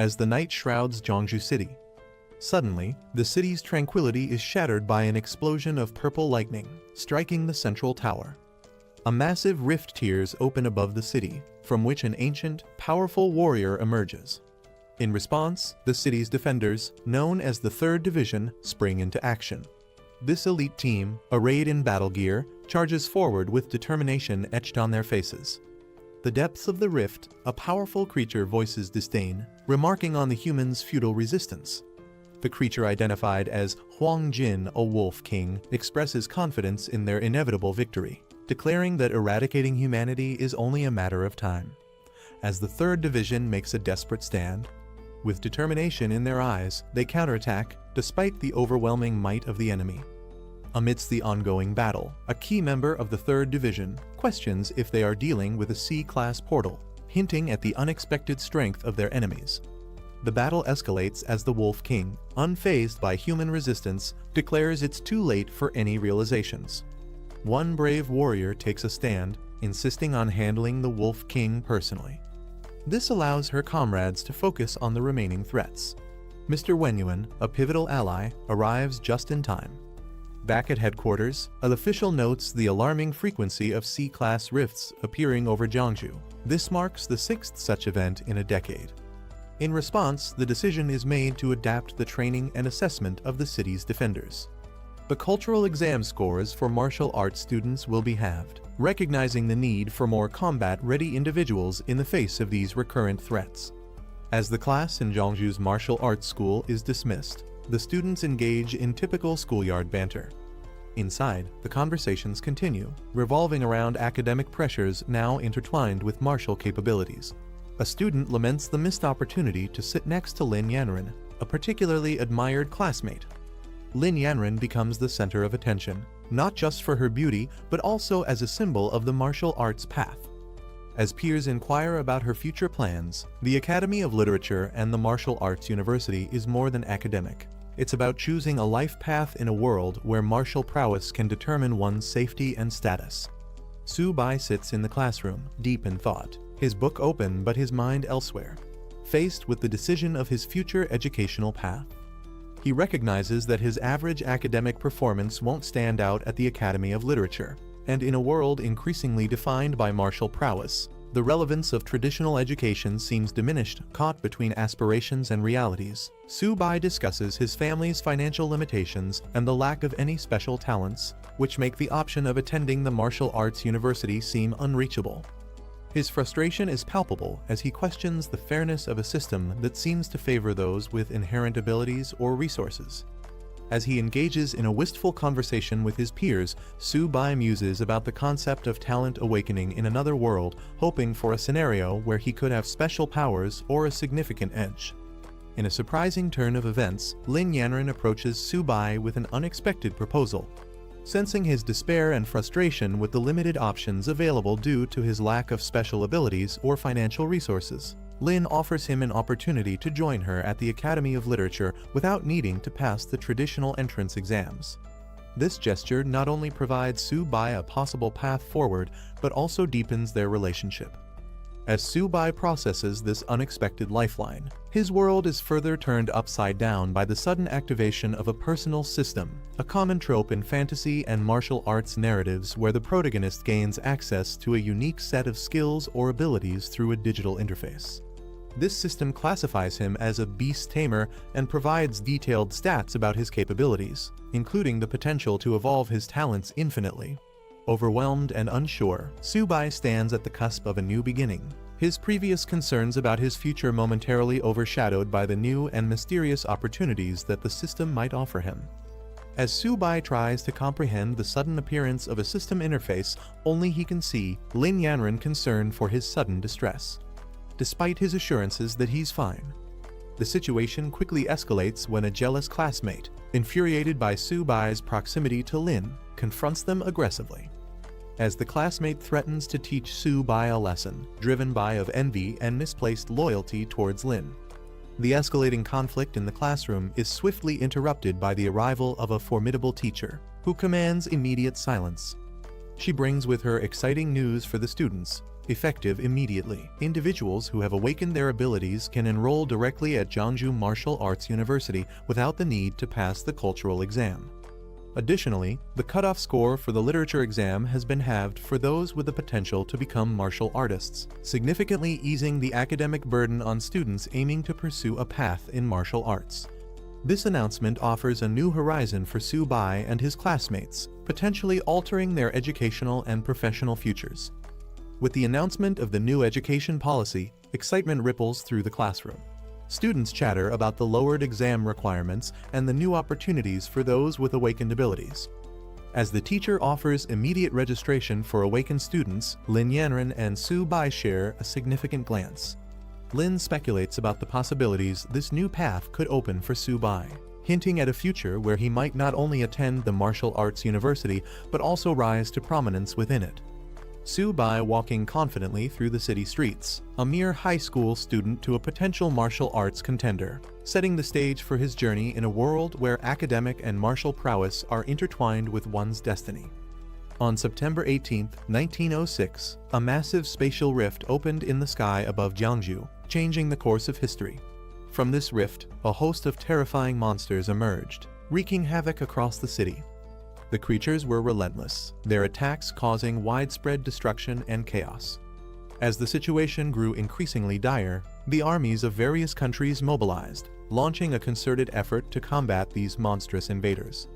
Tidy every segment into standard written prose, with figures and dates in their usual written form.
as the night shrouds Jeongju City. Suddenly, the city's tranquility is shattered by an explosion of purple lightning, striking the central tower. A massive rift tears open above the city, from which an ancient, powerful warrior emerges. In response, the city's defenders, known as the 3rd Division, spring into action. This elite team, arrayed in battle gear, charges forward with determination etched on their faces. The depths of the rift, a powerful creature voices disdain, remarking on the humans' futile resistance. The creature identified as Huang Jin, a wolf king, expresses confidence in their inevitable victory, declaring that eradicating humanity is only a matter of time. As the 3rd Division makes a desperate stand, with determination in their eyes, they counterattack, despite the overwhelming might of the enemy. Amidst the ongoing battle, a key member of the 3rd Division questions if they are dealing with a C-class portal, hinting at the unexpected strength of their enemies. The battle escalates as the Wolf King, unfazed by human resistance, declares it's too late for any realizations. One brave warrior takes a stand, insisting on handling the Wolf King personally. This allows her comrades to focus on the remaining threats. Mr. Wenyuan, a pivotal ally, arrives just in time. Back at headquarters, an official notes the alarming frequency of C-class rifts appearing over Jeongju. This marks the 6th such event in a decade. In response, the decision is made to adapt the training and assessment of the city's defenders. The cultural exam scores for martial arts students will be halved, recognizing the need for more combat-ready individuals in the face of these recurrent threats. As the class in Jeongju's martial arts school is dismissed, the students engage in typical schoolyard banter. Inside, the conversations continue, revolving around academic pressures now intertwined with martial capabilities. A student laments the missed opportunity to sit next to Lin Yanren, a particularly admired classmate. Lin Yanren becomes the center of attention, not just for her beauty, but also as a symbol of the martial arts path. As peers inquire about her future plans, the Academy of Literature and the Martial Arts University is more than academic. It's about choosing a life path in a world where martial prowess can determine one's safety and status. Su Bai sits in the classroom, deep in thought, his book open but his mind elsewhere, faced with the decision of his future educational path. He recognizes that his average academic performance won't stand out at the Academy of Literature, and in a world increasingly defined by martial prowess, the relevance of traditional education seems diminished, caught between aspirations and realities. Su Bai discusses his family's financial limitations and the lack of any special talents, which make the option of attending the martial arts university seem unreachable. His frustration is palpable as he questions the fairness of a system that seems to favor those with inherent abilities or resources. As he engages in a wistful conversation with his peers, Su Bai muses about the concept of talent awakening in another world, hoping for a scenario where he could have special powers or a significant edge. In a surprising turn of events, Lin Yanren approaches Su Bai with an unexpected proposal. Sensing his despair and frustration with the limited options available due to his lack of special abilities or financial resources, Lin offers him an opportunity to join her at the Academy of Literature without needing to pass the traditional entrance exams. This gesture not only provides Su Bai a possible path forward, but also deepens their relationship. As Su Bai processes this unexpected lifeline, his world is further turned upside down by the sudden activation of a personal system, a common trope in fantasy and martial arts narratives where the protagonist gains access to a unique set of skills or abilities through a digital interface. This system classifies him as a beast tamer and provides detailed stats about his capabilities, including the potential to evolve his talents infinitely. Overwhelmed and unsure, Su Bai stands at the cusp of a new beginning, his previous concerns about his future momentarily overshadowed by the new and mysterious opportunities that the system might offer him. As Su Bai tries to comprehend the sudden appearance of a system interface, only he can see Lin Yanren concerned for his sudden distress. Despite his assurances that he's fine, the situation quickly escalates when a jealous classmate, infuriated by Su Bai's proximity to Lin, confronts them aggressively. As the classmate threatens to teach Su Bai a lesson, driven by of envy and misplaced loyalty towards Lin. The escalating conflict in the classroom is swiftly interrupted by the arrival of a formidable teacher, who commands immediate silence. She brings with her exciting news for the students, effective immediately. Individuals who have awakened their abilities can enroll directly at Jeongju Martial Arts University without the need to pass the cultural exam. Additionally, the cutoff score for the literature exam has been halved for those with the potential to become martial artists, significantly easing the academic burden on students aiming to pursue a path in martial arts. This announcement offers a new horizon for Su Bai and his classmates, potentially altering their educational and professional futures. With the announcement of the new education policy, excitement ripples through the classroom. Students chatter about the lowered exam requirements and the new opportunities for those with awakened abilities. As the teacher offers immediate registration for awakened students, Lin Yanren and Su Bai share a significant glance. Lin speculates about the possibilities this new path could open for Su Bai, hinting at a future where he might not only attend the martial arts university but also rise to prominence within it. Su Bai walking confidently through the city streets, a mere high school student to a potential martial arts contender, setting the stage for his journey in a world where academic and martial prowess are intertwined with one's destiny. On September 18, 1906, a massive spatial rift opened in the sky above Jeongju, changing the course of history. From this rift, a host of terrifying monsters emerged, wreaking havoc across the city. The creatures were relentless, their attacks causing widespread destruction and chaos. As the situation grew increasingly dire, the armies of various countries mobilized, launching a concerted effort to combat these monstrous invaders.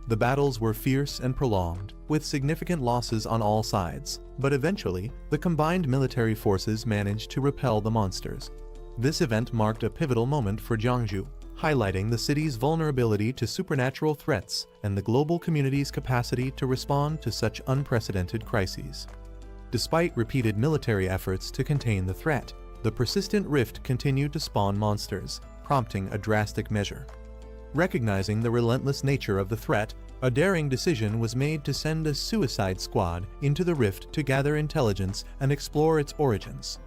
The battles were fierce and prolonged, with significant losses on all sides, but eventually, the combined military forces managed to repel the monsters. This event marked a pivotal moment for Jeongju, highlighting the city's vulnerability to supernatural threats and the global community's capacity to respond to such unprecedented crises. Despite repeated military efforts to contain the threat, the persistent rift continued to spawn monsters, prompting a drastic measure. Recognizing the relentless nature of the threat, a daring decision was made to send a suicide squad into the rift to gather intelligence and explore its origins.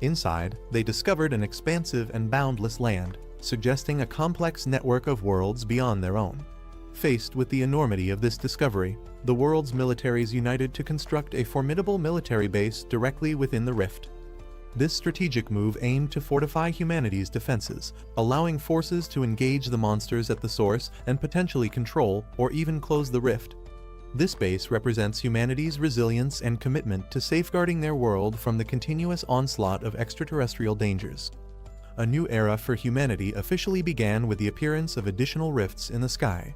Inside, they discovered an expansive and boundless land, suggesting a complex network of worlds beyond their own. Faced with the enormity of this discovery, the world's militaries united to construct a formidable military base directly within the rift. This strategic move aimed to fortify humanity's defenses, allowing forces to engage the monsters at the source and potentially control or even close the rift. This base represents humanity's resilience and commitment to safeguarding their world from the continuous onslaught of extraterrestrial dangers. A new era for humanity officially began with the appearance of additional rifts in the sky.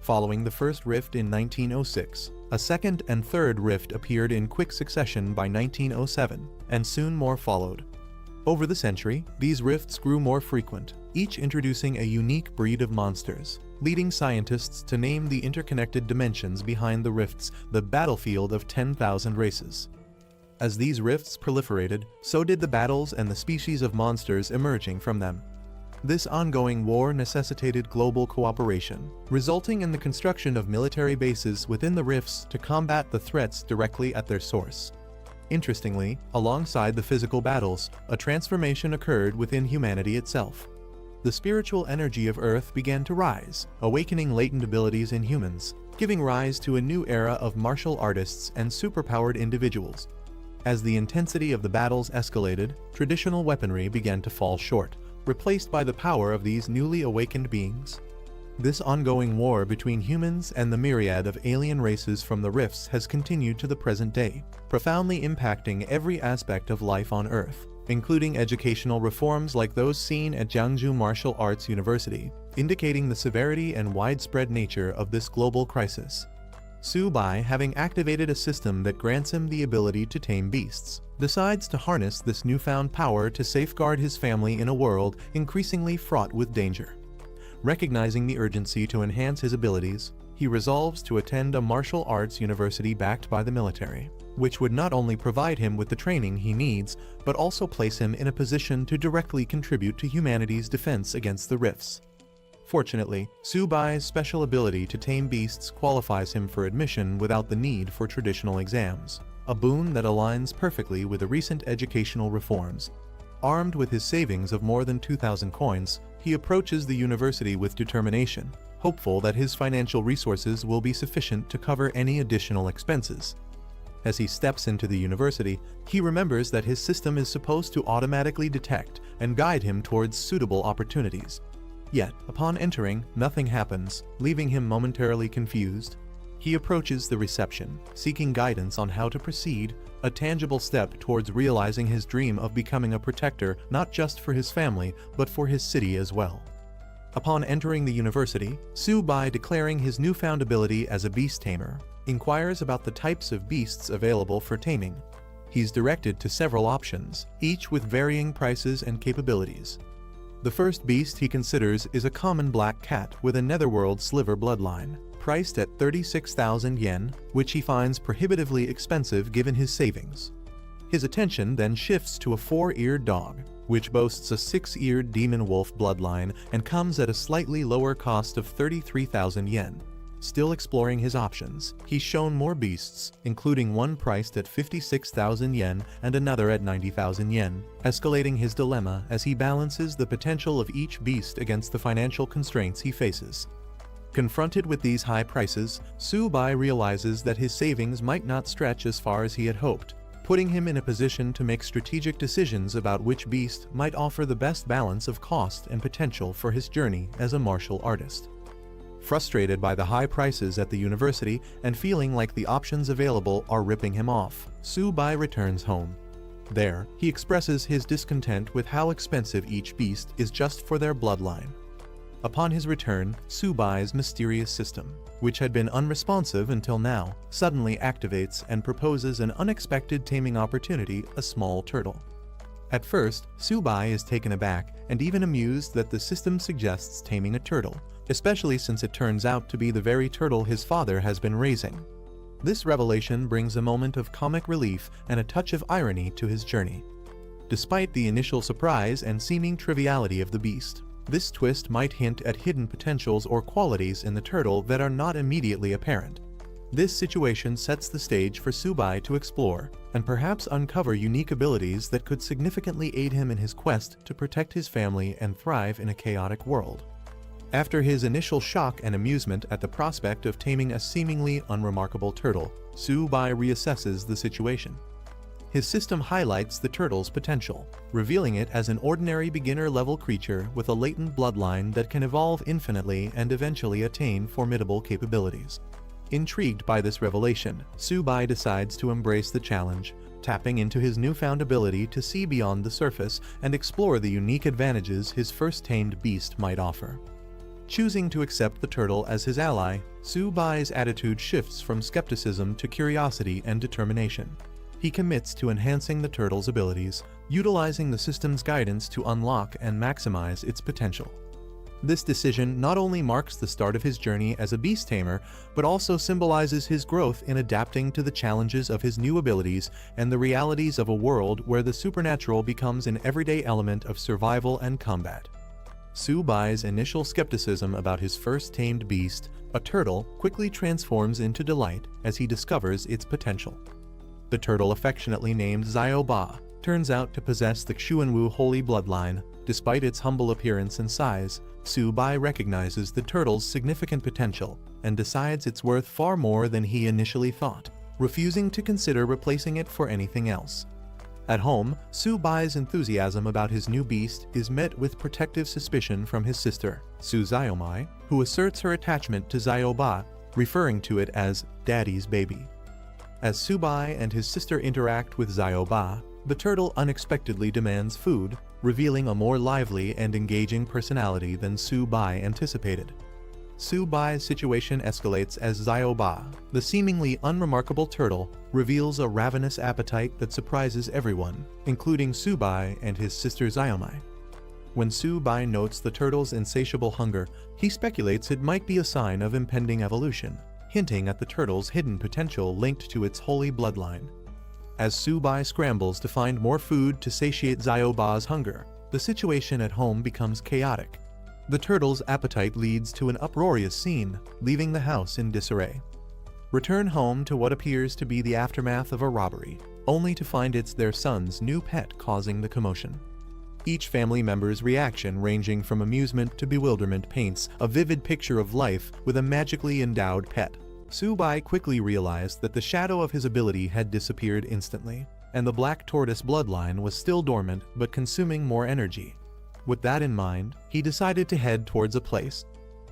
Following the first rift in 1906, a second and third rift appeared in quick succession by 1907, and soon more followed. Over the century, these rifts grew more frequent, each introducing a unique breed of monsters, leading scientists to name the interconnected dimensions behind the rifts the battlefield of 10,000 races. As these rifts proliferated, so did the battles and the species of monsters emerging from them. This ongoing war necessitated global cooperation, resulting in the construction of military bases within the rifts to combat the threats directly at their source. Interestingly, alongside the physical battles, a transformation occurred within humanity itself. The spiritual energy of Earth began to rise, awakening latent abilities in humans, giving rise to a new era of martial artists and superpowered individuals. As the intensity of the battles escalated, traditional weaponry began to fall short, replaced by the power of these newly awakened beings. This ongoing war between humans and the myriad of alien races from the rifts has continued to the present day, profoundly impacting every aspect of life on Earth, including educational reforms like those seen at Jeongju Martial Arts University, indicating the severity and widespread nature of this global crisis. Su Bai, having activated a system that grants him the ability to tame beasts, decides to harness this newfound power to safeguard his family in a world increasingly fraught with danger. Recognizing the urgency to enhance his abilities, he resolves to attend a martial arts university backed by the military, which would not only provide him with the training he needs, but also place him in a position to directly contribute to humanity's defense against the rifts. Fortunately, Su Bai's special ability to tame beasts qualifies him for admission without the need for traditional exams, a boon that aligns perfectly with the recent educational reforms. Armed with his savings of more than 2,000 coins, he approaches the university with determination, hopeful that his financial resources will be sufficient to cover any additional expenses. As he steps into the university, he remembers that his system is supposed to automatically detect and guide him towards suitable opportunities. Yet, upon entering, nothing happens, leaving him momentarily confused. He approaches the reception, seeking guidance on how to proceed, a tangible step towards realizing his dream of becoming a protector not just for his family, but for his city as well. Upon entering the university, Su-bai, declaring his newfound ability as a beast tamer, inquires about the types of beasts available for taming. He's directed to several options, each with varying prices and capabilities. The first beast he considers is a common black cat with a netherworld sliver bloodline, priced at 36,000 yen, which he finds prohibitively expensive given his savings. His attention then shifts to a 4-eared dog, which boasts a 6-eared demon wolf bloodline and comes at a slightly lower cost of 33,000 yen. Still exploring his options, he's shown more beasts, including one priced at 56,000 yen and another at 90,000 yen, escalating his dilemma as he balances the potential of each beast against the financial constraints he faces. Confronted with these high prices, Su-bai realizes that his savings might not stretch as far as he had hoped, putting him in a position to make strategic decisions about which beast might offer the best balance of cost and potential for his journey as a martial artist. Frustrated by the high prices at the university and feeling like the options available are ripping him off, Su-bai returns home. There, he expresses his discontent with how expensive each beast is just for their bloodline. Upon his return, Su-bai's mysterious system, which had been unresponsive until now, suddenly activates and proposes an unexpected taming opportunity, a small turtle. At first, Su-bai is taken aback and even amused that the system suggests taming a turtle, especially since it turns out to be the very turtle his father has been raising. This revelation brings a moment of comic relief and a touch of irony to his journey. Despite the initial surprise and seeming triviality of the beast, this twist might hint at hidden potentials or qualities in the turtle that are not immediately apparent. This situation sets the stage for Su-bai to explore and perhaps uncover unique abilities that could significantly aid him in his quest to protect his family and thrive in a chaotic world. After his initial shock and amusement at the prospect of taming a seemingly unremarkable turtle, Su-bai reassesses the situation. His system highlights the turtle's potential, revealing it as an ordinary beginner-level creature with a latent bloodline that can evolve infinitely and eventually attain formidable capabilities. Intrigued by this revelation, Su-bai decides to embrace the challenge, tapping into his newfound ability to see beyond the surface and explore the unique advantages his first tamed beast might offer. Choosing to accept the turtle as his ally, Su-bai's attitude shifts from skepticism to curiosity and determination. He commits to enhancing the turtle's abilities, utilizing the system's guidance to unlock and maximize its potential. This decision not only marks the start of his journey as a beast tamer, but also symbolizes his growth in adapting to the challenges of his new abilities and the realities of a world where the supernatural becomes an everyday element of survival and combat. Su-bai's initial skepticism about his first tamed beast, a turtle, quickly transforms into delight as he discovers its potential. The turtle, affectionately named Xiaoba, turns out to possess the Xuanwu holy bloodline. Despite its humble appearance and size, Su-bai recognizes the turtle's significant potential and decides it's worth far more than he initially thought, refusing to consider replacing it for anything else. At home, Su-bai's enthusiasm about his new beast is met with protective suspicion from his sister, Su Xiaomai, who asserts her attachment to Xiaoba, referring to it as "daddy's baby." As Su-bai and his sister interact with Xiaoba, the turtle unexpectedly demands food, revealing a more lively and engaging personality than Su-bai anticipated. Su-bai's situation escalates as Xiaoba, the seemingly unremarkable turtle, reveals a ravenous appetite that surprises everyone, including Su-bai and his sister Xiaomai. When Su-bai notes the turtle's insatiable hunger, he speculates it might be a sign of impending evolution, hinting at the turtle's hidden potential linked to its holy bloodline. As Su-bai scrambles to find more food to satiate Xiaoba's hunger, the situation at home becomes chaotic. The turtle's appetite leads to an uproarious scene, leaving the house in disarray. Return home to what appears to be the aftermath of a robbery, only to find it's their son's new pet causing the commotion. Each family member's reaction, ranging from amusement to bewilderment, paints a vivid picture of life with a magically endowed pet. Su-bai quickly realized that the shadow of his ability had disappeared instantly, and the black tortoise bloodline was still dormant but consuming more energy. With that in mind, he decided to head towards a place.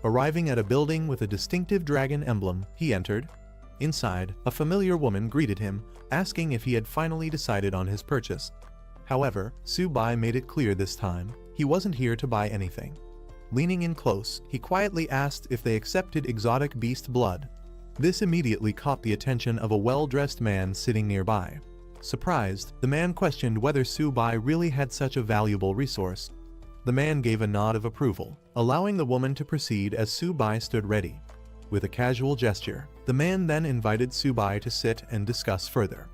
Arriving at a building with a distinctive dragon emblem, he entered. Inside, a familiar woman greeted him, asking if he had finally decided on his purchase. However, Su-bai made it clear this time, he wasn't here to buy anything. Leaning in close, he quietly asked if they accepted exotic beast blood. This immediately caught the attention of a well-dressed man sitting nearby. Surprised, the man questioned whether Su-bai really had such a valuable resource. The man gave a nod of approval, allowing the woman to proceed as Su-bai stood ready. With a casual gesture, the man then invited Su-bai to sit and discuss further.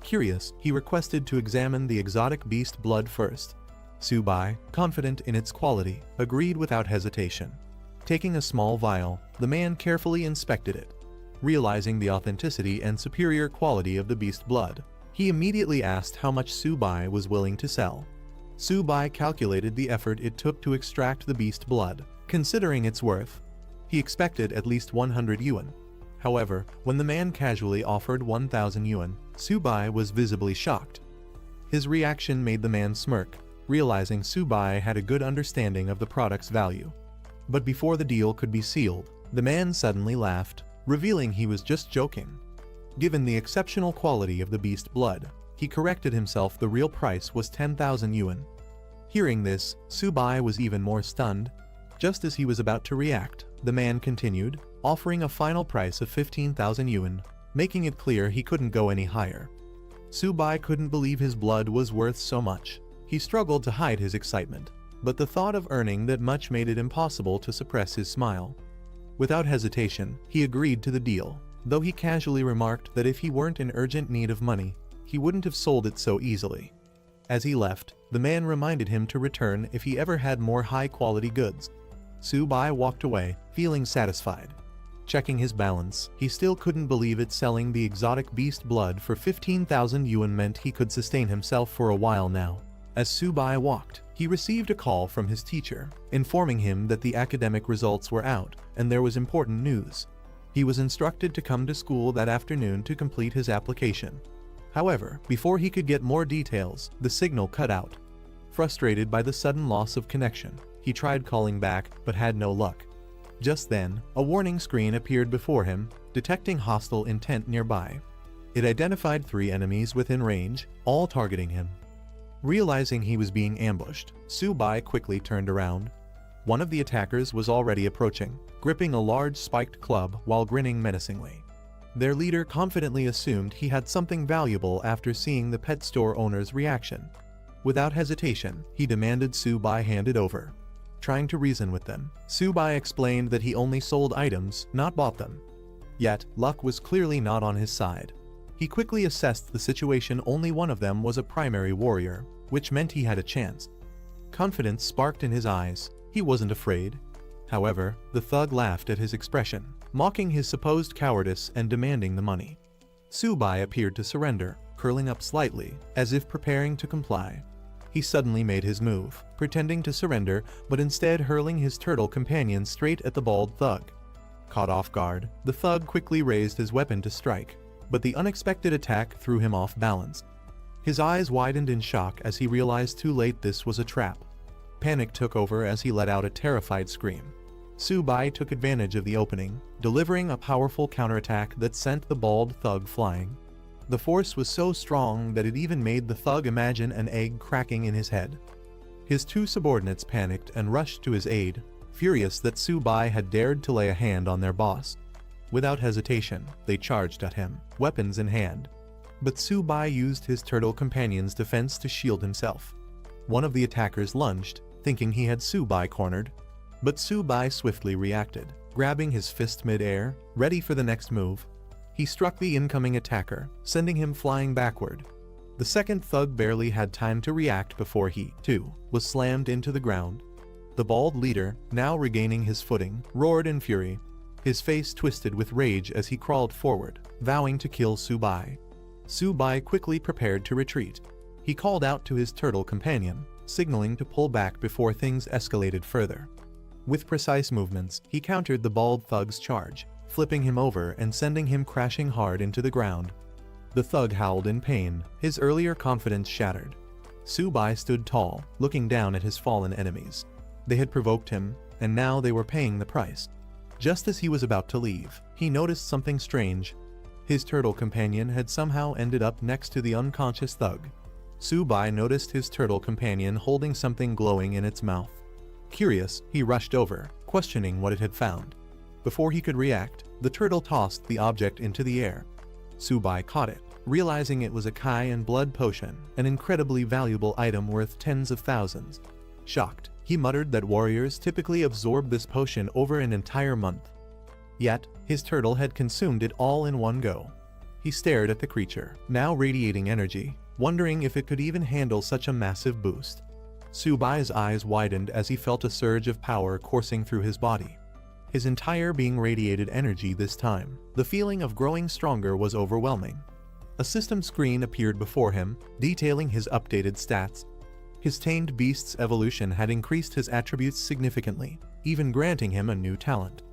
Curious, he requested to examine the exotic beast blood first. Su-bai, confident in its quality, agreed without hesitation. Taking a small vial, the man carefully inspected it. Realizing the authenticity and superior quality of the beast blood, he immediately asked how much Su-bai was willing to sell. Su-bai calculated the effort it took to extract the beast blood. Considering its worth, he expected at least 100 yuan. However, when the man casually offered 1,000 yuan, Su-bai was visibly shocked. His reaction made the man smirk, realizing Su-bai had a good understanding of the product's value. But before the deal could be sealed, the man suddenly laughed, revealing he was just joking. Given the exceptional quality of the beast blood, he corrected himself. The real price was 10,000 yuan. Hearing this, Su-bai was even more stunned. Just as he was about to react, the man continued, offering a final price of 15,000 yuan, making it clear he couldn't go any higher. Su-bai couldn't believe his blood was worth so much. He struggled to hide his excitement, but the thought of earning that much made it impossible to suppress his smile. Without hesitation, he agreed to the deal, though he casually remarked that if he weren't in urgent need of money, he wouldn't have sold it so easily. As he left, the man reminded him to return if he ever had more high-quality goods. Su-bai walked away, feeling satisfied. Checking his balance, he still couldn't believe it. Selling the exotic beast blood for 15,000 yuan meant he could sustain himself for a while now. As Su-bai walked, he received a call from his teacher, informing him that the academic results were out, and there was important news. He was instructed to come to school that afternoon to complete his application. However, before he could get more details, the signal cut out. Frustrated by the sudden loss of connection, he tried calling back but had no luck. Just then, a warning screen appeared before him, detecting hostile intent nearby. It identified 3 enemies within range, all targeting him. Realizing he was being ambushed, Su-bai quickly turned around. One of the attackers was already approaching, gripping a large spiked club while grinning menacingly. Their leader confidently assumed he had something valuable after seeing the pet store owner's reaction. Without hesitation, he demanded Su-bai hand it over. Trying to reason with them, Su-bai explained that he only sold items, not bought them. Yet, luck was clearly not on his side. He quickly assessed the situation. Only one of them was a primary warrior, which meant he had a chance. Confidence sparked in his eyes. He wasn't afraid. However, the thug laughed at his expression, mocking his supposed cowardice and demanding the money. Su-bai appeared to surrender, curling up slightly, as if preparing to comply. He suddenly made his move, pretending to surrender, but instead hurling his turtle companion straight at the bald thug. Caught off guard, the thug quickly raised his weapon to strike, but the unexpected attack threw him off balance. His eyes widened in shock as he realized too late this was a trap. Panic took over as he let out a terrified scream. Su-bai took advantage of the opening, delivering a powerful counterattack that sent the bald thug flying. The force was so strong that it even made the thug imagine an egg cracking in his head. His 2 subordinates panicked and rushed to his aid, furious that Su-bai had dared to lay a hand on their boss. Without hesitation, they charged at him, weapons in hand. But Su-bai used his turtle companion's defense to shield himself. One of the attackers lunged, thinking he had Su-bai cornered. But Su-bai swiftly reacted, grabbing his fist mid-air, ready for the next move. He struck the incoming attacker, sending him flying backward. The second thug barely had time to react before he, too, was slammed into the ground. The bald leader, now regaining his footing, roared in fury. His face twisted with rage as he crawled forward, vowing to kill Su-bai. Su-bai quickly prepared to retreat. He called out to his turtle companion, signaling to pull back before things escalated further. With precise movements, he countered the bald thug's charge, flipping him over and sending him crashing hard into the ground. The thug howled in pain, his earlier confidence shattered. Subai stood tall, looking down at his fallen enemies. They had provoked him, and now they were paying the price. Just as he was about to leave, he noticed something strange. His turtle companion had somehow ended up next to the unconscious thug. Subai noticed his turtle companion holding something glowing in its mouth. Curious, he rushed over, questioning what it had found. Before he could react, the turtle tossed the object into the air. Subai caught it, realizing it was a Kai and blood potion, an incredibly valuable item worth tens of thousands. Shocked, he muttered that warriors typically absorb this potion over an entire month. Yet, his turtle had consumed it all in one go. He stared at the creature, now radiating energy, wondering if it could even handle such a massive boost. Subai's eyes widened as he felt a surge of power coursing through his body. His entire being radiated energy this time. The feeling of growing stronger was overwhelming. A system screen appeared before him, detailing his updated stats. His tamed beast's evolution had increased his attributes significantly, even granting him a new talent.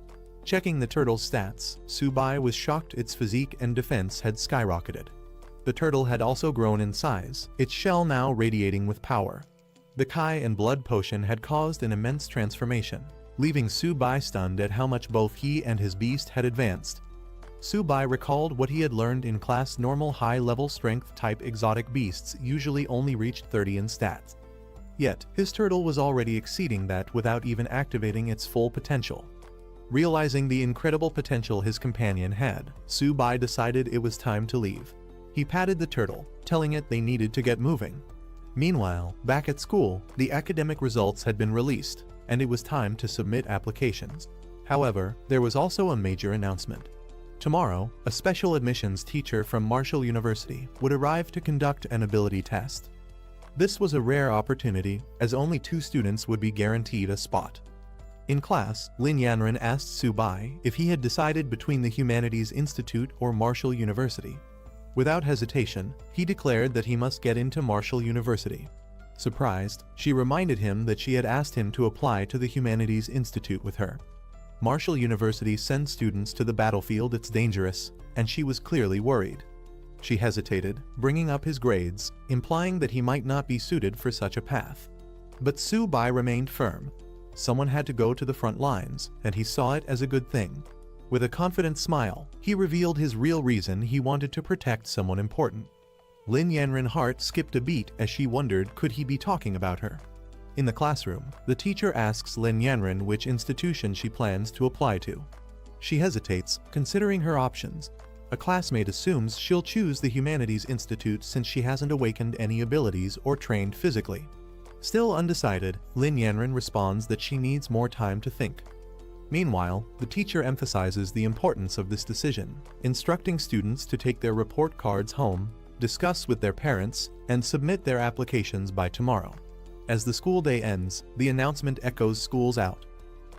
Checking the turtle's stats, Subai was shocked its physique and defense had skyrocketed. The turtle had also grown in size, its shell now radiating with power. The Kai and blood potion had caused an immense transformation, leaving Subai stunned at how much both he and his beast had advanced. Subai recalled what he had learned in class. Normal high-level strength type exotic beasts usually only reached 30 in stats. Yet, his turtle was already exceeding that without even activating its full potential. Realizing the incredible potential his companion had, Subai decided it was time to leave. He patted the turtle, telling it they needed to get moving. Meanwhile, back at school, the academic results had been released, and it was time to submit applications. However, there was also a major announcement. Tomorrow, a special admissions teacher from Marshall University would arrive to conduct an ability test. This was a rare opportunity, as only 2 students would be guaranteed a spot. In class, Lin Yanren asked Subai if he had decided between the Humanities Institute or Marshall University. Without hesitation, he declared that he must get into Marshall University. Surprised, she reminded him that she had asked him to apply to the Humanities Institute with her. Marshall University sends students to the battlefield. It's dangerous, and she was clearly worried. She hesitated, bringing up his grades, implying that he might not be suited for such a path. But Subai remained firm. Someone had to go to the front lines, and he saw it as a good thing. With a confident smile, he revealed his real reason: he wanted to protect someone important. Lin Yanren's heart skipped a beat as she wondered, could he be talking about her? In the classroom, the teacher asks Lin Yanren which institution she plans to apply to. She hesitates, considering her options. A classmate assumes she'll choose the Humanities Institute since she hasn't awakened any abilities or trained physically. Still undecided, Lin Yanren responds that she needs more time to think. Meanwhile, the teacher emphasizes the importance of this decision, instructing students to take their report cards home, discuss with their parents, and submit their applications by tomorrow. As the school day ends, the announcement echoes schools out.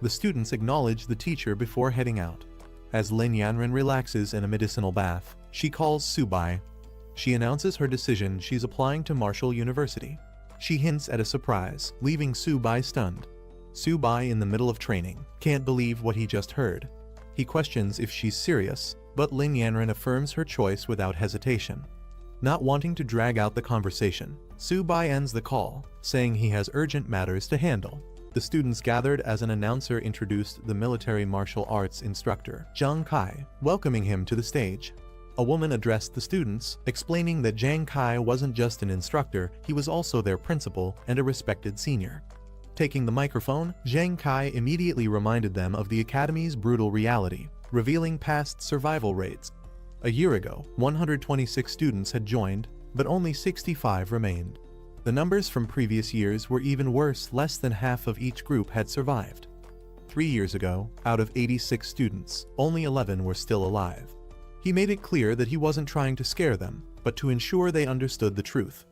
The students acknowledge the teacher before heading out. As Lin Yanren relaxes in a medicinal bath, she calls Subai. She announces her decision: she's applying to Marshall University. She hints at a surprise, leaving Subai stunned. Subai, in the middle of training, can't believe what he just heard. He questions if she's serious, but Lin Yanren affirms her choice without hesitation. Not wanting to drag out the conversation, Subai ends the call, saying he has urgent matters to handle. The students gathered as an announcer introduced the military martial arts instructor, Zhang Kai, welcoming him to the stage. A woman addressed the students, explaining that Zhang Kai wasn't just an instructor, he was also their principal and a respected senior. Taking the microphone, Zhang Kai immediately reminded them of the academy's brutal reality, revealing past survival rates. A year ago, 126 students had joined, but only 65 remained. The numbers from previous years were even worse: less than half of each group had survived. 3 years ago, out of 86 students, only 11 were still alive. He made it clear that he wasn't trying to scare them, but to ensure they understood the truth.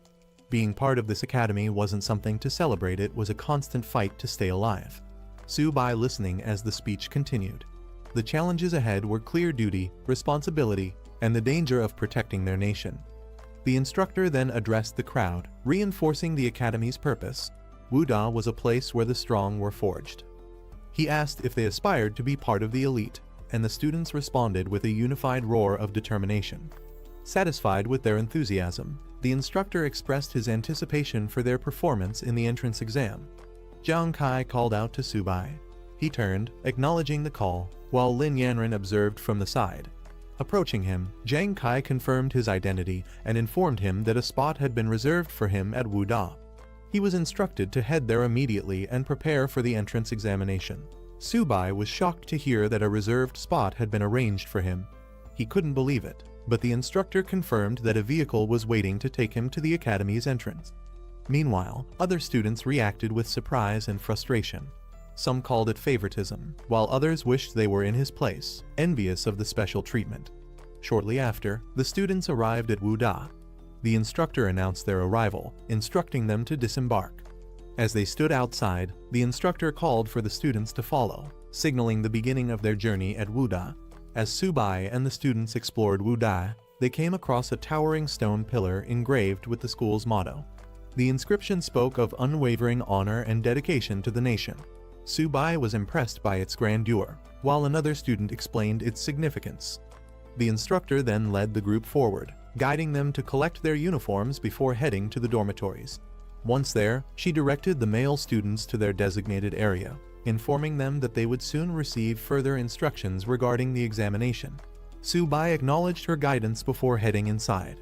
Being part of this academy wasn't something to celebrate, it was a constant fight to stay alive. Subai listening as the speech continued. The challenges ahead were clear: duty, responsibility, and the danger of protecting their nation. The instructor then addressed the crowd, reinforcing the academy's purpose. Wuda was a place where the strong were forged. He asked if they aspired to be part of the elite. and the students responded with a unified roar of determination. Satisfied with their enthusiasm, the instructor expressed his anticipation for their performance in the entrance exam. Jiang Kai called out to Subai. He turned, acknowledging the call, while Lin Yanren observed from the side. Approaching him, Jiang Kai confirmed his identity and informed him that a spot had been reserved for him at Wuda. He was instructed to head there immediately and prepare for the entrance examination. Subai was shocked to hear that a reserved spot had been arranged for him. He couldn't believe it, but the instructor confirmed that a vehicle was waiting to take him to the academy's entrance. Meanwhile, other students reacted with surprise and frustration. Some called it favoritism, while others wished they were in his place, envious of the special treatment. Shortly after, the students arrived at Wuda. The instructor announced their arrival, instructing them to disembark. As they stood outside, the instructor called for the students to follow, signaling the beginning of their journey at Wuda. As Subai and the students explored Wuda, they came across a towering stone pillar engraved with the school's motto. The inscription spoke of unwavering honor and dedication to the nation. Subai was impressed by its grandeur, while another student explained its significance. The instructor then led the group forward, guiding them to collect their uniforms before heading to the dormitories. Once there, she directed the male students to their designated area, informing them that they would soon receive further instructions regarding the examination. Subai acknowledged her guidance before heading inside.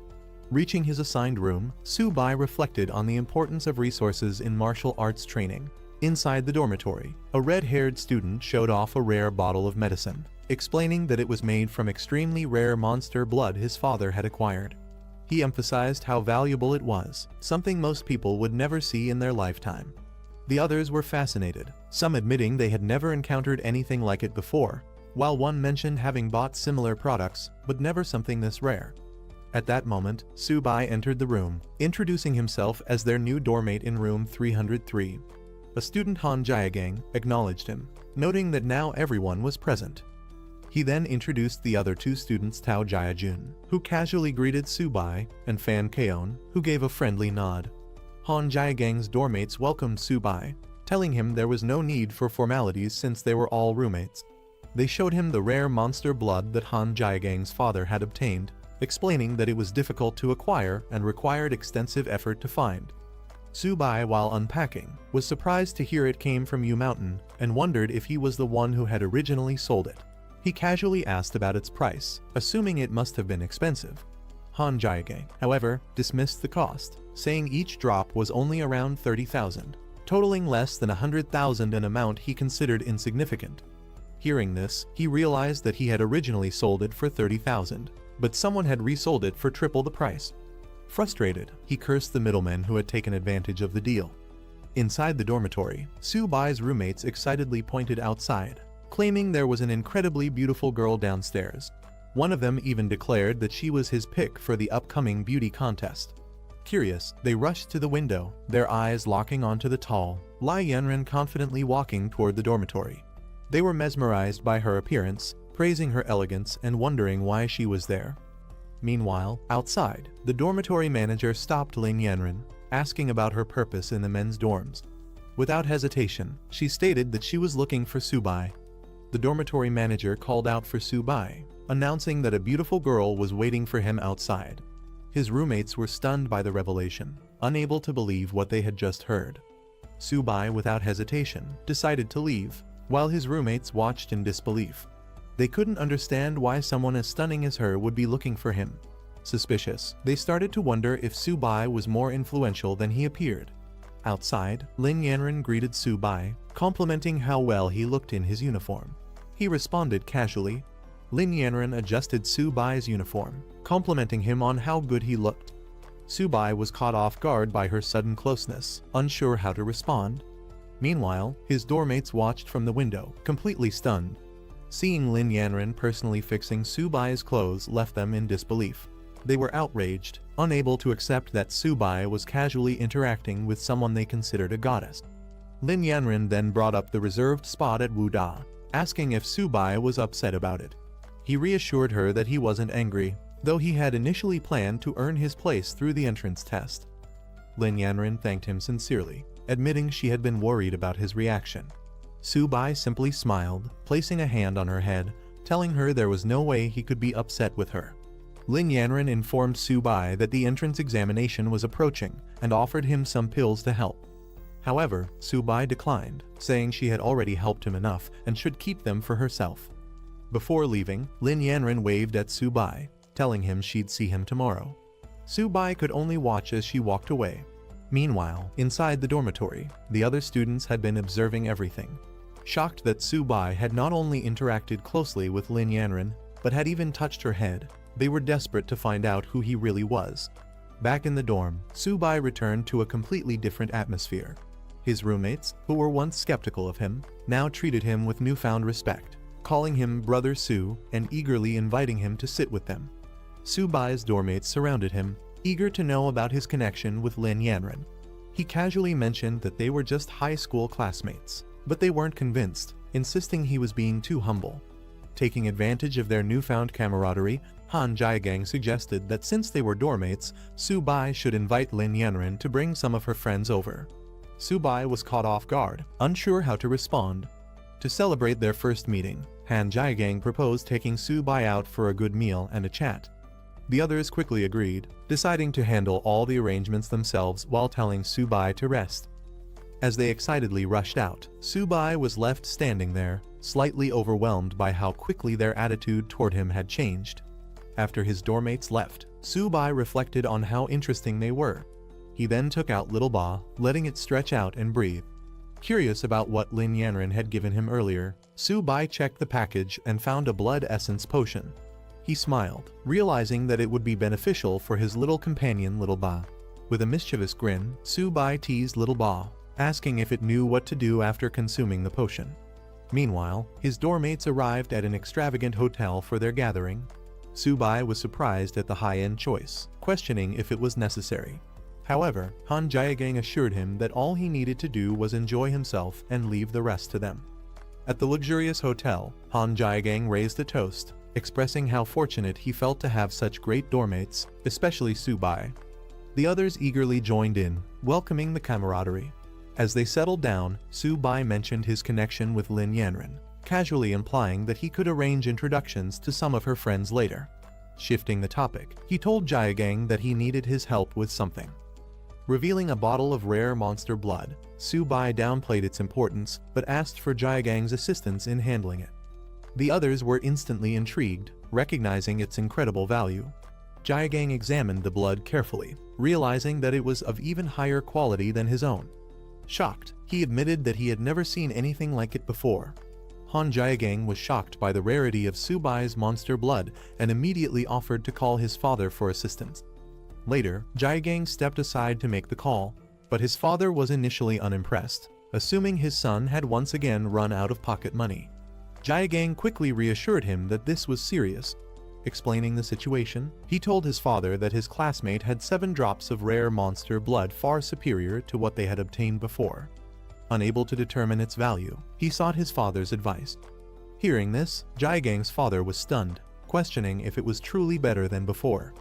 Reaching his assigned room, Subai reflected on the importance of resources in martial arts training. Inside the dormitory, a red-haired student showed off a rare bottle of medicine, explaining that it was made from extremely rare monster blood his father had acquired. He emphasized how valuable it was, something most people would never see in their lifetime. The others were fascinated, some admitting they had never encountered anything like it before, while one mentioned having bought similar products, but never something this rare. At that moment, Subai entered the room, introducing himself as their new doormate in room 303. A student Han Jiagang acknowledged him, noting that now everyone was present. He then introduced the other two students Tao Jiajun, who casually greeted Subai, and Fan Keon, who gave a friendly nod. Han Jiagang's doormates welcomed Subai, telling him there was no need for formalities since they were all roommates. They showed him the rare monster blood that Han Jiagang's father had obtained, explaining that it was difficult to acquire and required extensive effort to find. Subai, while unpacking, was surprised to hear it came from Yu Mountain and wondered if he was the one who had originally sold it. He casually asked about its price, assuming it must have been expensive. Han Jiagang, however, dismissed the cost, saying each drop was only around 30,000, totaling less than 100,000, an amount he considered insignificant. Hearing this, he realized that he had originally sold it for 30,000, but someone had resold it for triple the price. Frustrated, he cursed the middlemen who had taken advantage of the deal. Inside the dormitory, Subai's roommates excitedly pointed outside, claiming there was an incredibly beautiful girl downstairs. One of them even declared that she was his pick for the upcoming beauty contest. Curious, they rushed to the window, their eyes locking onto the tall, Lai Yanren confidently walking toward the dormitory. They were mesmerized by her appearance, praising her elegance and wondering why she was there. Meanwhile, outside, the dormitory manager stopped Lin Yanren, asking about her purpose in the men's dorms. Without hesitation, she stated that she was looking for Subai. The dormitory manager called out for Subai, announcing that a beautiful girl was waiting for him outside. His roommates were stunned by the revelation, unable to believe what they had just heard. Subai, without hesitation, decided to leave, while his roommates watched in disbelief. They couldn't understand why someone as stunning as her would be looking for him. Suspicious, they started to wonder if Subai was more influential than he appeared. Outside, Lin Yanren greeted Subai, complimenting how well he looked in his uniform. He responded casually. Lin Yanren adjusted Subai's uniform, complimenting him on how good he looked. Subai was caught off guard by her sudden closeness, unsure how to respond. Meanwhile, his doormates watched from the window, completely stunned. Seeing Lin Yanren personally fixing Subai's clothes left them in disbelief. They were outraged, unable to accept that Subai was casually interacting with someone they considered a goddess. Lin Yanren then brought up the reserved spot at Wuda, asking if Subai was upset about it. He reassured her that he wasn't angry, though he had initially planned to earn his place through the entrance test. Lin Yanren thanked him sincerely, admitting she had been worried about his reaction. Subai simply smiled, placing a hand on her head, telling her there was no way he could be upset with her. Lin Yanren informed Su-bai that the entrance examination was approaching and offered him some pills to help. However, Su-bai declined, saying she had already helped him enough and should keep them for herself. Before leaving, Lin Yanren waved at Su-bai, telling him she'd see him tomorrow. Su-bai could only watch as she walked away. Meanwhile, inside the dormitory, the other students had been observing everything. Shocked that Su-bai had not only interacted closely with Lin Yanren, but had even touched her head, they were desperate to find out who he really was. Back in the dorm, Su-bai returned to a completely different atmosphere. His roommates, who were once skeptical of him, now treated him with newfound respect, calling him Brother Su and eagerly inviting him to sit with them. Su-bai's dormmates surrounded him, eager to know about his connection with Lin Yanren. He casually mentioned that they were just high school classmates, but they weren't convinced, insisting he was being too humble. Taking advantage of their newfound camaraderie, Han Jiagang suggested that since they were dormmates, Su-bai should invite Lin Yanren to bring some of her friends over. Su-bai was caught off guard, unsure how to respond. To celebrate their first meeting, Han Jiagang proposed taking Su-bai out for a good meal and a chat. The others quickly agreed, deciding to handle all the arrangements themselves while telling Su-bai to rest. As they excitedly rushed out, Su-bai was left standing there, slightly overwhelmed by how quickly their attitude toward him had changed. After his dormmates left, Su-bai reflected on how interesting they were. He then took out Little Ba, letting it stretch out and breathe. Curious about what Lin Yanren had given him earlier, Su-bai checked the package and found a blood essence potion. He smiled, realizing that it would be beneficial for his little companion Little Ba. With a mischievous grin, Su-bai teased Little Ba, asking if it knew what to do after consuming the potion. Meanwhile, his dormmates arrived at an extravagant hotel for their gathering. Su-bai was surprised at the high-end choice, questioning if it was necessary. However, Han Jiagang assured him that all he needed to do was enjoy himself and leave the rest to them. At the luxurious hotel, Han Jiagang raised a toast, expressing how fortunate he felt to have such great dormmates, especially Su-bai. The others eagerly joined in, welcoming the camaraderie. As they settled down, Su-bai mentioned his connection with Lin Yanren, casually implying that he could arrange introductions to some of her friends later. Shifting the topic, he told Jiagang that he needed his help with something. Revealing a bottle of rare monster blood, Su-bai downplayed its importance but asked for Jiagang's assistance in handling it. The others were instantly intrigued, recognizing its incredible value. Jiagang examined the blood carefully, realizing that it was of even higher quality than his own. Shocked, he admitted that he had never seen anything like it before. Han Jiagang was shocked by the rarity of Su-bai's monster blood and immediately offered to call his father for assistance. Later, Jiagang stepped aside to make the call, but his father was initially unimpressed, assuming his son had once again run out of pocket money. Jiagang quickly reassured him that this was serious. Explaining the situation, he told his father that his classmate had 7 drops of rare monster blood far superior to what they had obtained before. Unable to determine its value, he sought his father's advice. Hearing this, Jiagang's father was stunned, questioning if it was truly better than before.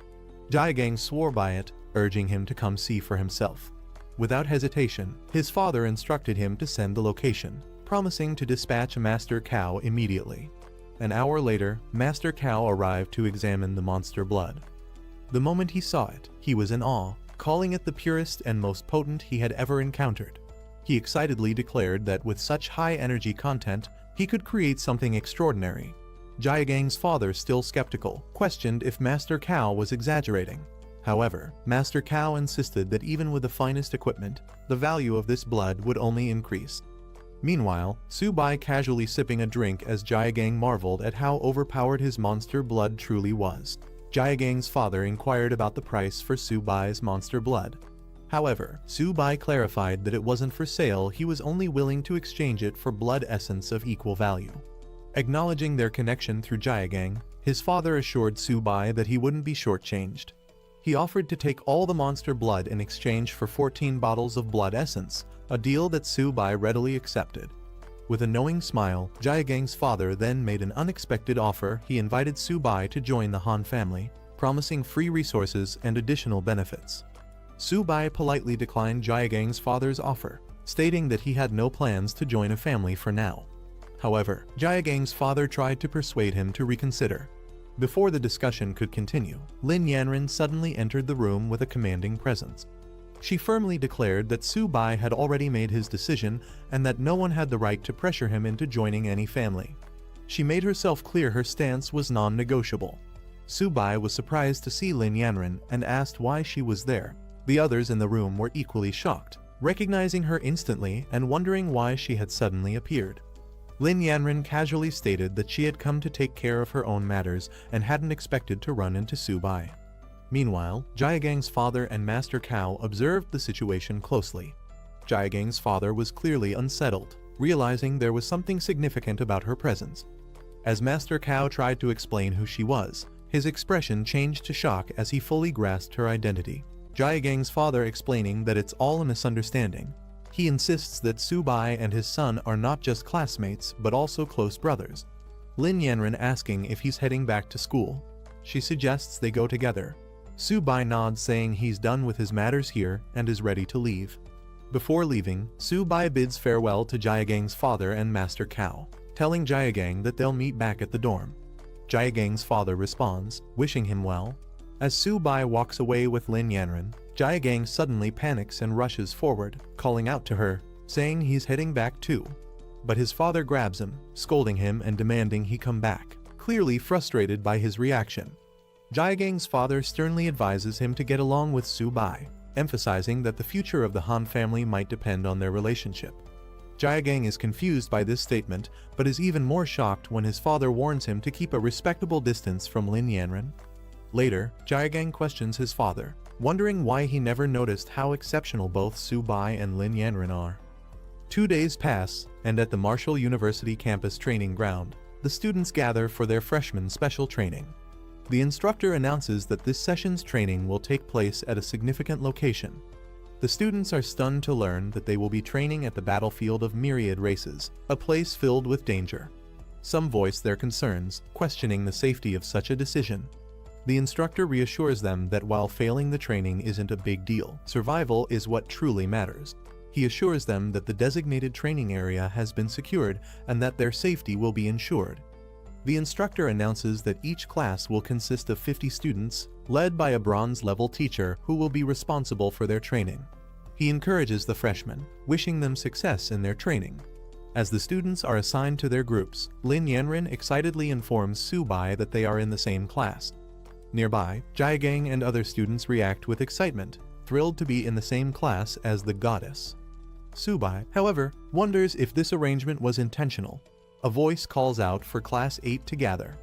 Jiagang swore by it, urging him to come see for himself. Without hesitation, his father instructed him to send the location, promising to dispatch Master Cow immediately. An hour later, Master Cow arrived to examine the monster blood. The moment he saw it, he was in awe, calling it the purest and most potent he had ever encountered. He excitedly declared that with such high energy content, he could create something extraordinary. Jiagang's father, still skeptical, questioned if Master Cow was exaggerating. However, Master Cow insisted that even with the finest equipment, the value of this blood would only increase. Meanwhile, Su-bai casually sipping a drink as Jiagang marveled at how overpowered his monster blood truly was. Jiagang's father inquired about the price for Su-bai's monster blood. However, Su-bai clarified that it wasn't for sale, he was only willing to exchange it for blood essence of equal value. Acknowledging their connection through Jiagang, his father assured Su-bai that he wouldn't be shortchanged. He offered to take all the monster blood in exchange for 14 bottles of blood essence, a deal that Su-bai readily accepted. With a knowing smile, Jiagang's father then made an unexpected offer. He invited Su-bai to join the Han family, promising free resources and additional benefits. Su-bai politely declined Jiagang's father's offer, stating that he had no plans to join a family for now. However, Jaegang's father tried to persuade him to reconsider. Before the discussion could continue, Lin Yanren suddenly entered the room with a commanding presence. She firmly declared that Su-bai had already made his decision and that no one had the right to pressure him into joining any family. She made herself clear her stance was non-negotiable. Su-bai was surprised to see Lin Yanren and asked why she was there. The others in the room were equally shocked, recognizing her instantly and wondering why she had suddenly appeared. Lin Yanren casually stated that she had come to take care of her own matters and hadn't expected to run into Su-bai. Meanwhile, Jaegang's father and Master Cao observed the situation closely. Jaegang's father was clearly unsettled, realizing there was something significant about her presence. As Master Cao tried to explain who she was, his expression changed to shock as he fully grasped her identity. Jaegang's father explaining that it's all a misunderstanding. He insists that Su-bai and his son are not just classmates but also close brothers. Lin Yanren asking if he's heading back to school. She suggests they go together. Su-bai nods saying he's done with his matters here and is ready to leave. Before leaving, Su-bai bids farewell to Jaegang's father and Master Cao, telling Jaegang that they'll meet back at the dorm. Jaegang's father responds, wishing him well. As Su-bai walks away with Lin Yanren, Jaegang suddenly panics and rushes forward, calling out to her, saying he's heading back too. But his father grabs him, scolding him and demanding he come back, clearly frustrated by his reaction. Jaegang's father sternly advises him to get along with Su-bai, emphasizing that the future of the Han family might depend on their relationship. Jaegang is confused by this statement, but is even more shocked when his father warns him to keep a respectable distance from Lin Yanren. Later, Jaegang questions his father, wondering why he never noticed how exceptional both Su-bai and Lin Yanren are. 2 days pass, and at the Marshall University campus training ground, the students gather for their freshman special training. The instructor announces that this session's training will take place at a significant location. The students are stunned to learn that they will be training at the battlefield of myriad races, a place filled with danger. Some voice their concerns, questioning the safety of such a decision. The instructor reassures them that while failing the training isn't a big deal, survival is what truly matters. He assures them that the designated training area has been secured and that their safety will be ensured. The instructor announces that each class will consist of 50 students, led by a bronze-level teacher who will be responsible for their training. He encourages the freshmen, wishing them success in their training. As the students are assigned to their groups, Lin Yanren excitedly informs Su-bai that they are in the same class. Nearby, Jaegang and other students react with excitement, thrilled to be in the same class as the goddess. Su-bai, however, wonders if this arrangement was intentional. A voice calls out for Class 8 to gather.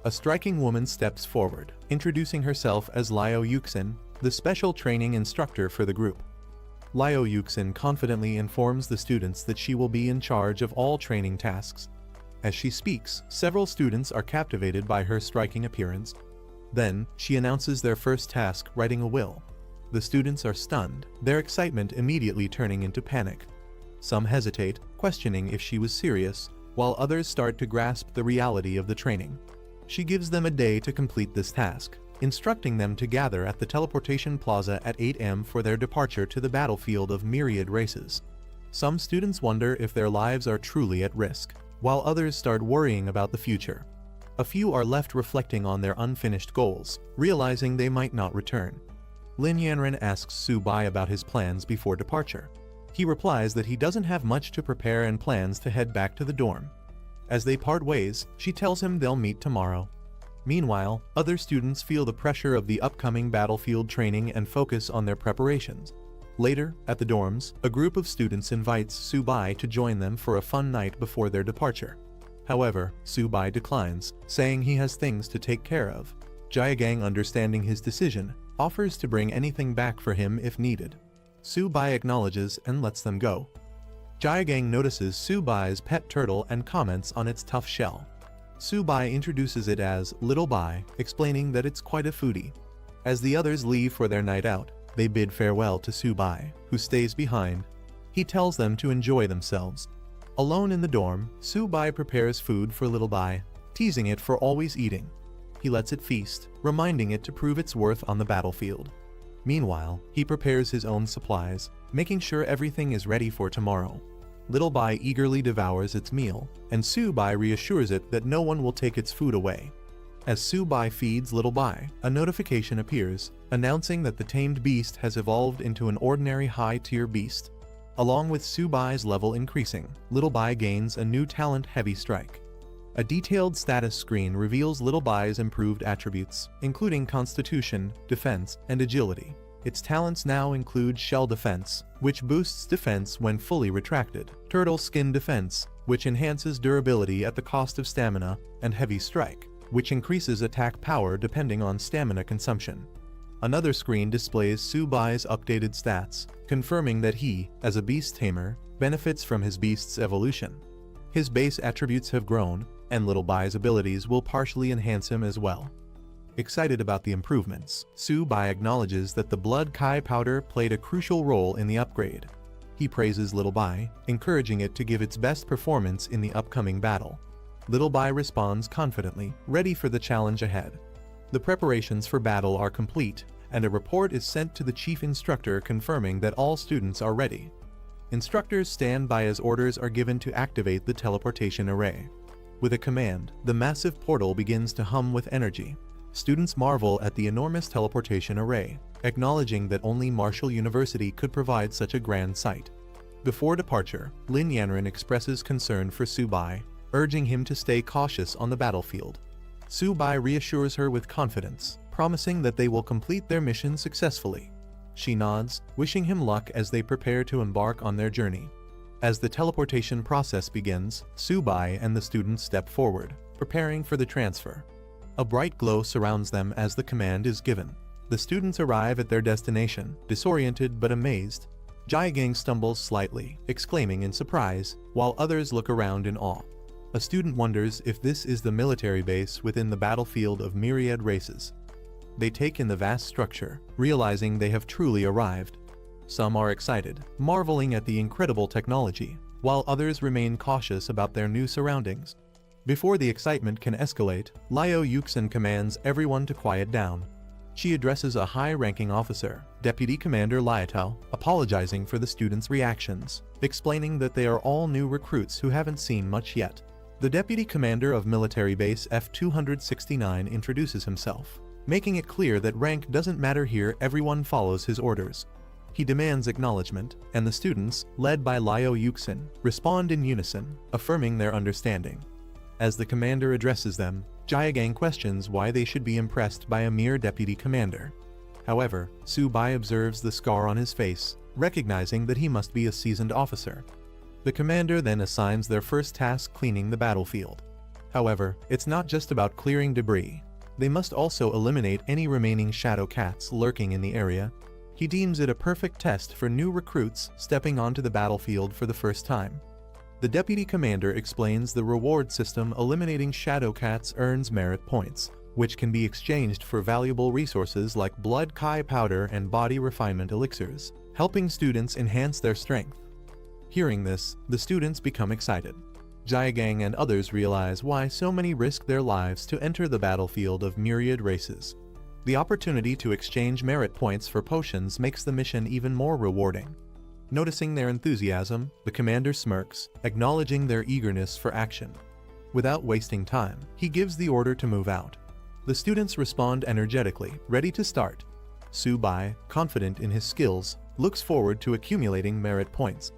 A striking woman steps forward, introducing herself as Liao Yuxin, the special training instructor for the group. Liao Yuxin confidently informs the students that she will be in charge of all training tasks. As she speaks, several students are captivated by her striking appearance. Then, she announces their first task, writing a will. The students are stunned, their excitement immediately turning into panic. Some hesitate, questioning if she was serious, while others start to grasp the reality of the training. She gives them a day to complete this task, instructing them to gather at the teleportation plaza at 8 am for their departure to the battlefield of myriad races. Some students wonder if their lives are truly at risk, while others start worrying about the future. A few are left reflecting on their unfinished goals, realizing they might not return. Lin Yanren asks Su-bai about his plans before departure. He replies that he doesn't have much to prepare and plans to head back to the dorm. As they part ways, she tells him they'll meet tomorrow. Meanwhile, other students feel the pressure of the upcoming battlefield training and focus on their preparations. Later, at the dorms, a group of students invites Su-bai to join them for a fun night before their departure. However, Su-bai declines, saying he has things to take care of. Jaegang, understanding his decision, offers to bring anything back for him if needed. Su-bai acknowledges and lets them go. Jaegang notices Su-bai's pet turtle and comments on its tough shell. Su-bai introduces it as Little Bai, explaining that it's quite a foodie. As the others leave for their night out, they bid farewell to Su-bai, who stays behind. He tells them to enjoy themselves. Alone in the dorm, Su-bai prepares food for Little Bai, teasing it for always eating. He lets it feast, reminding it to prove its worth on the battlefield. Meanwhile, he prepares his own supplies, making sure everything is ready for tomorrow. Little Bai eagerly devours its meal, and Su Bai reassures it that no one will take its food away. As Su Bai feeds Little Bai, a notification appears, announcing that the tamed beast has evolved into an ordinary high-tier beast. Along with Su Bai's level increasing, Little Bai gains a new talent, Heavy Strike. A detailed status screen reveals Little Bai's improved attributes, including Constitution, Defense, and Agility. Its talents now include Shell Defense, which boosts defense when fully retracted, Turtle Skin Defense, which enhances durability at the cost of stamina, and Heavy Strike, which increases attack power depending on stamina consumption. Another screen displays Su Bai's updated stats, confirming that he, as a beast tamer, benefits from his beast's evolution. His base attributes have grown, and Little Bai's abilities will partially enhance him as well. Excited about the improvements, Su Bai acknowledges that the Blood Kai powder played a crucial role in the upgrade. He praises Little Bai, encouraging it to give its best performance in the upcoming battle. Little Bai responds confidently, ready for the challenge ahead. The preparations for battle are complete, and a report is sent to the chief instructor confirming that all students are ready. Instructors stand by as orders are given to activate the teleportation array. With a command, the massive portal begins to hum with energy. Students marvel at the enormous teleportation array, acknowledging that only Marshall University could provide such a grand sight. Before departure, Lin Yanran expresses concern for Su Bai, urging him to stay cautious on the battlefield. Su Bai reassures her with confidence, promising that they will complete their mission successfully. She nods, wishing him luck as they prepare to embark on their journey. As the teleportation process begins, Su Bai and the students step forward, preparing for the transfer. A bright glow surrounds them as the command is given. The students arrive at their destination, disoriented but amazed. Jiagang stumbles slightly, exclaiming in surprise, while others look around in awe. A student wonders if this is the military base within the battlefield of myriad races. They take in the vast structure, realizing they have truly arrived. Some are excited, marveling at the incredible technology, while others remain cautious about their new surroundings. Before the excitement can escalate, Liu Yuxin commands everyone to quiet down. She addresses a high-ranking officer, Deputy Commander Liatao, apologizing for the students' reactions, explaining that they are all new recruits who haven't seen much yet. The Deputy Commander of Military Base F-269 introduces himself, making it clear that rank doesn't matter here, everyone follows his orders. He demands acknowledgement, and the students, led by Liu Yuxin, respond in unison, affirming their understanding. As the commander addresses them, Jiagang questions why they should be impressed by a mere deputy commander. However, Su Bai observes the scar on his face, recognizing that he must be a seasoned officer. The commander then assigns their first task, cleaning the battlefield. However, it's not just about clearing debris. They must also eliminate any remaining shadow cats lurking in the area. He deems it a perfect test for new recruits stepping onto the battlefield for the first time. The deputy commander explains the reward system. Eliminating shadow cats earns merit points, which can be exchanged for valuable resources like blood kai powder and body refinement elixirs, helping students enhance their strength. Hearing this, the students become excited. Jiagang and others realize why so many risk their lives to enter the battlefield of myriad races. The opportunity to exchange merit points for potions makes the mission even more rewarding. Noticing their enthusiasm, the commander smirks, acknowledging their eagerness for action. Without wasting time, he gives the order to move out. The students respond energetically, ready to start. Su Bai, confident in his skills, looks forward to accumulating merit points.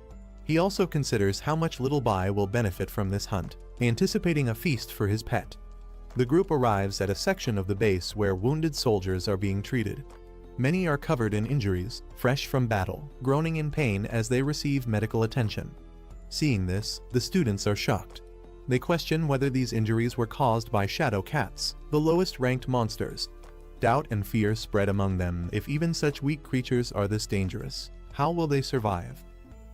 He also considers how much Little Bai will benefit from this hunt, anticipating a feast for his pet. The group arrives at a section of the base where wounded soldiers are being treated. Many are covered in injuries, fresh from battle, groaning in pain as they receive medical attention. Seeing this, the students are shocked. They question whether these injuries were caused by shadow cats, the lowest ranked monsters. Doubt and fear spread among them. If even such weak creatures are this dangerous, how will they survive?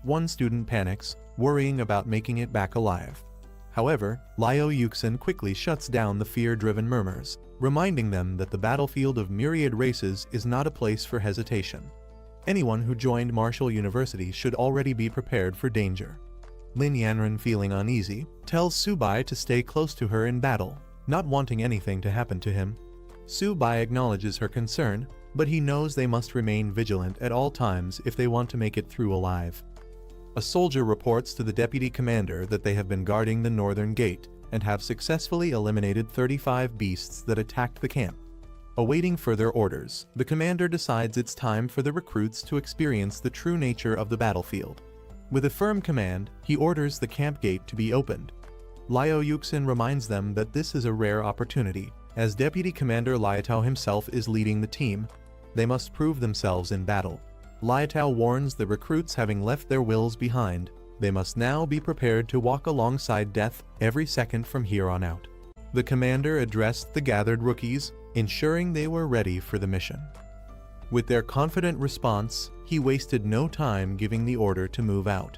One student panics, worrying about making it back alive. However, Liu Yuxin quickly shuts down the fear-driven murmurs, reminding them that the battlefield of myriad races is not a place for hesitation. Anyone who joined Marshall University should already be prepared for danger. Lin Yanran, feeling uneasy, tells Su Bai to stay close to her in battle, not wanting anything to happen to him. Su Bai acknowledges her concern, but he knows they must remain vigilant at all times if they want to make it through alive. A soldier reports to the deputy commander that they have been guarding the northern gate and have successfully eliminated 35 beasts that attacked the camp. Awaiting further orders, the commander decides it's time for the recruits to experience the true nature of the battlefield. With a firm command, he orders the camp gate to be opened. Liao Yuxin reminds them that this is a rare opportunity. As Deputy Commander Liatao himself is leading the team, they must prove themselves in battle. Liatao warns the recruits, having left their wills behind, they must now be prepared to walk alongside death every second from here on out. The commander addressed the gathered rookies, ensuring they were ready for the mission. With their confident response, he wasted no time giving the order to move out.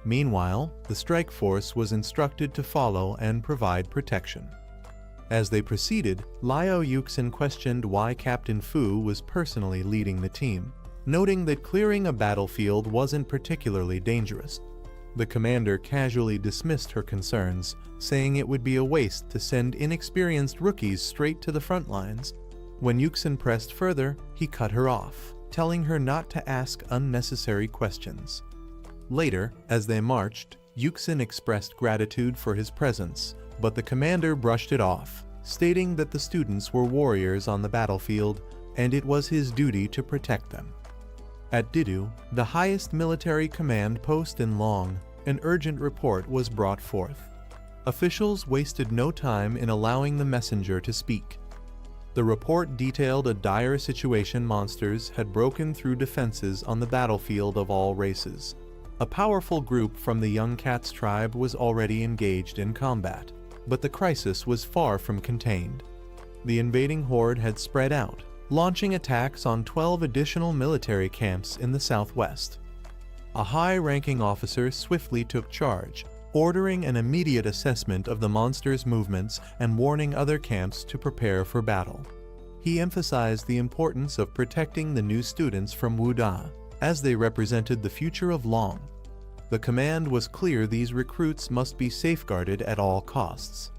Meanwhile, the strike force was instructed to follow and provide protection. As they proceeded, Liao Yuxin questioned why Captain Fu was personally leading the team, noting that clearing a battlefield wasn't particularly dangerous. The commander casually dismissed her concerns, saying it would be a waste to send inexperienced rookies straight to the front lines. When Yuxin pressed further, he cut her off, telling her not to ask unnecessary questions. Later, as they marched, Yuxin expressed gratitude for his presence, but the commander brushed it off, stating that the students were warriors on the battlefield and it was his duty to protect them. At Didu, the highest military command post in Long, an urgent report was brought forth. Officials wasted no time in allowing the messenger to speak. The report detailed a dire situation. Monsters had broken through defenses on the battlefield of all races. A powerful group from the Young Cats tribe was already engaged in combat, but the crisis was far from contained. The invading horde had spread out, launching attacks on 12 additional military camps in the southwest. A high-ranking officer swiftly took charge, ordering an immediate assessment of the monsters' movements and warning other camps to prepare for battle. He emphasized the importance of protecting the new students from Wuda, as they represented the future of Long. The command was clear: these recruits must be safeguarded at all costs.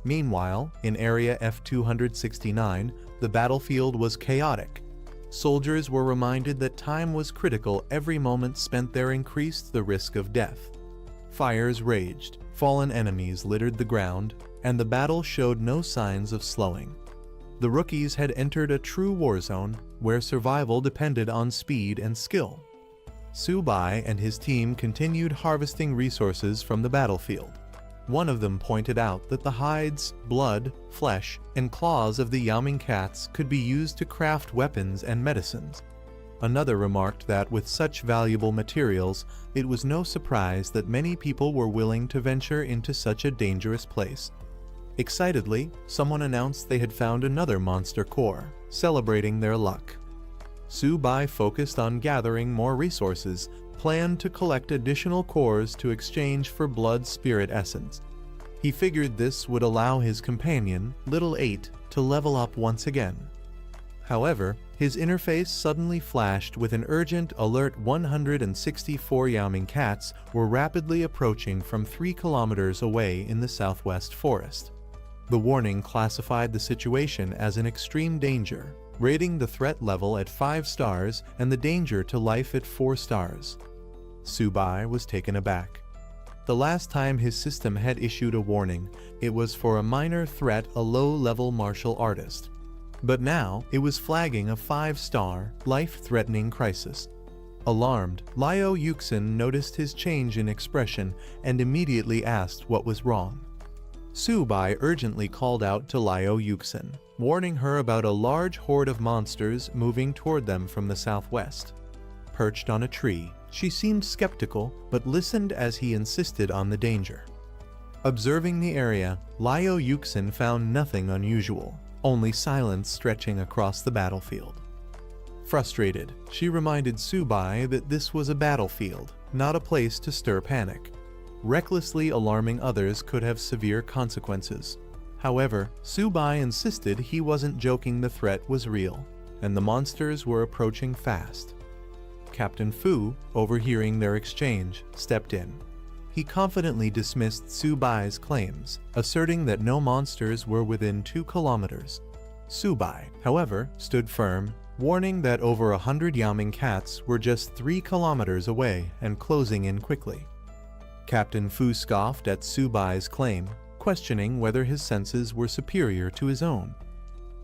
Meanwhile, in Area F-269, the battlefield was chaotic. Soldiers were reminded that time was critical. Every moment spent there increased the risk of death. Fires raged, fallen enemies littered the ground, and the battle showed no signs of slowing. The rookies had entered a true war zone, where survival depended on speed and skill. Su Bai and his team continued harvesting resources from the battlefield. One of them pointed out that the hides, blood, flesh, and claws of the Yaoming cats could be used to craft weapons and medicines. Another remarked that with such valuable materials, it was no surprise that many people were willing to venture into such a dangerous place. Excitedly, someone announced they had found another monster core, celebrating their luck. Su Bai focused on gathering more resources, planned to collect additional cores to exchange for blood spirit essence. He figured this would allow his companion, Little 8, to level up once again. However, his interface suddenly flashed with an urgent alert. 164 Yaoming cats were rapidly approaching from 3 kilometers away in the southwest forest. The warning classified the situation as an extreme danger, rating the threat level at 5 stars and the danger to life at 4 stars. Su Bai was taken aback. The last time his system had issued a warning, it was for a minor threat, a low-level martial artist. But now, it was flagging a 5-star, life-threatening crisis. Alarmed, Liao Yuxin noticed his change in expression and immediately asked what was wrong. Su Bai urgently called out to Liao Yuxin, warning her about a large horde of monsters moving toward them from the southwest. Perched on a tree, she seemed skeptical but listened as he insisted on the danger. Observing the area, Liao Yuxin found nothing unusual, only silence stretching across the battlefield. Frustrated, she reminded Su Bai that this was a battlefield, not a place to stir panic. Recklessly alarming others could have severe consequences. However, Su Bai insisted he wasn't joking. The threat was real, and the monsters were approaching fast. Captain Fu, overhearing their exchange, stepped in. He confidently dismissed Su Bai's claims, asserting that no monsters were within 2 kilometers. Su Bai, however, stood firm, warning that over 100 Yaoming cats were just 3 kilometers away and closing in quickly. Captain Fu scoffed at Su Bai's claim, questioning whether his senses were superior to his own.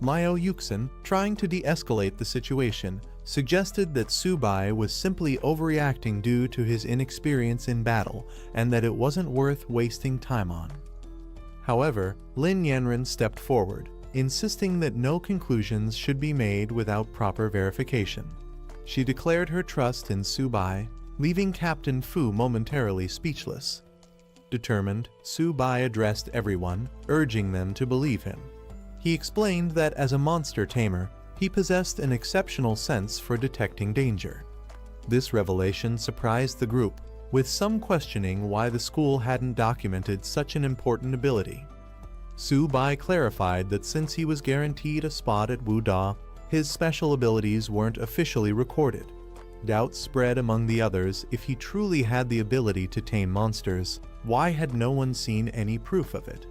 Liao Yuxin, trying to de-escalate the situation, suggested that Su Bai was simply overreacting due to his inexperience in battle and that it wasn't worth wasting time on. However, Lin Yanren stepped forward, insisting that no conclusions should be made without proper verification. She declared her trust in Su Bai, leaving Captain Fu momentarily speechless. Determined, Su Bai addressed everyone, urging them to believe him. He explained that as a monster tamer, he possessed an exceptional sense for detecting danger. This revelation surprised the group, with some questioning why the school hadn't documented such an important ability. Su Bai clarified that since he was guaranteed a spot at Wu Da, his special abilities weren't officially recorded. Doubts spread among the others if he truly had the ability to tame monsters. Why had no one seen any proof of it?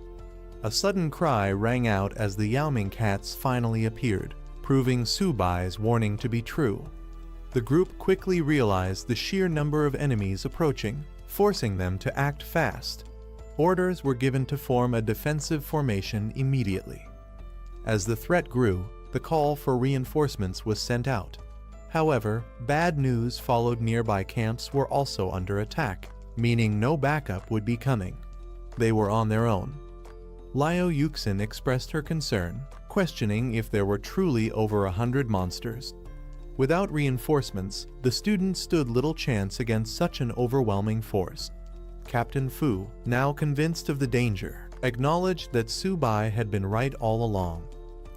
A sudden cry rang out as the Yaoming cats finally appeared, proving Su Bai's warning to be true. The group quickly realized the sheer number of enemies approaching, forcing them to act fast. Orders were given to form a defensive formation immediately. As the threat grew, the call for reinforcements was sent out. However, bad news followed. Nearby camps were also under attack, meaning no backup would be coming. They were on their own. Liao Yuxin expressed her concern, questioning if there were truly over 100 monsters. Without reinforcements, the students stood little chance against such an overwhelming force. Captain Fu, now convinced of the danger, acknowledged that Su Bai had been right all along.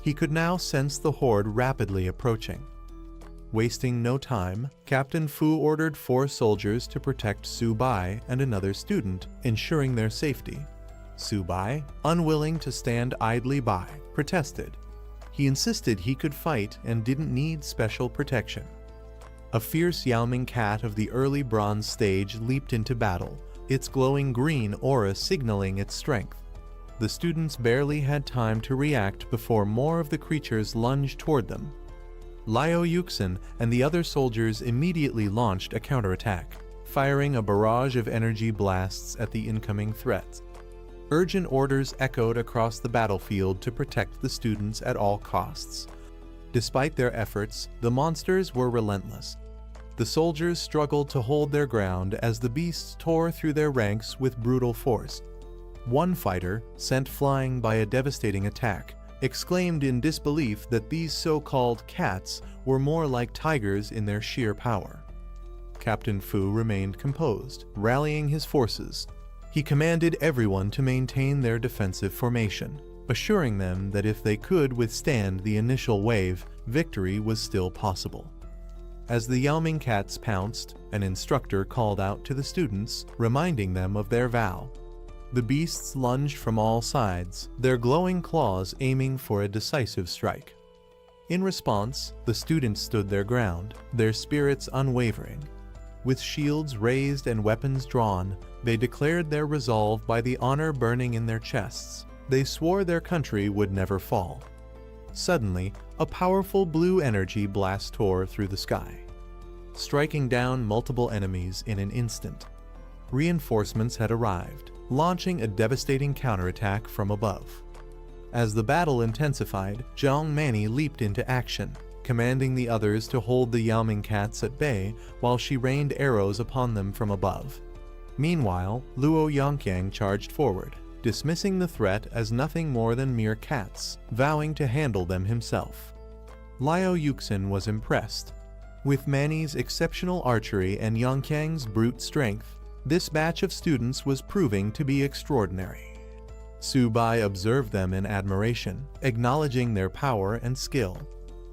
He could now sense the horde rapidly approaching. Wasting no time, Captain Fu ordered 4 soldiers to protect Su Bai and another student, ensuring their safety. Su Bai, unwilling to stand idly by, protested. He insisted he could fight and didn't need special protection. A fierce Yaoming cat of the early bronze stage leaped into battle, its glowing green aura signaling its strength. The students barely had time to react before more of the creatures lunged toward them. Liao Yuxin and the other soldiers immediately launched a counterattack, firing a barrage of energy blasts at the incoming threats. Urgent orders echoed across the battlefield to protect the students at all costs. Despite their efforts, the monsters were relentless. The soldiers struggled to hold their ground as the beasts tore through their ranks with brutal force. One fighter, sent flying by a devastating attack, exclaimed in disbelief that these so-called cats were more like tigers in their sheer power. Captain Fu remained composed, rallying his forces. He commanded everyone to maintain their defensive formation, assuring them that if they could withstand the initial wave, victory was still possible. As the Yaoming cats pounced, an instructor called out to the students, reminding them of their vow. The beasts lunged from all sides, their glowing claws aiming for a decisive strike. In response, the students stood their ground, their spirits unwavering. With shields raised and weapons drawn, they declared their resolve by the honor burning in their chests. They swore their country would never fall. Suddenly, a powerful blue energy blast tore through the sky, striking down multiple enemies in an instant. Reinforcements had arrived, launching a devastating counterattack from above. As the battle intensified, Zhang Mani leaped into action, commanding the others to hold the Yaoming cats at bay while she rained arrows upon them from above. Meanwhile, Luo Yongqiang charged forward, dismissing the threat as nothing more than mere cats, vowing to handle them himself. Liao Yuxin was impressed. With Mani's exceptional archery and Yongqiang's brute strength, this batch of students was proving to be extraordinary. Su Bai observed them in admiration, acknowledging their power and skill.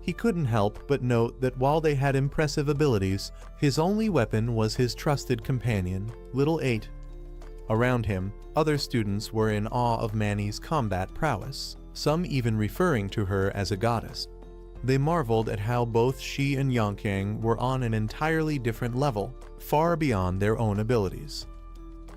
He couldn't help but note that while they had impressive abilities, his only weapon was his trusted companion, Little 8. Around him, other students were in awe of Mani's combat prowess, some even referring to her as a goddess. They marveled at how both she and Yongqiang were on an entirely different level, far beyond their own abilities.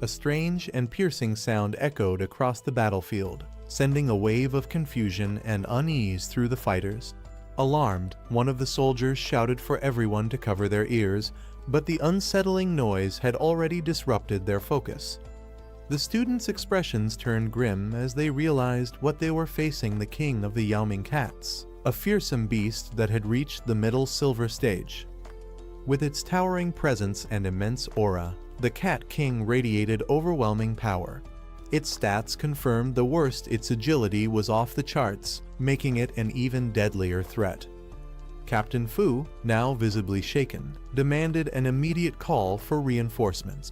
A strange and piercing sound echoed across the battlefield, sending a wave of confusion and unease through the fighters. Alarmed, one of the soldiers shouted for everyone to cover their ears, but the unsettling noise had already disrupted their focus. The students' expressions turned grim as they realized what they were facing: the king of the Yao Ming cats, a fearsome beast that had reached the middle silver stage. With its towering presence and immense aura, the Cat King radiated overwhelming power. Its stats confirmed the worst: its agility was off the charts, making it an even deadlier threat. Captain Fu, now visibly shaken, demanded an immediate call for reinforcements.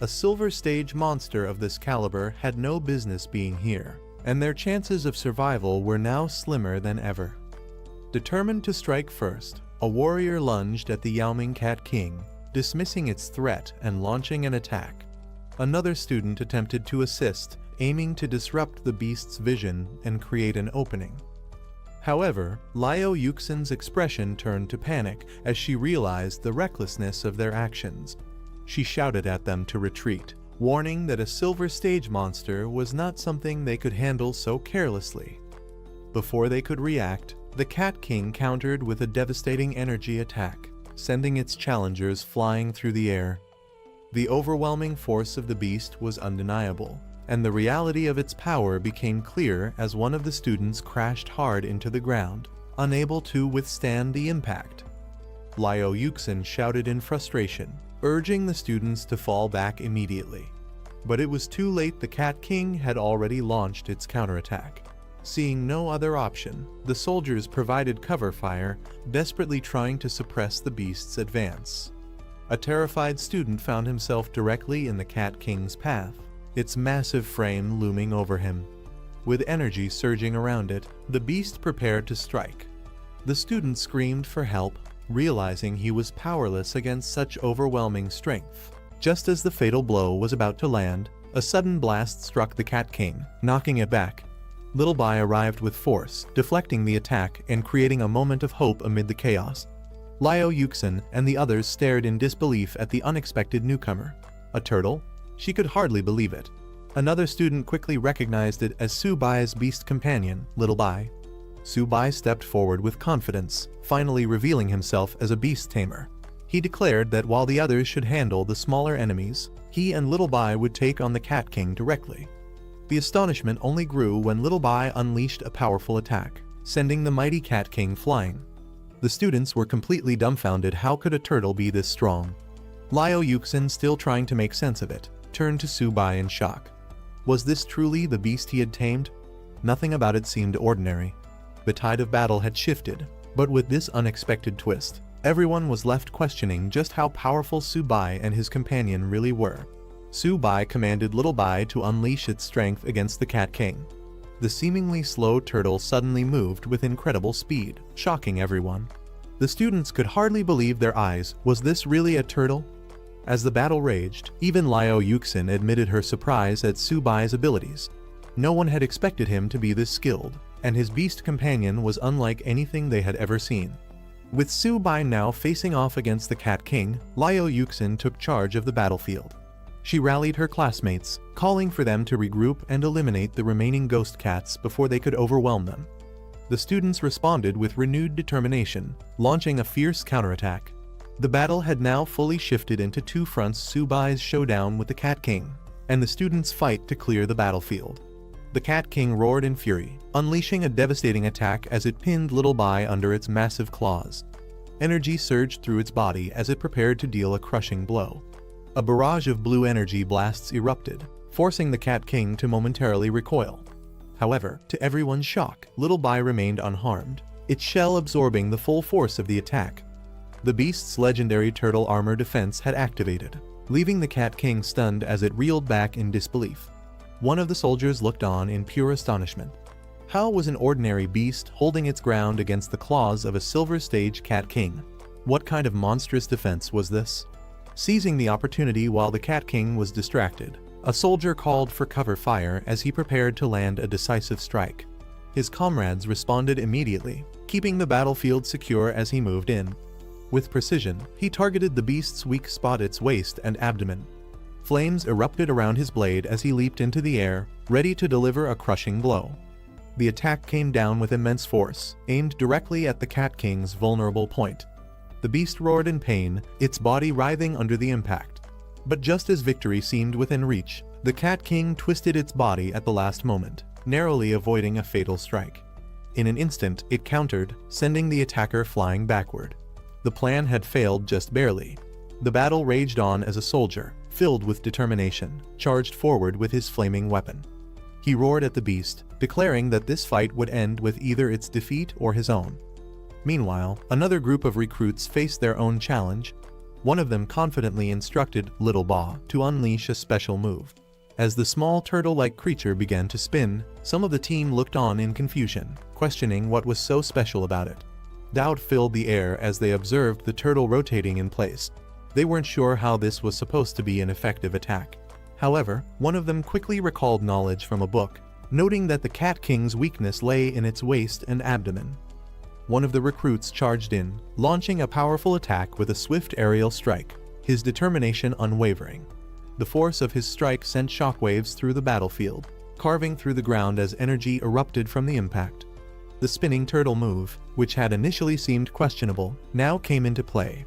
A silver stage monster of this caliber had no business being here, and their chances of survival were now slimmer than ever. Determined to strike first, a warrior lunged at the Yao Ming Cat King, dismissing its threat and launching an attack. Another student attempted to assist, aiming to disrupt the beast's vision and create an opening. However, Liao Yuxin's expression turned to panic as she realized the recklessness of their actions. She shouted at them to retreat, warning that a silver stage monster was not something they could handle so carelessly. Before they could react, the Cat King countered with a devastating energy attack, sending its challengers flying through the air. The overwhelming force of the beast was undeniable, and the reality of its power became clear as one of the students crashed hard into the ground, unable to withstand the impact. Liao Yuxin shouted in frustration, urging the students to fall back immediately. But it was too late. The Cat King had already launched its counterattack. Seeing no other option, the soldiers provided cover fire, desperately trying to suppress the beast's advance. A terrified student found himself directly in the Cat King's path, its massive frame looming over him. With energy surging around it, the beast prepared to strike. The student screamed for help, realizing he was powerless against such overwhelming strength. Just as the fatal blow was about to land, a sudden blast struck the Cat King, knocking it back. Little Bai arrived with force, deflecting the attack and creating a moment of hope amid the chaos. Liao Yuxin and the others stared in disbelief at the unexpected newcomer. A turtle? She could hardly believe it. Another student quickly recognized it as Su Bai's beast companion, Little Bai. Su Bai stepped forward with confidence, finally revealing himself as a beast tamer. He declared that while the others should handle the smaller enemies, he and Little Bai would take on the Cat King directly. The astonishment only grew when Little Bai unleashed a powerful attack, sending the mighty Cat King flying. The students were completely dumbfounded. How could a turtle be this strong? Liao Yuxin, still trying to make sense of it, turned to Su Bai in shock. Was this truly the beast he had tamed? Nothing about it seemed ordinary. The tide of battle had shifted, but with this unexpected twist, everyone was left questioning just how powerful Su Bai and his companion really were. Su Bai commanded Little Bai to unleash its strength against the Cat King. The seemingly slow turtle suddenly moved with incredible speed, shocking everyone. The students could hardly believe their eyes. Was this really a turtle? As the battle raged, even Liao Yuxin admitted her surprise at Su Bai's abilities. No one had expected him to be this skilled, and his beast companion was unlike anything they had ever seen. With Su Bai now facing off against the Cat King, Liao Yuxin took charge of the battlefield. She rallied her classmates, calling for them to regroup and eliminate the remaining ghost cats before they could overwhelm them. The students responded with renewed determination, launching a fierce counterattack. The battle had now fully shifted into two fronts: Su Bai's showdown with the Cat King, and the students' fight to clear the battlefield. The Cat King roared in fury, unleashing a devastating attack as it pinned Little Bai under its massive claws. Energy surged through its body as it prepared to deal a crushing blow. A barrage of blue energy blasts erupted, forcing the Cat King to momentarily recoil. However, to everyone's shock, Little Bai remained unharmed, its shell absorbing the full force of the attack. The beast's legendary turtle armor defense had activated, leaving the Cat King stunned as it reeled back in disbelief. One of the soldiers looked on in pure astonishment. How was an ordinary beast holding its ground against the claws of a silver stage Cat King? What kind of monstrous defense was this? Seizing the opportunity while the Cat King was distracted, a soldier called for cover fire as he prepared to land a decisive strike. His comrades responded immediately, keeping the battlefield secure as he moved in. With precision, he targeted the beast's weak spot, its waist and abdomen. Flames erupted around his blade as he leaped into the air, ready to deliver a crushing blow. The attack came down with immense force, aimed directly at the Cat King's vulnerable point. The beast roared in pain, its body writhing under the impact. But just as victory seemed within reach, the Cat King twisted its body at the last moment, narrowly avoiding a fatal strike. In an instant, it countered, sending the attacker flying backward. The plan had failed just barely. The battle raged on as a soldier, filled with determination, charged forward with his flaming weapon. He roared at the beast, declaring that this fight would end with either its defeat or his own. Meanwhile, another group of recruits faced their own challenge. One of them confidently instructed Little Ba to unleash a special move. As the small turtle-like creature began to spin, some of the team looked on in confusion, questioning what was so special about it. Doubt filled the air as they observed the turtle rotating in place. They weren't sure how this was supposed to be an effective attack. However, one of them quickly recalled knowledge from a book, noting that the Cat King's weakness lay in its waist and abdomen. One of the recruits charged in, launching a powerful attack with a swift aerial strike, his determination unwavering. The force of his strike sent shockwaves through the battlefield, carving through the ground as energy erupted from the impact. The spinning turtle move, which had initially seemed questionable, now came into play.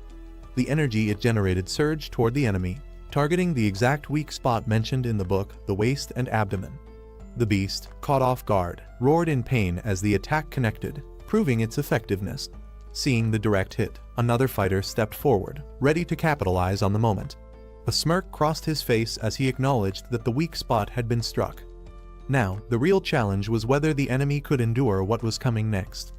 The energy it generated surged toward the enemy, targeting the exact weak spot mentioned in the book, the waist and abdomen. The beast, caught off guard, roared in pain as the attack connected, proving its effectiveness. Seeing the direct hit, another fighter stepped forward, ready to capitalize on the moment. A smirk crossed his face as he acknowledged that the weak spot had been struck. Now, the real challenge was whether the enemy could endure what was coming next.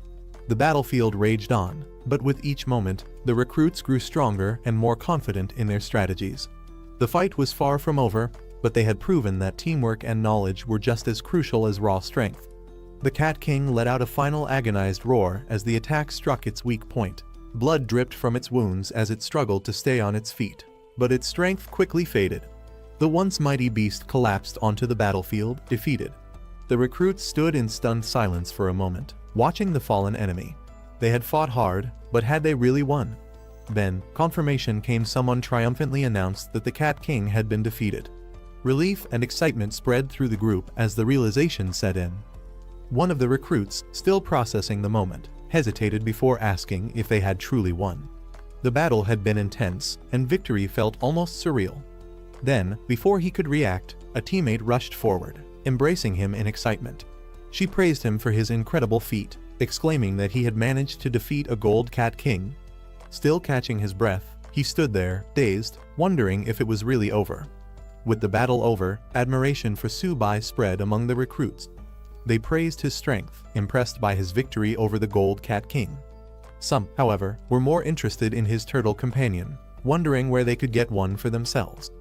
The battlefield raged on, but with each moment, the recruits grew stronger and more confident in their strategies. The fight was far from over, but they had proven that teamwork and knowledge were just as crucial as raw strength. The Cat King let out a final agonized roar as the attack struck its weak point. Blood dripped from its wounds as it struggled to stay on its feet, but its strength quickly faded. The once mighty beast collapsed onto the battlefield, defeated. The recruits stood in stunned silence for a moment, watching the fallen enemy. They had fought hard, but had they really won? Then, confirmation came. Someone triumphantly announced that the Cat King had been defeated. Relief and excitement spread through the group as the realization set in. One of the recruits, still processing the moment, hesitated before asking if they had truly won. The battle had been intense, and victory felt almost surreal. Then, before he could react, a teammate rushed forward, embracing him in excitement. She praised him for his incredible feat, exclaiming that he had managed to defeat a gold Cat King. Still catching his breath, he stood there, dazed, wondering if it was really over. With the battle over, admiration for Subai spread among the recruits. They praised his strength, impressed by his victory over the gold Cat King. Some, however, were more interested in his turtle companion, wondering where they could get one for themselves.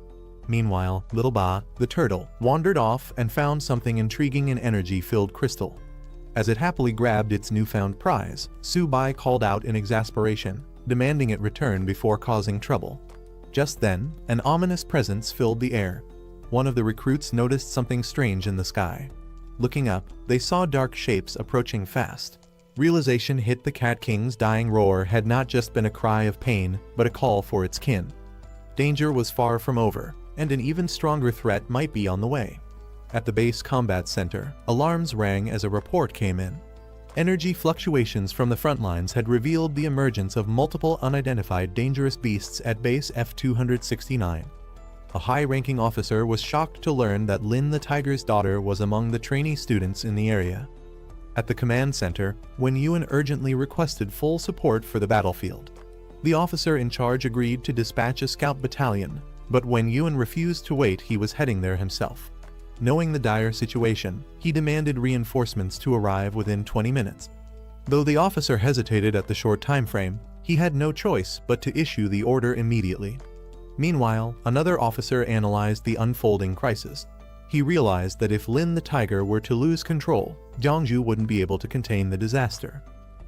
Meanwhile, Little Ba, the turtle, wandered off and found something intriguing, an energy-filled crystal. As it happily grabbed its newfound prize, Subai called out in exasperation, demanding it return before causing trouble. Just then, an ominous presence filled the air. One of the recruits noticed something strange in the sky. Looking up, they saw dark shapes approaching fast. Realization hit. The Cat King's dying roar had not just been a cry of pain, but a call for its kin. Danger was far from over, and an even stronger threat might be on the way. At the base combat center, alarms rang as a report came in. Energy fluctuations from the front lines had revealed the emergence of multiple unidentified dangerous beasts at base F-269. A high-ranking officer was shocked to learn that Lin the Tiger's daughter was among the trainee students in the area. At the command center, Wen Yuan urgently requested full support for the battlefield. The officer in charge agreed to dispatch a scout battalion, but when Yuan refused to wait, he was heading there himself. Knowing the dire situation, he demanded reinforcements to arrive within 20 minutes. Though the officer hesitated at the short time frame, he had no choice but to issue the order immediately. Meanwhile, another officer analyzed the unfolding crisis. He realized that if Lin the Tiger were to lose control, Jiangju wouldn't be able to contain the disaster.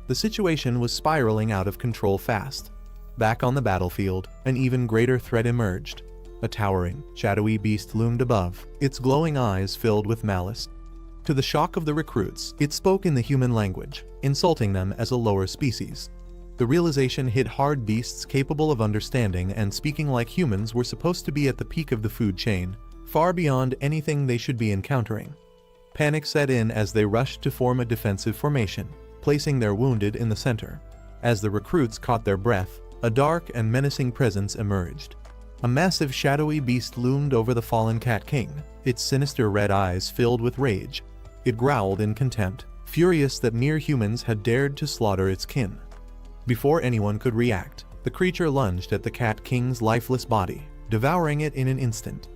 The situation was spiraling out of control fast. Back on the battlefield, an even greater threat emerged. A towering, shadowy beast loomed above, its glowing eyes filled with malice. To the shock of the recruits, it spoke in the human language, insulting them as a lower species. The realization hit hard. Beasts capable of understanding and speaking like humans were supposed to be at the peak of the food chain, far beyond anything they should be encountering. Panic set in as they rushed to form a defensive formation, placing their wounded in the center. As the recruits caught their breath, a dark and menacing presence emerged. A massive shadowy beast loomed over the fallen Cat King, its sinister red eyes filled with rage. It growled in contempt, furious that mere humans had dared to slaughter its kin. Before anyone could react, the creature lunged at the Cat King's lifeless body, devouring it in an instant.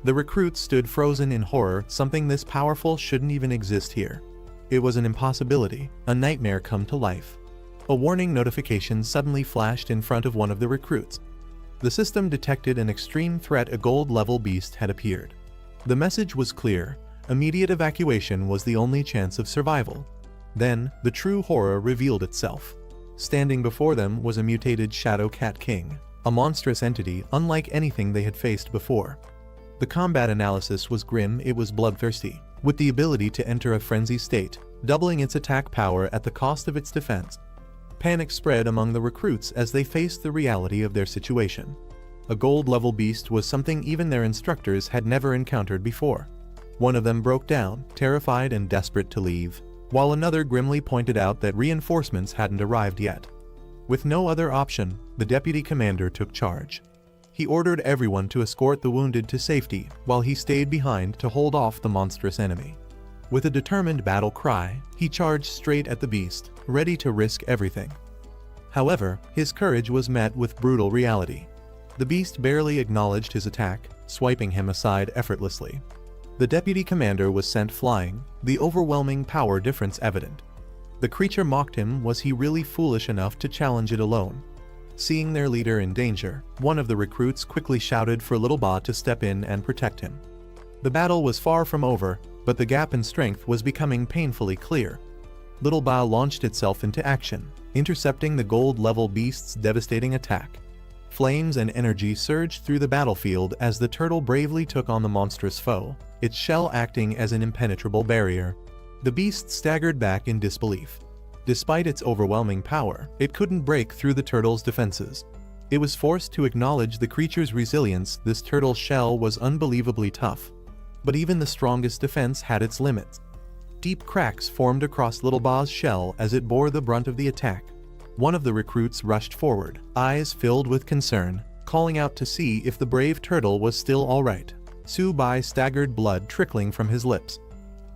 The recruits stood frozen in horror. Something this powerful shouldn't even exist here. It was an impossibility, a nightmare come to life. A warning notification suddenly flashed in front of one of the recruits. The system detected an extreme threat. A gold-level beast had appeared. The message was clear. Immediate evacuation was the only chance of survival. Then, the true horror revealed itself. Standing before them was a mutated Shadow Cat King, a monstrous entity unlike anything they had faced before. The combat analysis was grim. It was bloodthirsty, with the ability to enter a frenzy state, doubling its attack power at the cost of its defense. Panic spread among the recruits as they faced the reality of their situation. A gold-level beast was something even their instructors had never encountered before. One of them broke down, terrified and desperate to leave, while another grimly pointed out that reinforcements hadn't arrived yet. With no other option, the deputy commander took charge. He ordered everyone to escort the wounded to safety, while he stayed behind to hold off the monstrous enemy. With a determined battle cry, he charged straight at the beast, ready to risk everything. However, his courage was met with brutal reality. The beast barely acknowledged his attack, swiping him aside effortlessly. The deputy commander was sent flying, the overwhelming power difference evident. The creature mocked him. Was he really foolish enough to challenge it alone? Seeing their leader in danger, one of the recruits quickly shouted for Little Ba to step in and protect him. The battle was far from over, but the gap in strength was becoming painfully clear. Little Ba launched itself into action, intercepting the gold-level beast's devastating attack. Flames and energy surged through the battlefield as the turtle bravely took on the monstrous foe, its shell acting as an impenetrable barrier. The beast staggered back in disbelief. Despite its overwhelming power, it couldn't break through the turtle's defenses. It was forced to acknowledge the creature's resilience. This turtle's shell was unbelievably tough. But even the strongest defense had its limits. Deep cracks formed across Little Ba's shell as it bore the brunt of the attack. One of the recruits rushed forward, eyes filled with concern, calling out to see if the brave turtle was still all right. Su Bai staggered, blood trickling from his lips.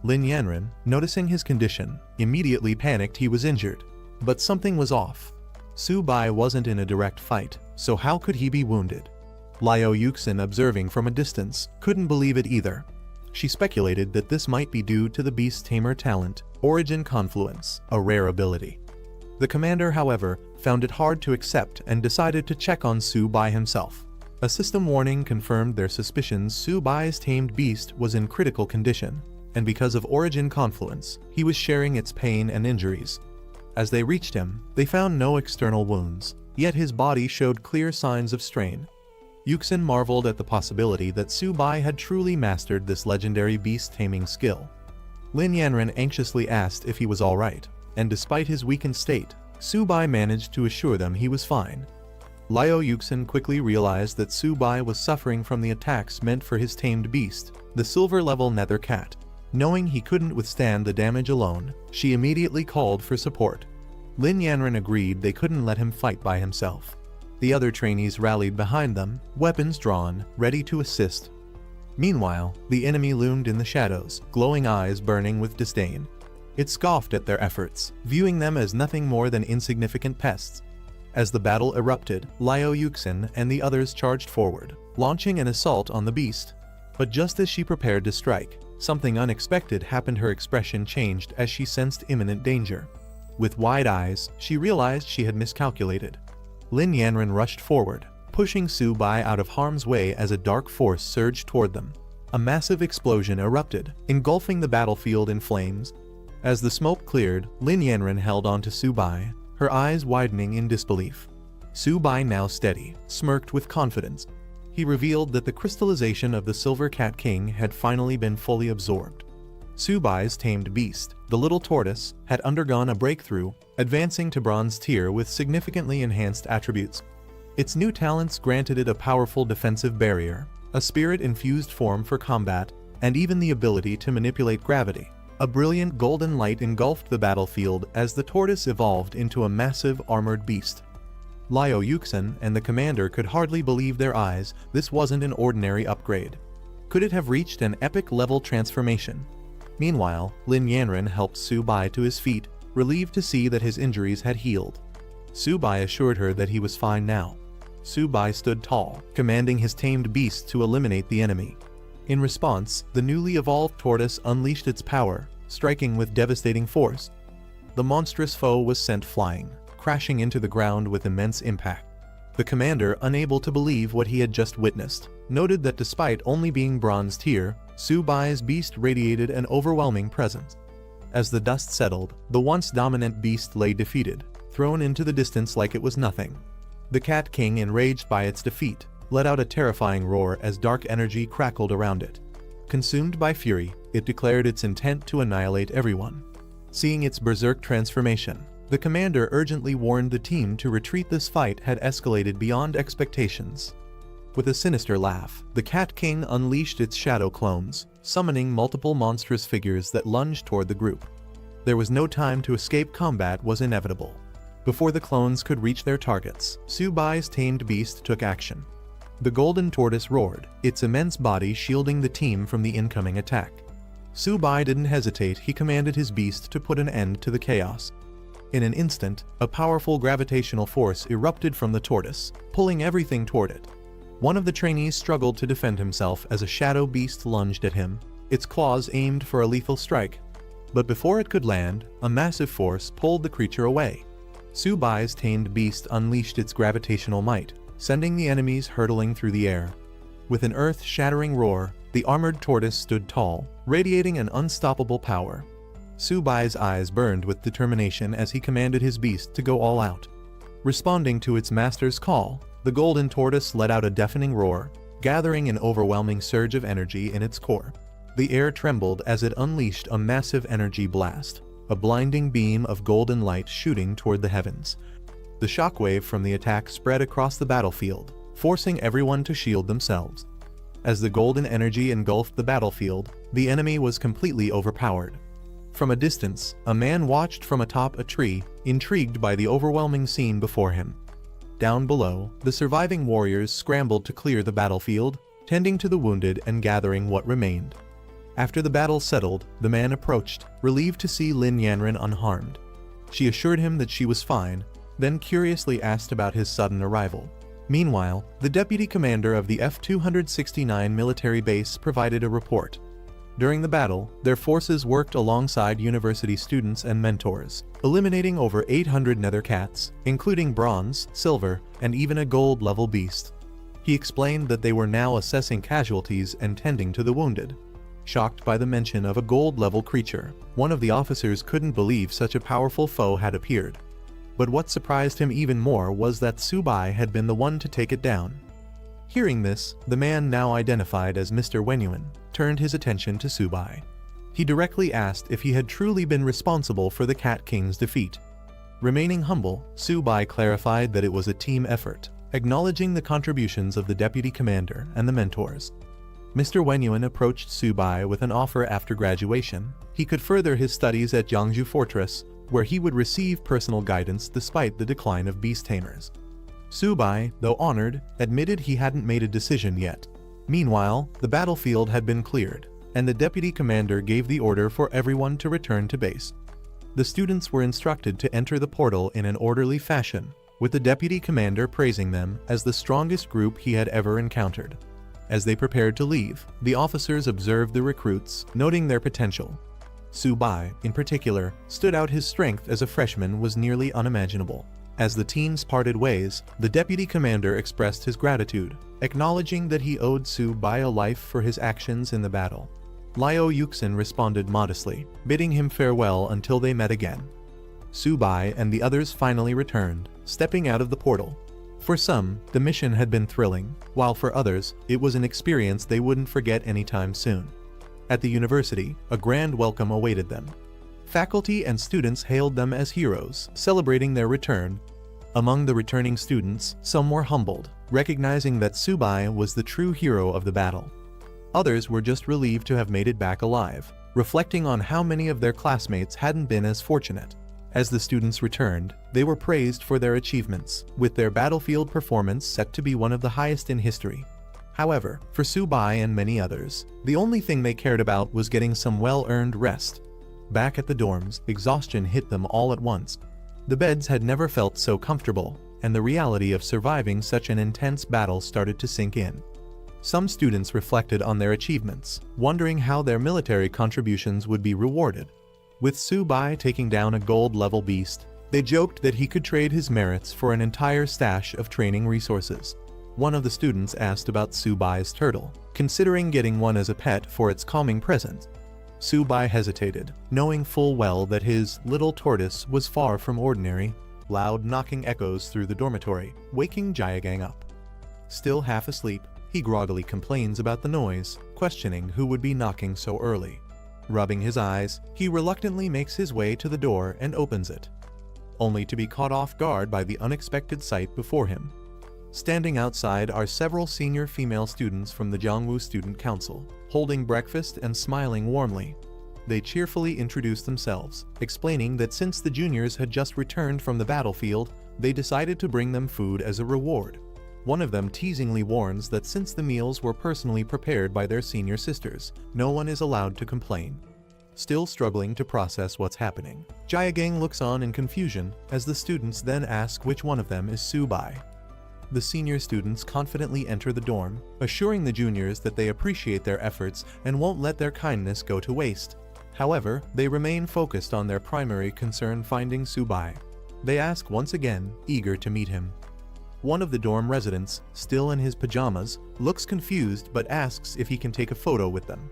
Lin Yanren, noticing his condition, immediately panicked. He was injured. But something was off. Su Bai wasn't in a direct fight, so how could he be wounded? Liao Yuxin, observing from a distance, couldn't believe it either. She speculated that this might be due to the beast's tamer talent, Origin Confluence, a rare ability. The commander, however, found it hard to accept and decided to check on Su Bai himself. A system warning confirmed their suspicions. Su Bai's tamed beast was in critical condition, and because of Origin Confluence, he was sharing its pain and injuries. As they reached him, they found no external wounds, yet his body showed clear signs of strain. Yuxin marveled at the possibility that Su Bai had truly mastered this legendary beast-taming skill. Lin Yanren anxiously asked if he was alright, and despite his weakened state, Su Bai managed to assure them he was fine. Liao Yuxin quickly realized that Su Bai was suffering from the attacks meant for his tamed beast, the silver-level nether cat. Knowing he couldn't withstand the damage alone, she immediately called for support. Lin Yanren agreed they couldn't let him fight by himself. The other trainees rallied behind them, weapons drawn, ready to assist. Meanwhile, the enemy loomed in the shadows, glowing eyes burning with disdain. It scoffed at their efforts, viewing them as nothing more than insignificant pests. As the battle erupted, Liao Yuxin and the others charged forward, launching an assault on the beast. But just as she prepared to strike, something unexpected happened. Her expression changed as she sensed imminent danger. With wide eyes, she realized she had miscalculated. Lin Yanren rushed forward, pushing Su Bai out of harm's way as a dark force surged toward them. A massive explosion erupted, engulfing the battlefield in flames. As the smoke cleared, Lin Yanren held on to Su Bai, her eyes widening in disbelief. Su Bai, now steady, smirked with confidence. He revealed that the crystallization of the Silver Cat King had finally been fully absorbed. Su Bai's tamed beast, the little tortoise, had undergone a breakthrough, advancing to bronze tier with significantly enhanced attributes. Its new talents granted it a powerful defensive barrier, a spirit-infused form for combat, and even the ability to manipulate gravity. A brilliant golden light engulfed the battlefield as the tortoise evolved into a massive armored beast. Liu Yuxin and the commander could hardly believe their eyes. This wasn't an ordinary upgrade. Could it have reached an epic-level transformation? Meanwhile, Lin Yanren helped Su Bai to his feet, relieved to see that his injuries had healed. Su Bai assured her that he was fine now. Su Bai stood tall, commanding his tamed beast to eliminate the enemy. In response, the newly evolved tortoise unleashed its power, striking with devastating force. The monstrous foe was sent flying, crashing into the ground with immense impact. The commander, unable to believe what he had just witnessed, noted that despite only being bronze tier, Su Bai's beast radiated an overwhelming presence. As the dust settled, the once dominant beast lay defeated, thrown into the distance like it was nothing. The Cat King, enraged by its defeat, let out a terrifying roar as dark energy crackled around it. Consumed by fury, it declared its intent to annihilate everyone. Seeing its berserk transformation, the commander urgently warned the team to retreat. This fight had escalated beyond expectations. With a sinister laugh, the Cat King unleashed its shadow clones, summoning multiple monstrous figures that lunged toward the group. There was no time to escape. Combat was inevitable. Before the clones could reach their targets, Su Bai's tamed beast took action. The golden tortoise roared, its immense body shielding the team from the incoming attack. Su Bai didn't hesitate. He commanded his beast to put an end to the chaos. In an instant, a powerful gravitational force erupted from the tortoise, pulling everything toward it. One of the trainees struggled to defend himself as a shadow beast lunged at him, its claws aimed for a lethal strike. But before it could land, a massive force pulled the creature away. Su Bai's tamed beast unleashed its gravitational might, sending the enemies hurtling through the air. With an earth-shattering roar, the armored tortoise stood tall, radiating an unstoppable power. Su Bai's eyes burned with determination as he commanded his beast to go all out. Responding to its master's call, the golden tortoise let out a deafening roar, gathering an overwhelming surge of energy in its core. The air trembled as it unleashed a massive energy blast, a blinding beam of golden light shooting toward the heavens. The shockwave from the attack spread across the battlefield, forcing everyone to shield themselves. As the golden energy engulfed the battlefield, the enemy was completely overpowered. From a distance, a man watched from atop a tree, intrigued by the overwhelming scene before him. Down below, the surviving warriors scrambled to clear the battlefield, tending to the wounded and gathering what remained. After the battle settled, the man approached, relieved to see Lin Yanren unharmed. She assured him that she was fine, then curiously asked about his sudden arrival. Meanwhile, the deputy commander of the F-269 military base provided a report. During the battle, their forces worked alongside university students and mentors, eliminating over 800 nether cats, including bronze, silver, and even a gold-level beast. He explained that they were now assessing casualties and tending to the wounded. Shocked by the mention of a gold-level creature, one of the officers couldn't believe such a powerful foe had appeared. But what surprised him even more was that Su Bai had been the one to take it down. Hearing this, the man, now identified as Mr. Wenyuan, turned his attention to Su Bai. He directly asked if he had truly been responsible for the Cat King's defeat. Remaining humble, Su Bai clarified that it was a team effort, acknowledging the contributions of the deputy commander and the mentors. Mr. Wenyuan approached Su Bai with an offer. After graduation, he could further his studies at Jiangju Fortress, where he would receive personal guidance despite the decline of beast tamers. Su Bai, though honored, admitted he hadn't made a decision yet. Meanwhile, the battlefield had been cleared, and the deputy commander gave the order for everyone to return to base. The students were instructed to enter the portal in an orderly fashion, with the deputy commander praising them as the strongest group he had ever encountered. As they prepared to leave, the officers observed the recruits, noting their potential. Su Bai, in particular, stood out. His strength as a freshman was nearly unimaginable. As the teams parted ways, the deputy commander expressed his gratitude, acknowledging that he owed Su Bai a life for his actions in the battle. Liu Yuxin responded modestly, bidding him farewell until they met again. Su Bai and the others finally returned, stepping out of the portal. For some, the mission had been thrilling, while for others, it was an experience they wouldn't forget anytime soon. At the university, a grand welcome awaited them. Faculty and students hailed them as heroes, celebrating their return. Among the returning students, some were humbled, recognizing that Su Bai was the true hero of the battle. Others were just relieved to have made it back alive, reflecting on how many of their classmates hadn't been as fortunate. As the students returned, they were praised for their achievements, with their battlefield performance set to be one of the highest in history. However, for Subai and many others, the only thing they cared about was getting some well-earned rest. Back at the dorms, exhaustion hit them all at once. The beds had never felt so comfortable, and the reality of surviving such an intense battle started to sink in. Some students reflected on their achievements, wondering how their military contributions would be rewarded. With Subai taking down a gold-level beast, they joked that he could trade his merits for an entire stash of training resources. One of the students asked about Subai's turtle, considering getting one as a pet for its calming presence. Subai hesitated, knowing full well that his little tortoise was far from ordinary. Loud knocking echoes through the dormitory, waking Jayagang up. Still half asleep, he groggily complains about the noise, questioning who would be knocking so early. Rubbing his eyes, he reluctantly makes his way to the door and opens it, only to be caught off guard by the unexpected sight before him. Standing outside are several senior female students from the Jiangwu Student Council, holding breakfast and smiling warmly. They cheerfully introduce themselves, explaining that since the juniors had just returned from the battlefield, they decided to bring them food as a reward. One of them teasingly warns that since the meals were personally prepared by their senior sisters, no one is allowed to complain. Still struggling to process what's happening, Jayagang looks on in confusion as the students then ask which one of them is Subai. The senior students confidently enter the dorm, assuring the juniors that they appreciate their efforts and won't let their kindness go to waste. However, they remain focused on their primary concern, finding Subai. They ask once again, eager to meet him. One of the dorm residents, still in his pajamas, looks confused but asks if he can take a photo with them.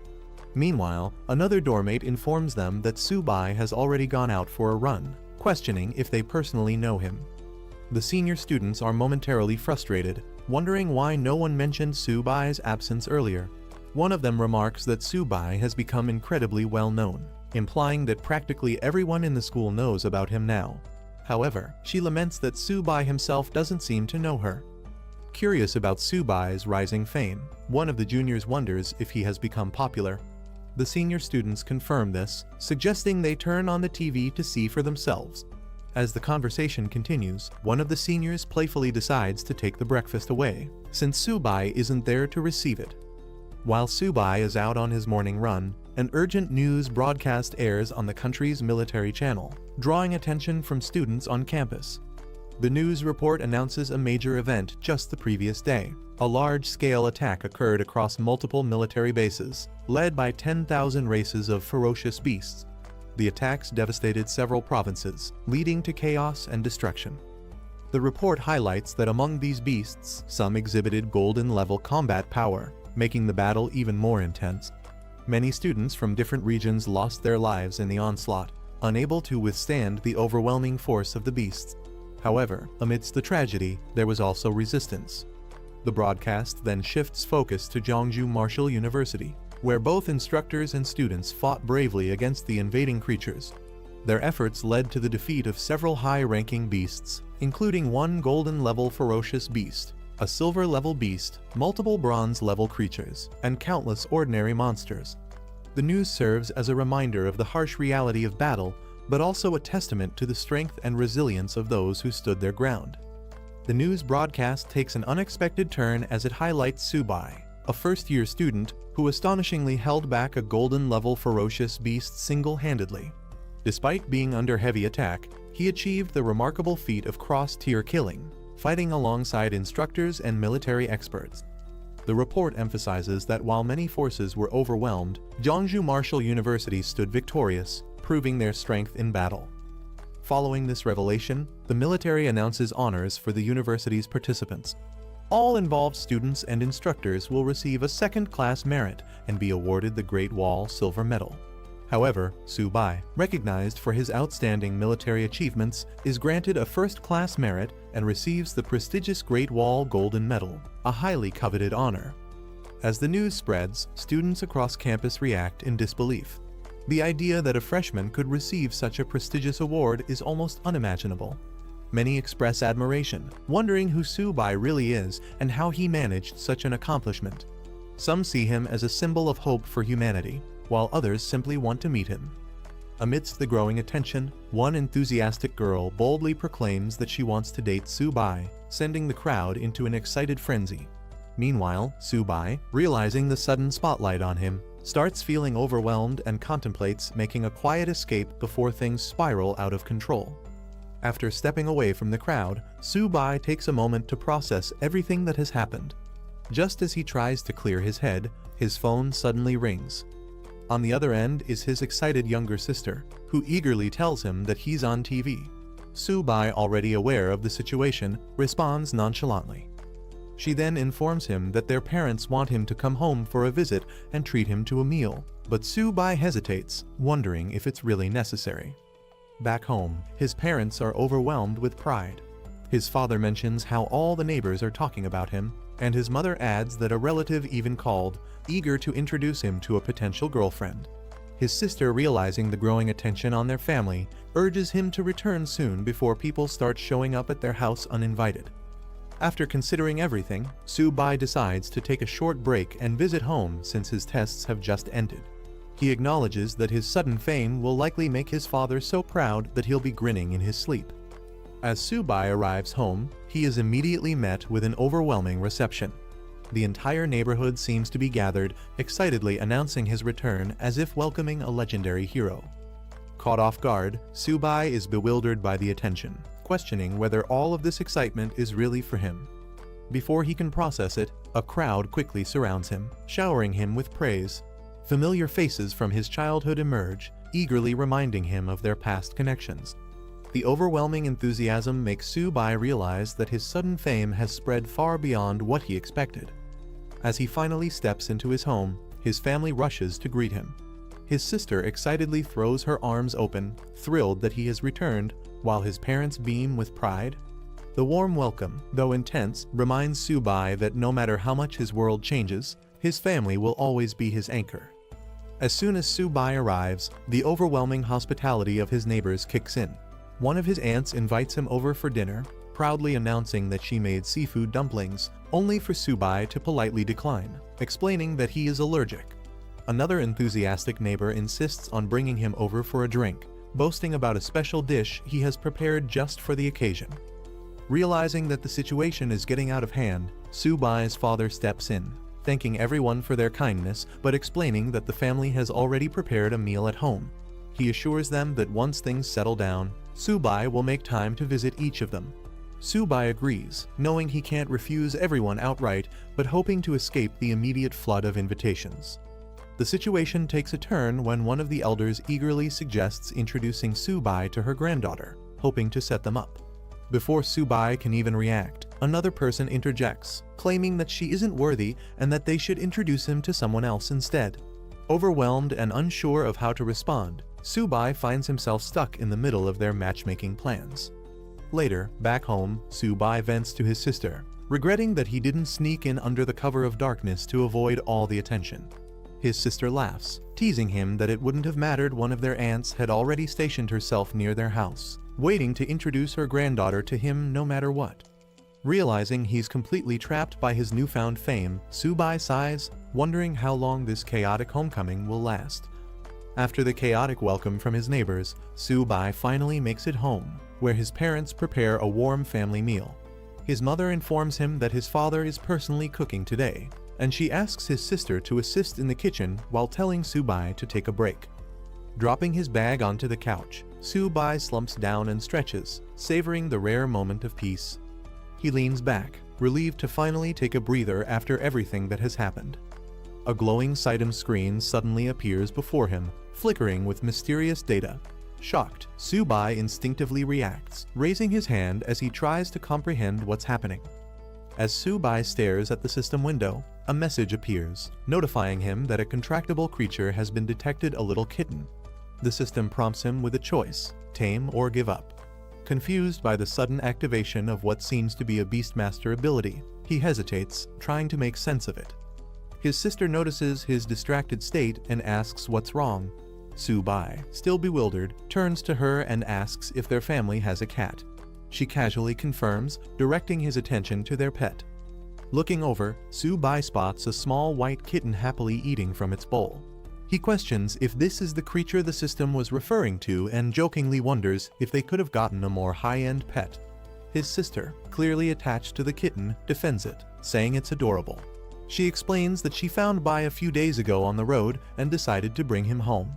Meanwhile, another dormmate informs them that Subai has already gone out for a run, questioning if they personally know him. The senior students are momentarily frustrated, wondering why no one mentioned Subai's absence earlier. One of them remarks that Subai has become incredibly well known, implying that practically everyone in the school knows about him now. However, she laments that Subai himself doesn't seem to know her. Curious about Subai's rising fame, one of the juniors wonders if he has become popular. The senior students confirm this, suggesting they turn on the TV to see for themselves. As the conversation continues, one of the seniors playfully decides to take the breakfast away, since Subai isn't there to receive it. While Subai is out on his morning run, an urgent news broadcast airs on the country's military channel, drawing attention from students on campus. The news report announces a major event just the previous day. A large-scale attack occurred across multiple military bases, led by 10,000 races of ferocious beasts. The attacks devastated several provinces, leading to chaos and destruction. The report highlights that among these beasts, some exhibited golden-level combat power, making the battle even more intense. Many students from different regions lost their lives in the onslaught, unable to withstand the overwhelming force of the beasts. However, amidst the tragedy, there was also resistance. The broadcast then shifts focus to Jiangsu Martial University, where both instructors and students fought bravely against the invading creatures. Their efforts led to the defeat of several high-ranking beasts, including one golden-level ferocious beast, a silver-level beast, multiple bronze-level creatures, and countless ordinary monsters. The news serves as a reminder of the harsh reality of battle, but also a testament to the strength and resilience of those who stood their ground. The news broadcast takes an unexpected turn as it highlights Subai, a first-year student who astonishingly held back a golden-level ferocious beast single-handedly. Despite being under heavy attack, he achieved the remarkable feat of cross-tier killing, fighting alongside instructors and military experts. The report emphasizes that while many forces were overwhelmed, Jiangsu Martial University stood victorious, proving their strength in battle. Following this revelation, the military announces honors for the university's participants. All involved students and instructors will receive a second-class merit and be awarded the Great Wall Silver Medal. However, Subai, recognized for his outstanding military achievements, is granted a first-class merit and receives the prestigious Great Wall Golden Medal, a highly coveted honor. As the news spreads, students across campus react in disbelief. The idea that a freshman could receive such a prestigious award is almost unimaginable. Many express admiration, wondering who Subai really is and how he managed such an accomplishment. Some see him as a symbol of hope for humanity, while others simply want to meet him. Amidst the growing attention, one enthusiastic girl boldly proclaims that she wants to date Su-bai, sending the crowd into an excited frenzy. Meanwhile, Su-bai, realizing the sudden spotlight on him, starts feeling overwhelmed and contemplates making a quiet escape before things spiral out of control. After stepping away from the crowd, Su-bai takes a moment to process everything that has happened. Just as he tries to clear his head, his phone suddenly rings. On the other end is his excited younger sister, who eagerly tells him that he's on TV. Su-bai, already aware of the situation, responds nonchalantly. She then informs him that their parents want him to come home for a visit and treat him to a meal, but Su-bai hesitates, wondering if it's really necessary. Back home, his parents are overwhelmed with pride. His father mentions how all the neighbors are talking about him, and his mother adds that a relative even called, eager to introduce him to a potential girlfriend. His sister, realizing the growing attention on their family, urges him to return soon before people start showing up at their house uninvited. After considering everything, Su-bai decides to take a short break and visit home since his tests have just ended. He acknowledges that his sudden fame will likely make his father so proud that he'll be grinning in his sleep. As Su-bai arrives home, he is immediately met with an overwhelming reception. The entire neighborhood seems to be gathered, excitedly announcing his return as if welcoming a legendary hero. Caught off guard, Su-bai is bewildered by the attention, questioning whether all of this excitement is really for him. Before he can process it, a crowd quickly surrounds him, showering him with praise. Familiar faces from his childhood emerge, eagerly reminding him of their past connections. The overwhelming enthusiasm makes Su-bai realize that his sudden fame has spread far beyond what he expected. As he finally steps into his home, his family rushes to greet him. His sister excitedly throws her arms open, thrilled that he has returned, while his parents beam with pride. The warm welcome, though intense, reminds Su-bai that no matter how much his world changes, his family will always be his anchor. As soon as Su-bai arrives, the overwhelming hospitality of his neighbors kicks in. One of his aunts invites him over for dinner, proudly announcing that she made seafood dumplings, only for Su-bai to politely decline, explaining that he is allergic. Another enthusiastic neighbor insists on bringing him over for a drink, boasting about a special dish he has prepared just for the occasion. Realizing that the situation is getting out of hand, Su-bai's father steps in, thanking everyone for their kindness but explaining that the family has already prepared a meal at home. He assures them that once things settle down, Su-bai will make time to visit each of them. Su-bai agrees, knowing he can't refuse everyone outright but hoping to escape the immediate flood of invitations. The situation takes a turn when one of the elders eagerly suggests introducing Su-bai to her granddaughter, hoping to set them up. Before Su-bai can even react, another person interjects, claiming that she isn't worthy and that they should introduce him to someone else instead. Overwhelmed and unsure of how to respond, Su-bai finds himself stuck in the middle of their matchmaking plans. Later, back home, Su-bai vents to his sister, regretting that he didn't sneak in under the cover of darkness to avoid all the attention. His sister laughs, teasing him that it wouldn't have mattered one of their aunts had already stationed herself near their house, waiting to introduce her granddaughter to him no matter what. Realizing he's completely trapped by his newfound fame, Su-bai sighs, wondering how long this chaotic homecoming will last. After the chaotic welcome from his neighbors, Su-bai finally makes it home, where his parents prepare a warm family meal. His mother informs him that his father is personally cooking today, and she asks his sister to assist in the kitchen while telling Su-bai to take a break. Dropping his bag onto the couch, Su-bai slumps down and stretches, savoring the rare moment of peace. He leans back, relieved to finally take a breather after everything that has happened. A glowing Sitem screen suddenly appears before him, flickering with mysterious data. Shocked, Su-bai instinctively reacts, raising his hand as he tries to comprehend what's happening. As Su-bai stares at the system window, a message appears, notifying him that a contractable creature has been detected, a little kitten. The system prompts him with a choice, tame or give up. Confused by the sudden activation of what seems to be a Beastmaster ability, he hesitates, trying to make sense of it. His sister notices his distracted state and asks what's wrong. Su-bai, still bewildered, turns to her and asks if their family has a cat. She casually confirms, directing his attention to their pet. Looking over, Su-bai spots a small white kitten happily eating from its bowl. He questions if this is the creature the system was referring to and jokingly wonders if they could have gotten a more high-end pet. His sister, clearly attached to the kitten, defends it, saying it's adorable. She explains that she found Bai a few days ago on the road and decided to bring him home.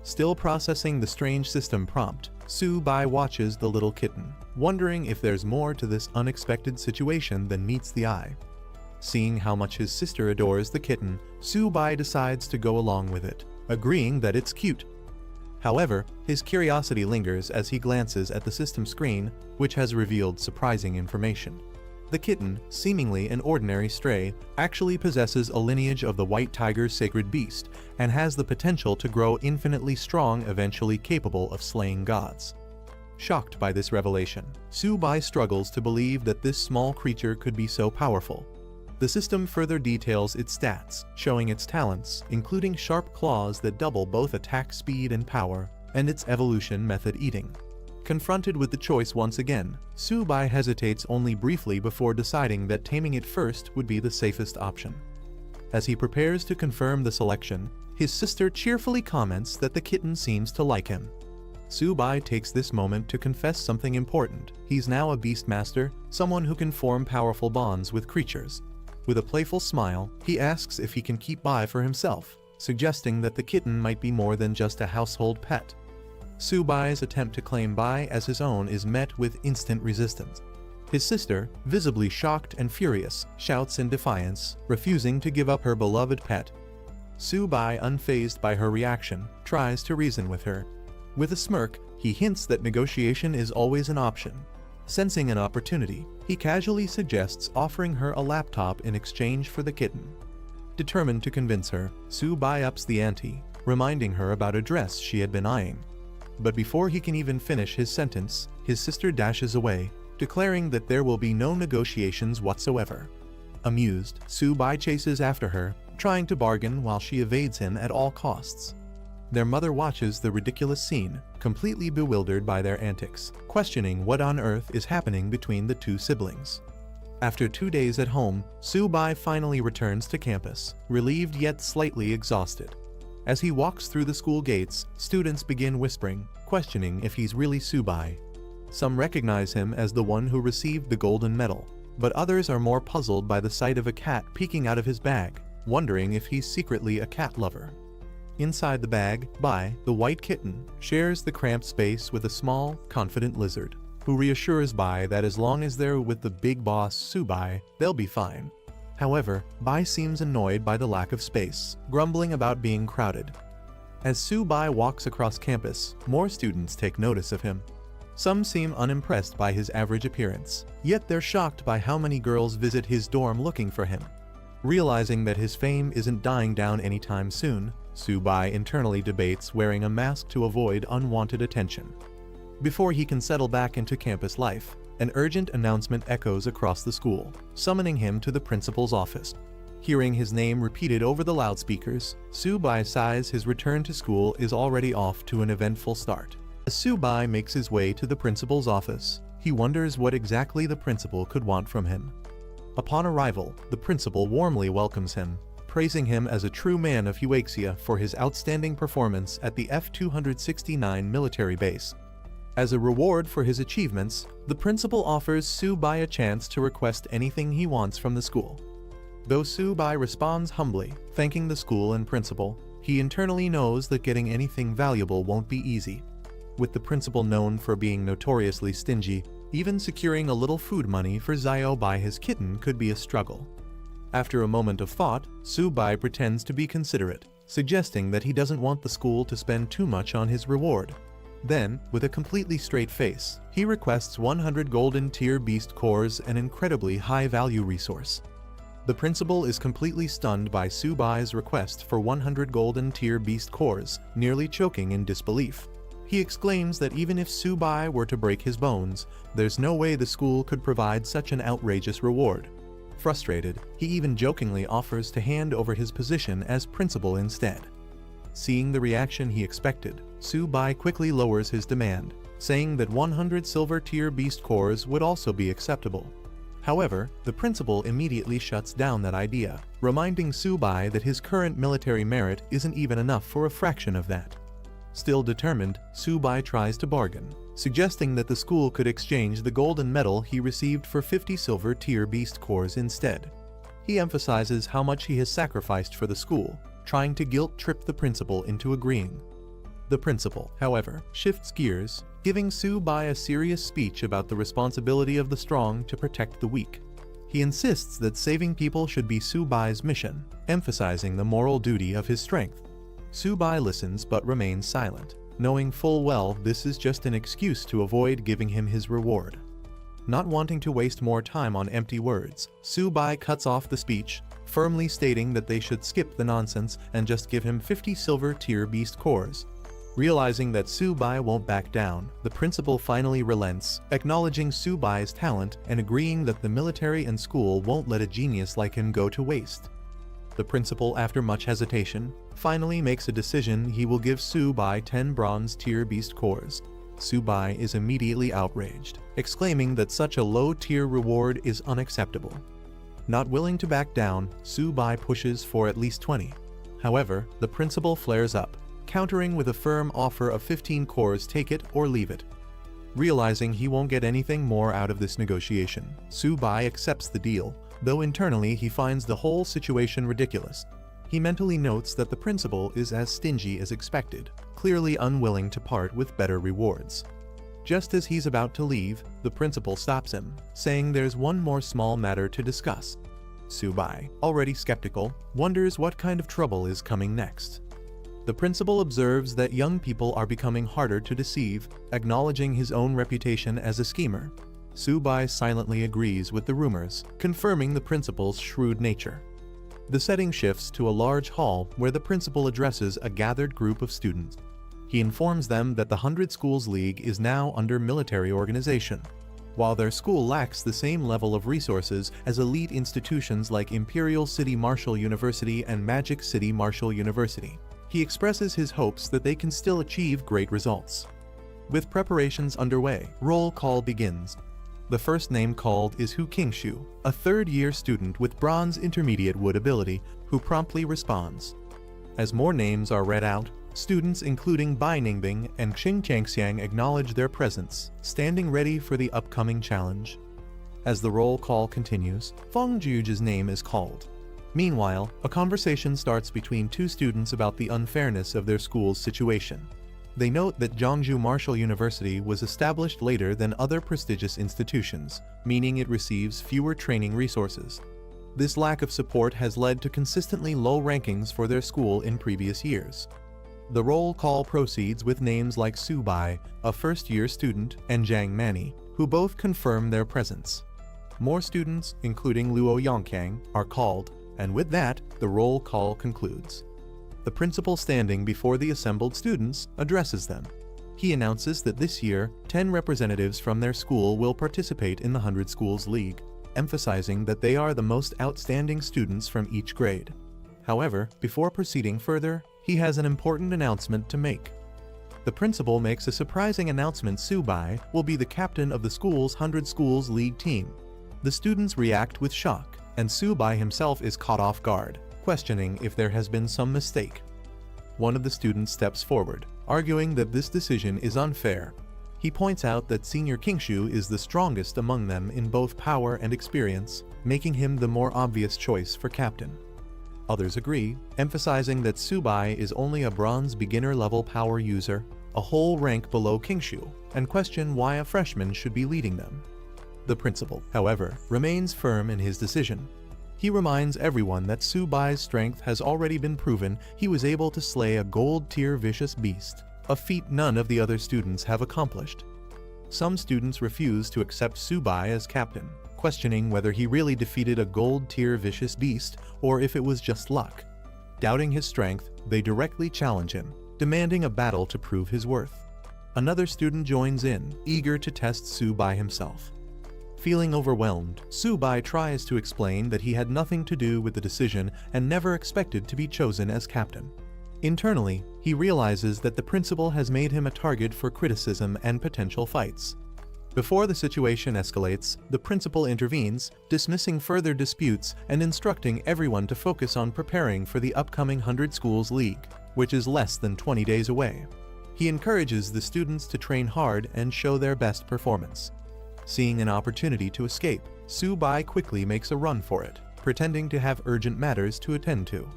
Still processing the strange system prompt, Su-bai watches the little kitten, wondering if there's more to this unexpected situation than meets the eye. Seeing how much his sister adores the kitten, Su-bai decides to go along with it, agreeing that it's cute. However, his curiosity lingers as he glances at the system screen, which has revealed surprising information. The kitten, seemingly an ordinary stray, actually possesses a lineage of the white tiger's sacred beast and has the potential to grow infinitely strong, eventually capable of slaying gods. Shocked by this revelation, Su-bai struggles to believe that this small creature could be so powerful. The system further details its stats, showing its talents, including sharp claws that double both attack speed and power, and its evolution method eating. Confronted with the choice once again, Su-bai hesitates only briefly before deciding that taming it first would be the safest option. As he prepares to confirm the selection, his sister cheerfully comments that the kitten seems to like him. Su-bai takes this moment to confess something important. He's now a beastmaster, someone who can form powerful bonds with creatures. With a playful smile, he asks if he can keep Bai for himself, suggesting that the kitten might be more than just a household pet. Su-bai's attempt to claim Bai as his own is met with instant resistance. His sister, visibly shocked and furious, shouts in defiance, refusing to give up her beloved pet. Su-bai, unfazed by her reaction, tries to reason with her. With a smirk, he hints that negotiation is always an option. Sensing an opportunity, he casually suggests offering her a laptop in exchange for the kitten. Determined to convince her, Su-bai ups the ante, reminding her about a dress she had been eyeing. But before he can even finish his sentence, his sister dashes away, declaring that there will be no negotiations whatsoever. Amused, Su-bai chases after her, trying to bargain while she evades him at all costs. Their mother watches the ridiculous scene, completely bewildered by their antics, questioning what on earth is happening between the two siblings. After 2 days at home, Su-bai finally returns to campus, relieved yet slightly exhausted. As he walks through the school gates, students begin whispering, questioning if he's really Su-bai. Some recognize him as the one who received the golden medal, but others are more puzzled by the sight of a cat peeking out of his bag, wondering if he's secretly a cat lover. Inside the bag, Bai, the white kitten, shares the cramped space with a small, confident lizard, who reassures Bai that as long as they're with the big boss Su-bai, they'll be fine. However, Bai seems annoyed by the lack of space, grumbling about being crowded. As Su-bai walks across campus, more students take notice of him. Some seem unimpressed by his average appearance, yet they're shocked by how many girls visit his dorm looking for him. Realizing that his fame isn't dying down anytime soon, Su-bai internally debates wearing a mask to avoid unwanted attention. Before he can settle back into campus life, an urgent announcement echoes across the school, summoning him to the principal's office. Hearing his name repeated over the loudspeakers, Su-bai sighs his return to school is already off to an eventful start. As Su-bai makes his way to the principal's office, he wonders what exactly the principal could want from him. Upon arrival, the principal warmly welcomes him, praising him as a true man of Huaxia for his outstanding performance at the F-269 military base. As a reward for his achievements, the principal offers Su-bai a chance to request anything he wants from the school. Though Su-bai responds humbly, thanking the school and principal, he internally knows that getting anything valuable won't be easy. With the principal known for being notoriously stingy, even securing a little food money for Zio by his kitten could be a struggle. After a moment of thought, Su-bai pretends to be considerate, suggesting that he doesn't want the school to spend too much on his reward. Then, with a completely straight face, he requests 100 golden tier beast cores, an incredibly high-value resource. The principal is completely stunned by Su-bai's request for 100 golden tier beast cores, nearly choking in disbelief. He exclaims that even if Su-bai were to break his bones, there's no way the school could provide such an outrageous reward. Frustrated, he even jokingly offers to hand over his position as principal instead. Seeing the reaction he expected, Su-bai quickly lowers his demand, saying that 100 silver tier beast cores would also be acceptable. However, the principal immediately shuts down that idea, reminding Su-bai that his current military merit isn't even enough for a fraction of that. Still determined, Su-bai tries to bargain, suggesting that the school could exchange the golden medal he received for 50 silver tier beast cores instead. He emphasizes how much he has sacrificed for the school, trying to guilt-trip the principal into agreeing. The principal, however, shifts gears, giving Su-bai a serious speech about the responsibility of the strong to protect the weak. He insists that saving people should be Su-bai's mission, emphasizing the moral duty of his strength. Su-bai listens but remains silent, knowing full well this is just an excuse to avoid giving him his reward. Not wanting to waste more time on empty words, Su-bai cuts off the speech, firmly stating that they should skip the nonsense and just give him 50 silver tier beast cores. Realizing that Su-bai won't back down, the principal finally relents, acknowledging Su-bai's talent and agreeing that the military and school won't let a genius like him go to waste. The principal, after much hesitation, finally makes a decision. He will give Su-bai 10 bronze tier beast cores. Su-bai is immediately outraged, exclaiming that such a low-tier reward is unacceptable. Not willing to back down, Su-bai pushes for at least 20. However, the principal flares up, countering with a firm offer of 15 cores. Take it or leave it. Realizing he won't get anything more out of this negotiation, Su-bai accepts the deal, though internally he finds the whole situation ridiculous. He mentally notes that the principal is as stingy as expected, clearly unwilling to part with better rewards. Just as he's about to leave, the principal stops him, saying there's one more small matter to discuss. Su-bai, already skeptical, wonders what kind of trouble is coming next. The principal observes that young people are becoming harder to deceive, acknowledging his own reputation as a schemer. Su-bai silently agrees with the rumors, confirming the principal's shrewd nature. The setting shifts to a large hall where the principal addresses a gathered group of students. He informs them that the 100 Schools League is now under military organization. While their school lacks the same level of resources as elite institutions like Imperial City Martial University and Magic City Martial University, he expresses his hopes that they can still achieve great results. With preparations underway, roll call begins. The first name called is Hu Qingshu, a third-year student with bronze intermediate wood ability, who promptly responds. As more names are read out, students including Bai Ningbing and Xing Changxiang acknowledge their presence, standing ready for the upcoming challenge. As the roll call continues, Feng Juge's name is called. Meanwhile, a conversation starts between two students about the unfairness of their school's situation. They note that Jiangsu Martial University was established later than other prestigious institutions, meaning it receives fewer training resources. This lack of support has led to consistently low rankings for their school in previous years. The roll call proceeds with names like Su-bai, a first-year student, and Zhang Mani, who both confirm their presence. More students, including Luo Yongkang, are called, and with that, the roll call concludes. The principal, standing before the assembled students, addresses them. He announces that this year, 10 representatives from their school will participate in the 100 Schools League, emphasizing that they are the most outstanding students from each grade. However, before proceeding further, he has an important announcement to make. The principal makes a surprising announcement. Su-bai will be the captain of the school's 100 Schools League team. The students react with shock, and Su-bai himself is caught off guard, questioning if there has been some mistake. One of the students steps forward, arguing that this decision is unfair. He points out that Senior Qingshu is the strongest among them in both power and experience, making him the more obvious choice for captain. Others agree, emphasizing that Su-bai is only a bronze beginner-level power user, a whole rank below Qingshu, and question why a freshman should be leading them. The principal, however, remains firm in his decision. He reminds everyone that Su-bai's strength has already been proven. He was able to slay a gold-tier vicious beast, a feat none of the other students have accomplished. Some students refuse to accept Su-bai as captain, questioning whether he really defeated a gold-tier vicious beast or if it was just luck. Doubting his strength, they directly challenge him, demanding a battle to prove his worth. Another student joins in, eager to test Su-bai himself. Feeling overwhelmed, Su-bai tries to explain that he had nothing to do with the decision and never expected to be chosen as captain. Internally, he realizes that the principal has made him a target for criticism and potential fights. Before the situation escalates, the principal intervenes, dismissing further disputes and instructing everyone to focus on preparing for the upcoming 100 Schools League, which is less than 20 days away. He encourages the students to train hard and show their best performance. Seeing an opportunity to escape, Su-bai quickly makes a run for it, pretending to have urgent matters to attend to.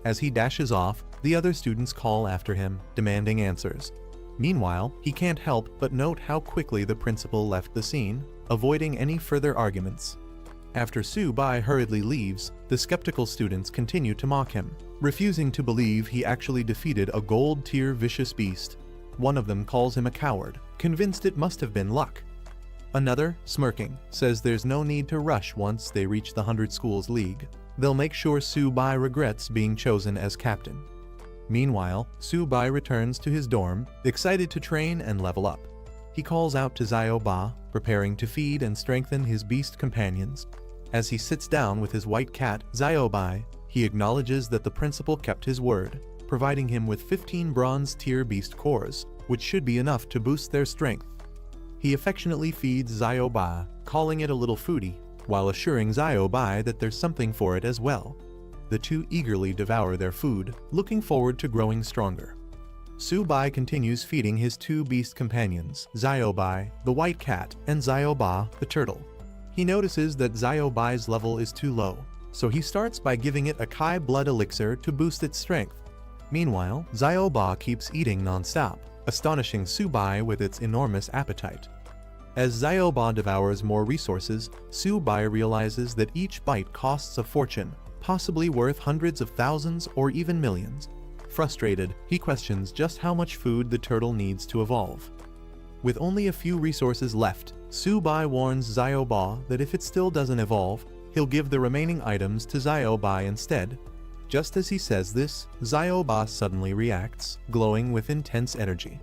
As he dashes off, the other students call after him, demanding answers. Meanwhile, he can't help but note how quickly the principal left the scene, avoiding any further arguments. After Su-bai hurriedly leaves, the skeptical students continue to mock him, refusing to believe he actually defeated a gold-tier vicious beast. One of them calls him a coward, convinced it must have been luck. Another, smirking, says there's no need to rush once they reach the 100 Schools League. They'll make sure Su-bai regrets being chosen as captain. Meanwhile, Su-bai returns to his dorm, excited to train and level up. He calls out to Xiao-ba, preparing to feed and strengthen his beast companions. As he sits down with his white cat, Xiao-bai, he acknowledges that the principal kept his word, providing him with 15 bronze-tier beast cores, which should be enough to boost their strength. He affectionately feeds Xiao-ba, calling it a little foodie, while assuring Xiao-bai that there's something for it as well. The two eagerly devour their food, looking forward to growing stronger. Su-bai continues feeding his two beast companions, Xiao-bai, the white cat, and Xiao-ba, the turtle. He notices that Xiao-bai's level is too low, so he starts by giving it a Kai blood elixir to boost its strength. Meanwhile, Xiao-ba keeps eating non-stop, astonishing Su-bai with its enormous appetite. As Xiao-ba devours more resources, Su-bai realizes that each bite costs a fortune, possibly worth hundreds of thousands or even millions. Frustrated, he questions just how much food the turtle needs to evolve. With only a few resources left, Su-bai warns Xiao-ba that if it still doesn't evolve, he'll give the remaining items to Xiao-bai instead. Just as he says this, Xiao-ba suddenly reacts, glowing with intense energy.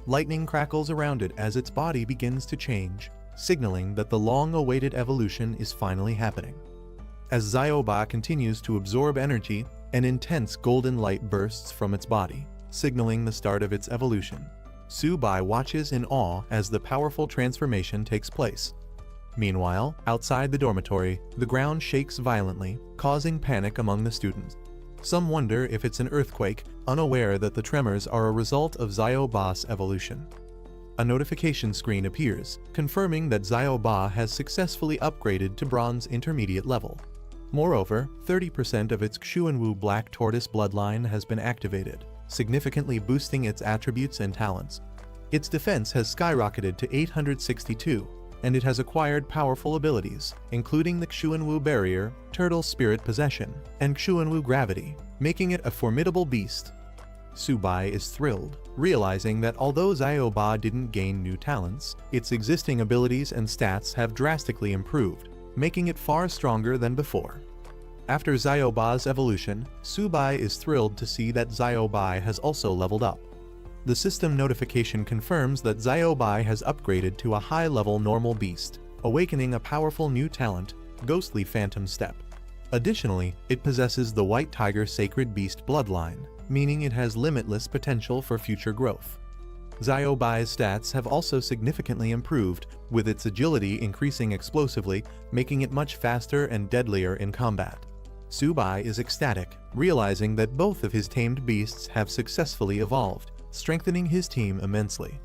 Lightning crackles around it as its body begins to change, signaling that the long-awaited evolution is finally happening. As Xiao-ba continues to absorb energy, an intense golden light bursts from its body, signaling the start of its evolution. Su-bai watches in awe as the powerful transformation takes place. Meanwhile, outside the dormitory, the ground shakes violently, causing panic among the students. Some wonder if it's an earthquake, unaware that the tremors are a result of Xiao-ba's evolution. A notification screen appears, confirming that Xiao-ba has successfully upgraded to bronze intermediate level. Moreover, 30% of its Xuanwu Black Tortoise bloodline has been activated, significantly boosting its attributes and talents. Its defense has skyrocketed to 862, and it has acquired powerful abilities, including the Xuanwu Barrier, Turtle Spirit Possession, and Xuanwu Gravity, making it a formidable beast. Su-bai is thrilled, realizing that although Xiao-ba didn't gain new talents, its existing abilities and stats have drastically improved, making it far stronger than before. After Xiao-ba's evolution, Su-bai is thrilled to see that Xiao-bai has also leveled up. The system notification confirms that Xiao-bai has upgraded to a high-level normal beast, awakening a powerful new talent, Ghostly Phantom Step. Additionally, it possesses the White Tiger Sacred Beast bloodline, meaning it has limitless potential for future growth. Xiao-bai's stats have also significantly improved, with its agility increasing explosively, making it much faster and deadlier in combat. Su-bai is ecstatic, realizing that both of his tamed beasts have successfully evolved, strengthening his team immensely.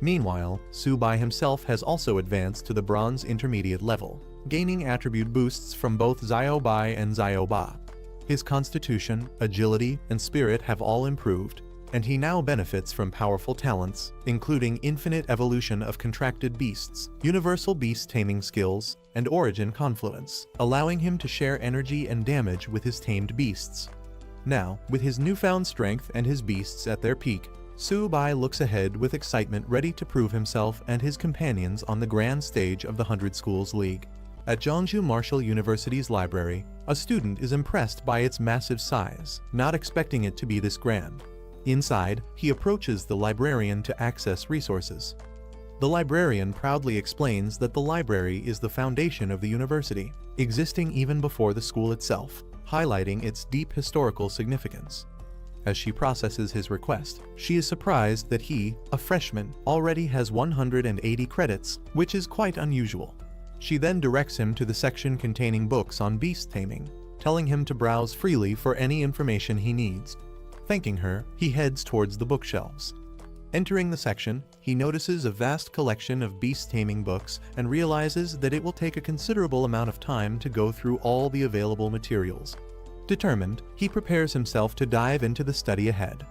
Meanwhile, Su-bai himself has also advanced to the bronze intermediate level, gaining attribute boosts from both Xiao-bai and Xiao-ba. His constitution, agility, and spirit have all improved, and he now benefits from powerful talents, including infinite evolution of contracted beasts, universal beast taming skills, and origin confluence, allowing him to share energy and damage with his tamed beasts. Now, with his newfound strength and his beasts at their peak, Su-bai looks ahead with excitement, ready to prove himself and his companions on the grand stage of the 100 Schools League. At Zhongzhou Martial University's library, a student is impressed by its massive size, not expecting it to be this grand. Inside, he approaches the librarian to access resources. The librarian proudly explains that the library is the foundation of the university, existing even before the school itself, highlighting its deep historical significance. As she processes his request, she is surprised that he, a freshman, already has 180 credits, which is quite unusual. She then directs him to the section containing books on beast taming, telling him to browse freely for any information he needs. Thanking her, he heads towards the bookshelves. Entering the section, he notices a vast collection of beast taming books and realizes that it will take a considerable amount of time to go through all the available materials. Determined, he prepares himself to dive into the study ahead.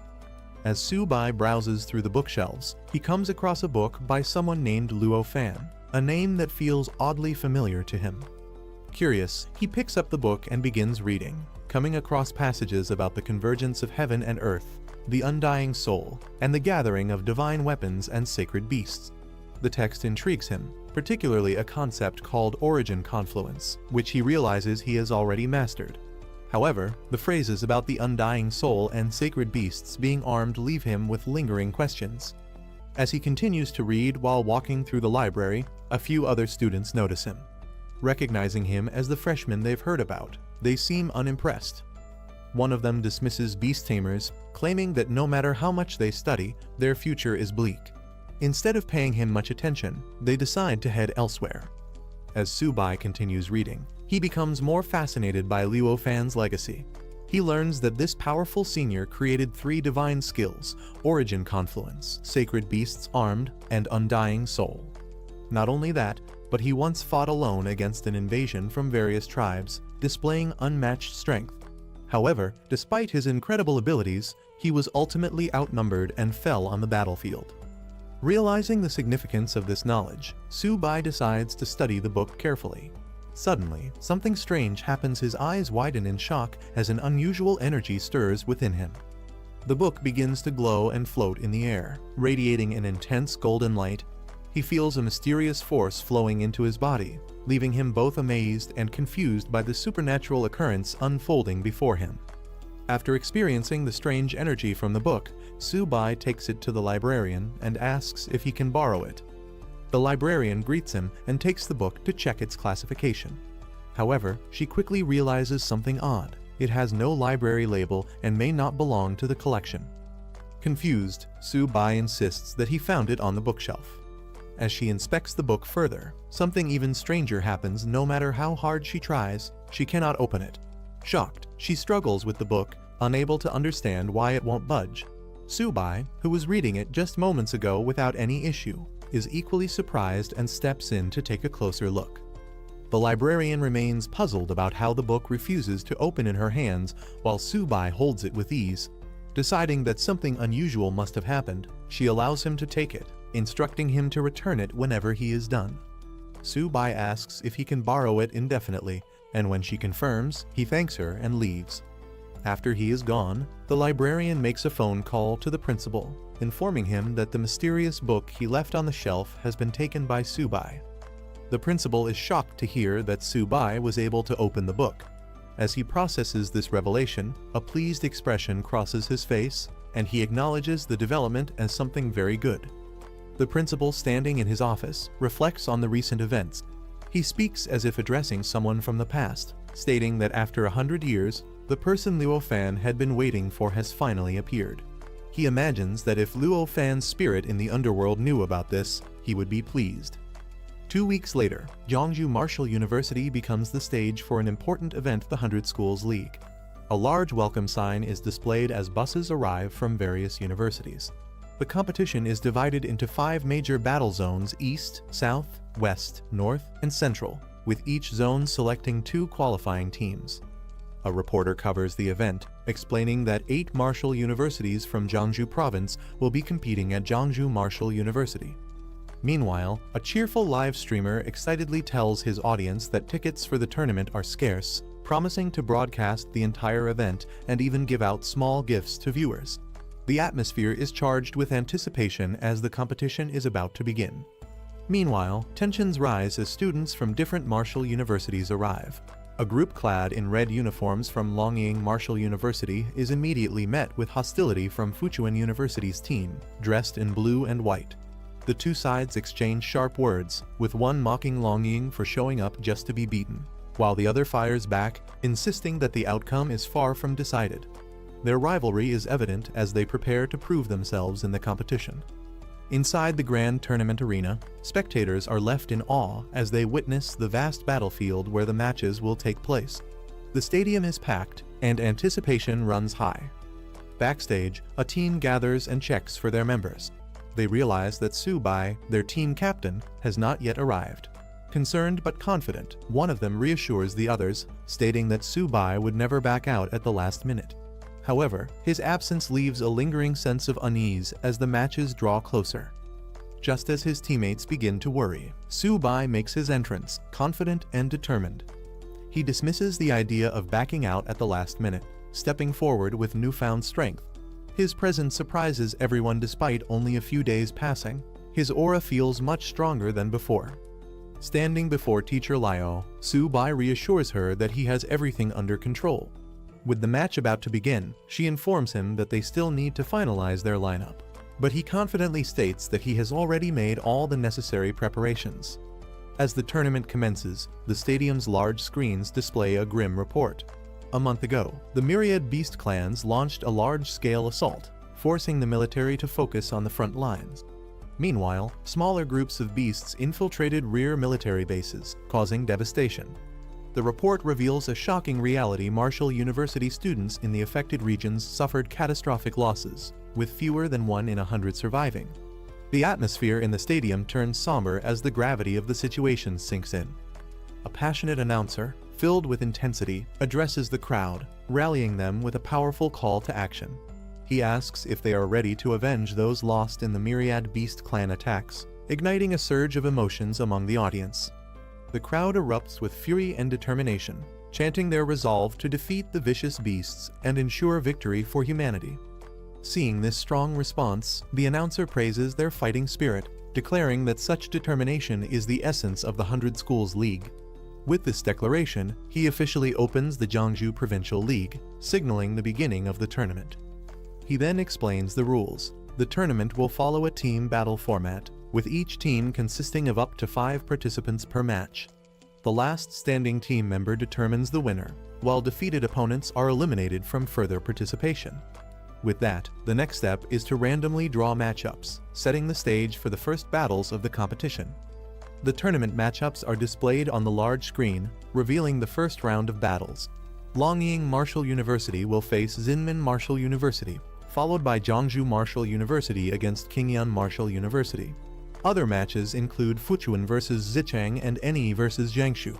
As Su-bai browses through the bookshelves, he comes across a book by someone named Luo Fan, a name that feels oddly familiar to him. Curious, he picks up the book and begins reading, coming across passages about the convergence of heaven and earth, the undying soul, and the gathering of divine weapons and sacred beasts. The text intrigues him, particularly a concept called origin confluence, which he realizes he has already mastered. However, the phrases about the undying soul and sacred beasts being armed leave him with lingering questions. As he continues to read while walking through the library, a few other students notice him. Recognizing him as the freshman they've heard about, they seem unimpressed. One of them dismisses beast tamers, claiming that no matter how much they study, their future is bleak. Instead of paying him much attention, they decide to head elsewhere. As Su-bai continues reading, he becomes more fascinated by Luo Fan's legacy. He learns that this powerful senior created 3 divine skills: origin confluence, sacred beasts armed, and undying soul. Not only that, but he once fought alone against an invasion from various tribes, displaying unmatched strength. However, despite his incredible abilities, he was ultimately outnumbered and fell on the battlefield. Realizing the significance of this knowledge, Su-bai decides to study the book carefully. Suddenly, something strange happens. His eyes widen in shock as an unusual energy stirs within him. The book begins to glow and float in the air, radiating an intense golden light. He feels a mysterious force flowing into his body, leaving him both amazed and confused by the supernatural occurrence unfolding before him. After experiencing the strange energy from the book, Su-bai takes it to the librarian and asks if he can borrow it. The librarian greets him and takes the book to check its classification. However, she quickly realizes something odd. It has no library label and may not belong to the collection. Confused, Su-bai insists that he found it on the bookshelf. As she inspects the book further, something even stranger happens. No matter how hard she tries, she cannot open it. Shocked, she struggles with the book, unable to understand why it won't budge. Su-bai, who was reading it just moments ago without any issue, is equally surprised and steps in to take a closer look. The librarian remains puzzled about how the book refuses to open in her hands while Su-bai holds it with ease. Deciding that something unusual must have happened, she allows him to take it, instructing him to return it whenever he is done. Su-bai asks if he can borrow it indefinitely, and when she confirms, he thanks her and leaves. After he is gone, the librarian makes a phone call to the principal, informing him that the mysterious book he left on the shelf has been taken by Su-bai. The principal is shocked to hear that Su-bai was able to open the book. As he processes this revelation, a pleased expression crosses his face, and he acknowledges the development as something very good. The principal, standing in his office, reflects on the recent events. He speaks as if addressing someone from the past, stating that after 100 years, the person Luo Fan had been waiting for has finally appeared. He imagines that if Luo Fan's spirit in the underworld knew about this, he would be pleased. 2 weeks later, Jeongju Martial University becomes the stage for an important event, the 100 Schools League. A large welcome sign is displayed as buses arrive from various universities. The competition is divided into 5 major battle zones: East, South, West, North, and Central, with each zone selecting 2 qualifying teams. A reporter covers the event, explaining that 8 martial universities from Jeongju Province will be competing at Jeongju Martial University. Meanwhile, a cheerful live streamer excitedly tells his audience that tickets for the tournament are scarce, promising to broadcast the entire event and even give out small gifts to viewers. The atmosphere is charged with anticipation as the competition is about to begin. Meanwhile, tensions rise as students from different martial universities arrive. A group clad in red uniforms from Longying Martial University is immediately met with hostility from Fuchuan University's team, dressed in blue and white. The 2 sides exchange sharp words, with one mocking Longying for showing up just to be beaten, while the other fires back, insisting that the outcome is far from decided. Their rivalry is evident as they prepare to prove themselves in the competition. Inside the grand tournament arena, spectators are left in awe as they witness the vast battlefield where the matches will take place. The stadium is packed, and anticipation runs high. Backstage, a team gathers and checks for their members. They realize that Subai, their team captain, has not yet arrived. Concerned but confident, one of them reassures the others, stating that Subai would never back out at the last minute. However, his absence leaves a lingering sense of unease as the matches draw closer. Just as his teammates begin to worry, Subai makes his entrance, confident and determined. He dismisses the idea of backing out at the last minute, stepping forward with newfound strength. His presence surprises everyone despite only a few days passing. His aura feels much stronger than before. Standing before Teacher Liao, Subai reassures her that he has everything under control. With the match about to begin, she informs him that they still need to finalize their lineup. But he confidently states that he has already made all the necessary preparations. As the tournament commences, the stadium's large screens display a grim report. A month ago, the myriad beast clans launched a large-scale assault, forcing the military to focus on the front lines. Meanwhile, smaller groups of beasts infiltrated rear military bases, causing devastation. The report reveals a shocking reality: Marshall University students in the affected regions suffered catastrophic losses, with fewer than 1 in 100 surviving. The atmosphere in the stadium turns somber as the gravity of the situation sinks in. A passionate announcer, filled with intensity, addresses the crowd, rallying them with a powerful call to action. He asks if they are ready to avenge those lost in the myriad beast clan attacks, igniting a surge of emotions among the audience. The crowd erupts with fury and determination, chanting their resolve to defeat the vicious beasts and ensure victory for humanity. Seeing this strong response, the announcer praises their fighting spirit, declaring that such determination is the essence of the 100 Schools League. With this declaration, he officially opens the Jiangsu Provincial League, signaling the beginning of the tournament. He then explains the rules. The tournament will follow a team battle format, with each team consisting of up to 5 participants per match. The last standing team member determines the winner, while defeated opponents are eliminated from further participation. With that, the next step is to randomly draw matchups, setting the stage for the first battles of the competition. The tournament matchups are displayed on the large screen, revealing the first round of battles. Longying Marshall University will face Zinmin Marshall University, followed by Jiangsu Marshall University against Qingyuan Marshall University. Other matches include Fuchuan vs Zichang and Eni vs Jiangsu.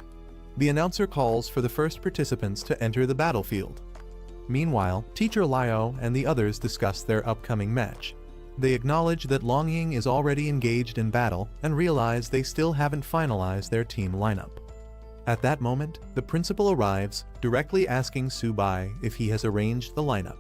The announcer calls for the first participants to enter the battlefield. Meanwhile, Teacher Liao and the others discuss their upcoming match. They acknowledge that Longying is already engaged in battle and realize they still haven't finalized their team lineup. At that moment, the principal arrives, directly asking Subai if he has arranged the lineup.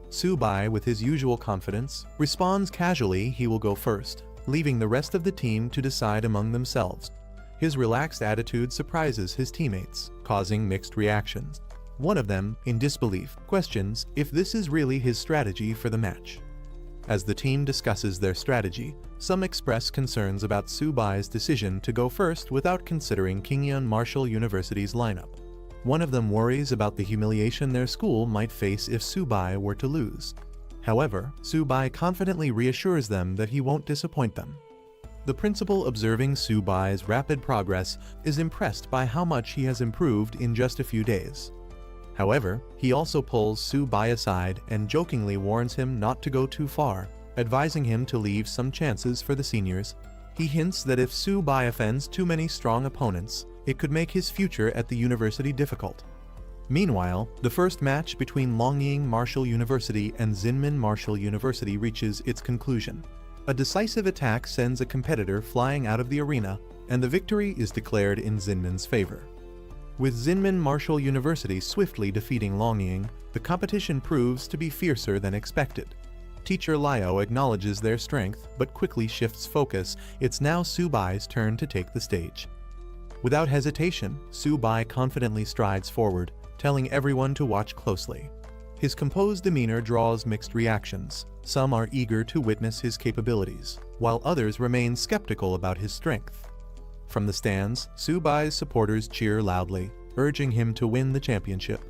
Subai, with his usual confidence, responds casually he will go first, leaving the rest of the team to decide among themselves. His relaxed attitude surprises his teammates, causing mixed reactions. One of them, in disbelief, questions if this is really his strategy for the match. As the team discusses their strategy, some express concerns about Subai's decision to go first without considering Qingyuan Marshall University's lineup. One of them worries about the humiliation their school might face if Subai were to lose. However, Subai confidently reassures them that he won't disappoint them. The principal, observing Subai's rapid progress, is impressed by how much he has improved in just a few days. However, he also pulls Subai aside and jokingly warns him not to go too far, advising him to leave some chances for the seniors. He hints that if Subai offends too many strong opponents, it could make his future at the university difficult. Meanwhile, the first match between Longying Marshall University and Zinmin Marshall University reaches its conclusion. A decisive attack sends a competitor flying out of the arena, and the victory is declared in Zinmin's favor. With Zinmin Marshall University swiftly defeating Longying, the competition proves to be fiercer than expected. Teacher Liao acknowledges their strength, but quickly shifts focus. It's now Subai's turn to take the stage. Without hesitation, Subai confidently strides forward, telling everyone to watch closely. His composed demeanor draws mixed reactions. Some are eager to witness his capabilities, while others remain skeptical about his strength. From the stands, Subai's supporters cheer loudly, urging him to win the championship.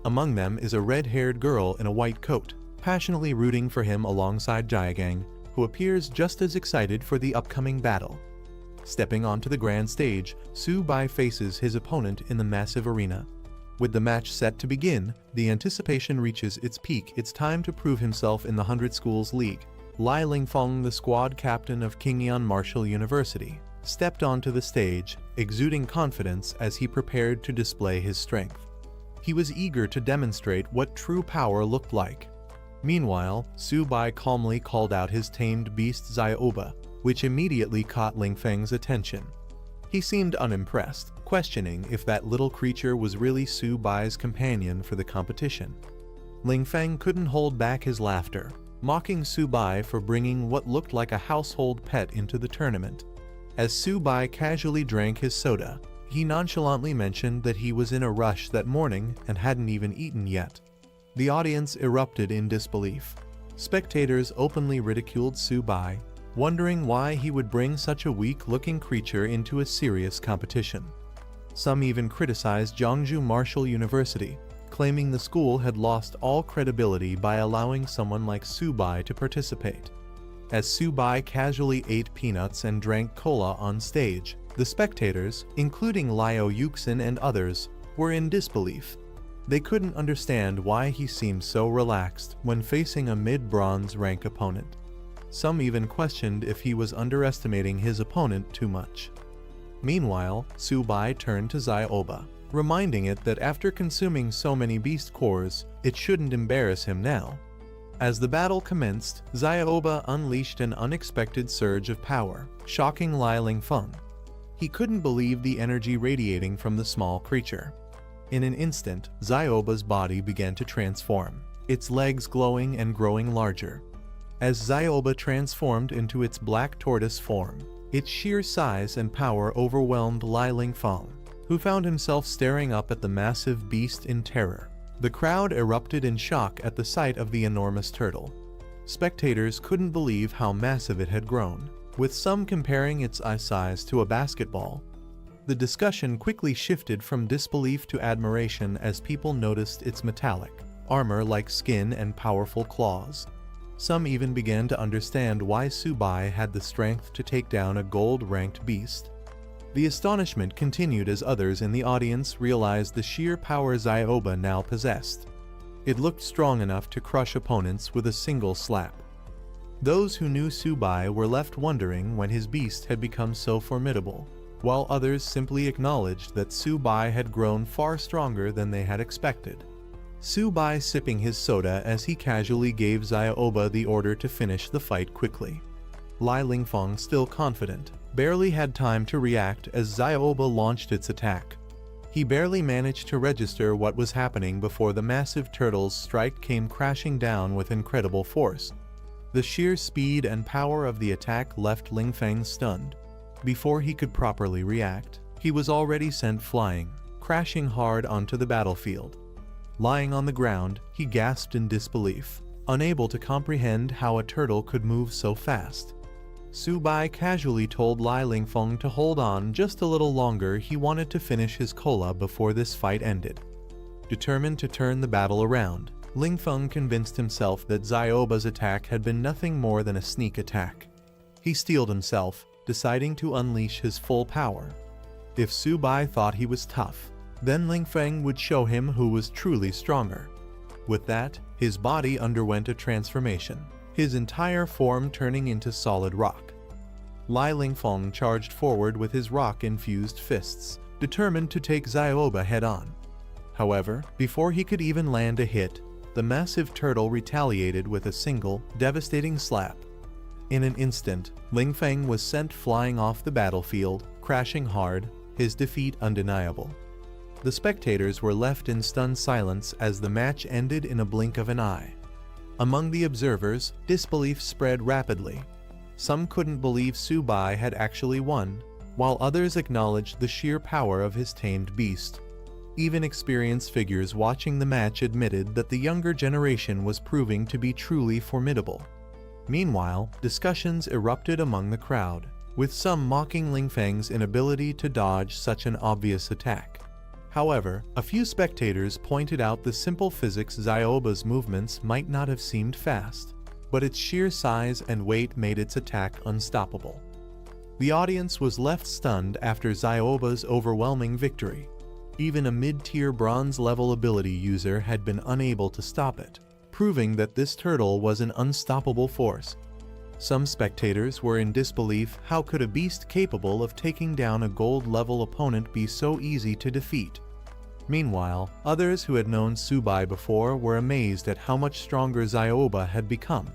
Among them is a red-haired girl in a white coat, passionately rooting for him alongside Jaegang, who appears just as excited for the upcoming battle. Stepping onto the grand stage, Su-bai faces his opponent in the massive arena. With the match set to begin, the anticipation reaches its peak. It's time to prove himself in the 100 Schools League. Lai Lingfeng, the squad captain of Qingyuan Martial University, stepped onto the stage, exuding confidence as he prepared to display his strength. He was eager to demonstrate what true power looked like. Meanwhile, Su-bai calmly called out his tamed beast Xiaoba, which immediately caught Lingfeng's attention. He seemed unimpressed, questioning if that little creature was really Su-bai's companion for the competition. Lingfeng couldn't hold back his laughter, mocking Su-bai for bringing what looked like a household pet into the tournament. As Su-bai casually drank his soda, he nonchalantly mentioned that he was in a rush that morning and hadn't even eaten yet. The audience erupted in disbelief. Spectators openly ridiculed Su-bai, wondering why he would bring such a weak-looking creature into a serious competition. Some even criticized Jiangsu Martial University, claiming the school had lost all credibility by allowing someone like Su-bai to participate. As Su-bai casually ate peanuts and drank cola on stage, the spectators, including Liu Yuxin and others, were in disbelief. They couldn't understand why he seemed so relaxed when facing a mid-bronze rank opponent. Some even questioned if he was underestimating his opponent too much. Meanwhile, Su-bai turned to Xiaoba, reminding it that after consuming so many beast cores, it shouldn't embarrass him now. As the battle commenced, Xiaoba unleashed an unexpected surge of power, shocking Lai Lingfeng. He couldn't believe the energy radiating from the small creature. In an instant, Xiaoba's body began to transform, its legs glowing and growing larger. As Xiaoba transformed into its black tortoise form, its sheer size and power overwhelmed Lai Lingfeng, who found himself staring up at the massive beast in terror. The crowd erupted in shock at the sight of the enormous turtle. Spectators couldn't believe how massive it had grown, with some comparing its eye size to a basketball. The discussion quickly shifted from disbelief to admiration as people noticed its metallic, armor-like skin and powerful claws. Some even began to understand why Su-bai had the strength to take down a gold-ranked beast. The astonishment continued as others in the audience realized the sheer power Xiaoba now possessed. It looked strong enough to crush opponents with a single slap. Those who knew Su-bai were left wondering when his beast had become so formidable, while others simply acknowledged that Su-bai had grown far stronger than they had expected. Su-bai sipping his soda as he casually gave Xiaoba the order to finish the fight quickly. Lai Lingfeng, still confident, barely had time to react as Xiaoba launched its attack. He barely managed to register what was happening before the massive turtle's strike came crashing down with incredible force. The sheer speed and power of the attack left Lingfeng stunned. Before he could properly react, he was already sent flying, crashing hard onto the battlefield. Lying on the ground, he gasped in disbelief, unable to comprehend how a turtle could move so fast. Su-bai casually told Lai Lingfeng to hold on just a little longer. He wanted to finish his cola before this fight ended. Determined to turn the battle around, Lingfeng convinced himself that Xiaoba's attack had been nothing more than a sneak attack. He steeled himself, deciding to unleash his full power. If Su-bai thought he was tough, then Lingfeng would show him who was truly stronger. With that, his body underwent a transformation, his entire form turning into solid rock. Lai Lingfeng charged forward with his rock-infused fists, determined to take Xiaoba head-on. However, before he could even land a hit, the massive turtle retaliated with a single, devastating slap. In an instant, Lingfeng was sent flying off the battlefield, crashing hard, his defeat undeniable. The spectators were left in stunned silence as the match ended in a blink of an eye. Among the observers, disbelief spread rapidly. Some couldn't believe Su-bai had actually won, while others acknowledged the sheer power of his tamed beast. Even experienced figures watching the match admitted that the younger generation was proving to be truly formidable. Meanwhile, discussions erupted among the crowd, with some mocking Lingfeng's inability to dodge such an obvious attack. However, a few spectators pointed out the simple physics Zyoba's movements might not have seemed fast, but its sheer size and weight made its attack unstoppable. The audience was left stunned after Zyoba's overwhelming victory. Even a mid-tier bronze-level ability user had been unable to stop it, proving that this turtle was an unstoppable force. Some spectators were in disbelief. How could a beast capable of taking down a gold-level opponent be so easy to defeat? Meanwhile, others who had known Tsubai before were amazed at how much stronger Zyoba had become.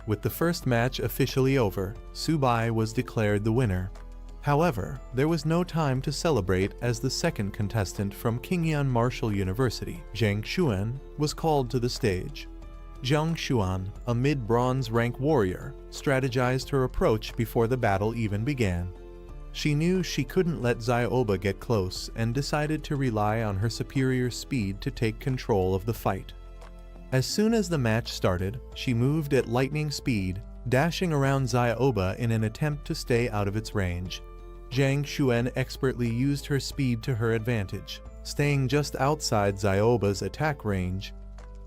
With the first match officially over, Tsubai was declared the winner. However, there was no time to celebrate as the second contestant from Qingyuan Martial University, Zhang Xuan, was called to the stage. Zhang Xuan, a mid-bronze rank warrior, strategized her approach before the battle even began. She knew she couldn't let Zyoba get close and decided to rely on her superior speed to take control of the fight. As soon as the match started, she moved at lightning speed, dashing around Zyoba in an attempt to stay out of its range. Zhang Xuan expertly used her speed to her advantage, staying just outside Zyoba's attack range.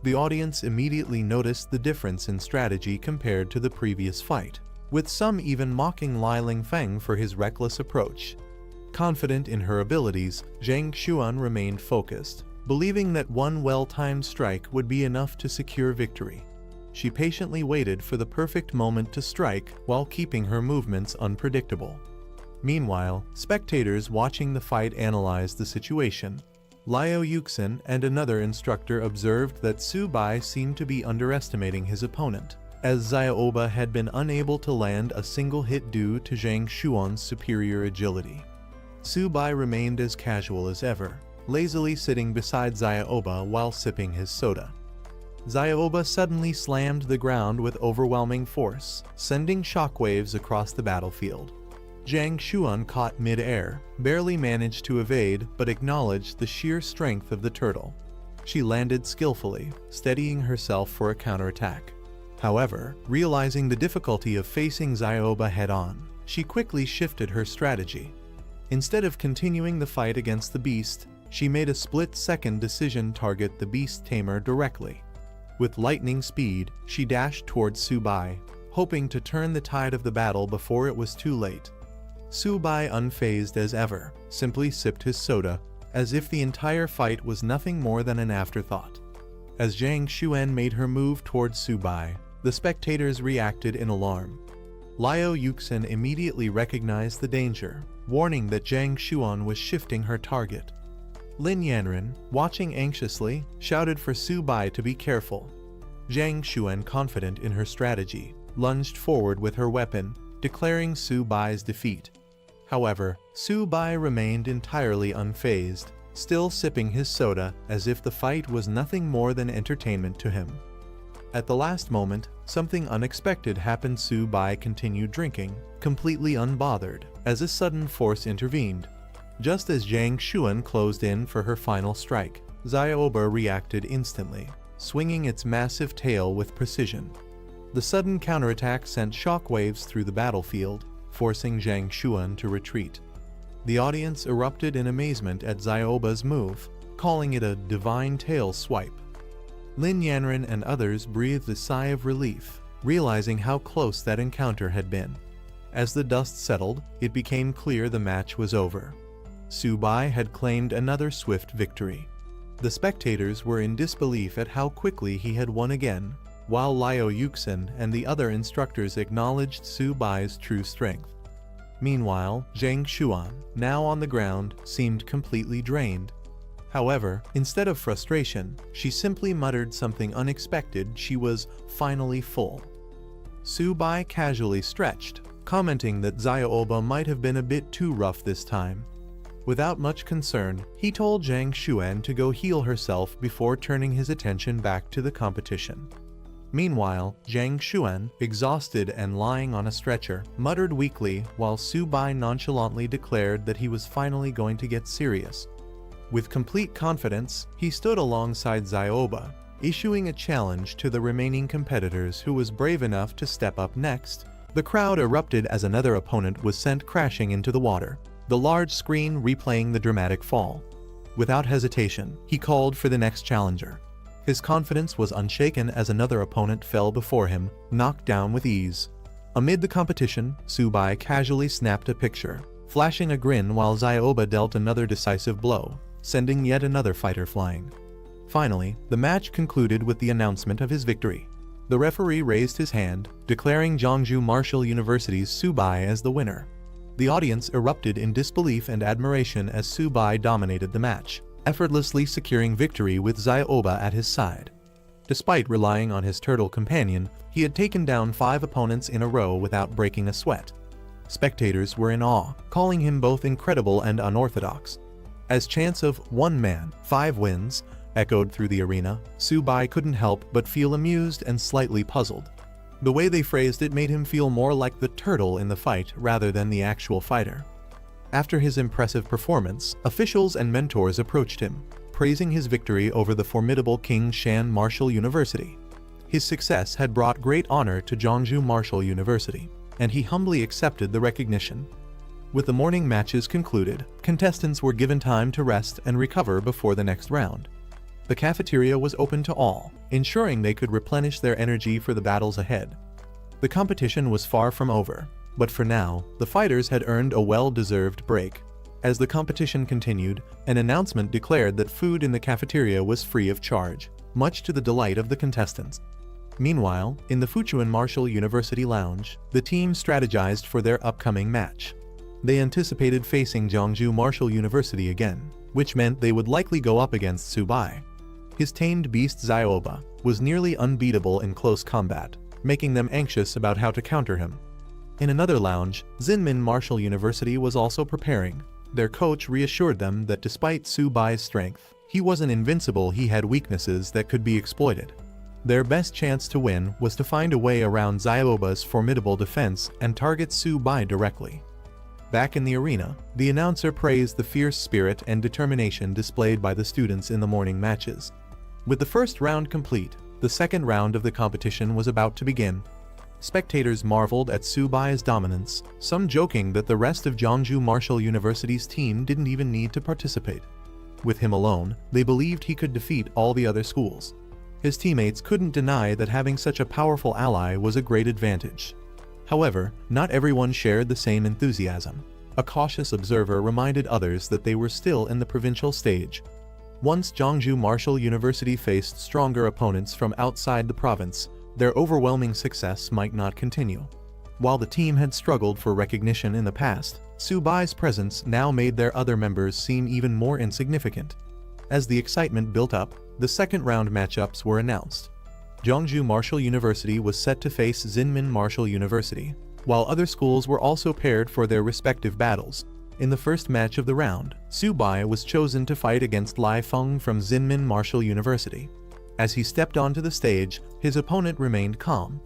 The audience immediately noticed the difference in strategy compared to the previous fight, with some even mocking Li Lingfeng for his reckless approach. Confident in her abilities, Zhang Xuan remained focused, believing that one well-timed strike would be enough to secure victory. She patiently waited for the perfect moment to strike while keeping her movements unpredictable. Meanwhile, spectators watching the fight analyzed the situation. Liu Yuxin and another instructor observed that Tsubai seemed to be underestimating his opponent, as Zyoba had been unable to land a single hit due to Zhang Xuan's superior agility. Tsubai remained as casual as ever, lazily sitting beside Zyoba while sipping his soda. Zyoba suddenly slammed the ground with overwhelming force, sending shockwaves across the battlefield. Zhang Xuan caught mid-air, barely managed to evade, but acknowledged the sheer strength of the turtle. She landed skillfully, steadying herself for a counterattack. However, realizing the difficulty of facing Zyoba head-on, she quickly shifted her strategy. Instead of continuing the fight against the beast, she made a split-second decision to target the beast tamer directly. With lightning speed, she dashed towards Tsubai, hoping to turn the tide of the battle before it was too late. Tsubai, unfazed as ever, simply sipped his soda, as if the entire fight was nothing more than an afterthought. As Zhang Xuan made her move towards Tsubai, the spectators reacted in alarm. Liu Yuxin immediately recognized the danger, warning that Zhang Xuan was shifting her target. Lin Yanren, watching anxiously, shouted for Tsubai to be careful. Zhang Xuan, confident in her strategy, lunged forward with her weapon, declaring Tsubai's defeat. However, Tsubai remained entirely unfazed, still sipping his soda as if the fight was nothing more than entertainment to him. At the last moment, something unexpected happened. Tsubai continued drinking, completely unbothered, as a sudden force intervened. Just as Zhang Xuan closed in for her final strike, Zyoba reacted instantly, swinging its massive tail with precision. The sudden counterattack sent shockwaves through the battlefield, forcing Zhang Xuan to retreat. The audience erupted in amazement at Zyoba's move, calling it a divine tail swipe. Lin Yanren and others breathed a sigh of relief, realizing how close that encounter had been. As the dust settled, it became clear the match was over. Tsubai had claimed another swift victory. The spectators were in disbelief at how quickly he had won again, while Liu Yuxin and the other instructors acknowledged Tsubai's true strength. Meanwhile, Zhang Xuan, now on the ground, seemed completely drained. However, instead of frustration, she simply muttered something unexpected. She was finally full. Tsubai casually stretched, commenting that Zyoba might have been a bit too rough this time. Without much concern, he told Zhang Xuan to go heal herself before turning his attention back to the competition. Meanwhile, Zhang Xuan, exhausted and lying on a stretcher, muttered weakly while Tsubai nonchalantly declared that he was finally going to get serious. With complete confidence, he stood alongside Zyoba, issuing a challenge to the remaining competitors who was brave enough to step up next. The crowd erupted as another opponent was sent crashing into the water, the large screen replaying the dramatic fall. Without hesitation, he called for the next challenger. His confidence was unshaken as another opponent fell before him, knocked down with ease. Amid the competition, Subai casually snapped a picture, flashing a grin while Zioba dealt another decisive blow, sending yet another fighter flying. Finally, the match concluded with the announcement of his victory. The referee raised his hand, declaring Jeongju Martial University's Subai as the winner. The audience erupted in disbelief and admiration as Subai dominated the match, effortlessly securing victory with Zioba at his side. Despite relying on his turtle companion, he had taken down 5 opponents in a row without breaking a sweat. Spectators were in awe, calling him both incredible and unorthodox. As chants of "one man, 5 wins" echoed through the arena, Subai couldn't help but feel amused and slightly puzzled. The way they phrased it made him feel more like the turtle in the fight rather than the actual fighter. After his impressive performance, officials and mentors approached him, praising his victory over the formidable King Shan Martial University. His success had brought great honor to Jeongju Martial University, and he humbly accepted the recognition. With the morning matches concluded, contestants were given time to rest and recover before the next round. The cafeteria was open to all, ensuring they could replenish their energy for the battles ahead. The competition was far from over, but for now, the fighters had earned a well-deserved break. As the competition continued, an announcement declared that food in the cafeteria was free of charge, much to the delight of the contestants. Meanwhile, in the Fuchuan Martial University lounge, the team strategized for their upcoming match. They anticipated facing Jeongju Martial University again, which meant they would likely go up against Subai. His tamed beast Zioba was nearly unbeatable in close combat, making them anxious about how to counter him. In another lounge, Xinmin Martial University was also preparing. Their coach reassured them that despite Subai's strength, he wasn't invincible. He had weaknesses that could be exploited. Their best chance to win was to find a way around Zioba's formidable defense and target Subai directly. Back in the arena, the announcer praised the fierce spirit and determination displayed by the students in the morning matches. With the first round complete, the second round of the competition was about to begin. Spectators marveled at Subai's dominance, some joking that the rest of Jeongju Martial University's team didn't even need to participate. With him alone, they believed he could defeat all the other schools. His teammates couldn't deny that having such a powerful ally was a great advantage. However, not everyone shared the same enthusiasm. A cautious observer reminded others that they were still in the provincial stage. Once Jeongju Martial University faced stronger opponents from outside the province, their overwhelming success might not continue. While the team had struggled for recognition in the past, Subai's presence now made their other members seem even more insignificant. As the excitement built up, the second round matchups were announced. Jeongju Martial University was set to face Xinmin Martial University, while other schools were also paired for their respective battles. In the first match of the round, Subai was chosen to fight against Lai Feng from Xinmin Martial University. As he stepped onto the stage, his opponent remained calm.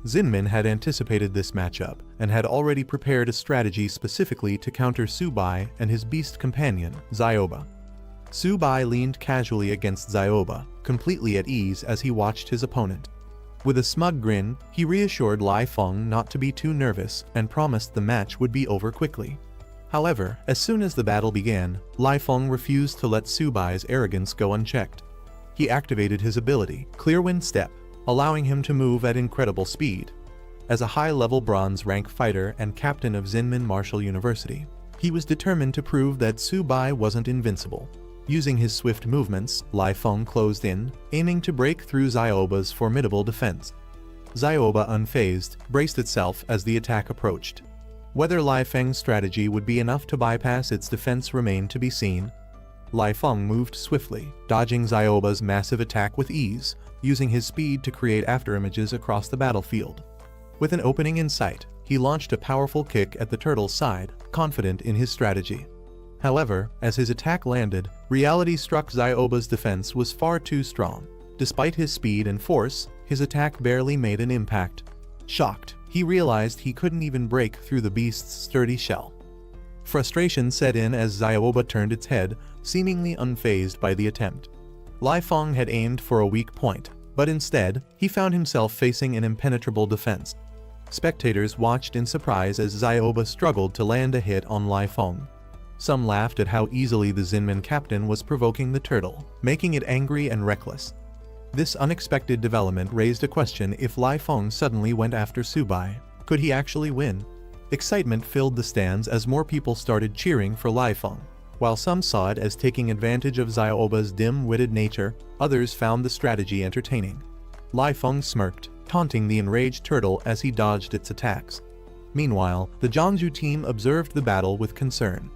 Xinmin had anticipated this matchup and had already prepared a strategy specifically to counter Subai and his beast companion, Zioba. Subai leaned casually against Zioba, completely at ease as he watched his opponent. With a smug grin, he reassured Lai Feng not to be too nervous and promised the match would be over quickly. However, as soon as the battle began, Lai Feng refused to let Subai's arrogance go unchecked. He activated his ability, Clear Wind Step, allowing him to move at incredible speed. As a high-level bronze rank fighter and captain of Xinmin Martial University, he was determined to prove that Subai wasn't invincible. Using his swift movements, Lai Feng closed in, aiming to break through Zioba's formidable defense. Zioba, unfazed, braced itself as the attack approached. Whether Lai Feng's strategy would be enough to bypass its defense remained to be seen. Lai Feng moved swiftly, dodging Zioba's massive attack with ease, using his speed to create afterimages across the battlefield. With an opening in sight, he launched a powerful kick at the turtle's side, confident in his strategy. However, as his attack landed, reality struck. Zioba's defense was far too strong. Despite his speed and force, his attack barely made an impact. Shocked, he realized he couldn't even break through the beast's sturdy shell. Frustration set in as Zioba turned its head, seemingly unfazed by the attempt. Lai Feng had aimed for a weak point, but instead, he found himself facing an impenetrable defense. Spectators watched in surprise as Zioba struggled to land a hit on Lai Feng. Some laughed at how easily the Zinman captain was provoking the turtle, making it angry and reckless. This unexpected development raised a question: if Lai Feng suddenly went after Subai, could he actually win? Excitement filled the stands as more people started cheering for Lai Feng. While some saw it as taking advantage of Xiaoba's dim-witted nature, others found the strategy entertaining. Lai Feng smirked, taunting the enraged turtle as he dodged its attacks. Meanwhile, the Jiangsu team observed the battle with concern.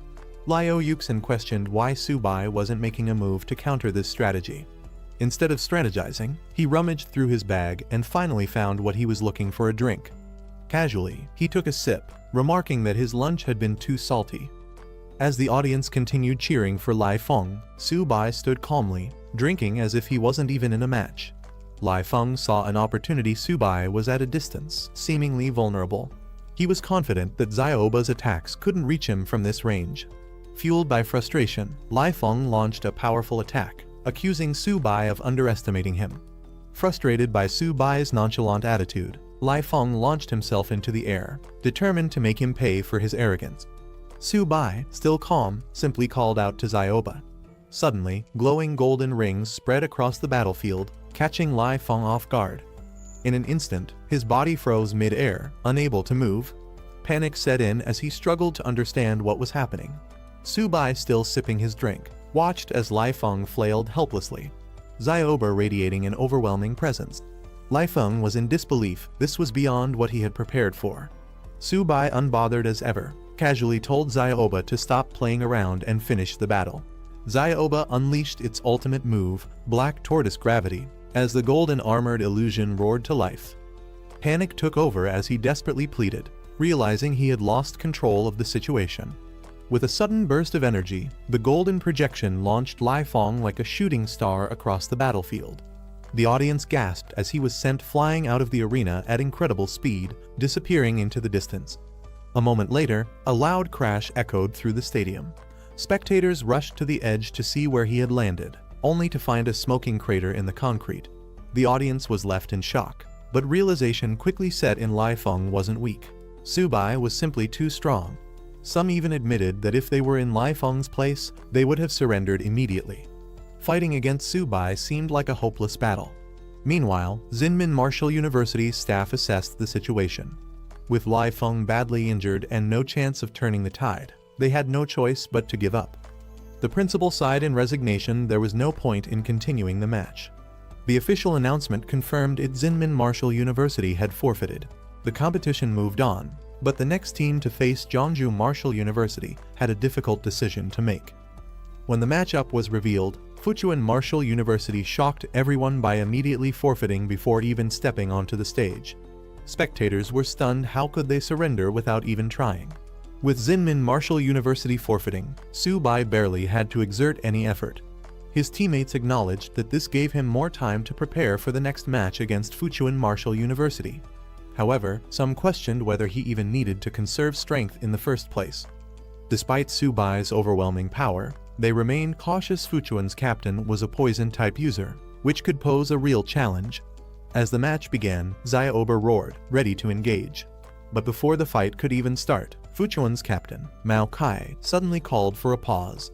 Liu Yuxin questioned why Subai wasn't making a move to counter this strategy. Instead of strategizing, he rummaged through his bag and finally found what he was looking for: a drink. Casually, he took a sip, remarking that his lunch had been too salty. As the audience continued cheering for Lai Feng, Subai stood calmly, drinking as if he wasn't even in a match. Lai Feng saw an opportunity. Subai was at a distance, seemingly vulnerable. He was confident that Xiaoba's attacks couldn't reach him from this range. Fueled by frustration, Lai Feng launched a powerful attack, accusing Subai of underestimating him. Frustrated by Subai's nonchalant attitude, Lai Feng launched himself into the air, determined to make him pay for his arrogance. Subai, still calm, simply called out to Xiaoba. Suddenly, glowing golden rings spread across the battlefield, catching Lai Feng off guard. In an instant, his body froze mid-air, unable to move. Panic set in as he struggled to understand what was happening. Subai, still sipping his drink, watched as Lai Feng flailed helplessly, Xiaoba radiating an overwhelming presence. Lai Feng was in disbelief. This was beyond what he had prepared for. Subai, unbothered as ever, casually told Xiaoba to stop playing around and finish the battle. Xiaoba unleashed its ultimate move, Black Tortoise Gravity, as the golden armored illusion roared to life. Panic took over as he desperately pleaded, realizing he had lost control of the situation. With a sudden burst of energy, the golden projection launched Lai Feng like a shooting star across the battlefield. The audience gasped as he was sent flying out of the arena at incredible speed, disappearing into the distance. A moment later, a loud crash echoed through the stadium. Spectators rushed to the edge to see where he had landed, only to find a smoking crater in the concrete. The audience was left in shock, but realization quickly set in: Lai Feng wasn't weak. Subai was simply too strong. Some even admitted that if they were in Lai Feng's place, they would have surrendered immediately. Fighting against Subai seemed like a hopeless battle. Meanwhile, Zinmin Martial University's staff assessed the situation. With Lai Feng badly injured and no chance of turning the tide, they had no choice but to give up. The principal sighed in resignation. There was no point in continuing the match. The official announcement confirmed it: Zinmin Martial University had forfeited. The competition moved on, but the next team to face Jiangsu Martial University had a difficult decision to make. When the matchup was revealed, Fuchuan Martial University shocked everyone by immediately forfeiting before even stepping onto the stage. Spectators were stunned. How could they surrender without even trying? With Zinmin Martial University forfeiting, Subai barely had to exert any effort. His teammates acknowledged that this gave him more time to prepare for the next match against Fuchuan Martial University. However, some questioned whether he even needed to conserve strength in the first place. Despite Subai's overwhelming power, they remained cautious. Fuchuan's captain was a poison-type user, which could pose a real challenge. As the match began, Xiaoba roared, ready to engage. But before the fight could even start, Fuchuan's captain, Mao Kai, suddenly called for a pause.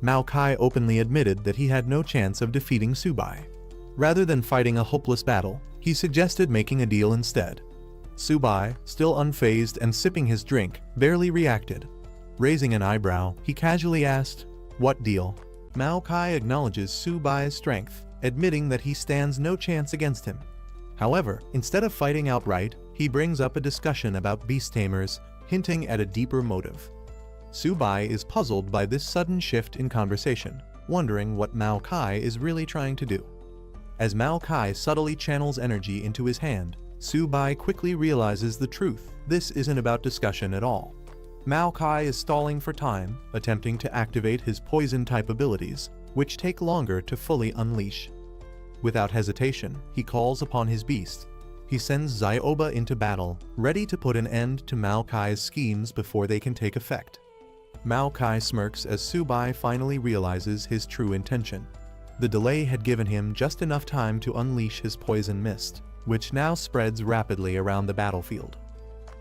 Mao Kai openly admitted that he had no chance of defeating Subai. Rather than fighting a hopeless battle, he suggested making a deal instead. Subai, still unfazed and sipping his drink, barely reacted. Raising an eyebrow, he casually asked, "What deal?" Mao Kai acknowledges Subai's strength, admitting that he stands no chance against him. However, instead of fighting outright, he brings up a discussion about beast tamers, hinting at a deeper motive. Subai is puzzled by this sudden shift in conversation, wondering what Mao Kai is really trying to do. As Mao Kai subtly channels energy into his hand, Subai quickly realizes the truth. This isn't about discussion at all. Mao Kai is stalling for time, attempting to activate his poison-type abilities, which take longer to fully unleash. Without hesitation, he calls upon his beast. He sends Xiaoba into battle, ready to put an end to Mao Kai's schemes before they can take effect. Mao Kai smirks as Subai finally realizes his true intention. The delay had given him just enough time to unleash his poison mist, which now spreads rapidly around the battlefield.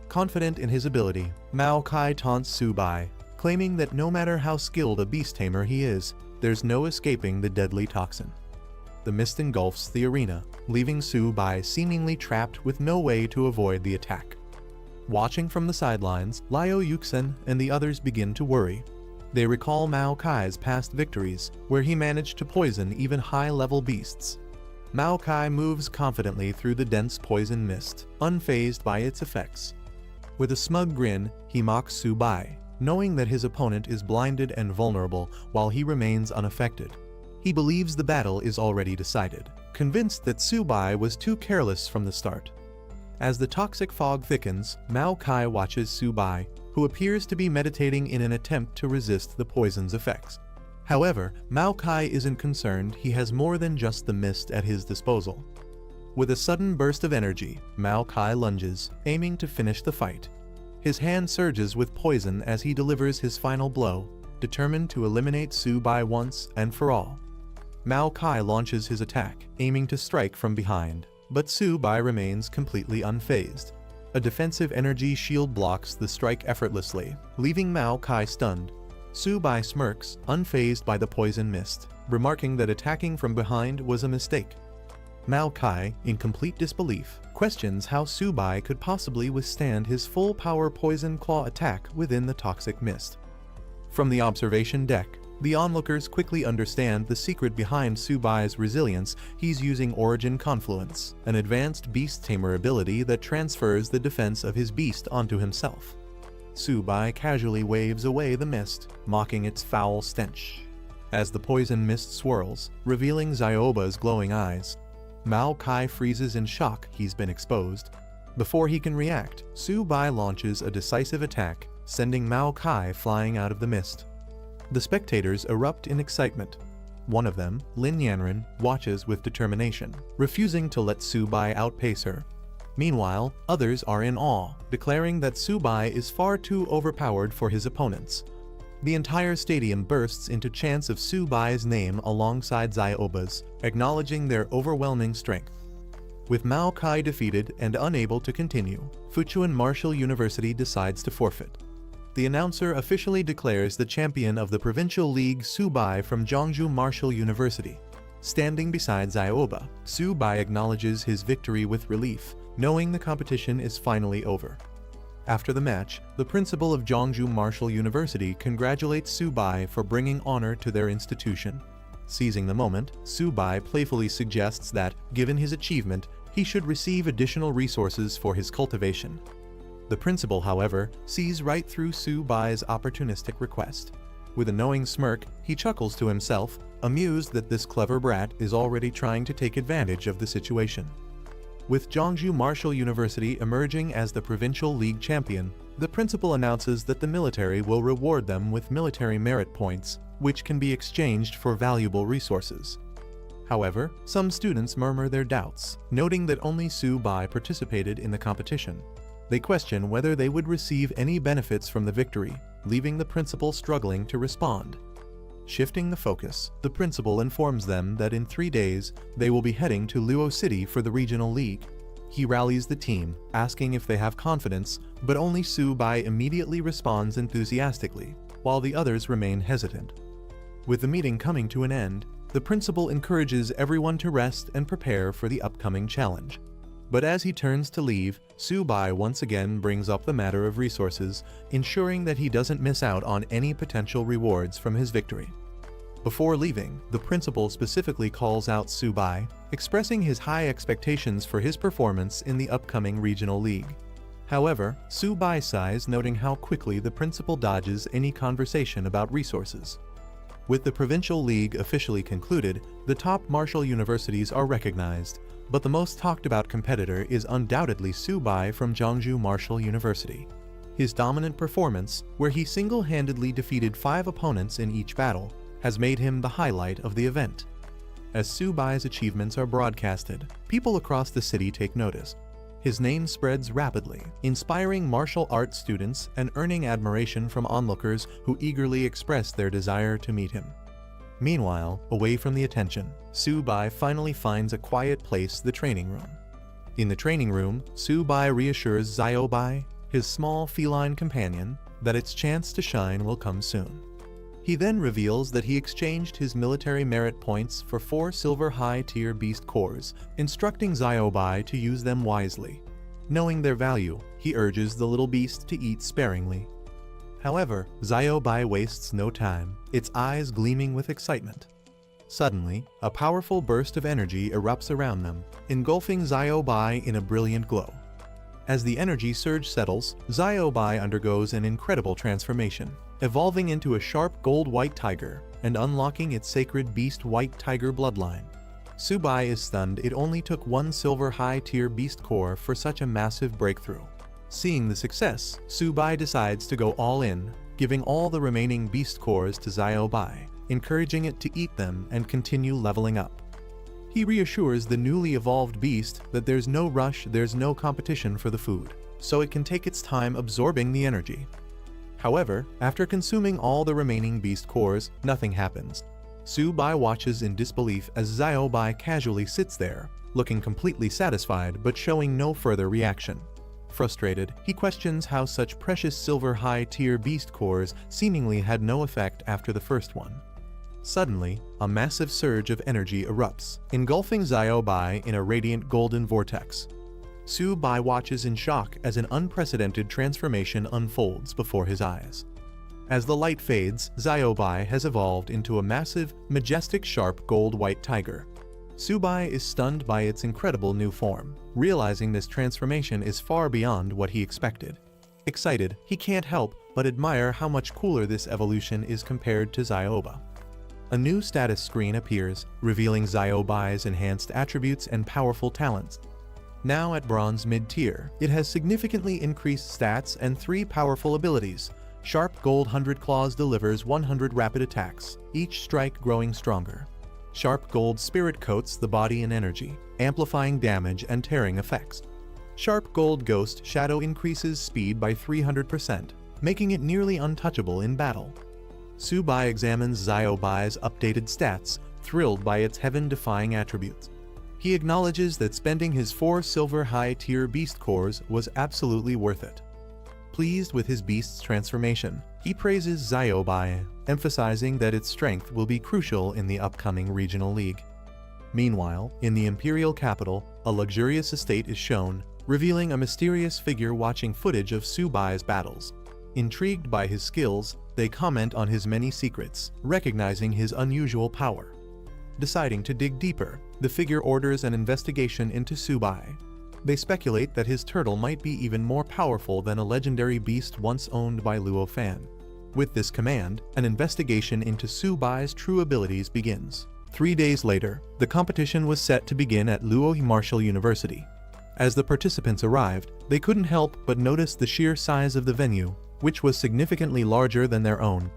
Confident in his ability, Mao Kai taunts Subai, claiming that no matter how skilled a beast tamer he is, there's no escaping the deadly toxin. The mist engulfs the arena, leaving Su-bai seemingly trapped with no way to avoid the attack. Watching from the sidelines, Liu Yuxin and the others begin to worry. They recall Mao Kai's past victories, where he managed to poison even high-level beasts. Mao Kai moves confidently through the dense poison mist, unfazed by its effects. With a smug grin, he mocks Su-bai, knowing that his opponent is blinded and vulnerable while he remains unaffected. He believes the battle is already decided, convinced that Su-bai was too careless from the start. As the toxic fog thickens, Mao Kai watches Su-bai, who appears to be meditating in an attempt to resist the poison's effects. However, Mao Kai isn't concerned. He has more than just the mist at his disposal. With a sudden burst of energy, Mao Kai lunges, aiming to finish the fight. His hand surges with poison as he delivers his final blow, determined to eliminate Su-bai once and for all. Mao Kai launches his attack, aiming to strike from behind, but Su-bai remains completely unfazed. A defensive energy shield blocks the strike effortlessly, leaving Mao Kai stunned. Su-bai smirks, unfazed by the poison mist, remarking that attacking from behind was a mistake. Mao Kai, in complete disbelief, questions how Su-bai could possibly withstand his full-power poison claw attack within the toxic mist. From the observation deck, the onlookers quickly understand the secret behind Su-bai's resilience. He's using Origin Confluence, an advanced beast tamer ability that transfers the defense of his beast onto himself. Su-bai casually waves away the mist, mocking its foul stench. As the poison mist swirls, revealing Zioba's glowing eyes, Mao Kai freezes in shock. He's been exposed. Before he can react, Su-bai launches a decisive attack, sending Mao Kai flying out of the mist. The spectators erupt in excitement. One of them, Lin Yanren, watches with determination, refusing to let Su-bai outpace her. Meanwhile, others are in awe, declaring that Su-bai is far too overpowered for his opponents. The entire stadium bursts into chants of Su-bai's name alongside Zioba's, acknowledging their overwhelming strength. With Mao Kai defeated and unable to continue, Fuchuan Martial University decides to forfeit. The announcer officially declares the champion of the Provincial League Su-bai from Zhongzhou Martial University. Standing beside Zioba, Su-bai acknowledges his victory with relief, knowing the competition is finally over. After the match, the principal of Zhongzhou Martial University congratulates Su-bai for bringing honor to their institution. Seizing the moment, Su-bai playfully suggests that, given his achievement, he should receive additional resources for his cultivation. The principal, however, sees right through Su-bai's opportunistic request. With a knowing smirk, he chuckles to himself, amused that this clever brat is already trying to take advantage of the situation. With Zhongzhou Martial University emerging as the Provincial League champion, the principal announces that the military will reward them with military merit points, which can be exchanged for valuable resources. However, some students murmur their doubts, noting that only Su-bai participated in the competition. They question whether they would receive any benefits from the victory, leaving the principal struggling to respond. Shifting the focus, the principal informs them that in 3 days, they will be heading to Luo City for the regional league. He rallies the team, asking if they have confidence, but only Su-bai immediately responds enthusiastically, while the others remain hesitant. With the meeting coming to an end, the principal encourages everyone to rest and prepare for the upcoming challenge. But as he turns to leave, Su-bai once again brings up the matter of resources, ensuring that he doesn't miss out on any potential rewards from his victory. Before leaving, the principal specifically calls out Su-bai, expressing his high expectations for his performance in the upcoming regional league. However, Su-bai sighs, noting how quickly the principal dodges any conversation about resources. With the provincial league officially concluded, the top martial universities are recognized, but the most talked about competitor is undoubtedly Su-bai from Zhongzhou Martial University. His dominant performance, where he single-handedly defeated 5 opponents in each battle, has made him the highlight of the event. As Su-bai's achievements are broadcasted, people across the city take notice. His name spreads rapidly, inspiring martial arts students and earning admiration from onlookers who eagerly express their desire to meet him. Meanwhile, away from the attention, Su-bai finally finds a quiet place, the training room. In the training room, Su-bai reassures Ziobai, his small feline companion, that its chance to shine will come soon. He then reveals that he exchanged his military merit points for 4 silver high-tier beast cores, instructing Xiaobai to use them wisely. Knowing their value, he urges the little beast to eat sparingly. However, Xiaobai wastes no time, its eyes gleaming with excitement. Suddenly, a powerful burst of energy erupts around them, engulfing Xiaobai in a brilliant glow. As the energy surge settles, Xiaobai undergoes an incredible transformation, evolving into a sharp gold-white tiger and unlocking its sacred beast-white tiger bloodline. Subai is stunned. It only took 1 silver high-tier beast core for such a massive breakthrough. Seeing the success, Subai decides to go all in, giving all the remaining beast cores to Xiaobai, encouraging it to eat them and continue leveling up. He reassures the newly evolved beast that there's no rush, there's no competition for the food, so it can take its time absorbing the energy. However, after consuming all the remaining beast cores, nothing happens. Subai watches in disbelief as Xiaobai casually sits there, looking completely satisfied but showing no further reaction. Frustrated, he questions how such precious silver high-tier beast cores seemingly had no effect after the first one. Suddenly, a massive surge of energy erupts, engulfing Xiaobai in a radiant golden vortex. Subai watches in shock as an unprecedented transformation unfolds before his eyes. As the light fades, Xiaobai has evolved into a massive, majestic sharp gold-white tiger. Subai is stunned by its incredible new form, realizing this transformation is far beyond what he expected. Excited, he can't help but admire how much cooler this evolution is compared to Xiaoba. A new status screen appears, revealing Xiaobai's enhanced attributes and powerful talents. Now at bronze mid-tier, it has significantly increased stats and 3 powerful abilities. Sharp Gold 100 Claws delivers 100 rapid attacks, each strike growing stronger. Sharp Gold Spirit coats the body in energy, amplifying damage and tearing effects. Sharp Gold Ghost Shadow increases speed by 300%, making it nearly untouchable in battle. Subai examines Xiaobai's updated stats, thrilled by its heaven-defying attributes. He acknowledges that spending his 4 silver high-tier beast cores was absolutely worth it. Pleased with his beast's transformation, he praises Xiaobai, emphasizing that its strength will be crucial in the upcoming regional league. Meanwhile, in the imperial capital, a luxurious estate is shown, revealing a mysterious figure watching footage of Subai's battles. Intrigued by his skills, they comment on his many secrets, recognizing his unusual power. Deciding to dig deeper, the figure orders an investigation into Subai. They speculate that his turtle might be even more powerful than a legendary beast once owned by Luo Fan. With this command, an investigation into Subai's true abilities begins. 3 days later, the competition was set to begin at Luo Martial University. As the participants arrived, they couldn't help but notice the sheer size of the venue, which was significantly larger than their own.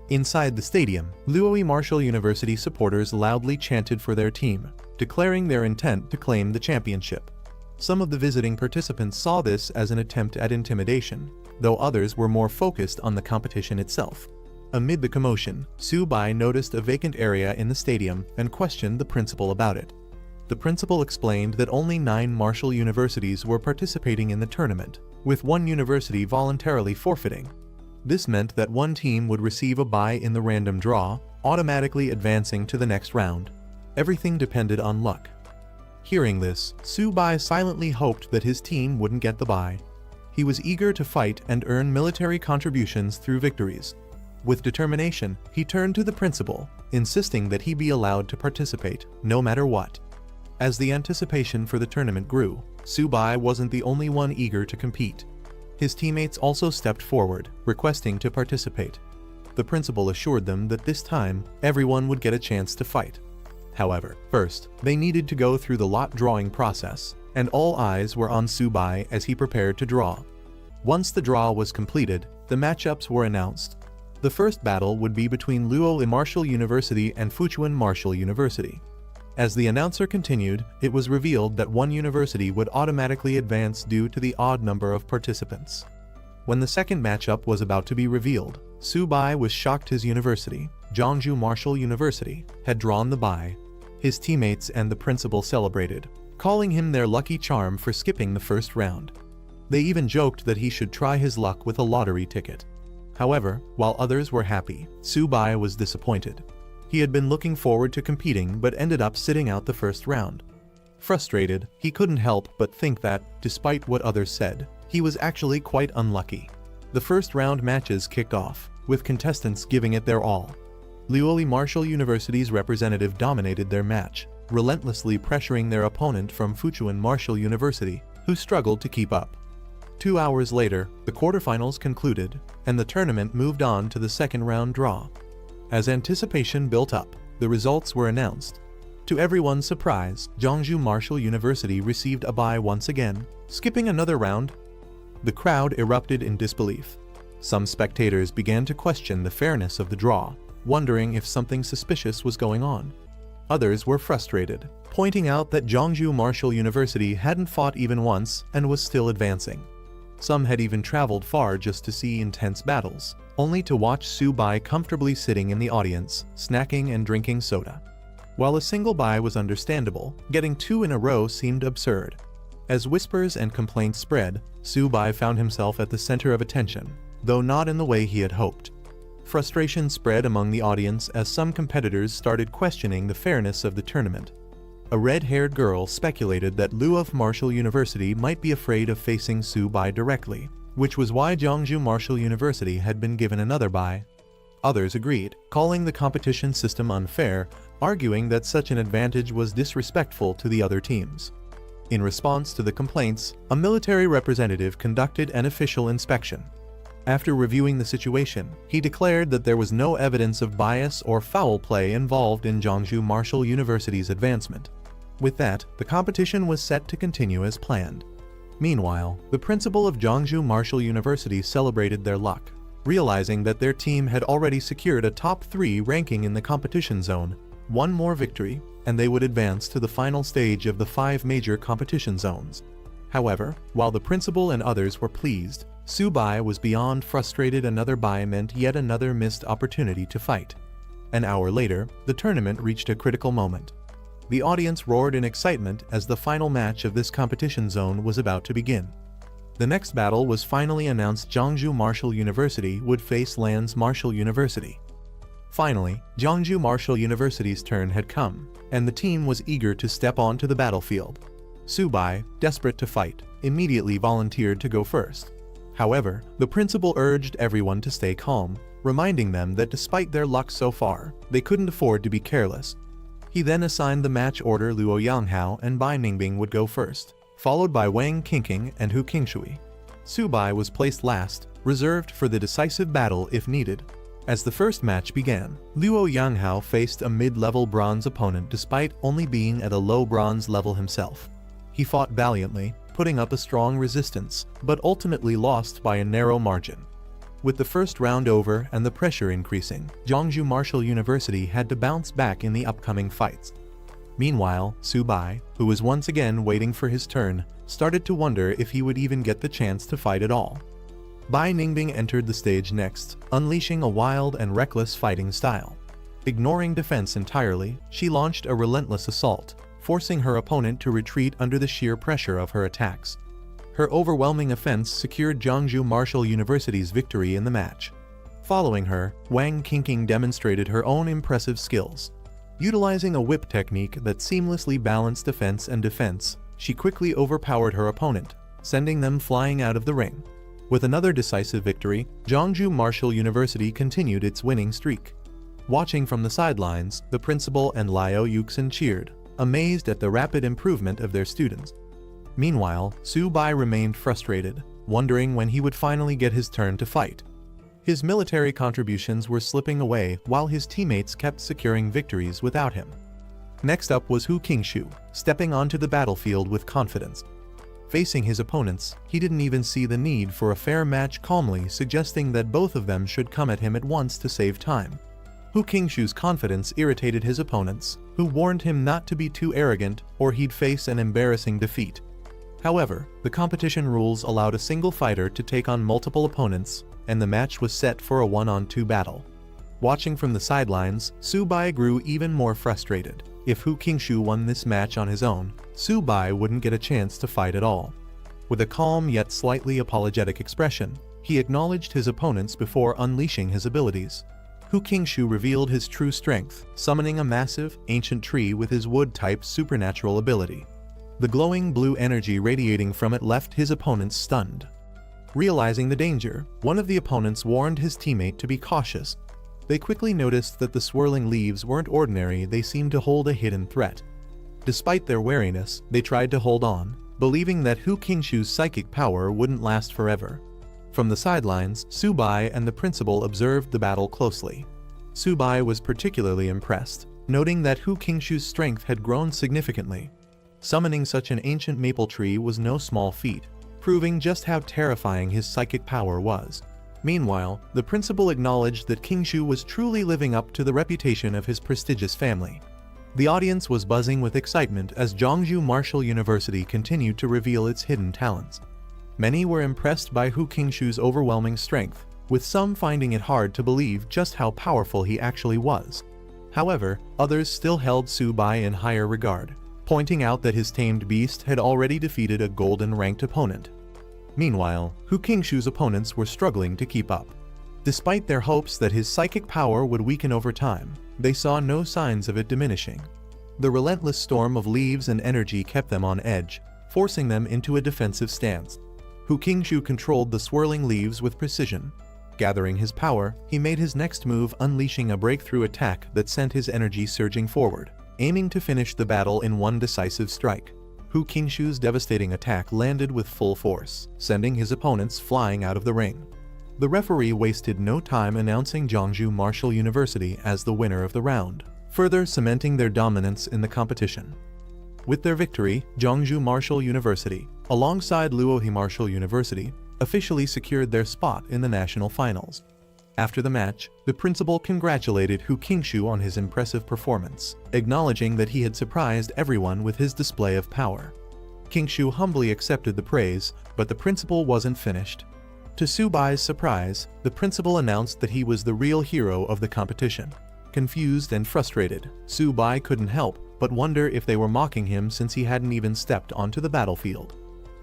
Inside the stadium, Luo Martial University supporters loudly chanted for their team, declaring their intent to claim the championship. Some of the visiting participants saw this as an attempt at intimidation, though others were more focused on the competition itself. Amid the commotion, Subai noticed a vacant area in the stadium and questioned the principal about it. The principal explained that only 9 martial universities were participating in the tournament, with 1 university voluntarily forfeiting. This meant that 1 team would receive a bye in the random draw, automatically advancing to the next round. Everything depended on luck. Hearing this, Subai silently hoped that his team wouldn't get the bye. He was eager to fight and earn military contributions through victories. With determination, he turned to the principal, insisting that he be allowed to participate, no matter what. As the anticipation for the tournament grew, Subai wasn't the only one eager to compete. His teammates also stepped forward, requesting to participate. The principal assured them that this time, everyone would get a chance to fight. However, first, they needed to go through the lot drawing process, and all eyes were on Subai as he prepared to draw. Once the draw was completed, the matchups were announced. The first battle would be between Luo Martial University and Fuchuan Martial University. As the announcer continued, it was revealed that 1 university would automatically advance due to the odd number of participants. When the second matchup was about to be revealed, Subai was shocked his university, Zhangju Martial University, had drawn the bye. His teammates and the principal celebrated, calling him their lucky charm for skipping the first round. They even joked that he should try his luck with a lottery ticket. However, while others were happy, Su-bai was disappointed. He had been looking forward to competing but ended up sitting out the first round. Frustrated, he couldn't help but think that, despite what others said, he was actually quite unlucky. The first round matches kicked off, with contestants giving it their all. Liuoli Martial University's representative dominated their match, relentlessly pressuring their opponent from Fuchuan Martial University, who struggled to keep up. 2 hours later, the quarterfinals concluded, and the tournament moved on to the second round draw. As anticipation built up, the results were announced. To everyone's surprise, Jeongju Martial University received a bye once again, skipping another round. The crowd erupted in disbelief. Some spectators began to question the fairness of the draw, wondering if something suspicious was going on. Others were frustrated, pointing out that Jeongju Martial University hadn't fought even once and was still advancing. Some had even traveled far just to see intense battles, only to watch Su-bai comfortably sitting in the audience, snacking and drinking soda. While a single bye was understandable, getting 2 in a row seemed absurd. As whispers and complaints spread, Su-bai found himself at the center of attention, though not in the way he had hoped. Frustration spread among the audience as some competitors started questioning the fairness of the tournament. A red-haired girl speculated that Luof Martial University might be afraid of facing Su-bai directly, which was why Jeongju Martial University had been given another bye. Others agreed, calling the competition system unfair, arguing that such an advantage was disrespectful to the other teams. In response to the complaints, a military representative conducted an official inspection. After reviewing the situation, he declared that there was no evidence of bias or foul play involved in Jeongju Martial University's advancement. With that, the competition was set to continue as planned. Meanwhile, the principal of Jeongju Martial University celebrated their luck, realizing that their team had already secured a top 3 ranking in the competition zone. One more victory, and they would advance to the final stage of the 5 major competition zones. However, while the principal and others were pleased, Su-bai was beyond frustrated. Another bye meant yet another missed opportunity to fight. An hour later, the tournament reached a critical moment. The audience roared in excitement as the final match of this competition zone was about to begin. The next battle was finally announced. Jeongju Martial University would face Lan's Martial University. Finally, Jeongju Martial University's turn had come, and the team was eager to step onto the battlefield. Su-bai, desperate to fight, immediately volunteered to go first. However, the principal urged everyone to stay calm, reminding them that despite their luck so far, they couldn't afford to be careless. He then assigned the match order. Luo Yanghao and Bai Ningbing would go first, followed by Wang Qingqing and Hu Qingshui. Su-bai was placed last, reserved for the decisive battle if needed. As the first match began, Luo Yanghao faced a mid-level bronze opponent despite only being at a low bronze level himself. He fought valiantly, putting up a strong resistance, but ultimately lost by a narrow margin. With the first round over and the pressure increasing, Jeongju Martial University had to bounce back in the upcoming fights. Meanwhile, Su-bai, who was once again waiting for his turn, started to wonder if he would even get the chance to fight at all. Bai Ningbing entered the stage next, unleashing a wild and reckless fighting style. Ignoring defense entirely, she launched a relentless assault, forcing her opponent to retreat under the sheer pressure of her attacks. Her overwhelming offense secured Jeongju Martial University's victory in the match. Following her, Wang Qingqing demonstrated her own impressive skills. Utilizing a whip technique that seamlessly balanced offense and defense, she quickly overpowered her opponent, sending them flying out of the ring. With another decisive victory, Jeongju Martial University continued its winning streak. Watching from the sidelines, the principal and Liu Yuxin cheered, amazed at the rapid improvement of their students. Meanwhile, Su-bai remained frustrated, wondering when he would finally get his turn to fight. His military contributions were slipping away while his teammates kept securing victories without him. Next up was Hu Qingshui, stepping onto the battlefield with confidence. Facing his opponents, he didn't even see the need for a fair match, calmly suggesting that both of them should come at him at once to save time. Hu Qingshui's confidence irritated his opponents, who warned him not to be too arrogant or he'd face an embarrassing defeat. However, the competition rules allowed a single fighter to take on multiple opponents, and the match was set for a 1-on-2 battle. Watching from the sidelines, Su-bai grew even more frustrated. If Hu Qingshui won this match on his own, Su-bai wouldn't get a chance to fight at all. With a calm yet slightly apologetic expression, He acknowledged his opponents before unleashing his abilities. Hu Qingshu revealed his true strength, summoning a massive, ancient tree with his wood-type supernatural ability. The glowing blue energy radiating from it left his opponents stunned. Realizing the danger, one of the opponents warned his teammate to be cautious. They quickly noticed that the swirling leaves weren't ordinary, they seemed to hold a hidden threat. Despite their wariness, they tried to hold on, believing that Hu Qingshu's psychic power wouldn't last forever. From the sidelines, Subai and the principal observed the battle closely. Subai was particularly impressed, noting that Hu Qingshu's strength had grown significantly. Summoning such an ancient maple tree was no small feat, proving just how terrifying his psychic power was. Meanwhile, the principal acknowledged that Qingshu was truly living up to the reputation of his prestigious family. The audience was buzzing with excitement as Zhongzhou Martial University continued to reveal its hidden talents. Many were impressed by Hu Qingshu's overwhelming strength, with some finding it hard to believe just how powerful he actually was. However, others still held Subai in higher regard, pointing out that his tamed beast had already defeated a golden-ranked opponent. Meanwhile, Hu Qingshu's opponents were struggling to keep up. Despite their hopes that his psychic power would weaken over time, they saw no signs of it diminishing. The relentless storm of leaves and energy kept them on edge, forcing them into a defensive stance. Hu Qingshu controlled the swirling leaves with precision. Gathering his power, he made his next move, unleashing a breakthrough attack that sent his energy surging forward, aiming to finish the battle in one decisive strike. Hu Qingshu's devastating attack landed with full force, sending his opponents flying out of the ring. The referee wasted no time announcing Zhongzhou Martial University as the winner of the round, further cementing their dominance in the competition. With their victory, Zhongzhou Martial University, alongside Luohe Martial University, officially secured their spot in the national finals. After the match, the principal congratulated Hu Qingshu on his impressive performance, acknowledging that he had surprised everyone with his display of power. Qingshu humbly accepted the praise, but the principal wasn't finished. To Subai's surprise, the principal announced that he was the real hero of the competition. Confused and frustrated, Subai couldn't help but wonder if they were mocking him since he hadn't even stepped onto the battlefield.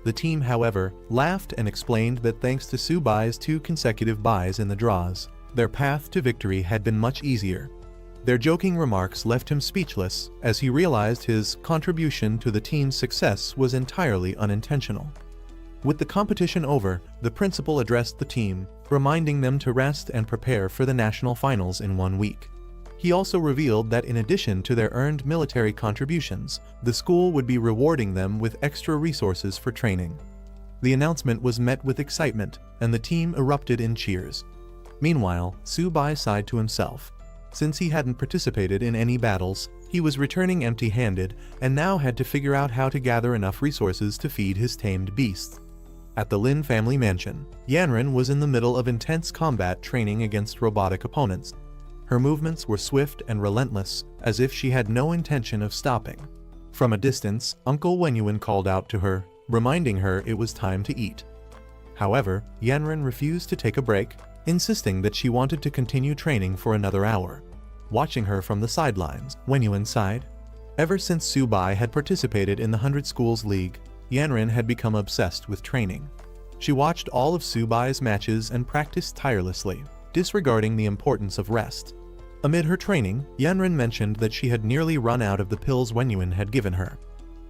The team, however, laughed and explained that thanks to Subai's 2 consecutive buys in the draws, their path to victory had been much easier. Their joking remarks left him speechless as he realized his contribution to the team's success was entirely unintentional. With the competition over, the principal addressed the team, reminding them to rest and prepare for the national finals in 1 week. He also revealed that in addition to their earned military contributions, the school would be rewarding them with extra resources for training. The announcement was met with excitement, and the team erupted in cheers. Meanwhile, Subai sighed to himself. Since he hadn't participated in any battles, he was returning empty-handed and now had to figure out how to gather enough resources to feed his tamed beasts. At the Lin family mansion, Yanren was in the middle of intense combat training against robotic opponents. Her movements were swift and relentless, as if she had no intention of stopping. From a distance, Uncle Wenyuan called out to her, reminding her it was time to eat. However, Yanren refused to take a break, insisting that she wanted to continue training for another hour. Watching her from the sidelines, Wenyuan sighed. Ever since Subai had participated in the 100 Schools League, Yanren had become obsessed with training. She watched all of Subai's matches and practiced tirelessly, disregarding the importance of rest. Amid her training, Yanren mentioned that she had nearly run out of the pills Wenyuan had given her.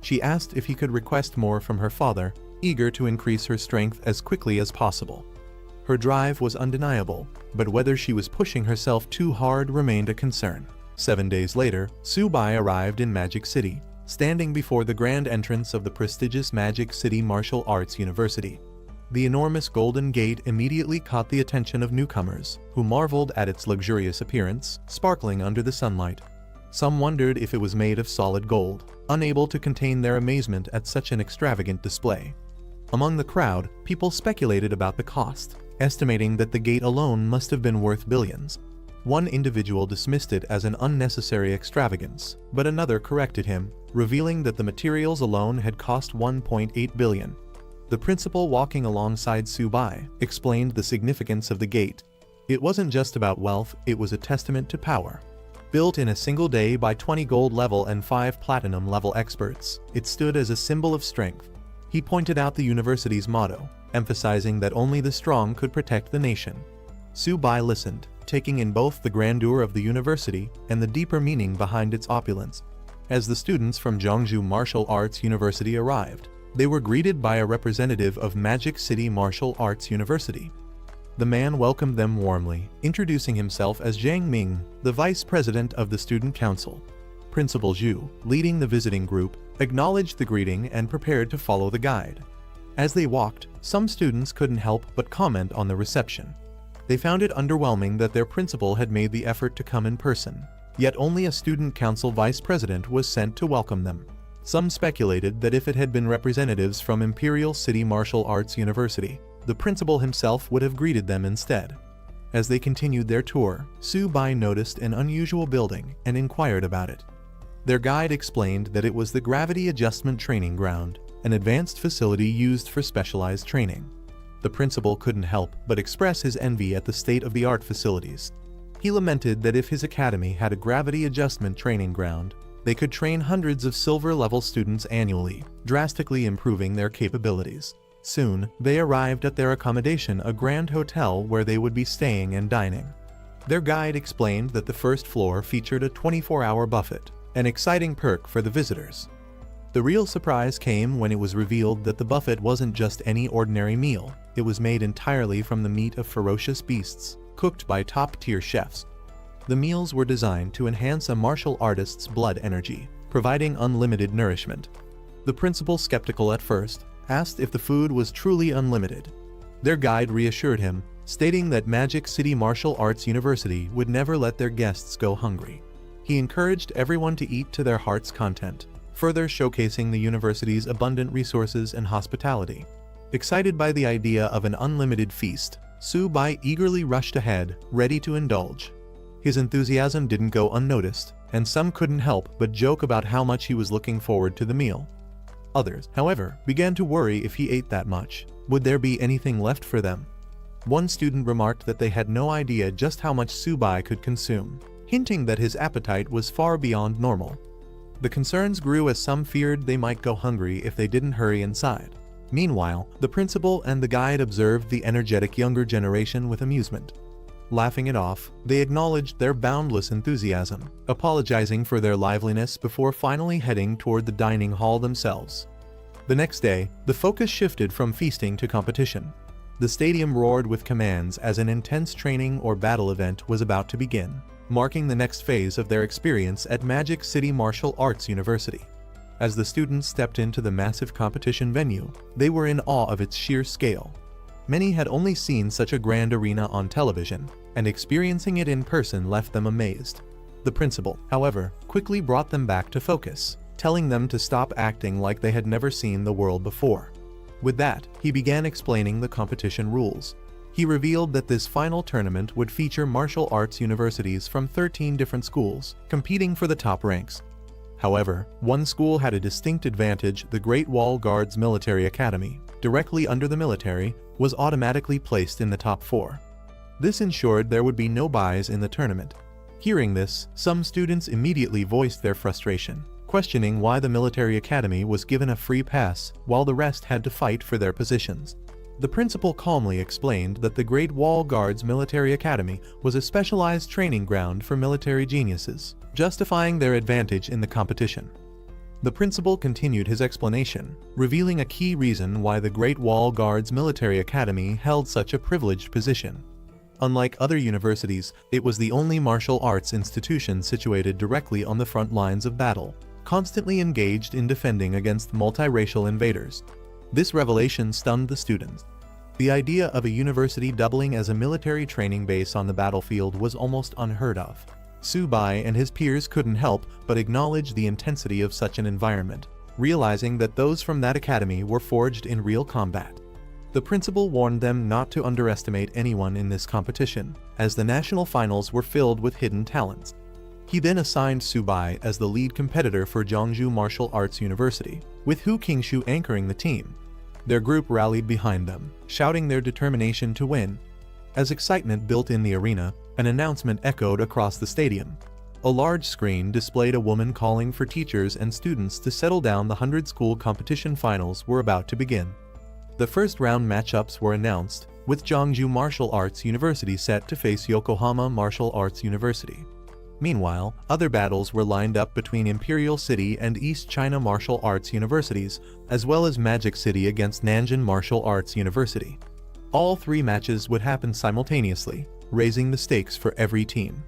She asked if he could request more from her father, eager to increase her strength as quickly as possible. Her drive was undeniable, but whether she was pushing herself too hard remained a concern. 7 days later, Subai arrived in Magic City, standing before the grand entrance of the prestigious Magic City Martial Arts University. The enormous golden gate immediately caught the attention of newcomers, who marveled at its luxurious appearance, sparkling under the sunlight. Some wondered if it was made of solid gold, unable to contain their amazement at such an extravagant display. Among the crowd, people speculated about the cost, estimating that the gate alone must have been worth billions. One individual dismissed it as an unnecessary extravagance, but another corrected him, revealing that the materials alone had cost 1.8 billion. The principal, walking alongside Subai, explained the significance of the gate. It wasn't just about wealth, it was a testament to power. Built in a single day by 20 gold level and 5 platinum level experts, it stood as a symbol of strength. He pointed out the university's motto, emphasizing that only the strong could protect the nation. Su-bai listened, taking in both the grandeur of the university and the deeper meaning behind its opulence. As the students from Jeongju Martial Arts University arrived, they were greeted by a representative of Magic City Martial Arts University. The man welcomed them warmly, introducing himself as Zhang Ming, the vice president of the student council. Principal Zhu, leading the visiting group, acknowledged the greeting and prepared to follow the guide. As they walked, some students couldn't help but comment on the reception. They found it underwhelming that their principal had made the effort to come in person, yet only a student council vice president was sent to welcome them. Some speculated that if it had been representatives from Imperial City Martial Arts University, the principal himself would have greeted them instead. As they continued their tour, Su-bai noticed an unusual building and inquired about it. Their guide explained that it was the Gravity Adjustment Training Ground, an advanced facility used for specialized training. The principal couldn't help but express his envy at the state-of-the-art facilities. He lamented that if his academy had a gravity adjustment training ground, they could train hundreds of silver-level students annually, drastically improving their capabilities. Soon, they arrived at their accommodation, a grand hotel where they would be staying and dining. Their guide explained that the first floor featured a 24-hour buffet, an exciting perk for the visitors. The real surprise came when it was revealed that the buffet wasn't just any ordinary meal, it was made entirely from the meat of ferocious beasts, cooked by top-tier chefs. The meals were designed to enhance a martial artist's blood energy, providing unlimited nourishment. The principal, skeptical at first, asked if the food was truly unlimited. Their guide reassured him, stating that Magic City Martial Arts University would never let their guests go hungry. He encouraged everyone to eat to their heart's content, further showcasing the university's abundant resources and hospitality. Excited by the idea of an unlimited feast, Su-bai eagerly rushed ahead, ready to indulge. His enthusiasm didn't go unnoticed, and some couldn't help but joke about how much he was looking forward to the meal. Others, however, began to worry if he ate that much, would there be anything left for them? One student remarked that they had no idea just how much Su-bai could consume, hinting that his appetite was far beyond normal. The concerns grew as some feared they might go hungry if they didn't hurry inside. Meanwhile, the principal and the guide observed the energetic younger generation with amusement. Laughing it off, they acknowledged their boundless enthusiasm, apologizing for their liveliness before finally heading toward the dining hall themselves. The next day, the focus shifted from feasting to competition. The stadium roared with commands as an intense training or battle event was about to begin, marking the next phase of their experience at Magic City Martial Arts University. As the students stepped into the massive competition venue, they were in awe of its sheer scale. Many had only seen such a grand arena on television, and experiencing it in person left them amazed. The principal, however, quickly brought them back to focus, telling them to stop acting like they had never seen the world before. With that, he began explaining the competition rules. He revealed that this final tournament would feature martial arts universities from 13 different schools, competing for the top ranks. However, one school had a distinct advantage: the Great Wall Guards Military Academy, directly under the military, was automatically placed in the top 4. This ensured there would be no buys in the tournament. Hearing this, some students immediately voiced their frustration, questioning why the military academy was given a free pass while the rest had to fight for their positions. The principal calmly explained that the Great Wall Guards Military Academy was a specialized training ground for military geniuses, justifying their advantage in the competition. The principal continued his explanation, revealing a key reason why the Great Wall Guards Military Academy held such a privileged position. Unlike other universities, it was the only martial arts institution situated directly on the front lines of battle, constantly engaged in defending against multiracial invaders. This revelation stunned the students. The idea of a university doubling as a military training base on the battlefield was almost unheard of. Su-bai and his peers couldn't help but acknowledge the intensity of such an environment, realizing that those from that academy were forged in real combat. The principal warned them not to underestimate anyone in this competition, as the national finals were filled with hidden talents. He then assigned Su-bai as the lead competitor for Jeongju Martial Arts University, with Hu Qingshu anchoring the team. Their group rallied behind them, shouting their determination to win. As excitement built in the arena, an announcement echoed across the stadium. A large screen displayed a woman calling for teachers and students to settle down. The 100-school competition finals were about to begin. The first round matchups were announced, with Jeongju Martial Arts University set to face Yokohama Martial Arts University. Meanwhile, other battles were lined up between Imperial City and East China Martial Arts Universities, as well as Magic City against Nanjing Martial Arts University. All three matches would happen simultaneously, raising the stakes for every team.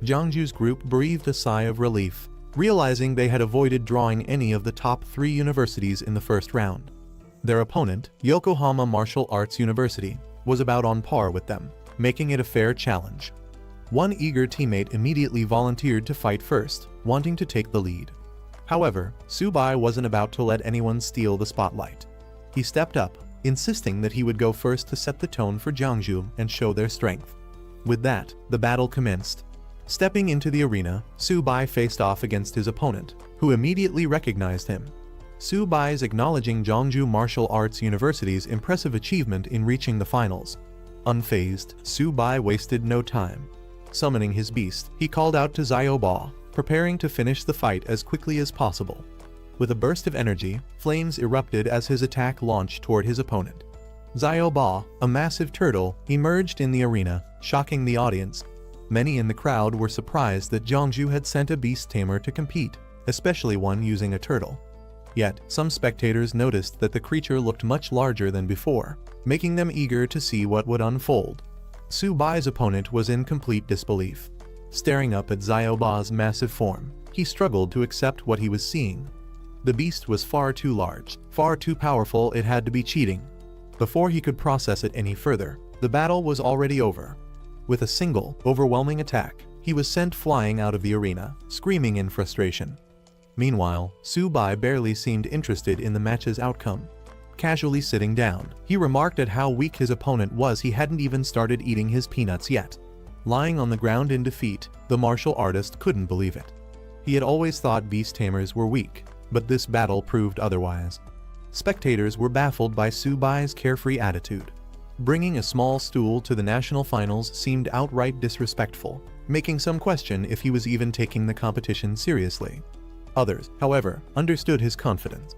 Jeongju's group breathed a sigh of relief, realizing they had avoided drawing any of the top 3 universities in the first round. Their opponent, Yokohama Martial Arts University, was about on par with them, making it a fair challenge. One eager teammate immediately volunteered to fight first, wanting to take the lead. However, Subai wasn't about to let anyone steal the spotlight. He stepped up, insisting that he would go first to set the tone for Jeongju and show their strength. With that, the battle commenced. Stepping into the arena, Subai faced off against his opponent, who immediately recognized him. Subai's acknowledging Jeongju Martial Arts University's impressive achievement in reaching the finals. Unfazed, Subai wasted no time. Summoning his beast, he called out to Xiaoba, preparing to finish the fight as quickly as possible. With a burst of energy, flames erupted as his attack launched toward his opponent. Xiaoba, a massive turtle, emerged in the arena, shocking the audience. Many in the crowd were surprised that Jeongju had sent a beast tamer to compete, especially one using a turtle. Yet, some spectators noticed that the creature looked much larger than before, making them eager to see what would unfold. Subai's opponent was in complete disbelief. Staring up at Xiaoba's massive form, he struggled to accept what he was seeing. The beast was far too large, far too powerful, it had to be cheating. Before he could process it any further, the battle was already over. With a single, overwhelming attack, he was sent flying out of the arena, screaming in frustration. Meanwhile, Subai barely seemed interested in the match's outcome. Casually sitting down, he remarked at how weak his opponent was. He hadn't even started eating his peanuts yet. Lying on the ground in defeat, the martial artist couldn't believe it. He had always thought beast tamers were weak, but this battle proved otherwise. Spectators were baffled by Subai's carefree attitude. Bringing a small stool to the national finals seemed outright disrespectful, making some question if he was even taking the competition seriously. Others, however, understood his confidence.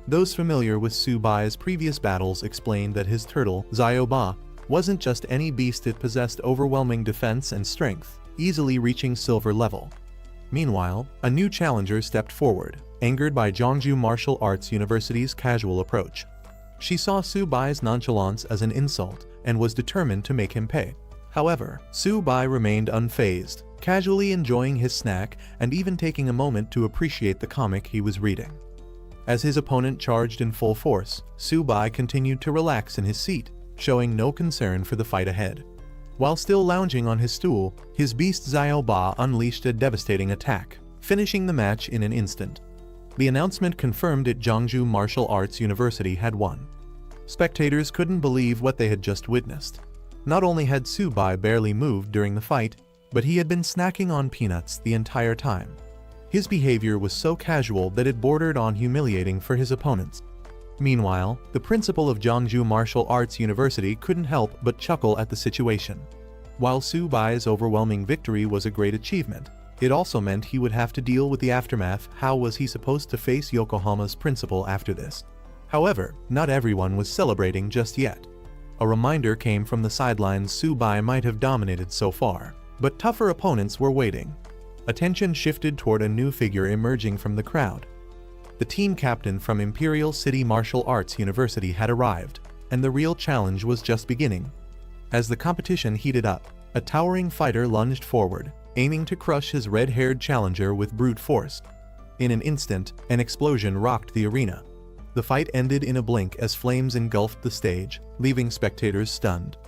Those familiar with Subai's previous battles explained that his turtle, Xiaoba, wasn't just any beast, it possessed overwhelming defense and strength, easily reaching silver level. Meanwhile, a new challenger stepped forward, angered by Jeongju Martial Arts University's casual approach. She saw Subai's nonchalance as an insult and was determined to make him pay. However, Subai remained unfazed, casually enjoying his snack and even taking a moment to appreciate the comic he was reading. As his opponent charged in full force, Subai continued to relax in his seat, showing no concern for the fight ahead. While still lounging on his stool, his beast Xiaoba unleashed a devastating attack, finishing the match in an instant. The announcement confirmed that Jeongju Martial Arts University had won. Spectators couldn't believe what they had just witnessed. Not only had Subai barely moved during the fight, but he had been snacking on peanuts the entire time. His behavior was so casual that it bordered on humiliating for his opponents. Meanwhile, the principal of Jeongju Martial Arts University couldn't help but chuckle at the situation. While Subai's overwhelming victory was a great achievement, it also meant he would have to deal with the aftermath. How was he supposed to face Yokohama's principal after this? However, not everyone was celebrating just yet. A reminder came from the sidelines: Subai might have dominated so far, but tougher opponents were waiting. Attention shifted toward a new figure emerging from the crowd. The team captain from Imperial City Martial Arts University had arrived, and the real challenge was just beginning. As the competition heated up, a towering fighter lunged forward, aiming to crush his red-haired challenger with brute force. In an instant, an explosion rocked the arena. The fight ended in a blink as flames engulfed the stage, leaving spectators stunned.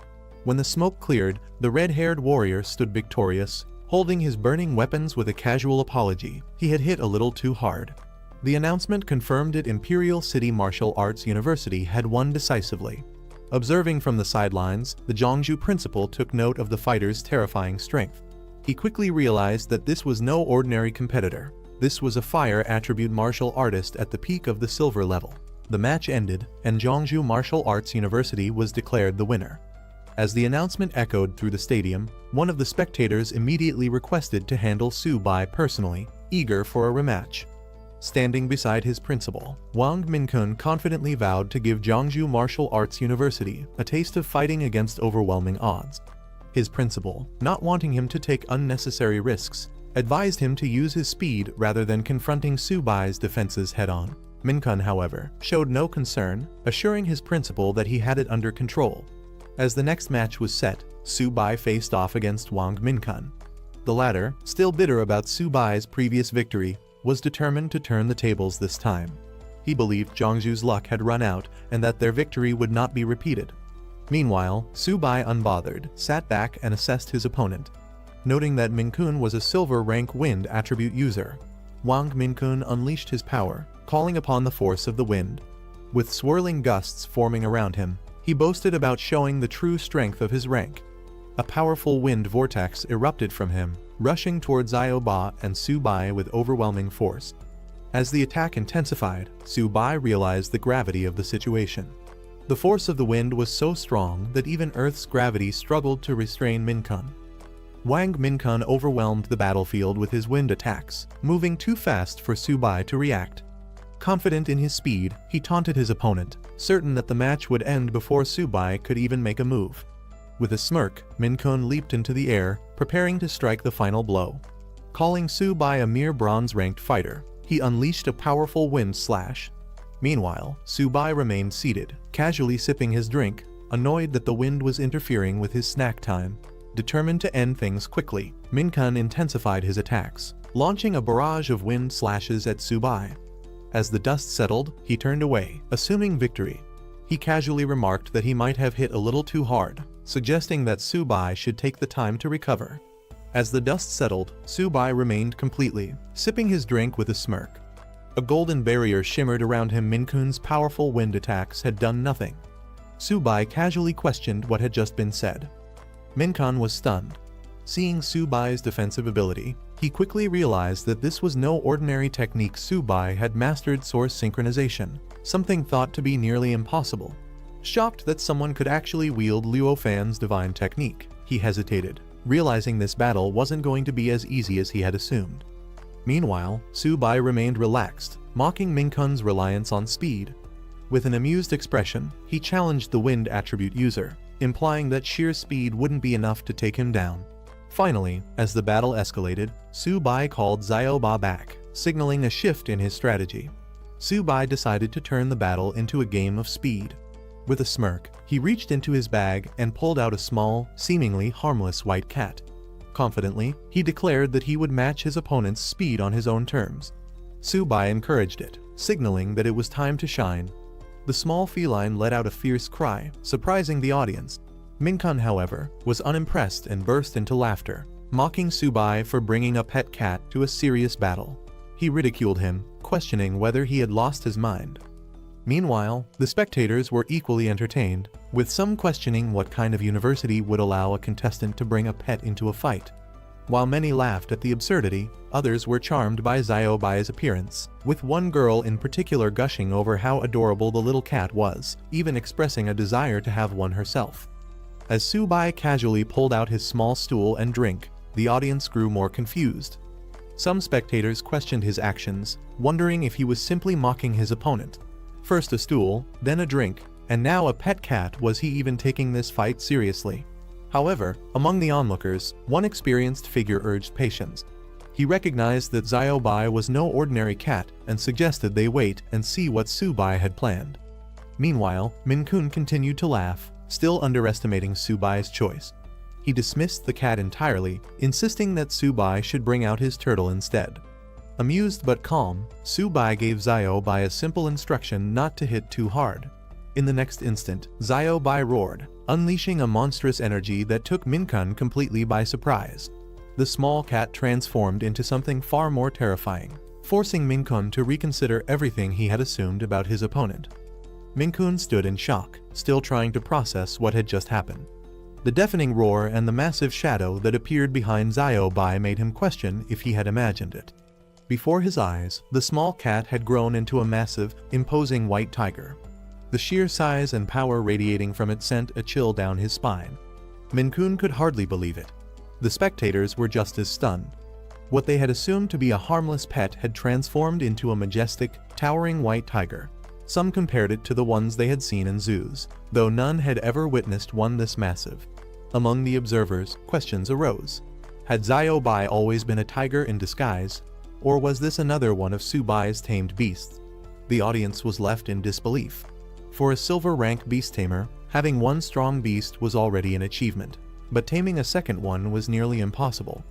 When the smoke cleared, the red-haired warrior stood victorious, holding his burning weapons with a casual apology. He had hit a little too hard. The announcement confirmed that Imperial City Martial Arts University had won decisively. Observing from the sidelines, the Jeongju principal took note of the fighter's terrifying strength. He quickly realized that this was no ordinary competitor. This was a fire attribute martial artist at the peak of the silver level. The match ended, and Jeongju Martial Arts University was declared the winner. As the announcement echoed through the stadium, one of the spectators immediately requested to handle Subai personally, eager for a rematch. Standing beside his principal, Wang Minkun confidently vowed to give Jiangsu Martial Arts University a taste of fighting against overwhelming odds. His principal, not wanting him to take unnecessary risks, advised him to use his speed rather than confronting Su Bai's defenses head-on. Minkun, however, showed no concern, assuring his principal that he had it under control. As the next match was set, Su Bai faced off against Wang Minkun. The latter, still bitter about Su Bai's previous victory, was determined to turn the tables this time. He believed Jiangsu's luck had run out and that their victory would not be repeated. Meanwhile, Su Bai, unbothered, sat back and assessed his opponent. Noting that Minkun was a silver rank wind attribute user, Wang Minkun unleashed his power, calling upon the force of the wind. With swirling gusts forming around him, he boasted about showing the true strength of his rank. A powerful wind vortex erupted from him, rushing towards Xiao Ba and Su Bai with overwhelming force. As the attack intensified, Su Bai realized the gravity of the situation. The force of the wind was so strong that even Earth's gravity struggled to restrain Minkun. Wang Minkun overwhelmed the battlefield with his wind attacks, moving too fast for Su Bai to react. Confident in his speed, he taunted his opponent, certain that the match would end before Su Bai could even make a move. With a smirk, Minkun leaped into the air, preparing to strike the final blow. Calling Su Bai a mere bronze-ranked fighter, he unleashed a powerful wind slash. Meanwhile, Su Bai remained seated, casually sipping his drink, annoyed that the wind was interfering with his snack time. Determined to end things quickly, Minkun intensified his attacks, launching a barrage of wind slashes at Su Bai. As the dust settled, he turned away, assuming victory. He casually remarked that he might have hit a little too hard, suggesting that Su Bai should take the time to recover. As the dust settled, Su Bai remained completely, sipping his drink with a smirk. A golden barrier shimmered around him. Minkun's powerful wind attacks had done nothing. Su Bai casually questioned what had just been said. Minkun was stunned. Seeing Su Bai's defensive ability, he quickly realized that this was no ordinary technique. Su Bai had mastered source synchronization, something thought to be nearly impossible. Shocked that someone could actually wield Luo Fan's divine technique, he hesitated, realizing this battle wasn't going to be as easy as he had assumed. Meanwhile, Su Bai remained relaxed, mocking Minkun's reliance on speed. With an amused expression, he challenged the wind attribute user, implying that sheer speed wouldn't be enough to take him down. Finally, as the battle escalated, Su Bai called Xiao Ba back, signaling a shift in his strategy. Su Bai decided to turn the battle into a game of speed. With a smirk, he reached into his bag and pulled out a small, seemingly harmless white cat. Confidently, he declared that he would match his opponent's speed on his own terms. Su Bai encouraged it, signaling that it was time to shine. The small feline let out a fierce cry, surprising the audience. Minkun, however, was unimpressed and burst into laughter, mocking Su Bai for bringing a pet cat to a serious battle. He ridiculed him, questioning whether he had lost his mind. Meanwhile, the spectators were equally entertained, with some questioning what kind of university would allow a contestant to bring a pet into a fight. While many laughed at the absurdity, others were charmed by Xiao Bai's appearance, with one girl in particular gushing over how adorable the little cat was, even expressing a desire to have one herself. As Su Bai casually pulled out his small stool and drink, the audience grew more confused. Some spectators questioned his actions, wondering if he was simply mocking his opponent. First a stool, then a drink, and now a pet cat. Was he even taking this fight seriously? However, among the onlookers, one experienced figure urged patience. He recognized that Xiao Bai was no ordinary cat and suggested they wait and see what Su Bai had planned. Meanwhile, Minkun continued to laugh, still underestimating Su Bai's choice. He dismissed the cat entirely, insisting that Su Bai should bring out his turtle instead. Amused but calm, Su Bai gave Xiao Bai a simple instruction not to hit too hard. In the next instant, Xiao Bai roared, unleashing a monstrous energy that took Minkun completely by surprise. The small cat transformed into something far more terrifying, forcing Minkun to reconsider everything he had assumed about his opponent. Minkun stood in shock, still trying to process what had just happened. The deafening roar and the massive shadow that appeared behind Xiao Bai made him question if he had imagined it. Before his eyes, the small cat had grown into a massive, imposing white tiger. The sheer size and power radiating from it sent a chill down his spine. Minkun could hardly believe it. The spectators were just as stunned. What they had assumed to be a harmless pet had transformed into a majestic, towering white tiger. Some compared it to the ones they had seen in zoos, though none had ever witnessed one this massive. Among the observers, questions arose. Had Xiaobai always been a tiger in disguise, or was this another one of Subai's tamed beasts? The audience was left in disbelief. For a silver-rank beast tamer, having one strong beast was already an achievement, but taming a second one was nearly impossible.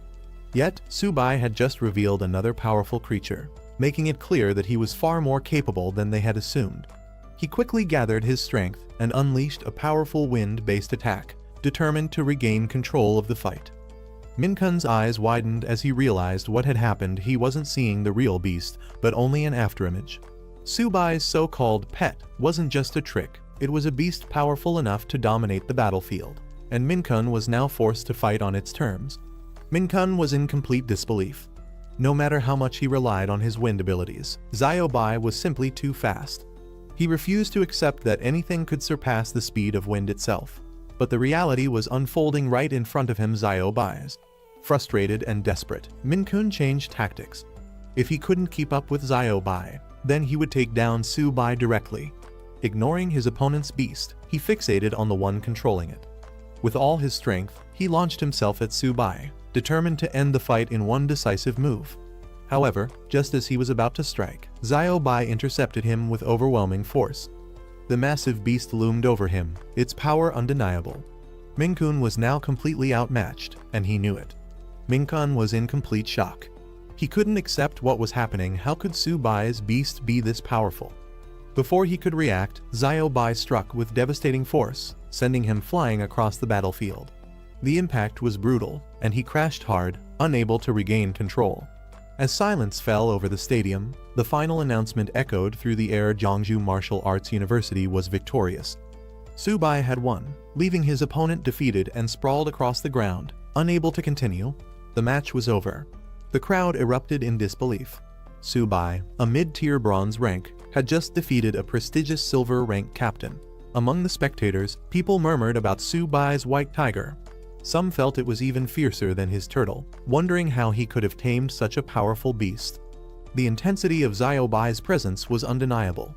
Yet, Subai had just revealed another powerful creature, making it clear that he was far more capable than they had assumed. He quickly gathered his strength and unleashed a powerful wind-based attack, determined to regain control of the fight. Minkun's eyes widened as he realized what had happened. He wasn't seeing the real beast, but only an afterimage. Subai's so-called pet wasn't just a trick, it was a beast powerful enough to dominate the battlefield, and Minkun was now forced to fight on its terms. Minkun was in complete disbelief. No matter how much he relied on his wind abilities, Xiaobai was simply too fast. He refused to accept that anything could surpass the speed of wind itself. But the reality was unfolding right in front of him. Xiaobai's. Frustrated and desperate, Minkun changed tactics. If he couldn't keep up with Xiaobai, then he would take down Subai directly. Ignoring his opponent's beast, he fixated on the one controlling it. With all his strength, he launched himself at Subai, determined to end the fight in one decisive move. However, just as he was about to strike, Xiaobai intercepted him with overwhelming force. The massive beast loomed over him, its power undeniable. Minkun was now completely outmatched, and he knew it. Minkun was in complete shock. He couldn't accept what was happening. How could Subai's beast be this powerful? Before he could react, Xiaobai struck with devastating force, sending him flying across the battlefield. The impact was brutal, and he crashed hard, unable to regain control. As silence fell over the stadium, the final announcement echoed through the air. Jiangsu Martial Arts University was victorious. Subai had won, leaving his opponent defeated and sprawled across the ground, unable to continue. The match was over. The crowd erupted in disbelief. Subai, a mid-tier bronze rank, had just defeated a prestigious silver rank captain. Among the spectators, people murmured about Subai's white tiger. Some felt it was even fiercer than his turtle, wondering how he could have tamed such a powerful beast. The intensity of Xiaobai's presence was undeniable.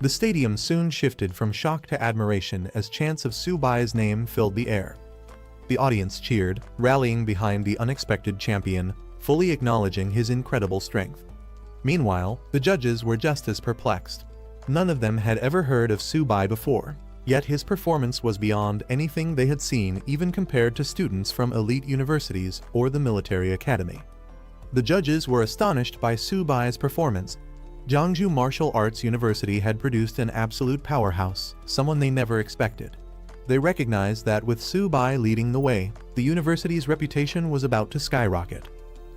The stadium soon shifted from shock to admiration as chants of Subai's name filled the air. The audience cheered, rallying behind the unexpected champion, fully acknowledging his incredible strength. Meanwhile, the judges were just as perplexed. None of them had ever heard of Subai before. Yet his performance was beyond anything they had seen, even compared to students from elite universities or the military academy. The judges were astonished by Subai's performance. Jiangsu Martial Arts University had produced an absolute powerhouse, someone they never expected. They recognized that with Subai leading the way, the university's reputation was about to skyrocket.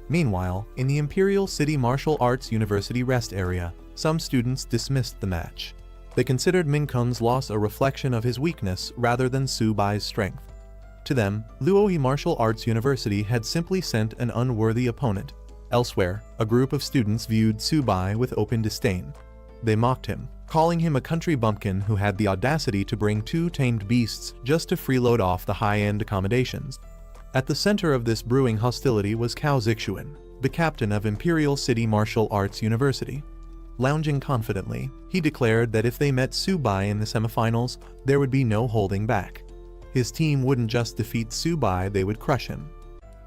Meanwhile, in the Imperial City Martial Arts University rest area, some students dismissed the match. They considered Minkun's loss a reflection of his weakness rather than Subai's strength. To them, Luoyi Martial Arts University had simply sent an unworthy opponent. Elsewhere, a group of students viewed Subai with open disdain. They mocked him, calling him a country bumpkin who had the audacity to bring two tamed beasts just to freeload off the high-end accommodations. At the center of this brewing hostility was Cao Zixuan, the captain of Imperial City Martial Arts University. Lounging confidently, he declared that if they met Subai in the semifinals, there would be no holding back. His team wouldn't just defeat Subai, they would crush him.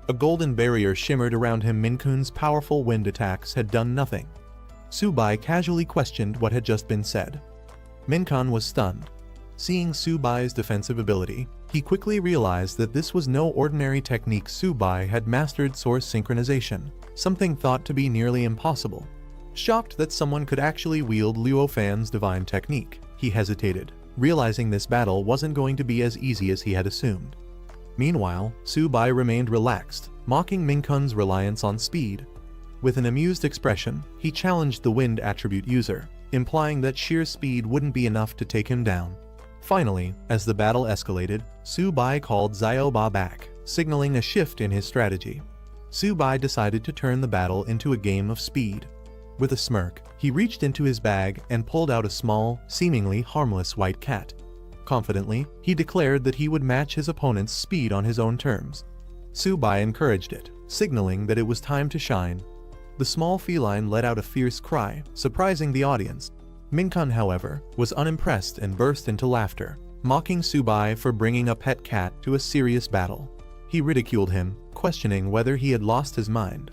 A golden barrier shimmered around him. Minkun's powerful wind attacks had done nothing. Subai casually questioned what had just been said. Minkun was stunned. Seeing Subai's defensive ability, he quickly realized that this was no ordinary technique. Subai had mastered source synchronization, something thought to be nearly impossible. Shocked that someone could actually wield Luo Fan's divine technique, he hesitated, realizing this battle wasn't going to be as easy as he had assumed. Meanwhile, Subai remained relaxed, mocking Minkun's reliance on speed. With an amused expression, he challenged the wind attribute user, implying that sheer speed wouldn't be enough to take him down. Finally, as the battle escalated, Subai called Xiaobai back, signaling a shift in his strategy. Subai decided to turn the battle into a game of speed. With a smirk, he reached into his bag and pulled out a small, seemingly harmless white cat. Confidently, he declared that he would match his opponent's speed on his own terms. Subai encouraged it, signaling that it was time to shine. The small feline let out a fierce cry, surprising the audience. Minkun, however, was unimpressed and burst into laughter, mocking Subai for bringing a pet cat to a serious battle. He ridiculed him, questioning whether he had lost his mind.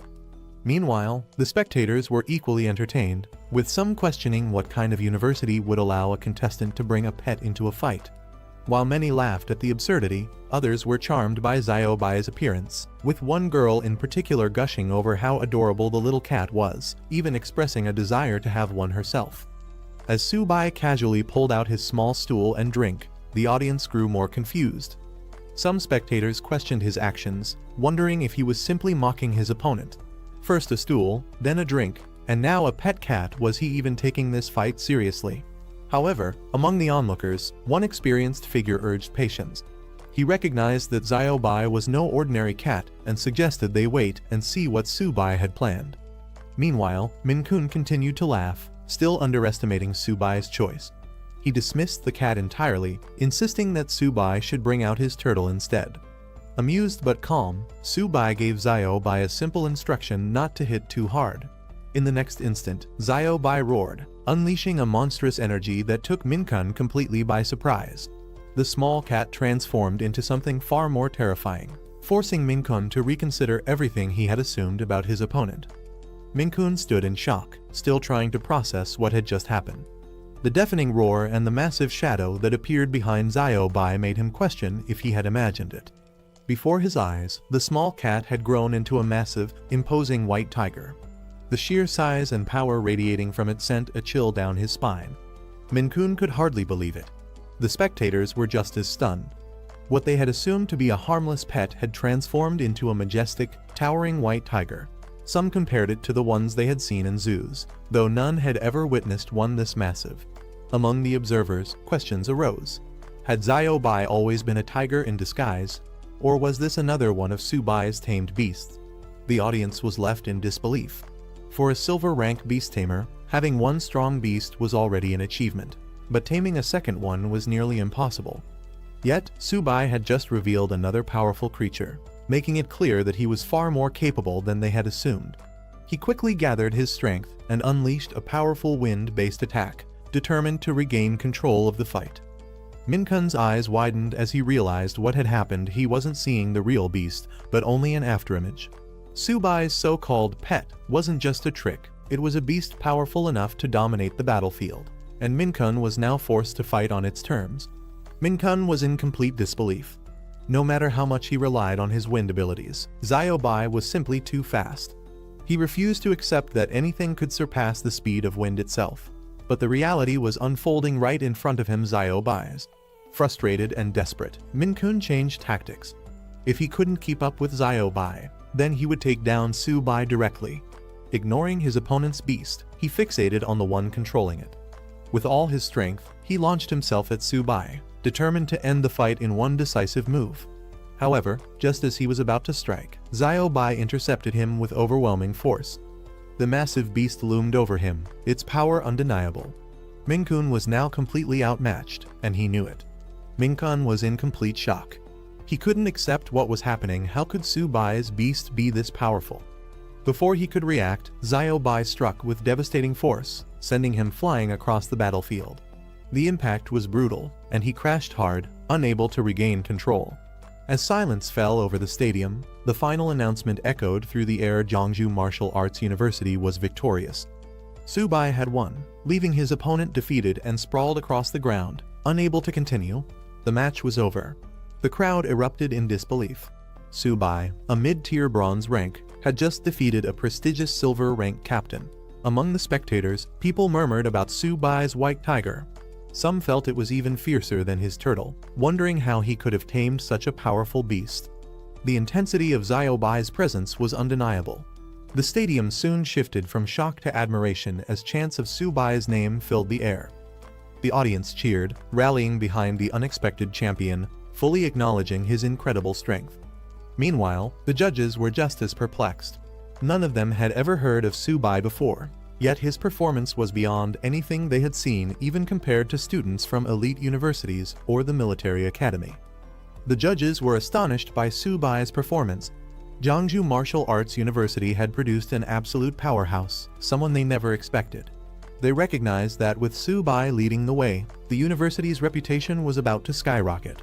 Meanwhile, the spectators were equally entertained, with some questioning what kind of university would allow a contestant to bring a pet into a fight. While many laughed at the absurdity, others were charmed by Xiaobai's appearance, with one girl in particular gushing over how adorable the little cat was, even expressing a desire to have one herself. As Subai casually pulled out his small stool and drink, the audience grew more confused. Some spectators questioned his actions, wondering if he was simply mocking his opponent. First a stool, then a drink, and now a pet cat. Was he even taking this fight seriously? However, among the onlookers, one experienced figure urged patience. He recognized that Xiaobai was no ordinary cat and suggested they wait and see what Subai had planned. Meanwhile, Minkun continued to laugh, still underestimating Subai's choice. He dismissed the cat entirely, insisting that Subai should bring out his turtle instead. Amused but calm, Subai gave Xiaobai a simple instruction not to hit too hard. In the next instant, Xiaobai roared, unleashing a monstrous energy that took Minkun completely by surprise. The small cat transformed into something far more terrifying, forcing Minkun to reconsider everything he had assumed about his opponent. Minkun stood in shock, still trying to process what had just happened. The deafening roar and the massive shadow that appeared behind Xiaobai made him question if he had imagined it. Before his eyes, the small cat had grown into a massive, imposing white tiger. The sheer size and power radiating from it sent a chill down his spine. Minkun could hardly believe it. The spectators were just as stunned. What they had assumed to be a harmless pet had transformed into a majestic, towering white tiger. Some compared it to the ones they had seen in zoos, though none had ever witnessed one this massive. Among the observers, questions arose. Had Xiaobai always been a tiger in disguise? Or was this another one of Subai's tamed beasts? The audience was left in disbelief. For a silver rank beast tamer, having one strong beast was already an achievement, but taming a second one was nearly impossible. Yet, Subai had just revealed another powerful creature, making it clear that he was far more capable than they had assumed. He quickly gathered his strength and unleashed a powerful wind-based attack, determined to regain control of the fight. Minkun's eyes widened as he realized what had happened. He wasn't seeing the real beast, but only an afterimage. Subai's so-called pet wasn't just a trick, it was a beast powerful enough to dominate the battlefield, and Minkun was now forced to fight on its terms. Minkun was in complete disbelief. No matter how much he relied on his wind abilities, Xiaobai was simply too fast. He refused to accept that anything could surpass the speed of wind itself. But the reality was unfolding right in front of him. Xiaobai's. Frustrated and desperate, Minkun changed tactics. If he couldn't keep up with Xiaobai, then he would take down Subai directly. Ignoring his opponent's beast, he fixated on the one controlling it. With all his strength, he launched himself at Subai, determined to end the fight in one decisive move. However, just as he was about to strike, Xiaobai intercepted him with overwhelming force. The massive beast loomed over him, its power undeniable. Minkun was now completely outmatched, and he knew it. Minkun was in complete shock. He couldn't accept what was happening. How could Subai's beast be this powerful? Before he could react, Xiaobai struck with devastating force, sending him flying across the battlefield. The impact was brutal, and he crashed hard, unable to regain control. As silence fell over the stadium, the final announcement echoed through the air. Jiangsu Martial Arts University was victorious. Subai had won, leaving his opponent defeated and sprawled across the ground, unable to continue. The match was over. The crowd erupted in disbelief. Subai, a mid-tier bronze rank, had just defeated a prestigious silver rank captain. Among the spectators, people murmured about Subai's white tiger. Some felt it was even fiercer than his turtle, wondering how he could have tamed such a powerful beast. The intensity of Xiaobai's presence was undeniable. The stadium soon shifted from shock to admiration as chants of Subai's name filled the air. The audience cheered, rallying behind the unexpected champion, fully acknowledging his incredible strength. Meanwhile, the judges were just as perplexed. None of them had ever heard of Subai before. Yet his performance was beyond anything they had seen, even compared to students from elite universities or the military academy. The judges were astonished by Subai's performance. Jeongju Martial Arts University had produced an absolute powerhouse, someone they never expected. They recognized that with Su-bai leading the way, the university's reputation was about to skyrocket.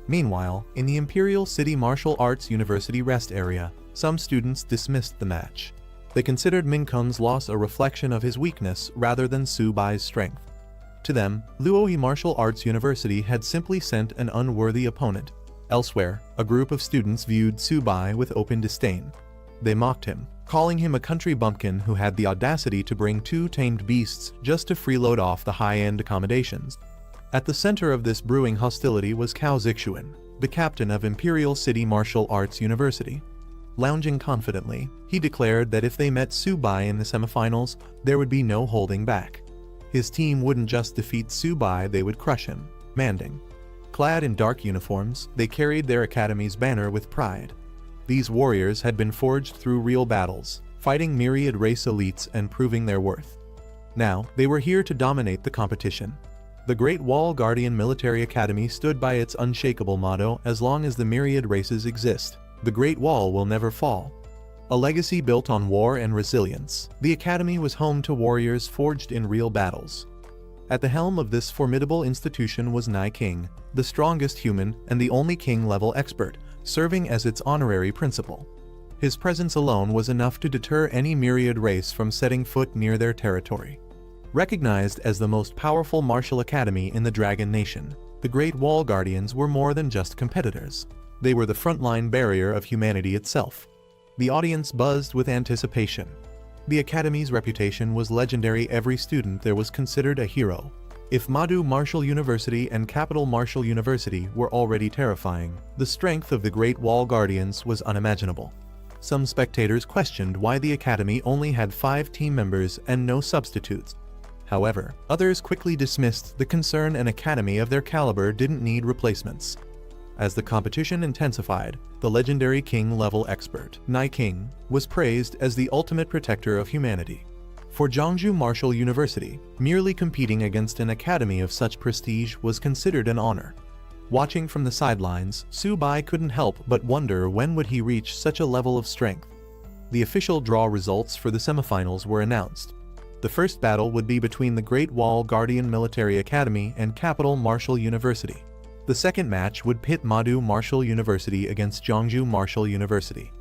Meanwhile, in the Imperial City Martial Arts University rest area, some students dismissed the match. They considered Min-kun's loss a reflection of his weakness rather than Su-bai's strength. To them, Luoyi Martial Arts University had simply sent an unworthy opponent. Elsewhere, a group of students viewed Su-bai with open disdain. They mocked him, calling him a country bumpkin who had the audacity to bring 2 tamed beasts just to freeload off the high-end accommodations. At the center of this brewing hostility was Cao Zixuan, the captain of Imperial City Martial Arts University. Lounging confidently, he declared that if they met Su-bai in the semifinals, there would be no holding back. His team wouldn't just defeat Su-bai, they would crush him. Manding. Clad in dark uniforms, they carried their academy's banner with pride. These warriors had been forged through real battles, fighting myriad race elites and proving their worth. Now, they were here to dominate the competition. The Great Wall Guardian Military Academy stood by its unshakable motto, as long as the myriad races exist, the Great Wall will never fall. A legacy built on war and resilience, the academy was home to warriors forged in real battles. At the helm of this formidable institution was Nai King, the strongest human and the only king-level expert, serving as its honorary principal. His presence alone was enough to deter any myriad race from setting foot near their territory. Recognized as the most powerful martial academy in the Dragon Nation, the Great Wall Guardians were more than just competitors. They were the frontline barrier of humanity itself. The audience buzzed with anticipation. The academy's reputation was legendary. Every student there was considered a hero. If Madu Martial University and Capital Martial University were already terrifying, the strength of the Great Wall Guardians was unimaginable. Some spectators questioned why the academy only had 5 team members and no substitutes. However, others quickly dismissed the concern. An academy of their caliber didn't need replacements. As the competition intensified, the legendary king-level expert, Nai King, was praised as the ultimate protector of humanity. For Jeongju Martial University, merely competing against an academy of such prestige was considered an honor. Watching from the sidelines, Su-bai couldn't help but wonder when would he reach such a level of strength. The official draw results for the semifinals were announced. The first battle would be between the Great Wall Guardian Military Academy and Capital Martial University. The second match would pit Madu Martial University against Jeongju Martial University.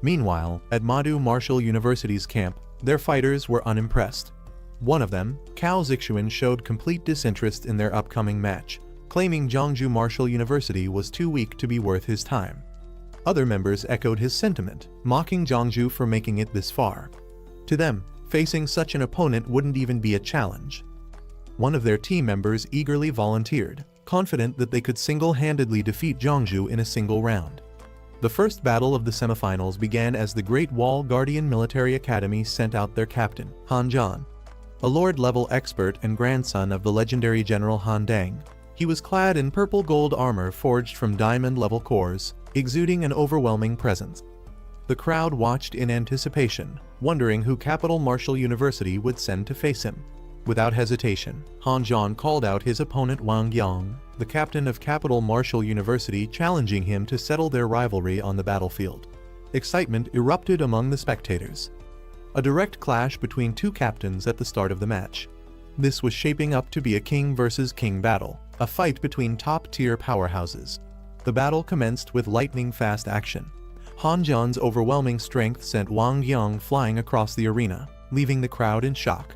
Meanwhile, at Madu Martial University's camp, their fighters were unimpressed. One of them, Cao Zixuan, showed complete disinterest in their upcoming match, claiming Jeongju Martial University was too weak to be worth his time. Other members echoed his sentiment, mocking Jeongju for making it this far. To them, facing such an opponent wouldn't even be a challenge. One of their team members eagerly volunteered, confident that they could single-handedly defeat Jeongju in a single round. The first battle of the semifinals began as the Great Wall Guardian Military Academy sent out their captain, Han Zhan, a lord-level expert and grandson of the legendary General Han Dang. He was clad in purple gold armor forged from diamond-level cores, exuding an overwhelming presence. The crowd watched in anticipation, wondering who Capital Martial University would send to face him. Without hesitation, Han Zhan called out his opponent Wang Yang, the captain of Capital Martial University, challenging him to settle their rivalry on the battlefield. Excitement erupted among the spectators. A direct clash between 2 captains at the start of the match. This was shaping up to be a king versus king battle, a fight between top-tier powerhouses. The battle commenced with lightning-fast action. Han Zhan's overwhelming strength sent Wang Yang flying across the arena, leaving the crowd in shock.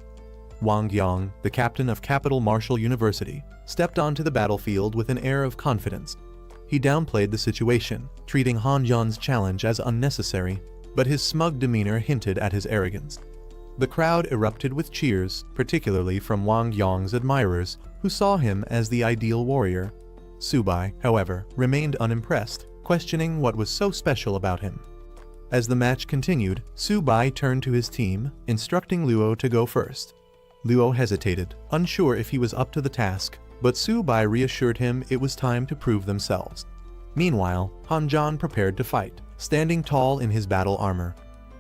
Wang Yang, the captain of Capital Martial University, stepped onto the battlefield with an air of confidence. He downplayed the situation, treating Han Zhan's challenge as unnecessary, but his smug demeanor hinted at his arrogance. The crowd erupted with cheers, particularly from Wang Yang's admirers, who saw him as the ideal warrior. Su-bai, however, remained unimpressed, questioning what was so special about him. As the match continued, Su-bai turned to his team, instructing Luo to go first. Luo hesitated, unsure if he was up to the task, but Su-bai reassured him it was time to prove themselves. Meanwhile, Han Zhan prepared to fight, standing tall in his battle armor.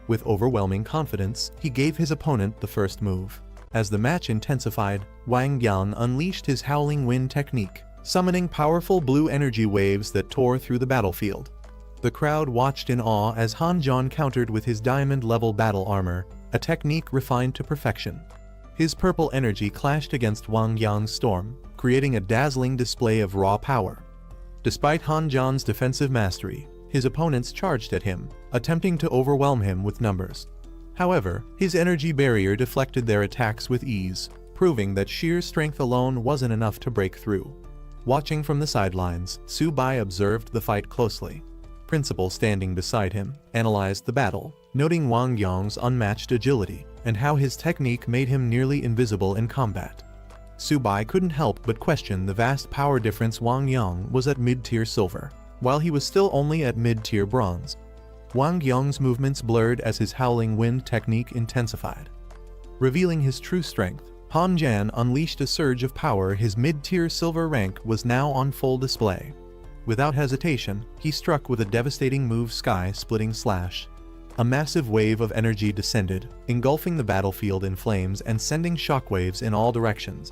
With overwhelming confidence, he gave his opponent the first move. As the match intensified, Wang Yang unleashed his Howling Wind technique, summoning powerful blue energy waves that tore through the battlefield. The crowd watched in awe as Han John countered with his diamond-level battle armor, a technique refined to perfection. His purple energy clashed against Wang Yang's storm, creating a dazzling display of raw power. Despite Han John's defensive mastery, his opponents charged at him, attempting to overwhelm him with numbers. However, his energy barrier deflected their attacks with ease, proving that sheer strength alone wasn't enough to break through. Watching from the sidelines, Su Bai observed the fight closely. Principal, standing beside him, analyzed the battle, noting Wang Yang's unmatched agility and how his technique made him nearly invisible in combat. Su Bai couldn't help but question the vast power difference. Wang Yang was at mid-tier silver, while he was still only at mid-tier bronze. Wang Yang's movements blurred as his howling wind technique intensified. Revealing his true strength, Han Jan unleashed a surge of power. His mid-tier silver rank was now on full display. Without hesitation, he struck with a devastating move, sky-splitting slash. A massive wave of energy descended, engulfing the battlefield in flames and sending shockwaves in all directions.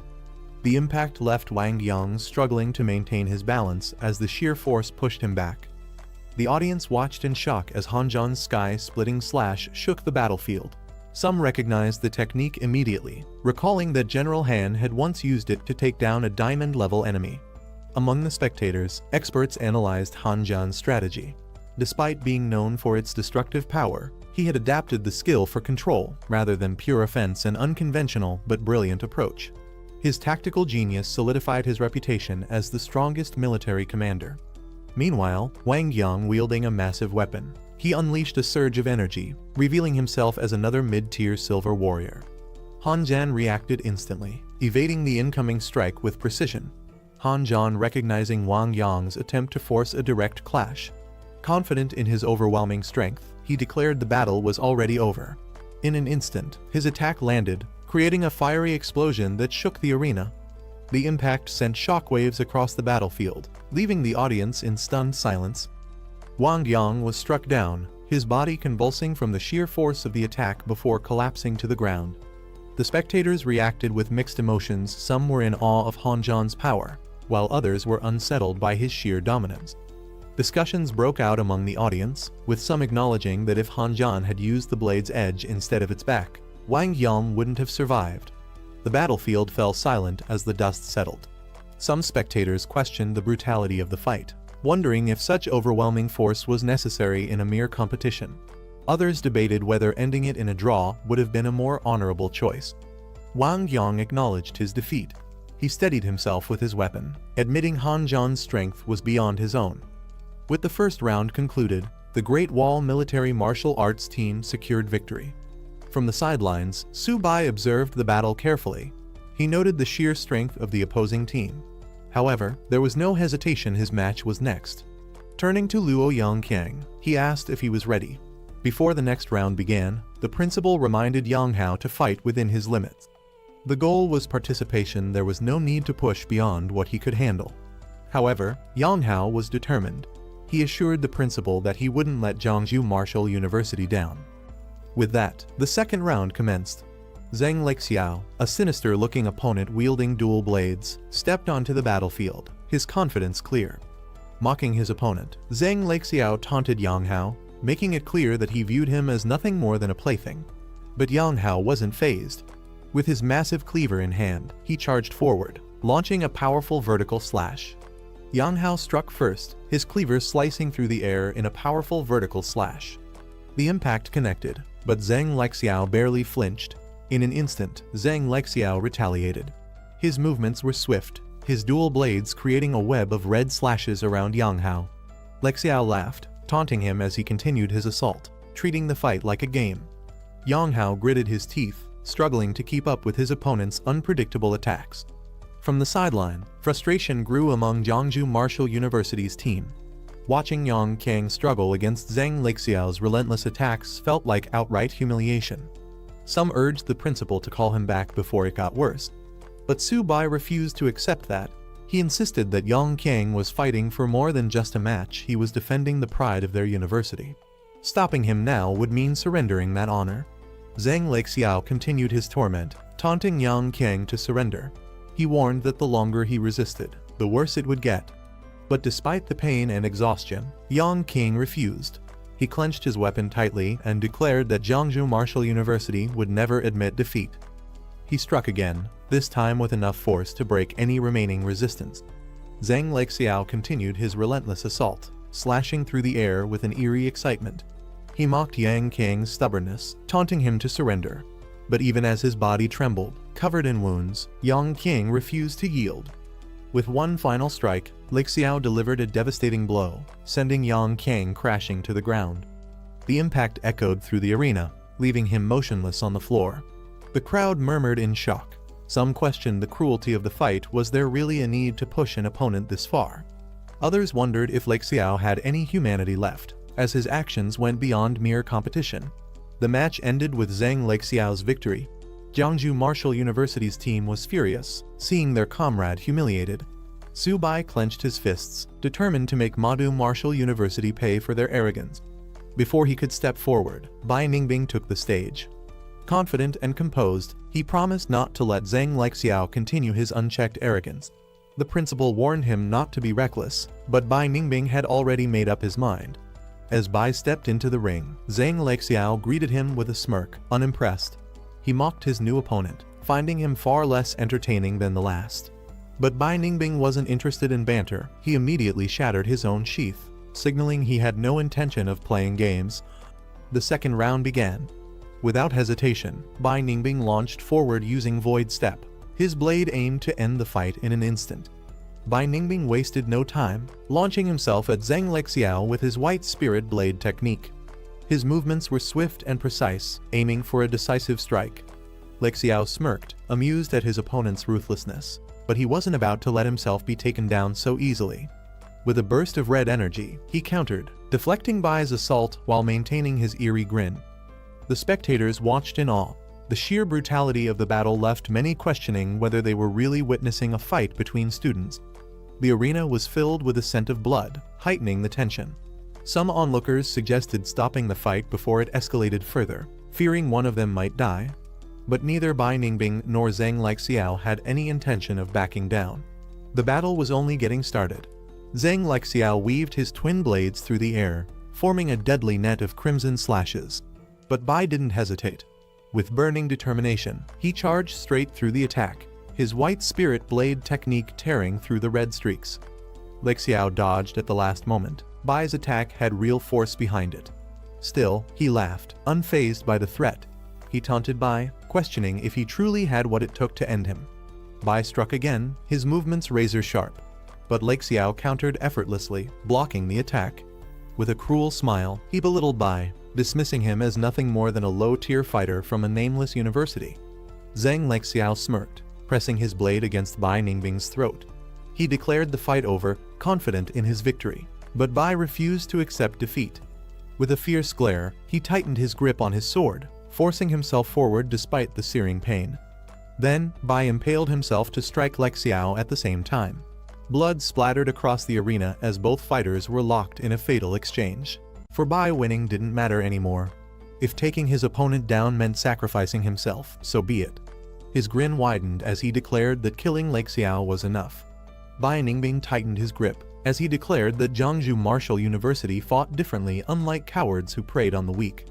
The impact left Wang Yang struggling to maintain his balance as the sheer force pushed him back. The audience watched in shock as Han Jan's sky-splitting slash shook the battlefield. Some recognized the technique immediately, recalling that General Han had once used it to take down a diamond-level enemy. Among the spectators, experts analyzed Han Jan's strategy. Despite being known for its destructive power, he had adapted the skill for control rather than pure offense, an unconventional but brilliant approach. His tactical genius solidified his reputation as the strongest military commander. Meanwhile, Wang Yang wielding a massive weapon, he unleashed a surge of energy, revealing himself as another mid-tier silver warrior. Han Jan reacted instantly, evading the incoming strike with precision. Han Jan, recognizing Wang Yang's attempt to force a direct clash. Confident in his overwhelming strength, he declared the battle was already over. In an instant, his attack landed, creating a fiery explosion that shook the arena. The impact sent shockwaves across the battlefield, leaving the audience in stunned silence. Wang Yang was struck down, his body convulsing from the sheer force of the attack before collapsing to the ground. The spectators reacted with mixed emotions. Some were in awe of Han Jan's power, while others were unsettled by his sheer dominance. Discussions broke out among the audience, with some acknowledging that if Han Jan had used the blade's edge instead of its back, Wang Yang wouldn't have survived. The battlefield fell silent as the dust settled. Some spectators questioned the brutality of the fight, wondering if such overwhelming force was necessary in a mere competition. Others debated whether ending it in a draw would have been a more honorable choice. Wang Yang acknowledged his defeat. He steadied himself with his weapon, admitting Han Jan's strength was beyond his own. With the first round concluded, the Great Wall military martial arts team secured victory. From the sidelines, Su Bai observed the battle carefully. He noted the sheer strength of the opposing team. However, there was no hesitation. His match was next. Turning to Luo Yangqiang, he asked if he was ready. Before the next round began, the principal reminded Yang Hao to fight within his limits. The goal was participation. There was no need to push beyond what he could handle. However, Yang Hao was determined. He assured the principal that he wouldn't let Jiangsu Martial University down. With that, the second round commenced. Zhang Lexiao, a sinister-looking opponent wielding dual blades, stepped onto the battlefield, his confidence clear. Mocking his opponent, Zhang Lexiao taunted Yang Hao, making it clear that he viewed him as nothing more than a plaything. But Yang Hao wasn't fazed. With his massive cleaver in hand, he charged forward, launching a powerful vertical slash. Yang Hao struck first, his cleaver slicing through the air in a powerful vertical slash. The impact connected, but Zhang Lexiao barely flinched. In an instant, Zhang Lexiao retaliated. His movements were swift, his dual blades creating a web of red slashes around Yang Hao. Lexiao laughed, taunting him as he continued his assault, treating the fight like a game. Yang Hao gritted his teeth, struggling to keep up with his opponent's unpredictable attacks. From the sideline, frustration grew among Jiangsu Martial University's team. Watching Yang Qiang struggle against Zhang Lexiao's relentless attacks felt like outright humiliation. Some urged the principal to call him back before it got worse. But Su Bai refused to accept that. He insisted that Yang Qiang was fighting for more than just a match. He was defending the pride of their university. Stopping him now would mean surrendering that honor. Zhang Lexiao continued his torment, taunting Yang Qiang to surrender. He warned that the longer he resisted, the worse it would get. But despite the pain and exhaustion, Yang King refused. He clenched his weapon tightly and declared that Jiangsu Martial University would never admit defeat. He struck again, this time with enough force to break any remaining resistance. Zhang Lexiao continued his relentless assault, slashing through the air with an eerie excitement. He mocked Yang King's stubbornness, taunting him to surrender. But even as his body trembled, covered in wounds, Yang King refused to yield. With one final strike, Lexiao delivered a devastating blow, sending Yang King crashing to the ground. The impact echoed through the arena, leaving him motionless on the floor. The crowd murmured in shock. Some questioned the cruelty of the fight. Was there really a need to push an opponent this far? Others wondered if Lexiao had any humanity left, as his actions went beyond mere competition. The match ended with Zhang Lexiao's victory. Jiangsu Martial University's team was furious, seeing their comrade humiliated. Su Bai clenched his fists, determined to make Madu Martial University pay for their arrogance. Before he could step forward, Bai Ningbing took the stage. Confident and composed, he promised not to let Zhang Lexiao continue his unchecked arrogance. The principal warned him not to be reckless, but Bai Ningbing had already made up his mind. As Bai stepped into the ring, Zhang Lexiao greeted him with a smirk, unimpressed. He mocked his new opponent, finding him far less entertaining than the last. But Bai Ningbing wasn't interested in banter. He immediately shattered his own sheath, signaling he had no intention of playing games. The second round began. Without hesitation, Bai Ningbing launched forward using Void Step. His blade aimed to end the fight in an instant. Bai Ningbing wasted no time, launching himself at Zhang Lexiao with his White Spirit Blade technique. His movements were swift and precise, aiming for a decisive strike. Lexiao smirked, amused at his opponent's ruthlessness, but he wasn't about to let himself be taken down so easily. With a burst of red energy, he countered, deflecting Bai's assault while maintaining his eerie grin. The spectators watched in awe. The sheer brutality of the battle left many questioning whether they were really witnessing a fight between students. The arena was filled with a scent of blood, heightening the tension. Some onlookers suggested stopping the fight before it escalated further, fearing one of them might die. But neither Bai Ningbing nor Zhang Lexiao had any intention of backing down. The battle was only getting started. Zhang Lexiao weaved his twin blades through the air, forming a deadly net of crimson slashes. But Bai didn't hesitate. With burning determination, he charged straight through the attack, his White Spirit Blade technique tearing through the red streaks. Lexiao dodged at the last moment. Bai's attack had real force behind it. Still, he laughed, unfazed by the threat. He taunted Bai, questioning if he truly had what it took to end him. Bai struck again, his movements razor-sharp. But Lexiao countered effortlessly, blocking the attack. With a cruel smile, he belittled Bai, dismissing him as nothing more than a low-tier fighter from a nameless university. Zhang Lexiao smirked, pressing his blade against Bai Ningbing's throat. He declared the fight over, confident in his victory. But Bai refused to accept defeat. With a fierce glare, he tightened his grip on his sword, forcing himself forward despite the searing pain. Then, Bai impaled himself to strike Lexiao at the same time. Blood splattered across the arena as both fighters were locked in a fatal exchange. For Bai, winning didn't matter anymore. If taking his opponent down meant sacrificing himself, so be it. His grin widened as he declared that killing Lexiao was enough. Bai Ningbing tightened his grip, as he declared that Jiangsu Martial University fought differently, unlike cowards who preyed on the weak.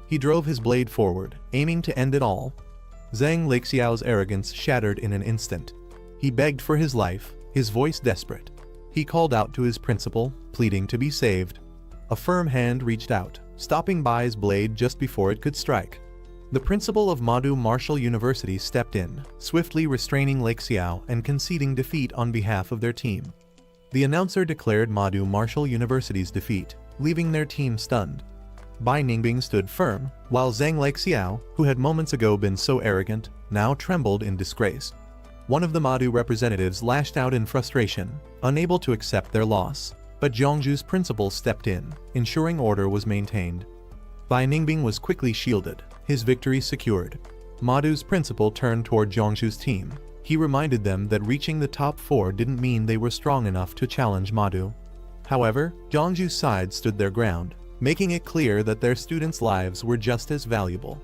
He drove his blade forward, aiming to end it all. Zhang Lexiao's arrogance shattered in an instant. He begged for his life, his voice desperate. He called out to his principal, pleading to be saved. A firm hand reached out, stopping Bai's blade just before it could strike. The principal of Madu Martial University stepped in, swiftly restraining Lexiao and conceding defeat on behalf of their team. The announcer declared Madu Martial University's defeat, leaving their team stunned. Bai Ningbing stood firm, while Zhang Lexiao, who had moments ago been so arrogant, now trembled in disgrace. One of the Madu representatives lashed out in frustration, unable to accept their loss. But Jiangsu's principal stepped in, ensuring order was maintained. Bai Ningbing was quickly shielded, his victory secured. Madu's principal turned toward Jiangsu's team. He reminded them that reaching the top 4 didn't mean they were strong enough to challenge Madu. However, Jiangsu's side stood their ground, making it clear that their students' lives were just as valuable.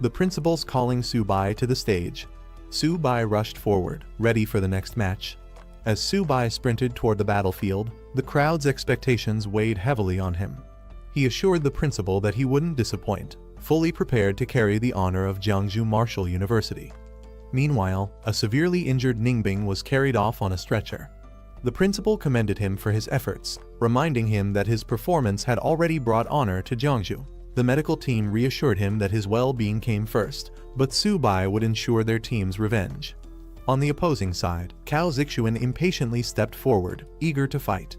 The principal's calling Su Bai to the stage. Su Bai rushed forward, ready for the next match. As Su Bai sprinted toward the battlefield, the crowd's expectations weighed heavily on him. He assured the principal that he wouldn't disappoint, fully prepared to carry the honor of Jiangsu Martial University. Meanwhile, a severely injured Ningbing was carried off on a stretcher. The principal commended him for his efforts, reminding him that his performance had already brought honor to Jiangsu. The medical team reassured him that his well-being came first, but Su Bai would ensure their team's revenge. On the opposing side, Cao Zixuan impatiently stepped forward, eager to fight.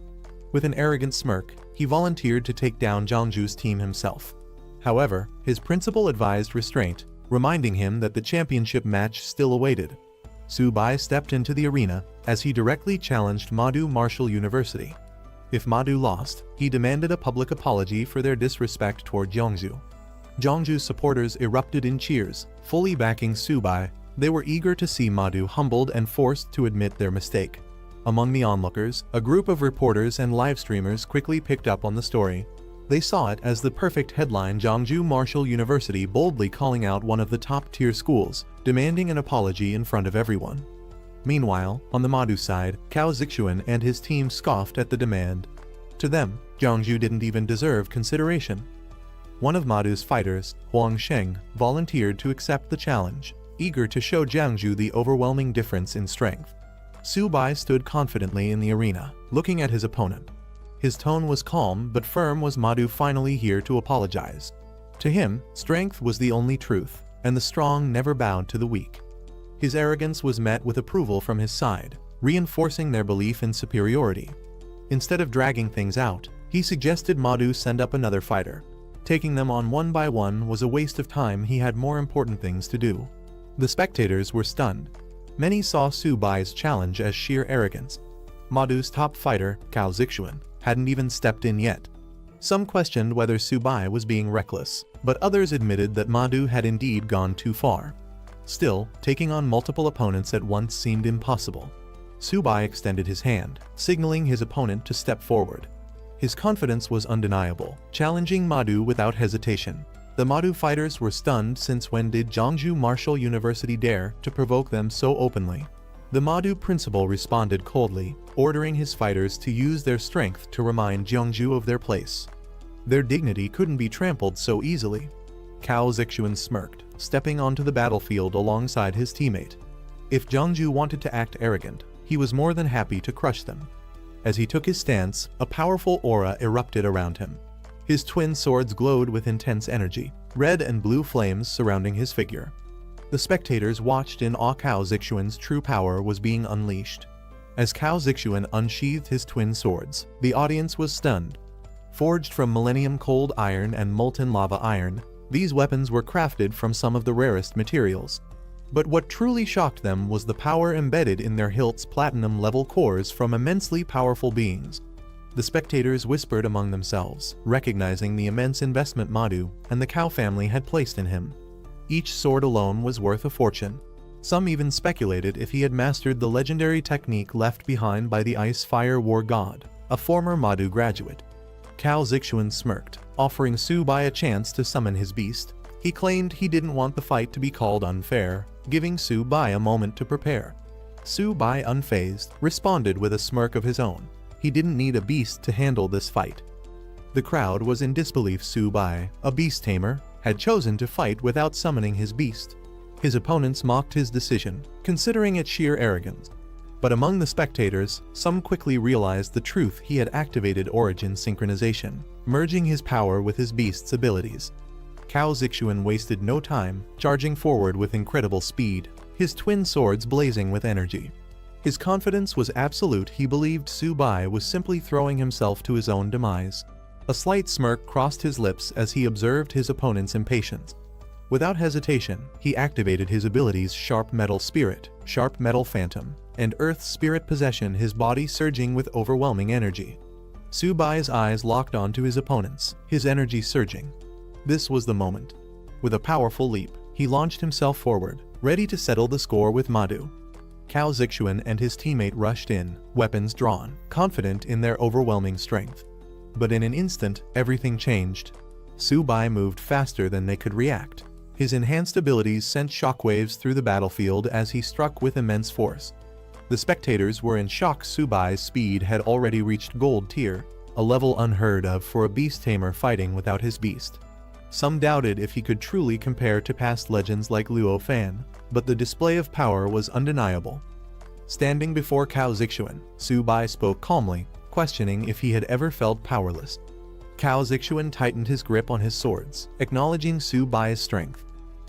With an arrogant smirk, he volunteered to take down Jiangsu's team himself. However, his principal advised restraint, reminding him that the championship match still awaited. Su Bai stepped into the arena as he directly challenged Madu Martial University. If Madu lost, he demanded a public apology for their disrespect toward Jiangsu. Jiangsu's supporters erupted in cheers, fully backing Su Bai. They were eager to see Madu humbled and forced to admit their mistake. Among the onlookers, a group of reporters and live streamers quickly picked up on the story. They saw it as the perfect headline: Jiangsu Martial University boldly calling out one of the top-tier schools, demanding an apology in front of everyone. Meanwhile, on the Madu side, Cao Zixuan and his team scoffed at the demand. To them, Jiangsu didn't even deserve consideration. One of Madu's fighters, Huang Sheng, volunteered to accept the challenge, eager to show Jiangsu the overwhelming difference in strength. Su Bai stood confidently in the arena, looking at his opponent. His tone was calm but firm. Was Madu finally here to apologize? To him, strength was the only truth, and the strong never bowed to the weak. His arrogance was met with approval from his side, reinforcing their belief in superiority. Instead of dragging things out, he suggested Madu send up another fighter. Taking them on one by one was a waste of time. He had more important things to do. The spectators were stunned. Many saw Su Bai's challenge as sheer arrogance. Madu's top fighter, Cao Zixuan, hadn't even stepped in yet. Some questioned whether Su Bai was being reckless, but others admitted that Madu had indeed gone too far. Still, taking on multiple opponents at once seemed impossible. Su Bai extended his hand, signaling his opponent to step forward. His confidence was undeniable, challenging Madu without hesitation. The Madu fighters were stunned, since when did Jiangsu Martial University dare to provoke them so openly? The Madu principal responded coldly, ordering his fighters to use their strength to remind Jiangsu of their place. Their dignity couldn't be trampled so easily. Cao Zixuan smirked, stepping onto the battlefield alongside his teammate. If Jiangsu wanted to act arrogant, he was more than happy to crush them. As he took his stance, a powerful aura erupted around him. His twin swords glowed with intense energy, red and blue flames surrounding his figure. The spectators watched in awe. Cao Zixuan's true power was being unleashed. As Cao Zixuan unsheathed his twin swords, the audience was stunned. Forged from millennium cold iron and molten lava iron, these weapons were crafted from some of the rarest materials. But what truly shocked them was the power embedded in their hilts: platinum-level cores from immensely powerful beings. The spectators whispered among themselves, recognizing the immense investment Madu and the Cao family had placed in him. Each sword alone was worth a fortune. Some even speculated if he had mastered the legendary technique left behind by the Ice-Fire War God, a former Madu graduate. Cao Zixuan smirked, offering Su Bai a chance to summon his beast. He claimed he didn't want the fight to be called unfair, giving Su Bai a moment to prepare. Su Bai, unfazed, responded with a smirk of his own. He didn't need a beast to handle this fight. The crowd was in disbelief. Su Bai, a beast tamer, had chosen to fight without summoning his beast. His opponents mocked his decision, considering it sheer arrogance. But among the spectators, some quickly realized the truth. He had activated origin synchronization, merging his power with his beast's abilities. Cao Zixuan wasted no time, charging forward with incredible speed, his twin swords blazing with energy. His confidence was absolute. He believed Su Bai was simply throwing himself to his own demise. A slight smirk crossed his lips as he observed his opponent's impatience. Without hesitation, he activated his abilities: Sharp Metal Spirit, Sharp Metal Phantom, and Earth Spirit Possession, his body surging with overwhelming energy. Su Bai's eyes locked onto his opponent's, his energy surging. This was the moment. With a powerful leap, he launched himself forward, ready to settle the score with Madu. Cao Zixuan and his teammate rushed in, weapons drawn, confident in their overwhelming strength. But in an instant, everything changed. Su Bai moved faster than they could react. His enhanced abilities sent shockwaves through the battlefield as he struck with immense force. The spectators were in shock. Subai's speed had already reached gold tier, a level unheard of for a beast tamer fighting without his beast. Some doubted if he could truly compare to past legends like Luo Fan, but the display of power was undeniable. Standing before Cao Zixuan, Subai spoke calmly, questioning if he had ever felt powerless. Cao Zixuan tightened his grip on his swords, acknowledging Subai's strength.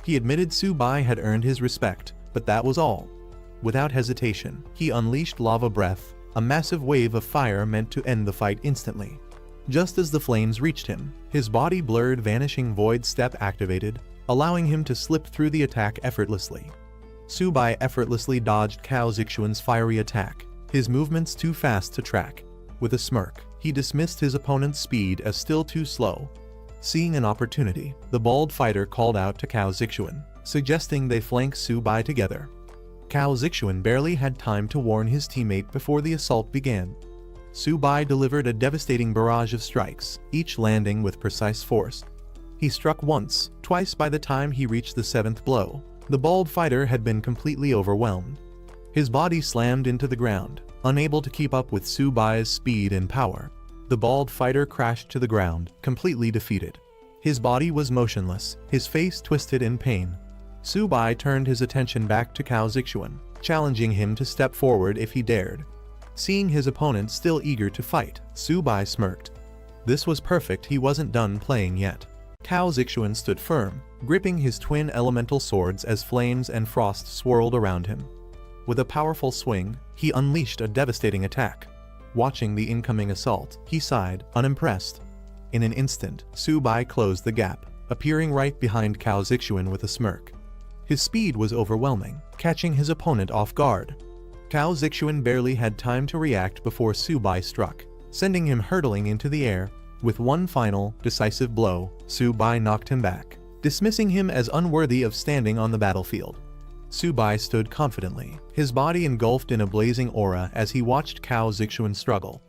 He admitted Subai had earned his respect, but that was all. Without hesitation, he unleashed lava breath, a massive wave of fire meant to end the fight instantly. Just as the flames reached him, his body blurred. Vanishing Void Step activated, allowing him to slip through the attack effortlessly. Subai effortlessly dodged Cao Zixuan's fiery attack, his movements too fast to track. With a smirk, he dismissed his opponent's speed as still too slow. Seeing an opportunity, the bald fighter called out to Cao Zixuan, suggesting they flank Subai together. Cao Zixuan barely had time to warn his teammate before the assault began. Subai delivered a devastating barrage of strikes, each landing with precise force. He struck once, twice. By the time he reached the seventh blow, the bald fighter had been completely overwhelmed. His body slammed into the ground, unable to keep up with Subai's speed and power. The bald fighter crashed to the ground, completely defeated. His body was motionless, his face twisted in pain. Subai turned his attention back to Cao Zixuan, challenging him to step forward if he dared. Seeing his opponent still eager to fight, Subai smirked. This was perfect. He wasn't done playing yet. Cao Zixuan stood firm, gripping his twin elemental swords as flames and frost swirled around him. With a powerful swing, he unleashed a devastating attack. Watching the incoming assault, he sighed, unimpressed. In an instant, Subai closed the gap, appearing right behind Cao Zixuan with a smirk. His speed was overwhelming, catching his opponent off guard. Cao Zixuan barely had time to react before Subai struck, sending him hurtling into the air. With one final, decisive blow, Subai knocked him back, dismissing him as unworthy of standing on the battlefield. Subai stood confidently, his body engulfed in a blazing aura as he watched Cao Zixuan struggle.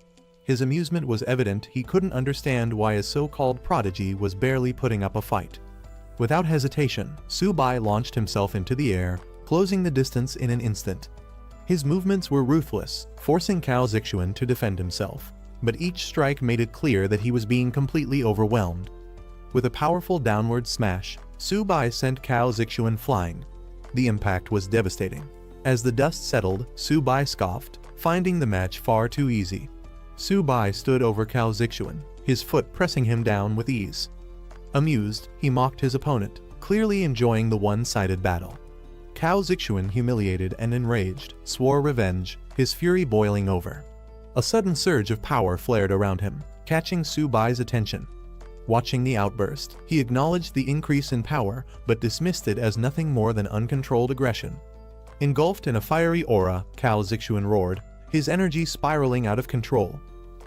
His amusement was evident. He couldn't understand why a so-called prodigy was barely putting up a fight. Without hesitation, Subai launched himself into the air, closing the distance in an instant. His movements were ruthless, forcing Cao Zixuan to defend himself, but each strike made it clear that he was being completely overwhelmed. With a powerful downward smash, Subai sent Cao Zixuan flying. The impact was devastating. As the dust settled, Subai scoffed, finding the match far too easy. Subai stood over Cao Zixuan, his foot pressing him down with ease. Amused, he mocked his opponent, clearly enjoying the one-sided battle. Cao Zixuan, humiliated and enraged, swore revenge, his fury boiling over. A sudden surge of power flared around him, catching Subai's attention. Watching the outburst, he acknowledged the increase in power but dismissed it as nothing more than uncontrolled aggression. Engulfed in a fiery aura, Cao Zixuan roared, his energy spiraling out of control.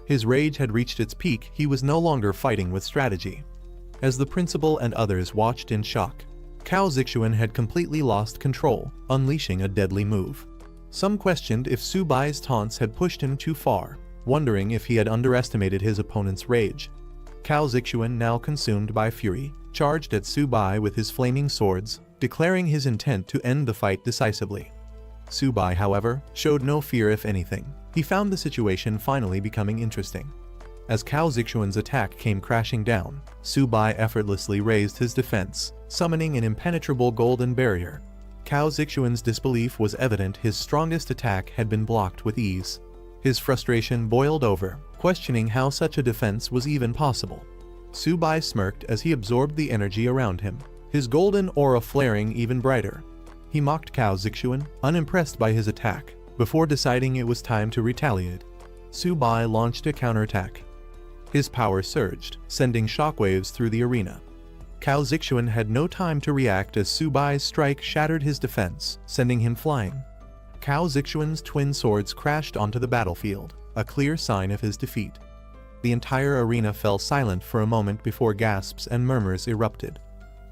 His rage had reached its peak. He was no longer fighting with strategy. As the principal and others watched in shock, Cao Zixuan had completely lost control, unleashing a deadly move. Some questioned if Subai's taunts had pushed him too far, wondering if he had underestimated his opponent's rage. Cao Zixuan, now consumed by fury, charged at Subai with his flaming swords, declaring his intent to end the fight decisively. Subai, however, showed no fear. If anything, he found the situation finally becoming interesting. As Cao Zixuan's attack came crashing down, Subai effortlessly raised his defense, summoning an impenetrable golden barrier. Cao Zixuan's disbelief was evident. His strongest attack had been blocked with ease. His frustration boiled over, questioning how such a defense was even possible. Subai smirked as he absorbed the energy around him, his golden aura flaring even brighter. He mocked Cao Zixuan, unimpressed by his attack, before deciding it was time to retaliate. Subai launched a counterattack. His power surged, sending shockwaves through the arena. Cao Zixuan had no time to react as Subai's strike shattered his defense, sending him flying. Cao Zixuan's twin swords crashed onto the battlefield, a clear sign of his defeat. The entire arena fell silent for a moment before gasps and murmurs erupted.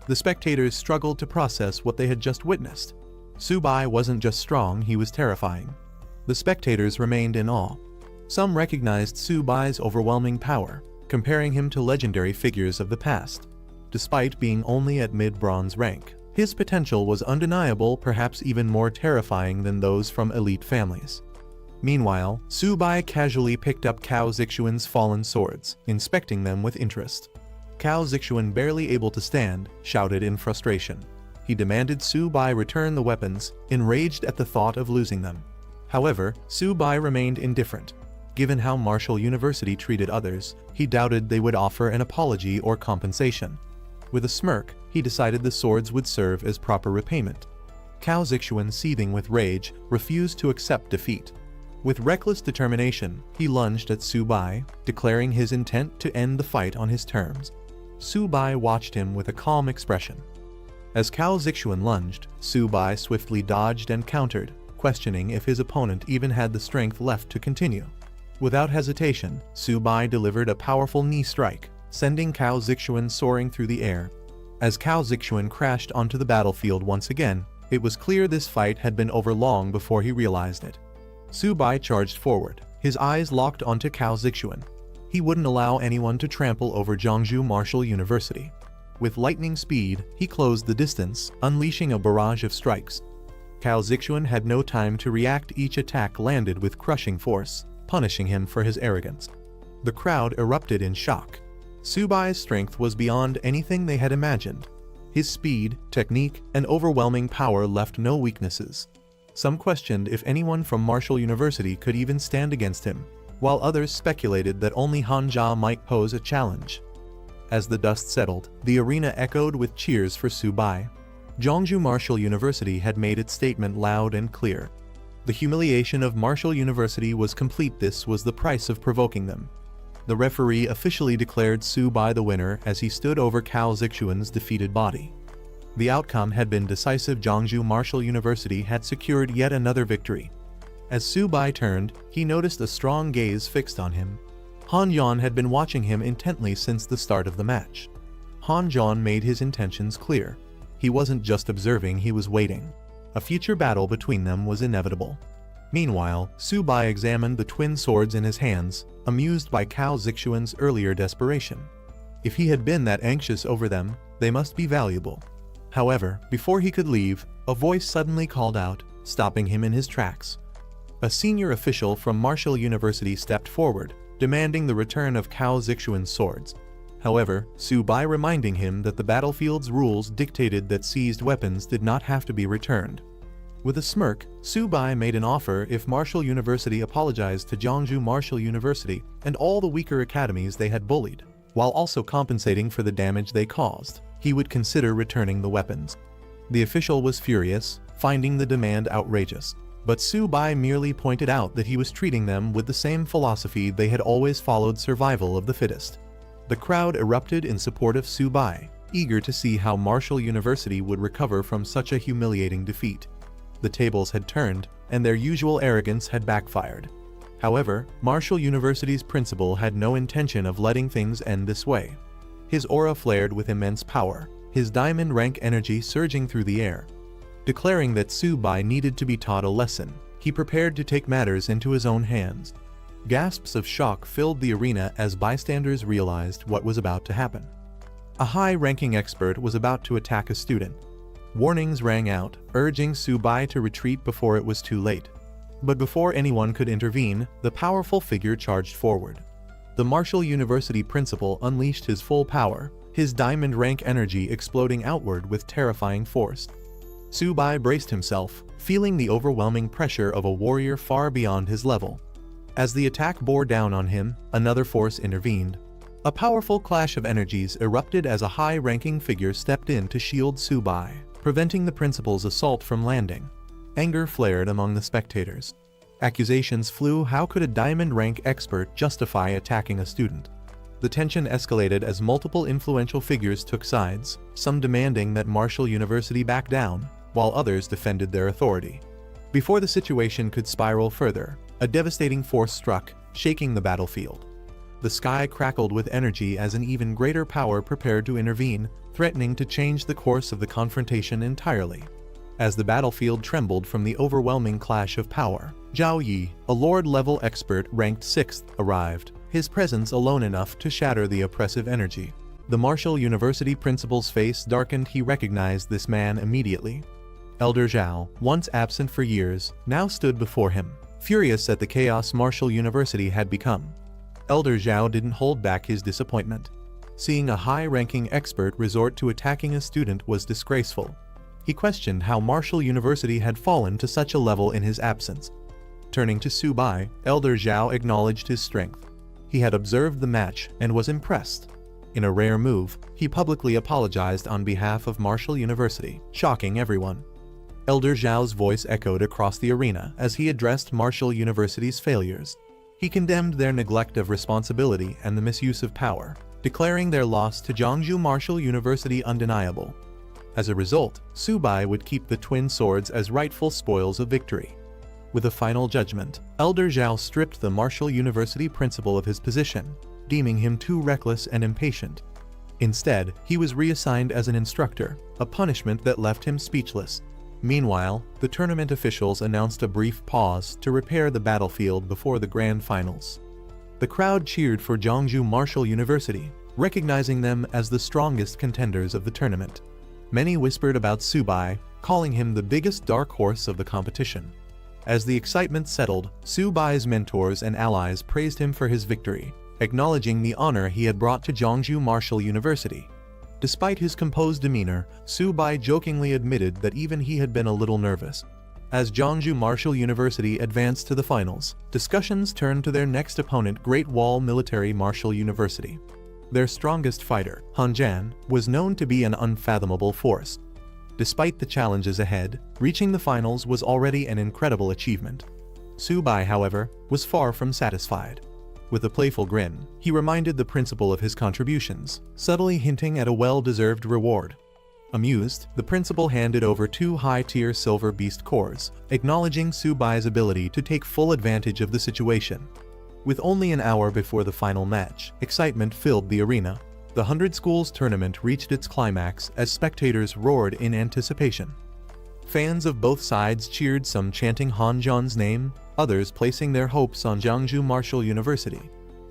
The spectators struggled to process what they had just witnessed. Subai wasn't just strong, he was terrifying. The spectators remained in awe. Some recognized Subai's overwhelming power, comparing him to legendary figures of the past. Despite being only at mid-bronze rank, His potential was undeniable, perhaps even more terrifying than those from elite families. Meanwhile, Su Bai casually picked up Cao Zixuan's fallen swords, inspecting them with interest. Cao Zixuan, barely able to stand, shouted in frustration. He demanded Su Bai return the weapons, enraged at the thought of losing them. However, Su Bai remained indifferent. Given how Martial University treated others, he doubted they would offer an apology or compensation. With a smirk, he decided the swords would serve as proper repayment. Cao Zixuan, seething with rage, refused to accept defeat. With reckless determination, he lunged at Su Bai, declaring his intent to end the fight on his terms. Su Bai watched him with a calm expression. As Cao Zixuan lunged, Su Bai swiftly dodged and countered, questioning if his opponent even had the strength left to continue. Without hesitation, Su Bai delivered a powerful knee strike, sending Cao Zixuan soaring through the air. As Cao Zixuan crashed onto the battlefield once again, it was clear this fight had been over long before he realized it. Su Bai charged forward, his eyes locked onto Cao Zixuan. He wouldn't allow anyone to trample over Zhongzhou Martial University. With lightning speed, he closed the distance, unleashing a barrage of strikes. Cao Zixuan had no time to react. Each attack landed with crushing force, punishing him for his arrogance. The crowd erupted in shock. Su Bai's strength was beyond anything they had imagined. His speed, technique, and overwhelming power left no weaknesses. Some questioned if anyone from Martial University could even stand against him, while others speculated that only Han Jia might pose a challenge. As the dust settled, the arena echoed with cheers for Su Bai. Zhongzhou Martial University had made its statement loud and clear. The humiliation of Martial University was complete. This was the price of provoking them. The referee officially declared Su Bai the winner as he stood over Cao Zixuan's defeated body. The outcome had been decisive. Zhongzhou Martial University had secured yet another victory. As Su Bai turned, he noticed a strong gaze fixed on him. Han Yan had been watching him intently since the start of the match. Han Yan made his intentions clear. He wasn't just observing, he was waiting. A future battle between them was inevitable. Meanwhile, Su Bai examined the twin swords in his hands, amused by Cao Zixuan's earlier desperation. If he had been that anxious over them, they must be valuable. However, before he could leave, a voice suddenly called out, stopping him in his tracks. A senior official from Martial University stepped forward, demanding the return of Cao Zixuan's swords. However, Su Bai reminding him that the battlefield's rules dictated that seized weapons did not have to be returned. With a smirk, Su Bai made an offer. If Martial University apologized to Zhongzhou Martial University and all the weaker academies they had bullied, while also compensating for the damage they caused, he would consider returning the weapons. The official was furious, finding the demand outrageous. But Su Bai merely pointed out that he was treating them with the same philosophy they had always followed: survival of the fittest. The crowd erupted in support of Su Bai, eager to see how Martial University would recover from such a humiliating defeat. The tables had turned, and their usual arrogance had backfired. However, Martial University's principal had no intention of letting things end this way. His aura flared with immense power, his diamond rank energy surging through the air. Declaring that Su Bai needed to be taught a lesson, he prepared to take matters into his own hands. Gasps of shock filled the arena as bystanders realized what was about to happen. A high-ranking expert was about to attack a student. Warnings rang out, urging Su Bai to retreat before it was too late. But before anyone could intervene, the powerful figure charged forward. The Martial University principal unleashed his full power, his diamond rank energy exploding outward with terrifying force. Su Bai braced himself, feeling the overwhelming pressure of a warrior far beyond his level. As the attack bore down on him, another force intervened. A powerful clash of energies erupted as a high-ranking figure stepped in to shield Su Bai, preventing the principal's assault from landing. Anger flared among the spectators. Accusations flew. How could a diamond rank expert justify attacking a student? The tension escalated as multiple influential figures took sides, some demanding that Martial University back down, while others defended their authority. Before the situation could spiral further, a devastating force struck, shaking the battlefield. The sky crackled with energy as an even greater power prepared to intervene, threatening to change the course of the confrontation entirely. As the battlefield trembled from the overwhelming clash of power, Zhao Yi, a Lord-level expert ranked 6th, arrived, his presence alone enough to shatter the oppressive energy. The Martial University principal's face darkened. He recognized this man immediately. Elder Zhao, once absent for years, now stood before him, furious at the chaos Martial University had become. Elder Zhao didn't hold back his disappointment. Seeing a high-ranking expert resort to attacking a student was disgraceful. He questioned how Martial University had fallen to such a level in his absence. Turning to Su Bai, Elder Zhao acknowledged his strength. He had observed the match and was impressed. In a rare move, he publicly apologized on behalf of Martial University, shocking everyone. Elder Zhao's voice echoed across the arena as he addressed Martial University's failures. He condemned their neglect of responsibility and the misuse of power, declaring their loss to Jiangsu Martial University undeniable. As a result, Su Bai would keep the twin swords as rightful spoils of victory. With a final judgment, Elder Zhao stripped the Martial University principal of his position, deeming him too reckless and impatient. Instead, he was reassigned as an instructor, a punishment that left him speechless. Meanwhile, the tournament officials announced a brief pause to repair the battlefield before the grand finals. The crowd cheered for Jiangsu Martial University, recognizing them as the strongest contenders of the tournament. Many whispered about Su Bai, calling him the biggest dark horse of the competition. As the excitement settled, Su Bai's mentors and allies praised him for his victory, acknowledging the honor he had brought to Jiangsu Martial University. Despite his composed demeanor, Su Bai jokingly admitted that even he had been a little nervous. As Jiangsu Martial University advanced to the finals, discussions turned to their next opponent, Great Wall Military Martial University. Their strongest fighter, Han Jan, was known to be an unfathomable force. Despite the challenges ahead, reaching the finals was already an incredible achievement. Su Bai, however, was far from satisfied. With a playful grin, he reminded the principal of his contributions, subtly hinting at a well-deserved reward. Amused, the principal handed over 2 high-tier silver beast cores, acknowledging Su Bai's ability to take full advantage of the situation. With only an hour before the final match, excitement filled the arena. The 100 Schools tournament reached its climax as spectators roared in anticipation. Fans of both sides cheered, some chanting Han Zhan's name, others placing their hopes on Jiangsu Martial University.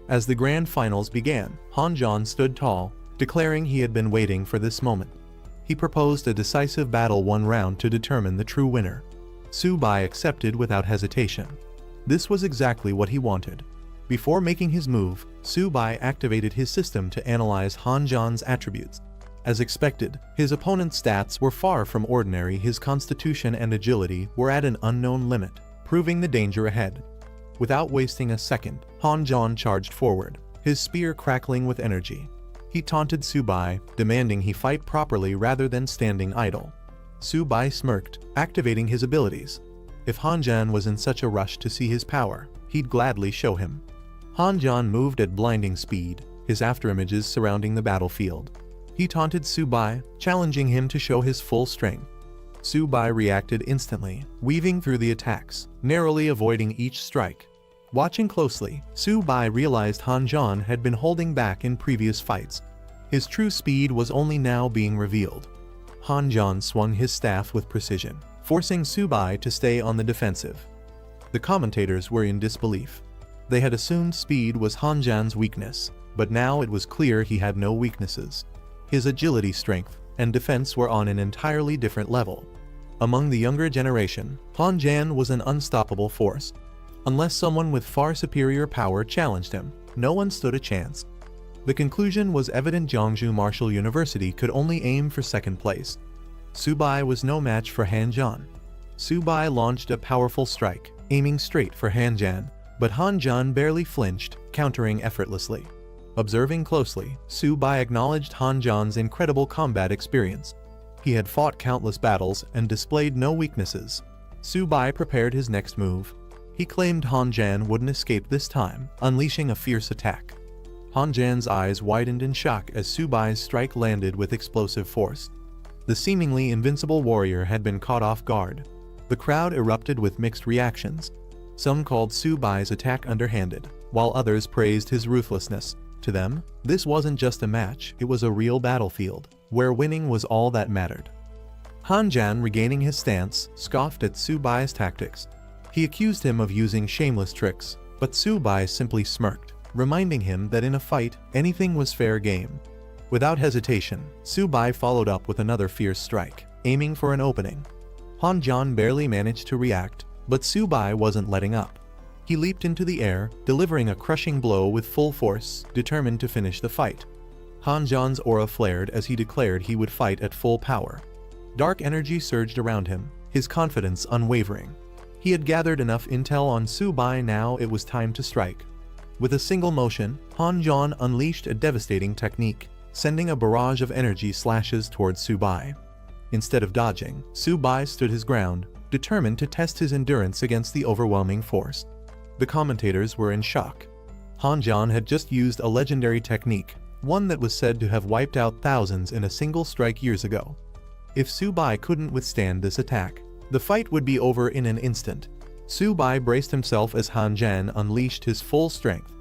As the grand finals began, Han Zhan stood tall, declaring he had been waiting for this moment. He proposed a decisive battle, 1 round to determine the true winner. Su Bai accepted without hesitation. This was exactly what he wanted. Before making his move, Su Bai activated his system to analyze Han Zhan's attributes. As expected, his opponent's stats were far from ordinary. His constitution and agility were at an unknown limit, proving the danger ahead. Without wasting a second, Han Zhan charged forward, his spear crackling with energy. He taunted Su Bai, demanding he fight properly rather than standing idle. Su Bai smirked, activating his abilities. If Han Zhan was in such a rush to see his power, he'd gladly show him. Han Zhan moved at blinding speed, his afterimages surrounding the battlefield. He taunted Su Bai, challenging him to show his full strength. Su Bai reacted instantly, weaving through the attacks, narrowly avoiding each strike. Watching closely, Su Bai realized Han Zhan had been holding back in previous fights. His true speed was only now being revealed. Han Zhan swung his staff with precision, forcing Su Bai to stay on the defensive. The commentators were in disbelief. They had assumed speed was Han Zhan's weakness, but now it was clear he had no weaknesses. His agility, strength, and defense were on an entirely different level. Among the younger generation, Han Zhan was an unstoppable force. Unless someone with far superior power challenged him, no one stood a chance. The conclusion was evident: Jiangsu Martial University could only aim for second place. Su Bai was no match for Han Zhan. Su Bai launched a powerful strike, aiming straight for Han Zhan, but Han Zhan barely flinched, countering effortlessly. Observing closely, Su Bai acknowledged Han Zhan's incredible combat experience. He had fought countless battles and displayed no weaknesses. Su Bai prepared his next move. He claimed Han Zhan wouldn't escape this time, unleashing a fierce attack. Han Zhan's eyes widened in shock as Su Bai's strike landed with explosive force. The seemingly invincible warrior had been caught off guard. The crowd erupted with mixed reactions. Some called Su Bai's attack underhanded, while others praised his ruthlessness. To them, this wasn't just a match, it was a real battlefield, where winning was all that mattered. Han Zhan, regaining his stance, scoffed at Su Bai's tactics. He accused him of using shameless tricks, but Su Bai simply smirked, reminding him that in a fight, anything was fair game. Without hesitation, Su-bai followed up with another fierce strike, aiming for an opening. Han Jan barely managed to react, but Su-bai wasn't letting up. He leaped into the air, delivering a crushing blow with full force, determined to finish the fight. Han Jan's aura flared as he declared he would fight at full power. Dark energy surged around him, his confidence unwavering. He had gathered enough intel on Su-bai, now it was time to strike. With a single motion, Han Jan unleashed a devastating technique, sending a barrage of energy slashes towards Su-bai. Instead of dodging, Su-bai stood his ground, determined to test his endurance against the overwhelming force. The commentators were in shock. Han Jan had just used a legendary technique, one that was said to have wiped out thousands in a single strike years ago. If Su-bai couldn't withstand this attack, the fight would be over in an instant. Su-bai braced himself as Han Jan unleashed his full strength.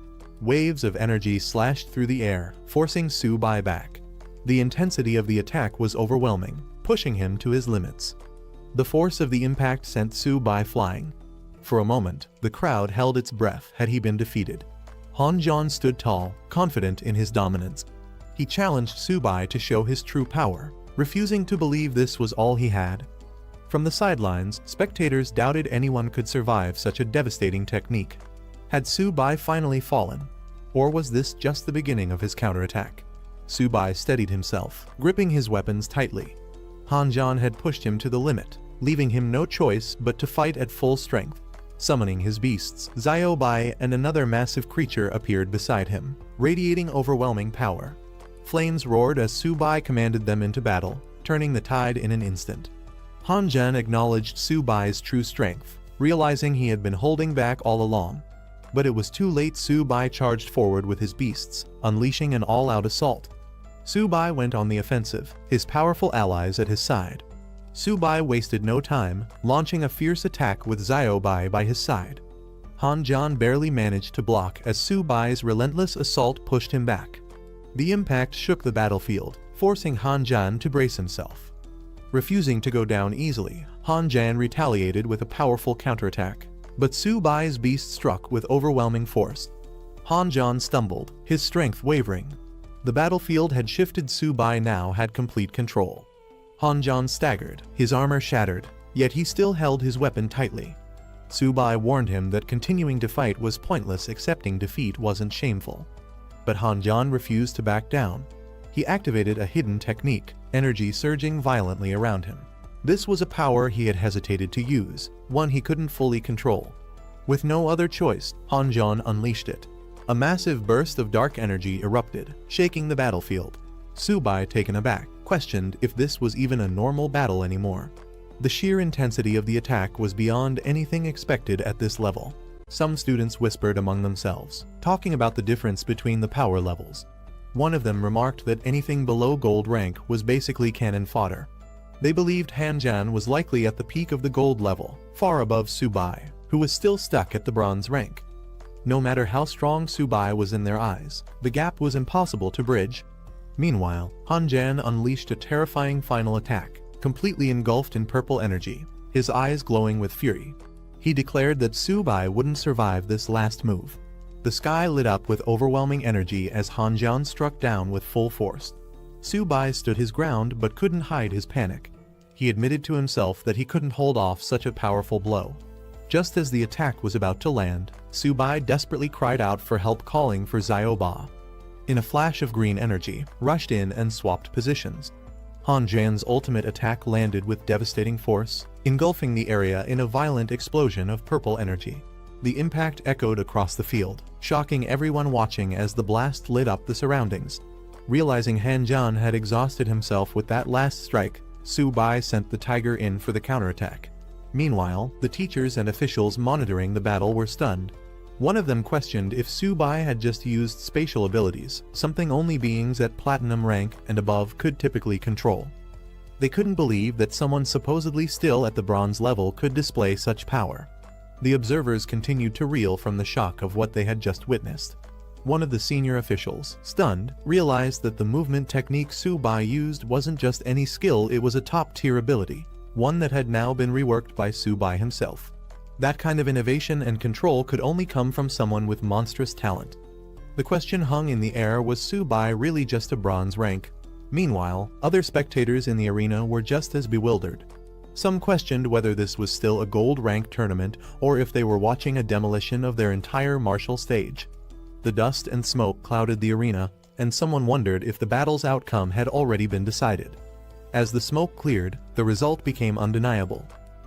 Waves of energy slashed through the air, forcing Su-bai back. The intensity of the attack was overwhelming, pushing him to his limits. The force of the impact sent Su-bai flying. For a moment, the crowd held its breath had he been defeated. Han Jan stood tall, confident in his dominance. He challenged Su-bai to show his true power, refusing to believe this was all he had. From the sidelines, spectators doubted anyone could survive such a devastating technique. Had Su-bai finally fallen? Or was this just the beginning of his counterattack? Su-bai steadied himself, gripping his weapons tightly. Han Jan had pushed him to the limit, leaving him no choice but to fight at full strength. Summoning his beasts, Bai and another massive creature appeared beside him, radiating overwhelming power. Flames roared as Su-bai commanded them into battle, turning the tide in an instant. Han Jan acknowledged Su-bai's true strength, realizing he had been holding back all along. But it was too late. Su-bai charged forward with his beasts, unleashing an all-out assault. Su-bai went on the offensive, his powerful allies at his side. Su-bai wasted no time, launching a fierce attack with Bai by his side. Han Jan barely managed to block as Su-bai's relentless assault pushed him back. The impact shook the battlefield, forcing Han Jan to brace himself. Refusing to go down easily, Han Jan retaliated with a powerful counterattack, but Su-bai's beast struck with overwhelming force. Han Jan stumbled, his strength wavering. The battlefield had shifted. Su-bai now had complete control. Han Jan staggered, his armor shattered, yet he still held his weapon tightly. Su-bai warned him that continuing to fight was pointless. Accepting defeat wasn't shameful. But Han Jan refused to back down. He activated a hidden technique, energy surging violently around him. This was a power he had hesitated to use, one he couldn't fully control. With no other choice, Han Jan unleashed it. A massive burst of dark energy erupted, shaking the battlefield. Su-bai, taken aback, questioned if this was even a normal battle anymore. The sheer intensity of the attack was beyond anything expected at this level. Some students whispered among themselves, talking about the difference between the power levels. One of them remarked that anything below gold rank was basically cannon fodder. They believed Han Jan was likely at the peak of the gold level, far above Su-bai, who was still stuck at the bronze rank. No matter how strong Su-bai was in their eyes, the gap was impossible to bridge. Meanwhile, Han Jan unleashed a terrifying final attack, completely engulfed in purple energy, his eyes glowing with fury. He declared that Su-bai wouldn't survive this last move. The sky lit up with overwhelming energy as Han Jan struck down with full force. Su-bai stood his ground but couldn't hide his panic. He admitted to himself that he couldn't hold off such a powerful blow. Just as the attack was about to land, Su-bai desperately cried out for help, calling for Ba. In a flash of green energy, rushed in and swapped positions. Han Jan's ultimate attack landed with devastating force, engulfing the area in a violent explosion of purple energy. The impact echoed across the field, shocking everyone watching as the blast lit up the surroundings. Realizing Han Jan had exhausted himself with that last strike, Su-bai sent the tiger in for the counterattack. Meanwhile, the teachers and officials monitoring the battle were stunned. One of them questioned if Su-bai had just used spatial abilities, something only beings at platinum rank and above could typically control. They couldn't believe that someone supposedly still at the bronze level could display such power. The observers continued to reel from the shock of what they had just witnessed. One of the senior officials, stunned, realized that the movement technique Su-bai used wasn't just any skill, it was a top-tier ability, one that had now been reworked by Su-bai himself. That kind of innovation and control could only come from someone with monstrous talent. The question hung in the air: was Su-bai really just a bronze rank? Meanwhile, other spectators in the arena were just as bewildered. Some questioned whether this was still a gold rank tournament or if they were watching a demolition of their entire martial stage. The dust and smoke clouded the arena, and someone wondered if the battle's outcome had already been decided. As the smoke cleared, the result became undeniable.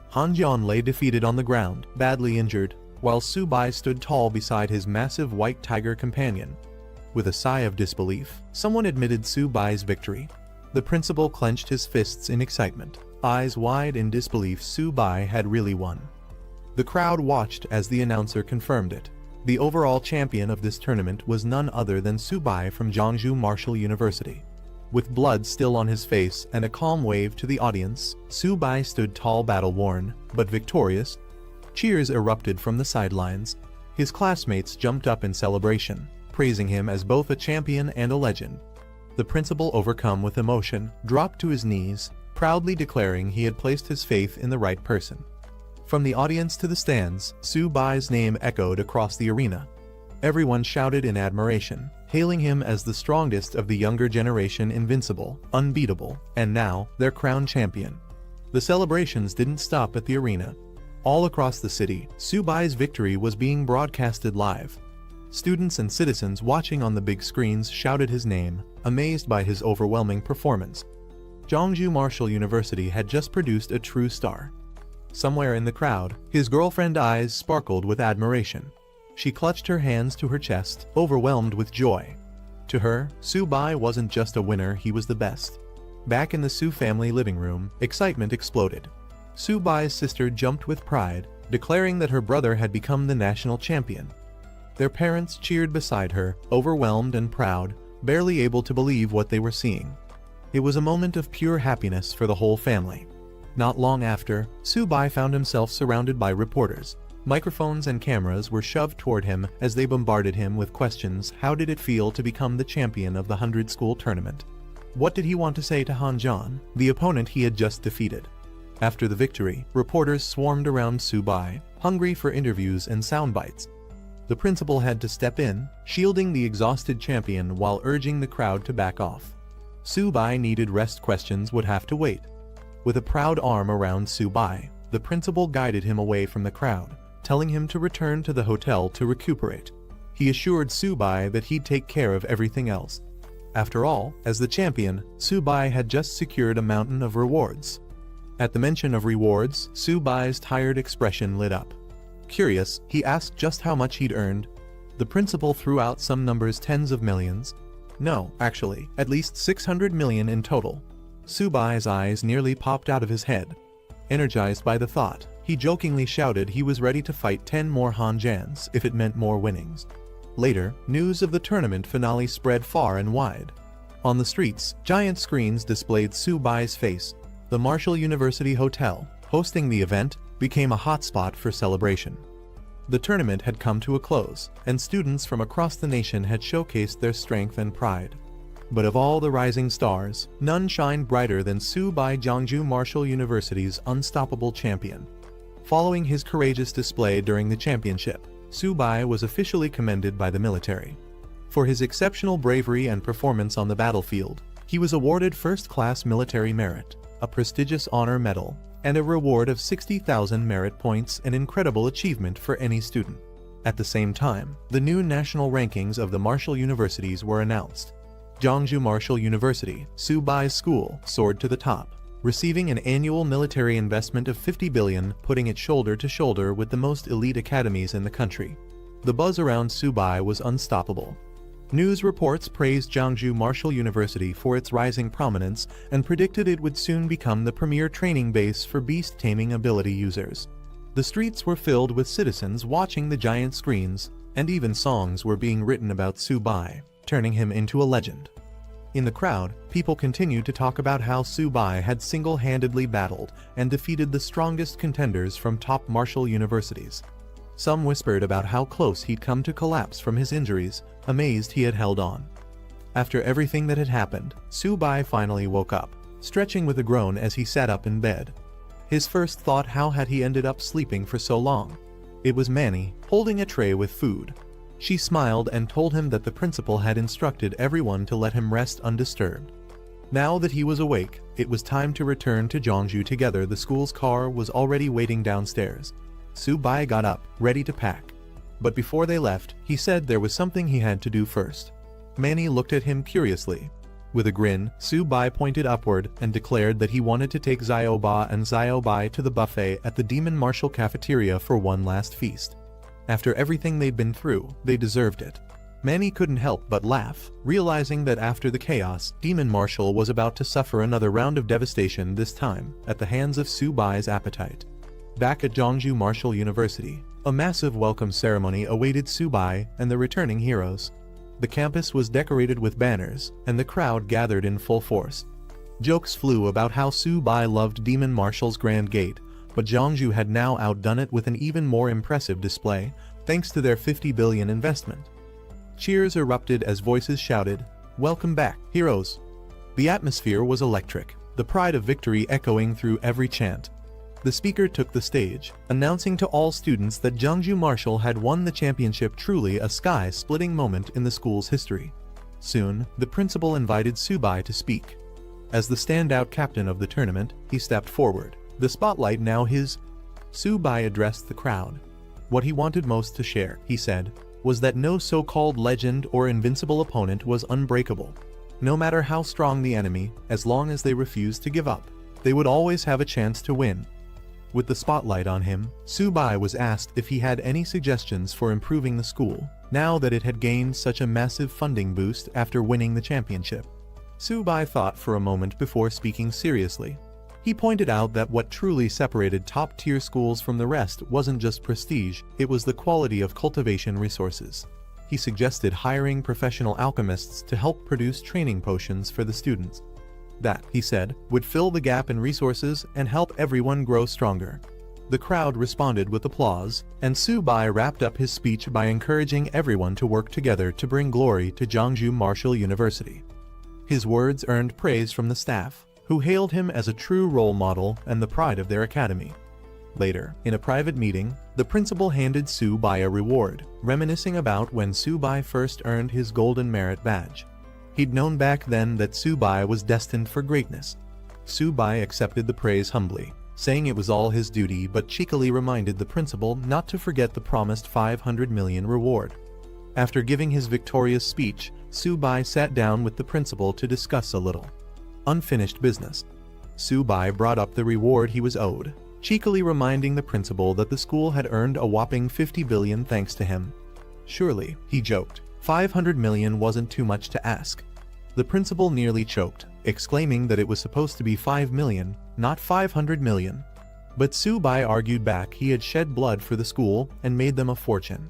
Han Jian lay defeated on the ground, badly injured, while Su-bai stood tall beside his massive white tiger companion. With a sigh of disbelief, someone admitted Su-bai's victory. The principal clenched his fists in excitement. Eyes wide in disbelief, Su-bai had really won. The crowd watched as the announcer confirmed it. The overall champion of this tournament was none other than Su-bai from Jiangsu Martial University. With blood still on his face and a calm wave to the audience, Su-bai stood tall, battle-worn, but victorious. Cheers erupted from the sidelines. His classmates jumped up in celebration, praising him as both a champion and a legend. The principal, overcome with emotion, dropped to his knees, proudly declaring he had placed his faith in the right person. From the audience to the stands, Su-bai's name echoed across the arena. Everyone shouted in admiration, hailing him as the strongest of the younger generation, invincible, unbeatable, and now, their crowned champion. The celebrations didn't stop at the arena. All across the city, Su-bai's victory was being broadcasted live. Students and citizens watching on the big screens shouted his name, amazed by his overwhelming performance. Jiangsu Martial University had just produced a true star. Somewhere in the crowd, his girlfriend's eyes sparkled with admiration. She clutched her hands to her chest, overwhelmed with joy. To her, Su-bai wasn't just a winner, he was the best. Back in the Su family living room, excitement exploded. Su-bai's sister jumped with pride, declaring that her brother had become the national champion. Their parents cheered beside her, overwhelmed and proud, barely able to believe what they were seeing. It was a moment of pure happiness for the whole family. Not long after, Su-bai found himself surrounded by reporters. Microphones and cameras were shoved toward him as they bombarded him with questions. How did it feel to become the champion of the 100-school tournament? What did he want to say to Han Jian, the opponent he had just defeated? After the victory, reporters swarmed around Su-bai, hungry for interviews and sound bites. The principal had to step in, shielding the exhausted champion while urging the crowd to back off. Su-bai needed rest, questions would have to wait. With a proud arm around Su-bai, the principal guided him away from the crowd, telling him to return to the hotel to recuperate. He assured Su-bai that he'd take care of everything else. After all, as the champion, Su-bai had just secured a mountain of rewards. At the mention of rewards, Su-bai's tired expression lit up. Curious, he asked just how much he'd earned. The principal threw out some numbers, tens of millions. No, actually, at least 600 million in total. Su-bai's eyes nearly popped out of his head. Energized by the thought, he jokingly shouted he was ready to fight 10 more Han Jians if it meant more winnings. Later, news of the tournament finale spread far and wide. On the streets, giant screens displayed Su-bai's face. The Martial University Hotel, hosting the event, became a hotspot for celebration. The tournament had come to a close, and students from across the nation had showcased their strength and pride. But of all the rising stars, none shined brighter than Su-bai, Jiangsu Martial University's unstoppable champion. Following his courageous display during the championship, Su-bai was officially commended by the military. For his exceptional bravery and performance on the battlefield, he was awarded first-class military merit, a prestigious honor medal, and a reward of 60,000 merit points, an incredible achievement for any student. At the same time, the new national rankings of the martial universities were announced. Jiangsu Martial University, Su-bai's school, soared to the top, receiving an annual military investment of 50 billion, putting it shoulder to shoulder with the most elite academies in the country. The buzz around Su-bai was unstoppable. News reports praised Jiangsu Martial University for its rising prominence and predicted it would soon become the premier training base for beast-taming ability users. The streets were filled with citizens watching the giant screens, and even songs were being written about Su-bai, turning him into a legend. In the crowd, people continued to talk about how Su-bai had single-handedly battled and defeated the strongest contenders from top martial universities. Some whispered about how close he'd come to collapse from his injuries, amazed he had held on. After everything that had happened, Su-bai finally woke up, stretching with a groan as he sat up in bed. His first thought, how had he ended up sleeping for so long? It was Manny, holding a tray with food. She smiled and told him that the principal had instructed everyone to let him rest undisturbed. Now that he was awake, it was time to return to Jeongju together. The school's car was already waiting downstairs. Su-bai got up, ready to pack. But before they left, he said there was something he had to do first. Manny looked at him curiously. With a grin, Su-bai pointed upward and declared that he wanted to take Xiaoba and Xiaobai to the buffet at the Demon Martial cafeteria for one last feast. After everything they'd been through, they deserved it. Manny couldn't help but laugh, realizing that after the chaos, Demon Martial was about to suffer another round of devastation, this time at the hands of Su-bai's appetite. Back at Jeongju Martial University, a massive welcome ceremony awaited Su-bai and the returning heroes. The campus was decorated with banners, and the crowd gathered in full force. Jokes flew about how Su-bai loved Demon Martial's Grand Gate, but Jeongju had now outdone it with an even more impressive display, thanks to their 50 billion investment. Cheers erupted as voices shouted, "Welcome back, heroes!" The atmosphere was electric, the pride of victory echoing through every chant. The speaker took the stage, announcing to all students that Jeongju Martial had won the championship, truly a sky-splitting moment in the school's history. Soon, the principal invited Su-bai to speak. As the standout captain of the tournament, he stepped forward, the spotlight now his. Su-bai addressed the crowd. What he wanted most to share, he said, was that no so-called legend or invincible opponent was unbreakable. No matter how strong the enemy, as long as they refused to give up, they would always have a chance to win. With the spotlight on him, Su-bai was asked if he had any suggestions for improving the school, now that it had gained such a massive funding boost after winning the championship. Su-bai thought for a moment before speaking seriously. He pointed out that what truly separated top-tier schools from the rest wasn't just prestige, it was the quality of cultivation resources. He suggested hiring professional alchemists to help produce training potions for the students. That, he said, would fill the gap in resources and help everyone grow stronger. The crowd responded with applause, and Su-bai wrapped up his speech by encouraging everyone to work together to bring glory to Jeongju Martial University. His words earned praise from the staff, who hailed him as a true role model and the pride of their academy. Later, in a private meeting, the principal handed Su-bai a reward, reminiscing about when Su-bai first earned his Golden Merit Badge. He'd known back then that Su-bai was destined for greatness. Su-bai accepted the praise humbly, saying it was all his duty, but cheekily reminded the principal not to forget the promised 500 million reward. After giving his victorious speech, Su-bai sat down with the principal to discuss a little unfinished business. Su-bai brought up the reward he was owed, cheekily reminding the principal that the school had earned a whopping 50 billion thanks to him. Surely, he joked, 500 million wasn't too much to ask. The principal nearly choked, exclaiming that it was supposed to be 5 million, not 500 million. But Su-bai argued back he had shed blood for the school and made them a fortune.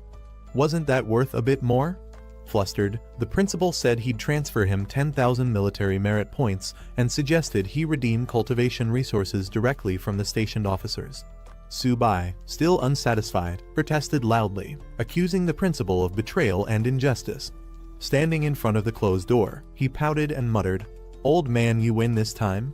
Wasn't that worth a bit more? Flustered, the principal said he'd transfer him 10,000 military merit points and suggested he redeem cultivation resources directly from the stationed officers. Su-bai, still unsatisfied, protested loudly, accusing the principal of betrayal and injustice. Standing in front of the closed door, he pouted and muttered, "Old man, you win this time?"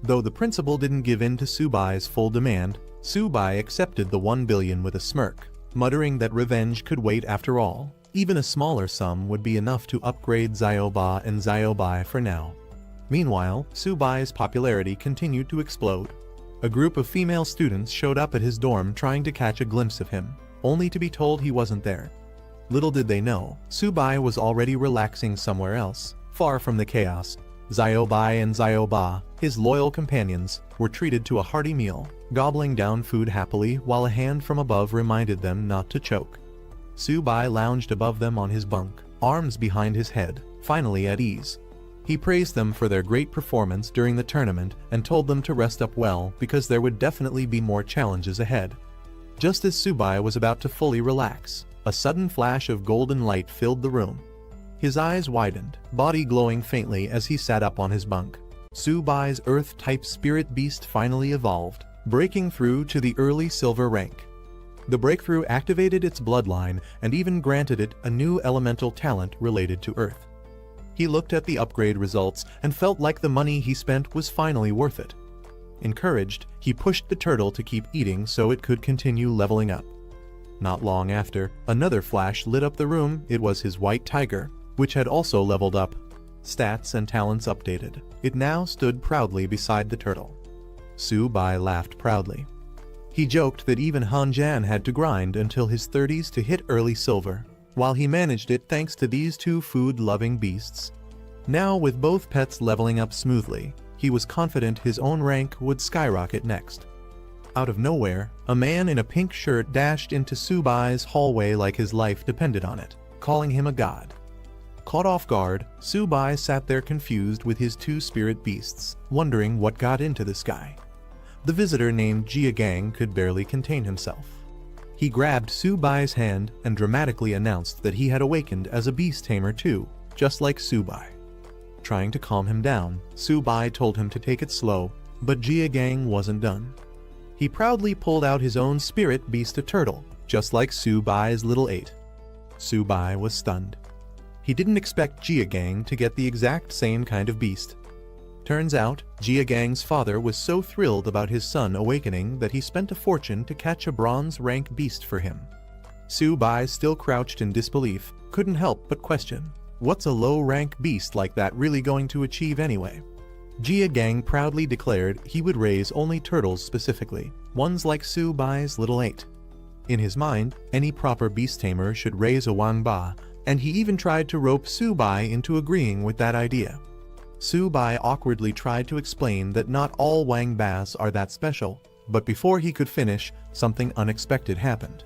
Though the principal didn't give in to Su-bai's full demand, Su-bai accepted the 1 billion with a smirk, muttering that revenge could wait after all. Even a smaller sum would be enough to upgrade Xiaoba and Xiaobai for now. Meanwhile, Su-bai's popularity continued to explode. A group of female students showed up at his dorm trying to catch a glimpse of him, only to be told he wasn't there. Little did they know, Su-bai was already relaxing somewhere else, far from the chaos. Xiaobai and Xiaoba, his loyal companions, were treated to a hearty meal, gobbling down food happily while a hand from above reminded them not to choke. Su-bai lounged above them on his bunk, arms behind his head, finally at ease. He praised them for their great performance during the tournament and told them to rest up well because there would definitely be more challenges ahead. Just as Su-bai was about to fully relax, a sudden flash of golden light filled the room. His eyes widened, body glowing faintly as he sat up on his bunk. Su-bai's Earth-type spirit beast finally evolved, breaking through to the early silver rank. The breakthrough activated its bloodline and even granted it a new elemental talent related to Earth. He looked at the upgrade results and felt like the money he spent was finally worth it. Encouraged, he pushed the turtle to keep eating so it could continue leveling up. Not long after, another flash lit up the room. It was his white tiger, which had also leveled up. Stats and talents updated. It now stood proudly beside the turtle. Su-bai laughed proudly. He joked that even Han-jan had to grind until his 30s to hit early silver, while he managed it thanks to these two food-loving beasts. Now, with both pets leveling up smoothly, he was confident his own rank would skyrocket next. Out of nowhere, a man in a pink shirt dashed into Su-bai's hallway like his life depended on it, calling him a god. Caught off guard, Su-bai sat there confused with his two spirit beasts, wondering what got into this guy. The visitor named Jia could barely contain himself. He grabbed Su-bai's hand and dramatically announced that he had awakened as a beast tamer too, just like Su-bai. Trying to calm him down, Su-bai told him to take it slow, but Jia wasn't done. He proudly pulled out his own spirit beast, a turtle, just like Su-bai's little 8. Su-bai was stunned. He didn't expect Jia to get the exact same kind of beast. Turns out, Jia father was so thrilled about his son awakening that he spent a fortune to catch a bronze rank beast for him. Su-bai, still crouched in disbelief, couldn't help but question, what's a low-rank beast like that really going to achieve anyway? Jia proudly declared he would raise only turtles specifically, ones like Su-bai's little 8. In his mind, any proper beast tamer should raise a wangba, and he even tried to rope Su-bai into agreeing with that idea. Su-bai awkwardly tried to explain that not all wangbas are that special, but before he could finish, something unexpected happened.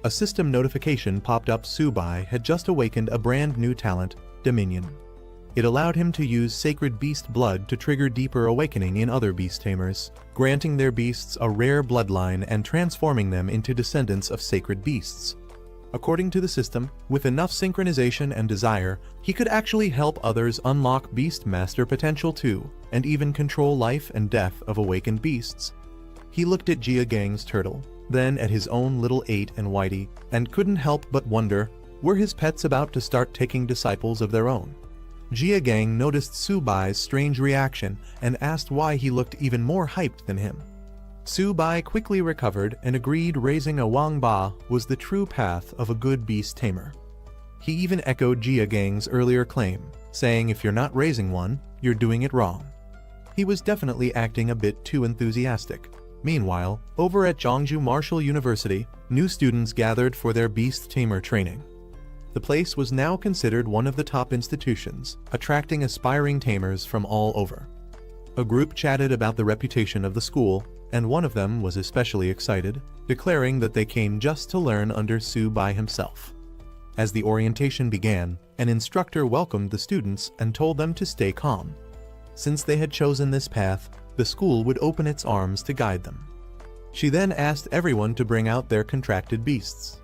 A system notification popped up. Su-bai had just awakened a brand new talent, Dominion. It allowed him to use sacred beast blood to trigger deeper awakening in other beast tamers, granting their beasts a rare bloodline and transforming them into descendants of sacred beasts. According to the system, with enough synchronization and desire, he could actually help others unlock beast master potential too, and even control life and death of awakened beasts. He looked at Jia turtle, then at his own little 8 and Whitey, and couldn't help but wonder, were his pets about to start taking disciples of their own? Jia noticed Su-bai's strange reaction and asked why he looked even more hyped than him. Su-bai quickly recovered and agreed raising a wangba was the true path of a good beast tamer. He even echoed Jia earlier claim, saying if you're not raising one, you're doing it wrong. He was definitely acting a bit too enthusiastic. Meanwhile, over at Zhongju Martial University, new students gathered for their beast tamer training. The place was now considered one of the top institutions, attracting aspiring tamers from all over. A group chatted about the reputation of the school, and one of them was especially excited, declaring that they came just to learn under Su-bai himself. As the orientation began, an instructor welcomed the students and told them to stay calm. Since they had chosen this path, the school would open its arms to guide them. She then asked everyone to bring out their contracted beasts.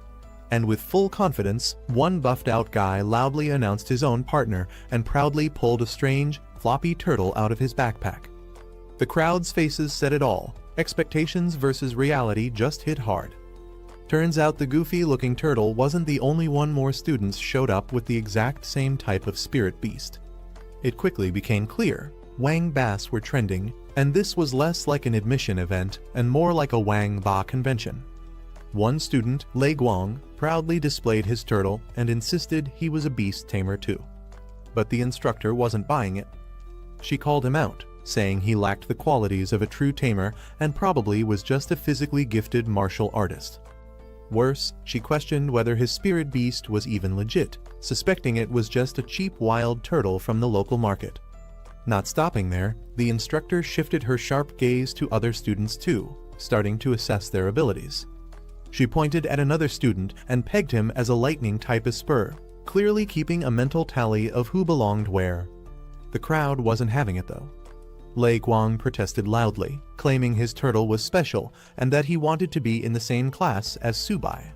And with full confidence, one buffed-out guy loudly announced his own partner and proudly pulled a strange, floppy turtle out of his backpack. The crowd's faces said it all. Expectations versus reality just hit hard. Turns out the goofy-looking turtle wasn't the only one. More students showed up with the exact same type of spirit beast. It quickly became clear, wangbas were trending, and this was less like an admission event and more like a wangba convention. One student, Lei Guang, proudly displayed his turtle and insisted he was a beast tamer too. But the instructor wasn't buying it. She called him out, saying he lacked the qualities of a true tamer and probably was just a physically gifted martial artist. Worse, she questioned whether his spirit beast was even legit, suspecting it was just a cheap wild turtle from the local market. Not stopping there, the instructor shifted her sharp gaze to other students too, starting to assess their abilities. She pointed at another student and pegged him as a lightning type Asura, clearly keeping a mental tally of who belonged where. The crowd wasn't having it though. Lei Guang protested loudly, claiming his turtle was special and that he wanted to be in the same class as Su-bai.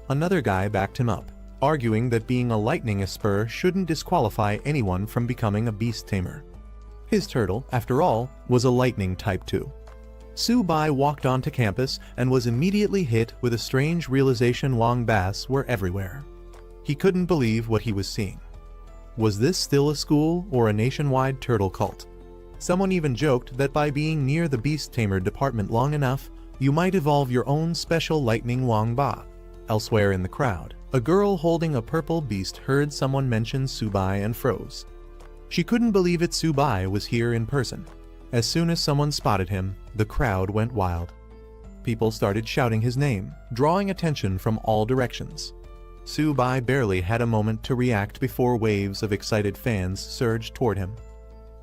Another guy backed him up, arguing that being a lightning Asura shouldn't disqualify anyone from becoming a beast tamer. His turtle, after all, was a lightning type too. Su-bai walked onto campus and was immediately hit with a strange realization: wangbas were everywhere. He couldn't believe what he was seeing. Was this still a school or a nationwide turtle cult? Someone even joked that by being near the beast tamer department long enough, you might evolve your own special lightning wangba. Elsewhere in the crowd, a girl holding a purple beast heard someone mention Subai and froze. She couldn't believe it. Subai was here in person. As soon as someone spotted him, the crowd went wild. People started shouting his name, drawing attention from all directions. Subai barely had a moment to react before waves of excited fans surged toward him.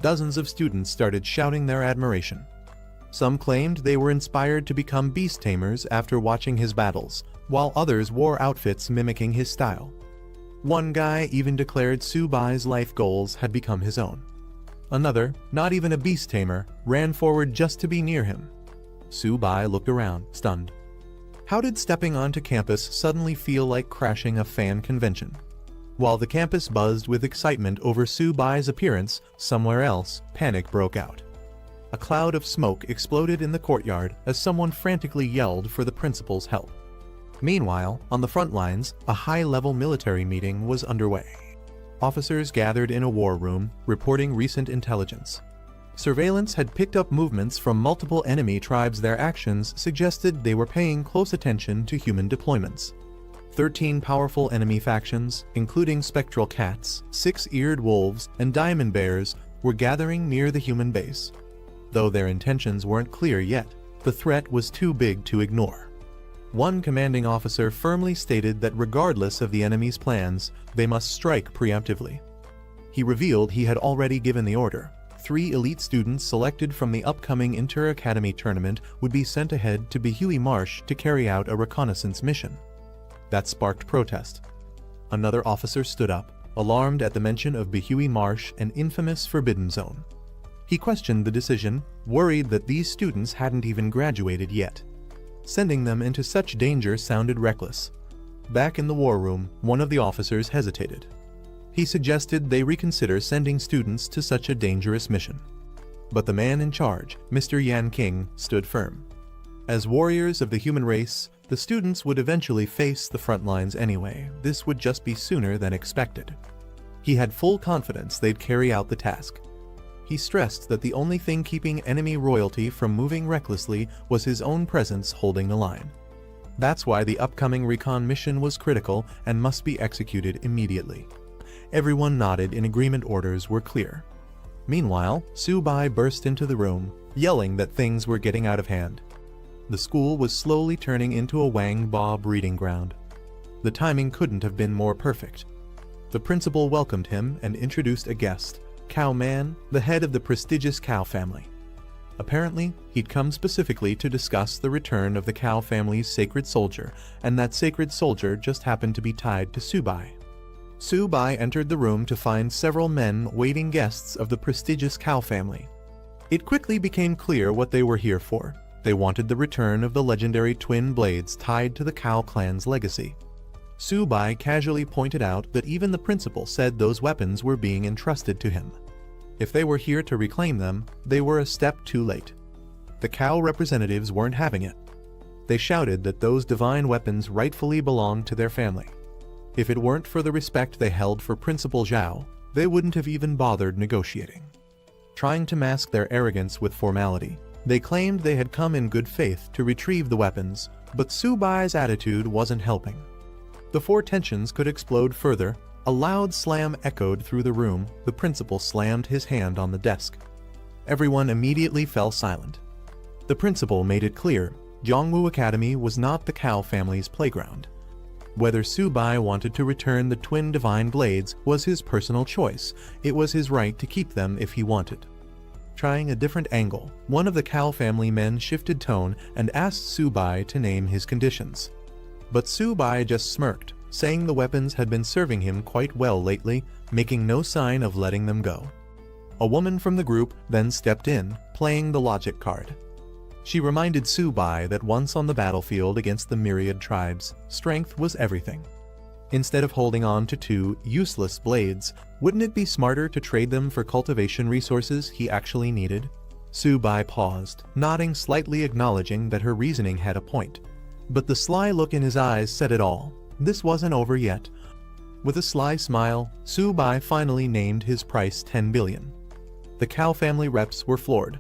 Dozens of students started shouting their admiration. Some claimed they were inspired to become beast tamers after watching his battles, while others wore outfits mimicking his style. One guy even declared Subai's life goals had become his own. Another, not even a beast tamer, ran forward just to be near him. Subai looked around, stunned. How did stepping onto campus suddenly feel like crashing a fan convention? While the campus buzzed with excitement over Subai's appearance, somewhere else, panic broke out. A cloud of smoke exploded in the courtyard as someone frantically yelled for the principal's help. Meanwhile, on the front lines, a high-level military meeting was underway. Officers gathered in a war room, reporting recent intelligence. Surveillance had picked up movements from multiple enemy tribes. Their actions suggested they were paying close attention to human deployments. 13 powerful enemy factions, including spectral cats, six-eared wolves, and diamond bears, were gathering near the human base. Though their intentions weren't clear yet, the threat was too big to ignore. One commanding officer firmly stated that regardless of the enemy's plans, they must strike preemptively. He revealed he had already given the order. 3 elite students selected from the upcoming inter-academy tournament would be sent ahead to Bihui Marsh to carry out a reconnaissance mission. That sparked protest. Another officer stood up, alarmed at the mention of Bihui Marsh, an infamous forbidden zone. He questioned the decision, worried that these students hadn't even graduated yet. Sending them into such danger sounded reckless. Back in the war room, one of the officers hesitated. He suggested they reconsider sending students to such a dangerous mission. But the man in charge, Mr. Yan King, stood firm. As warriors of the human race, the students would eventually face the front lines anyway. This would just be sooner than expected. He had full confidence they'd carry out the task. He stressed that the only thing keeping enemy royalty from moving recklessly was his own presence holding the line. That's why the upcoming recon mission was critical and must be executed immediately. Everyone nodded in agreement. Orders were clear. Meanwhile, Subai burst into the room, yelling that things were getting out of hand. The school was slowly turning into a Wang Ba breeding ground. The timing couldn't have been more perfect. The principal welcomed him and introduced a guest, Cow Man, the head of the prestigious Cow family. Apparently, he'd come specifically to discuss the return of the Cow family's sacred soldier, and that sacred soldier just happened to be tied to Subai. Subai entered the room to find several men waiting guests of the prestigious Cow family. It quickly became clear what they were here for. They wanted the return of the legendary twin blades tied to the Cow clan's legacy. Subai casually pointed out that even the principal said those weapons were being entrusted to him. If they were here to reclaim them, they were a step too late. The Cow representatives weren't having it. They shouted that those divine weapons rightfully belonged to their family. If it weren't for the respect they held for Principal Zhao, they wouldn't have even bothered negotiating. Trying to mask their arrogance with formality, they claimed they had come in good faith to retrieve the weapons, but Subai's attitude wasn't helping. Before tensions could explode further, a loud slam echoed through the room. The principal slammed his hand on the desk. Everyone immediately fell silent. The principal made it clear, Yongwu Academy was not the Cow family's playground. Whether Subai wanted to return the twin divine blades was his personal choice. It was his right to keep them if he wanted. Trying a different angle, one of the Cow family men shifted tone and asked Subai to name his conditions. But Subai just smirked, saying the weapons had been serving him quite well lately, making no sign of letting them go. A woman from the group then stepped in, playing the logic card. She reminded Subai that once on the battlefield against the myriad tribes, strength was everything. Instead of holding on to 2 useless blades, wouldn't it be smarter to trade them for cultivation resources he actually needed? Subai paused, nodding slightly, acknowledging that her reasoning had a point. But the sly look in his eyes said it all. This wasn't over yet. With a sly smile, Subai finally named his price 10 billion. The Cow family reps were floored.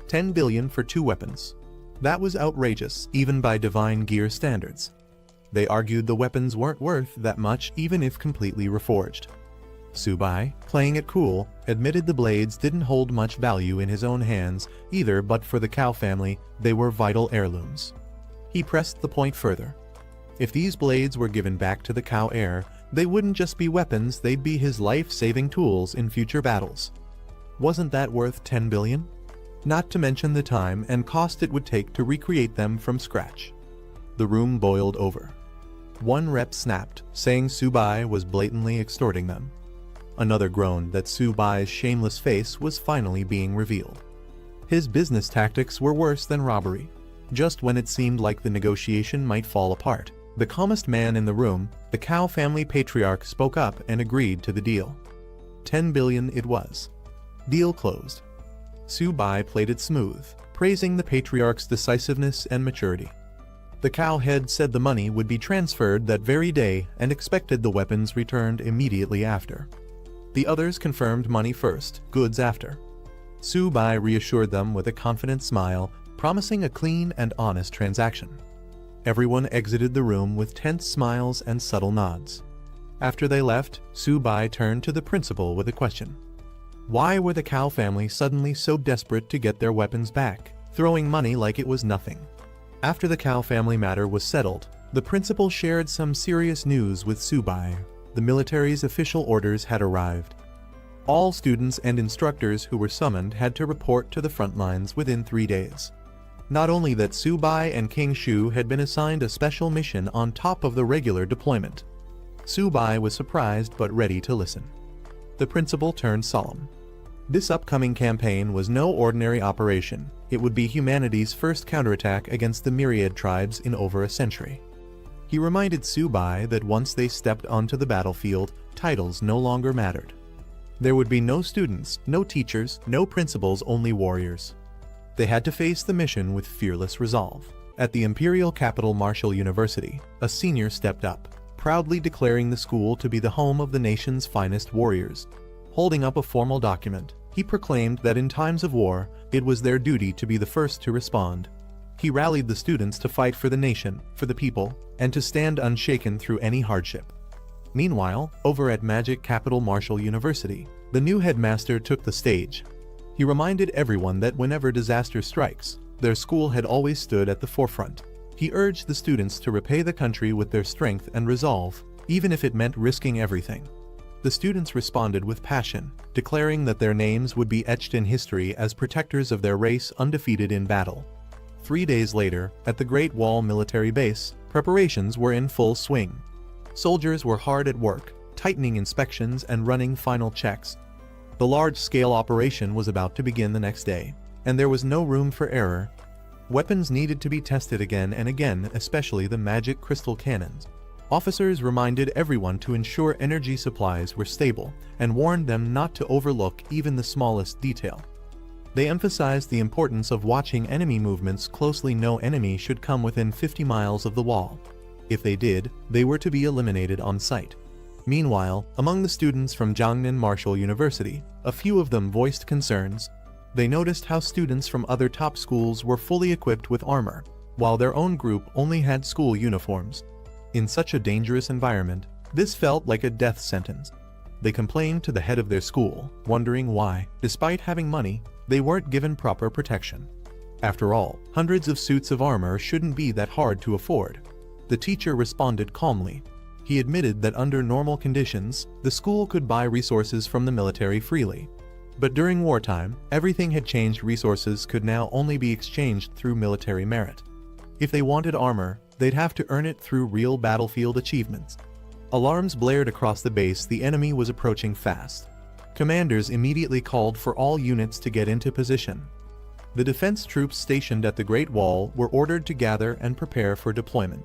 10 billion for 2 weapons. That was outrageous, even by divine gear standards. They argued the weapons weren't worth that much even if completely reforged. Subai, playing it cool, admitted the blades didn't hold much value in his own hands either, but for the Cow family, they were vital heirlooms. He pressed the point further. If these blades were given back to the Cow heir, they wouldn't just be weapons, they'd be his life-saving tools in future battles. Wasn't that worth 10 billion? Not to mention the time and cost it would take to recreate them from scratch. The room boiled over. One rep snapped, saying Subai was blatantly extorting them. Another groaned that Subai's shameless face was finally being revealed. His business tactics were worse than robbery. Just when it seemed like the negotiation might fall apart, the calmest man in the room, the Cow family patriarch, spoke up and agreed to the deal. 10 billion it was. Deal closed. Subai played it smooth, praising the patriarch's decisiveness and maturity. The Cow head said the money would be transferred that very day and expected the weapons returned immediately after. The others confirmed money first, goods after. Subai reassured them with a confident smile, promising a clean and honest transaction. Everyone exited the room with tense smiles and subtle nods. After they left, Subai turned to the principal with a question. Why were the Cow family suddenly so desperate to get their weapons back, throwing money like it was nothing? After the Cow family matter was settled, the principal shared some serious news with Subai. The military's official orders had arrived. All students and instructors who were summoned had to report to the front lines within 3 days. Not only that, Subai and King Shu had been assigned a special mission on top of the regular deployment. Subai was surprised but ready to listen. The principal turned solemn. This upcoming campaign was no ordinary operation. It would be humanity's first counterattack against the myriad tribes in over a century. He reminded Subai that once they stepped onto the battlefield, titles no longer mattered. There would be no students, no teachers, no principals, only warriors. They had to face the mission with fearless resolve. At the imperial capital Martial University, a senior stepped up, proudly declaring the school to be the home of the nation's finest warriors. Holding up a formal document, he proclaimed that in times of war, it was their duty to be the first to respond. He rallied the students to fight for the nation, for the people, and to stand unshaken through any hardship. Meanwhile, over at Magic Capital Martial University, the new headmaster took the stage. He reminded everyone that whenever disaster strikes, their school had always stood at the forefront. He urged the students to repay the country with their strength and resolve, even if it meant risking everything. The students responded with passion, declaring that their names would be etched in history as protectors of their race, undefeated in battle. 3 days later, at the Great Wall military base, preparations were in full swing. Soldiers were hard at work, tightening inspections and running final checks. The large-scale operation was about to begin the next day, and there was no room for error. Weapons needed to be tested again and again, especially the magic crystal cannons. Officers reminded everyone to ensure energy supplies were stable and warned them not to overlook even the smallest detail. They emphasized the importance of watching enemy movements closely. No enemy should come within 50 miles of the wall. If they did, they were to be eliminated on sight. Meanwhile, among the students from Jiangnan Martial University, a few of them voiced concerns. They noticed how students from other top schools were fully equipped with armor, while their own group only had school uniforms. In such a dangerous environment, this felt like a death sentence. They complained to the head of their school, wondering why, despite having money, they weren't given proper protection. After all, hundreds of suits of armor shouldn't be that hard to afford. The teacher responded calmly. He admitted that under normal conditions, the school could buy resources from the military freely. But during wartime, everything had changed. Resources could now only be exchanged through military merit. If they wanted armor, they'd have to earn it through real battlefield achievements. Alarms blared across the base. The enemy was approaching fast. Commanders immediately called for all units to get into position. The defense troops stationed at the Great Wall were ordered to gather and prepare for deployment.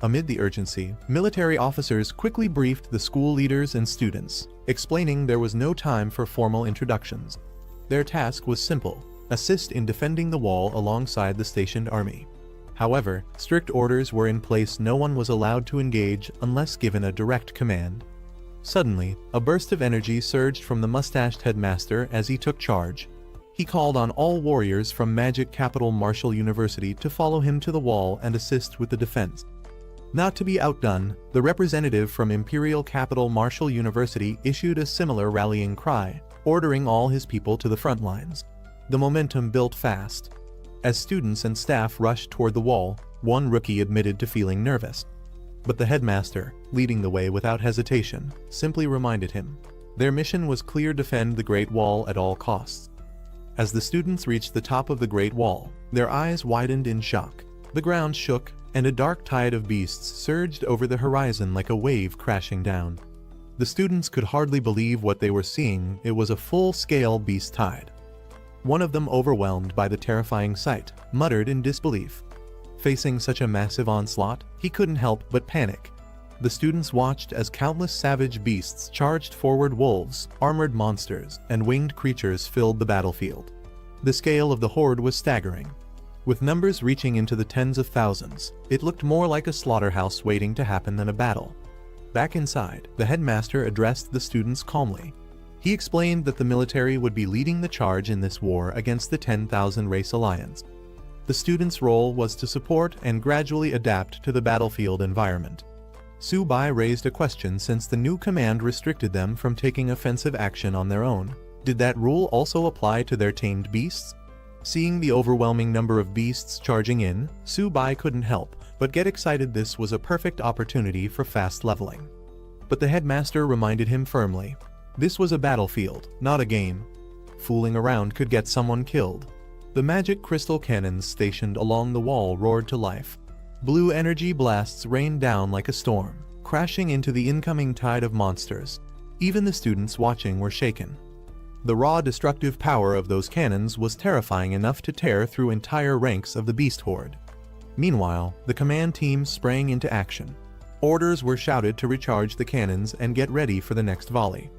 Amid the urgency, military officers quickly briefed the school leaders and students, explaining there was no time for formal introductions. Their task was simple: assist in defending the wall alongside the stationed army. However, strict orders were in place. No one was allowed to engage unless given a direct command. Suddenly, a burst of energy surged from the mustached headmaster as he took charge. He called on all warriors from Magic Capital Martial University to follow him to the wall and assist with the defense. Not to be outdone, the representative from Imperial Capital Martial University issued a similar rallying cry, ordering all his people to the front lines. The momentum built fast. As students and staff rushed toward the wall, one rookie admitted to feeling nervous. But the headmaster, leading the way without hesitation, simply reminded him. Their mission was clear: defend the Great Wall at all costs. As the students reached the top of the Great Wall, their eyes widened in shock. The ground shook, and a dark tide of beasts surged over the horizon like a wave crashing down. The students could hardly believe what they were seeing. It was a full-scale beast tide. One of them, overwhelmed by the terrifying sight, muttered in disbelief. Facing such a massive onslaught, he couldn't help but panic. The students watched as countless savage beasts charged forward. Wolves, armored monsters, and winged creatures filled the battlefield. The scale of the horde was staggering. With numbers reaching into the tens of thousands, it looked more like a slaughterhouse waiting to happen than a battle. Back inside, the headmaster addressed the students calmly. He explained that the military would be leading the charge in this war against the 10,000 Race Alliance. The students' role was to support and gradually adapt to the battlefield environment. Su-bai raised a question, since the new command restricted them from taking offensive action on their own. Did that rule also apply to their tamed beasts? Seeing the overwhelming number of beasts charging in, Su-bai couldn't help but get excited. This was a perfect opportunity for fast leveling. But the headmaster reminded him firmly. This was a battlefield, not a game. Fooling around could get someone killed. The magic crystal cannons stationed along the wall roared to life. Blue energy blasts rained down like a storm, crashing into the incoming tide of monsters. Even the students watching were shaken. The raw destructive power of those cannons was terrifying enough to tear through entire ranks of the beast horde. Meanwhile, the command team sprang into action. Orders were shouted to recharge the cannons and get ready for the next volley.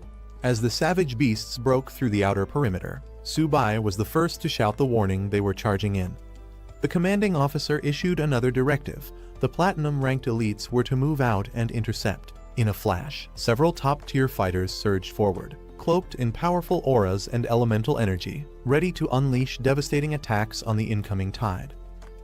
As the savage beasts broke through the outer perimeter, Su-bai was the first to shout the warning they were charging in. The commanding officer issued another directive. The platinum-ranked elites were to move out and intercept. In a flash, several top-tier fighters surged forward, cloaked in powerful auras and elemental energy, ready to unleash devastating attacks on the incoming tide.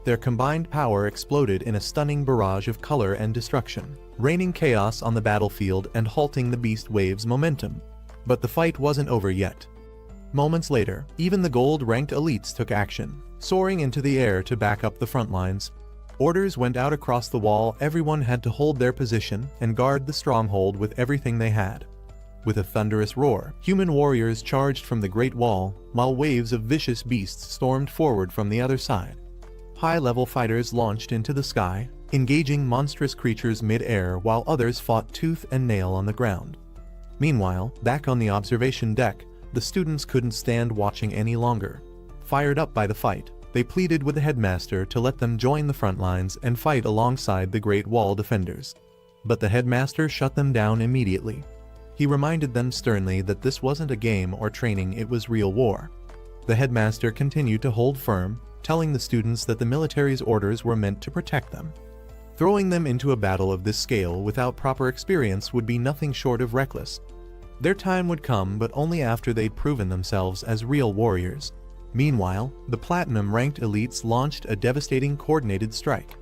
Their combined power exploded in a stunning barrage of color and destruction, raining chaos on the battlefield and halting the beast wave's momentum. But the fight wasn't over yet. Moments later, even the gold-ranked elites took action, soaring into the air to back up the front lines. Orders went out across the wall. Everyone had to hold their position and guard the stronghold with everything they had. With a thunderous roar, human warriors charged from the Great Wall, while waves of vicious beasts stormed forward from the other side. High-level fighters launched into the sky, engaging monstrous creatures mid-air, while others fought tooth and nail on the ground. Meanwhile, back on the observation deck, the students couldn't stand watching any longer. Fired up by the fight, they pleaded with the headmaster to let them join the front lines and fight alongside the Great Wall defenders. But the headmaster shut them down immediately. He reminded them sternly that this wasn't a game or training, it was real war. The headmaster continued to hold firm, telling the students that the military's orders were meant to protect them. Throwing them into a battle of this scale without proper experience would be nothing short of reckless. Their time would come, but only after they'd proven themselves as real warriors. Meanwhile, the platinum-ranked elites launched a devastating coordinated strike.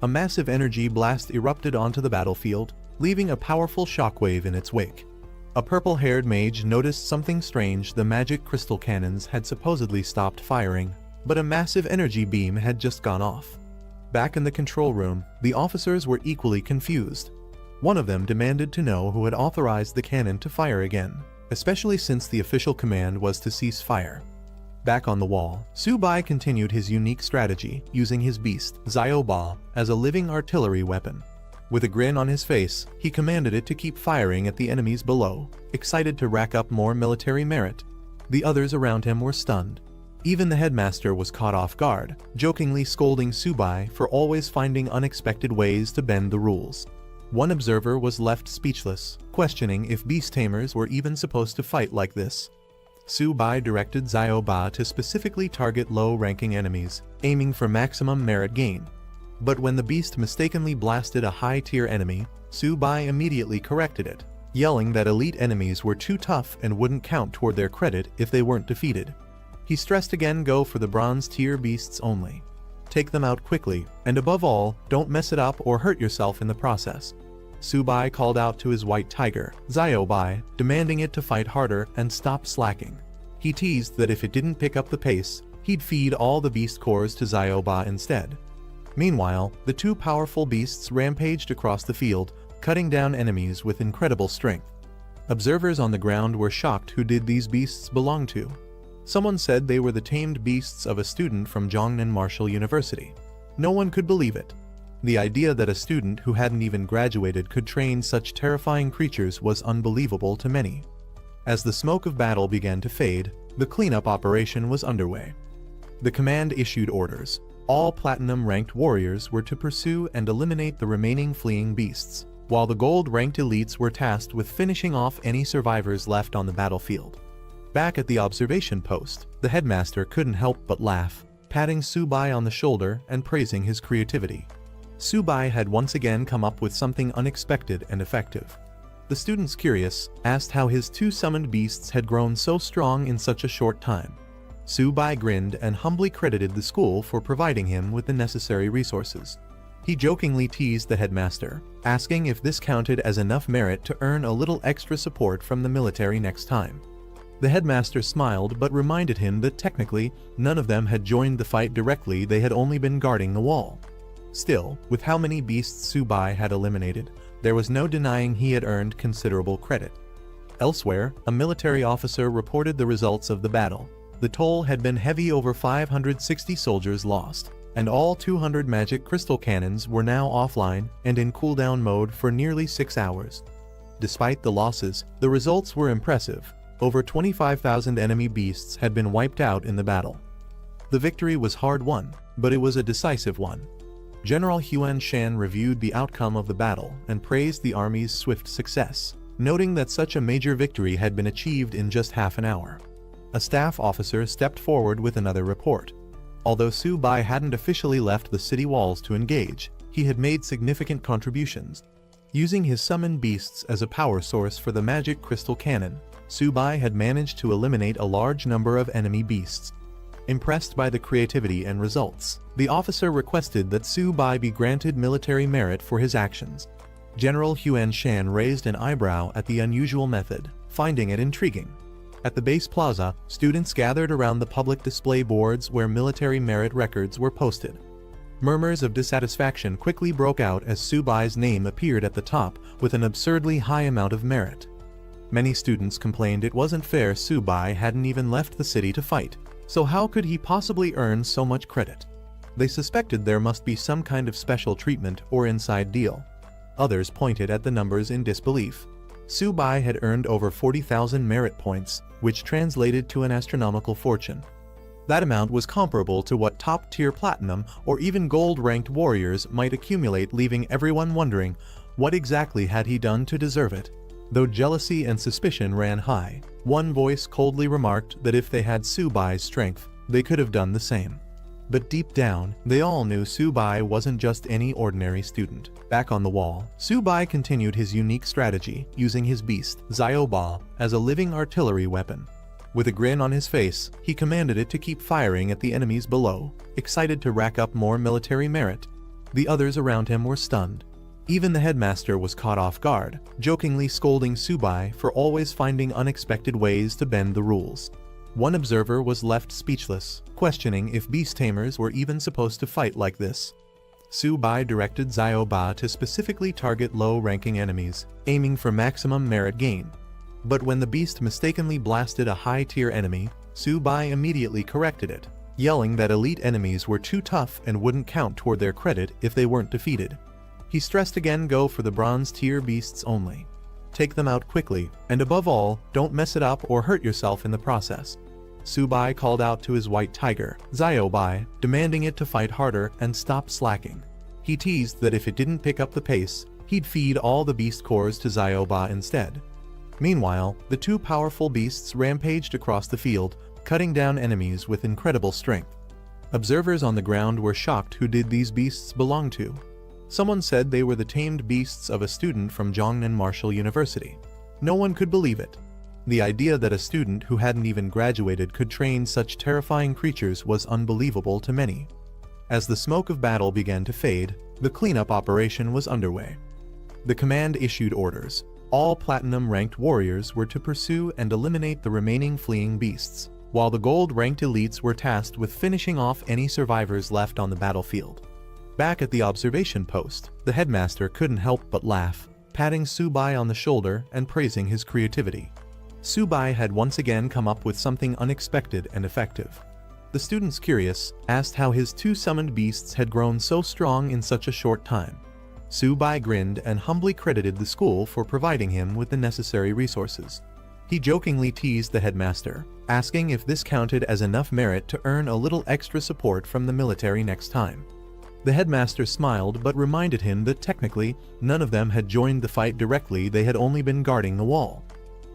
A massive energy blast erupted onto the battlefield, leaving a powerful shockwave in its wake. A purple-haired mage noticed something strange. The magic crystal cannons had supposedly stopped firing, but a massive energy beam had just gone off. Back in the control room, the officers were equally confused. One of them demanded to know who had authorized the cannon to fire again, especially since the official command was to cease fire. Back on the wall, Su-bai continued his unique strategy, using his beast, Zio-ba, as a living artillery weapon. With a grin on his face, he commanded it to keep firing at the enemies below, excited to rack up more military merit. The others around him were stunned. Even the headmaster was caught off guard, jokingly scolding Su-bai for always finding unexpected ways to bend the rules. One observer was left speechless, questioning if beast tamers were even supposed to fight like this. Su-bai directed Zio-ba to specifically target low-ranking enemies, aiming for maximum merit gain. But when the beast mistakenly blasted a high-tier enemy, Su-bai immediately corrected it, yelling that elite enemies were too tough and wouldn't count toward their credit if they weren't defeated. He stressed again, go for the bronze-tier beasts only. Take them out quickly, and above all, don't mess it up or hurt yourself in the process. Subai called out to his white tiger, Ziobai, demanding it to fight harder and stop slacking. He teased that if it didn't pick up the pace, he'd feed all the beast cores to Zioba instead. Meanwhile, the two powerful beasts rampaged across the field, cutting down enemies with incredible strength. Observers on the ground were shocked who did these beasts belong to. Someone said they were the tamed beasts of a student from Jongnan Martial University. No one could believe it. The idea that a student who hadn't even graduated could train such terrifying creatures was unbelievable to many. As the smoke of battle began to fade, the cleanup operation was underway. The command issued orders. All platinum-ranked warriors were to pursue and eliminate the remaining fleeing beasts, while the gold-ranked elites were tasked with finishing off any survivors left on the battlefield. Back at the observation post, the headmaster couldn't help but laugh, patting Subai on the shoulder and praising his creativity. Subai had once again come up with something unexpected and effective. The students, curious, asked how his two summoned beasts had grown so strong in such a short time. Subai grinned and humbly credited the school for providing him with the necessary resources. He jokingly teased the headmaster, asking if this counted as enough merit to earn a little extra support from the military next time. The headmaster smiled but reminded him that technically, none of them had joined the fight directly, they had only been guarding the wall. Still, with how many beasts Subai had eliminated, there was no denying he had earned considerable credit. Elsewhere, a military officer reported the results of the battle. The toll had been heavy, over 560 soldiers lost, and all 200 magic crystal cannons were now offline and in cooldown mode for nearly 6 hours. Despite the losses, the results were impressive. Over 25,000 enemy beasts had been wiped out in the battle. The victory was hard-won, but it was a decisive one. General Huan Shan reviewed the outcome of the battle and praised the army's swift success, noting that such a major victory had been achieved in just half an hour. A staff officer stepped forward with another report. Although Subai hadn't officially left the city walls to engage, he had made significant contributions. Using his summoned beasts as a power source for the magic crystal cannon, Subai had managed to eliminate a large number of enemy beasts. Impressed by the creativity and results, the officer requested that Subai be granted military merit for his actions. General Huan Shan raised an eyebrow at the unusual method, finding it intriguing. At the base plaza, students gathered around the public display boards where military merit records were posted. Murmurs of dissatisfaction quickly broke out as Subai's name appeared at the top with an absurdly high amount of merit. Many students complained it wasn't fair. Subai hadn't even left the city to fight, so how could he possibly earn so much credit? They suspected there must be some kind of special treatment or inside deal. Others pointed at the numbers in disbelief. Subai had earned over 40,000 merit points, which translated to an astronomical fortune. That amount was comparable to what top-tier platinum or even gold-ranked warriors might accumulate, leaving everyone wondering, what exactly had he done to deserve it? Though jealousy and suspicion ran high, one voice coldly remarked that if they had Subai's strength, they could have done the same. But deep down, they all knew Subai wasn't just any ordinary student. Back on the wall, Subai continued his unique strategy, using his beast, Zioba, as a living artillery weapon. With a grin on his face, he commanded it to keep firing at the enemies below, excited to rack up more military merit. The others around him were stunned. Even the headmaster was caught off guard, jokingly scolding Subai for always finding unexpected ways to bend the rules. One observer was left speechless, questioning if beast tamers were even supposed to fight like this. Subai directed Zioba to specifically target low-ranking enemies, aiming for maximum merit gain. But when the beast mistakenly blasted a high-tier enemy, Subai immediately corrected it, yelling that elite enemies were too tough and wouldn't count toward their credit if they weren't defeated. He stressed again, go for the bronze-tier beasts only. Take them out quickly, and above all, don't mess it up or hurt yourself in the process. Subai called out to his white tiger, Ziobai, demanding it to fight harder and stop slacking. He teased that if it didn't pick up the pace, he'd feed all the beast cores to Zioba instead. Meanwhile, the two powerful beasts rampaged across the field, cutting down enemies with incredible strength. Observers on the ground were shocked who did these beasts belong to. Someone said they were the tamed beasts of a student from Jongnan Martial University. No one could believe it. The idea that a student who hadn't even graduated could train such terrifying creatures was unbelievable to many. As the smoke of battle began to fade, the cleanup operation was underway. The command issued orders. All platinum-ranked warriors were to pursue and eliminate the remaining fleeing beasts, while the gold-ranked elites were tasked with finishing off any survivors left on the battlefield. Back at the observation post, the headmaster couldn't help but laugh, patting Subai on the shoulder and praising his creativity. Subai had once again come up with something unexpected and effective. The students, curious, asked how his two summoned beasts had grown so strong in such a short time. Subai grinned and humbly credited the school for providing him with the necessary resources. He jokingly teased the headmaster, asking if this counted as enough merit to earn a little extra support from the military next time. The headmaster smiled but reminded him that technically, none of them had joined the fight directly, they had only been guarding the wall.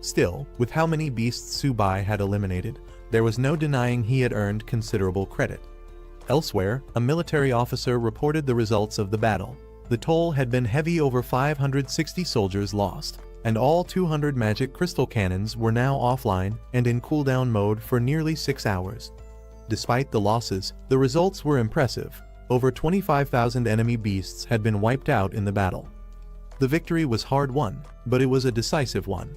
Still, with how many beasts Subai had eliminated, there was no denying he had earned considerable credit. Elsewhere, a military officer reported the results of the battle. The toll had been heavy, over 560 soldiers lost, and all 200 magic crystal cannons were now offline and in cooldown mode for nearly 6 hours. Despite the losses, the results were impressive. Over 25,000 enemy beasts had been wiped out in the battle. The victory was hard-won, but it was a decisive one.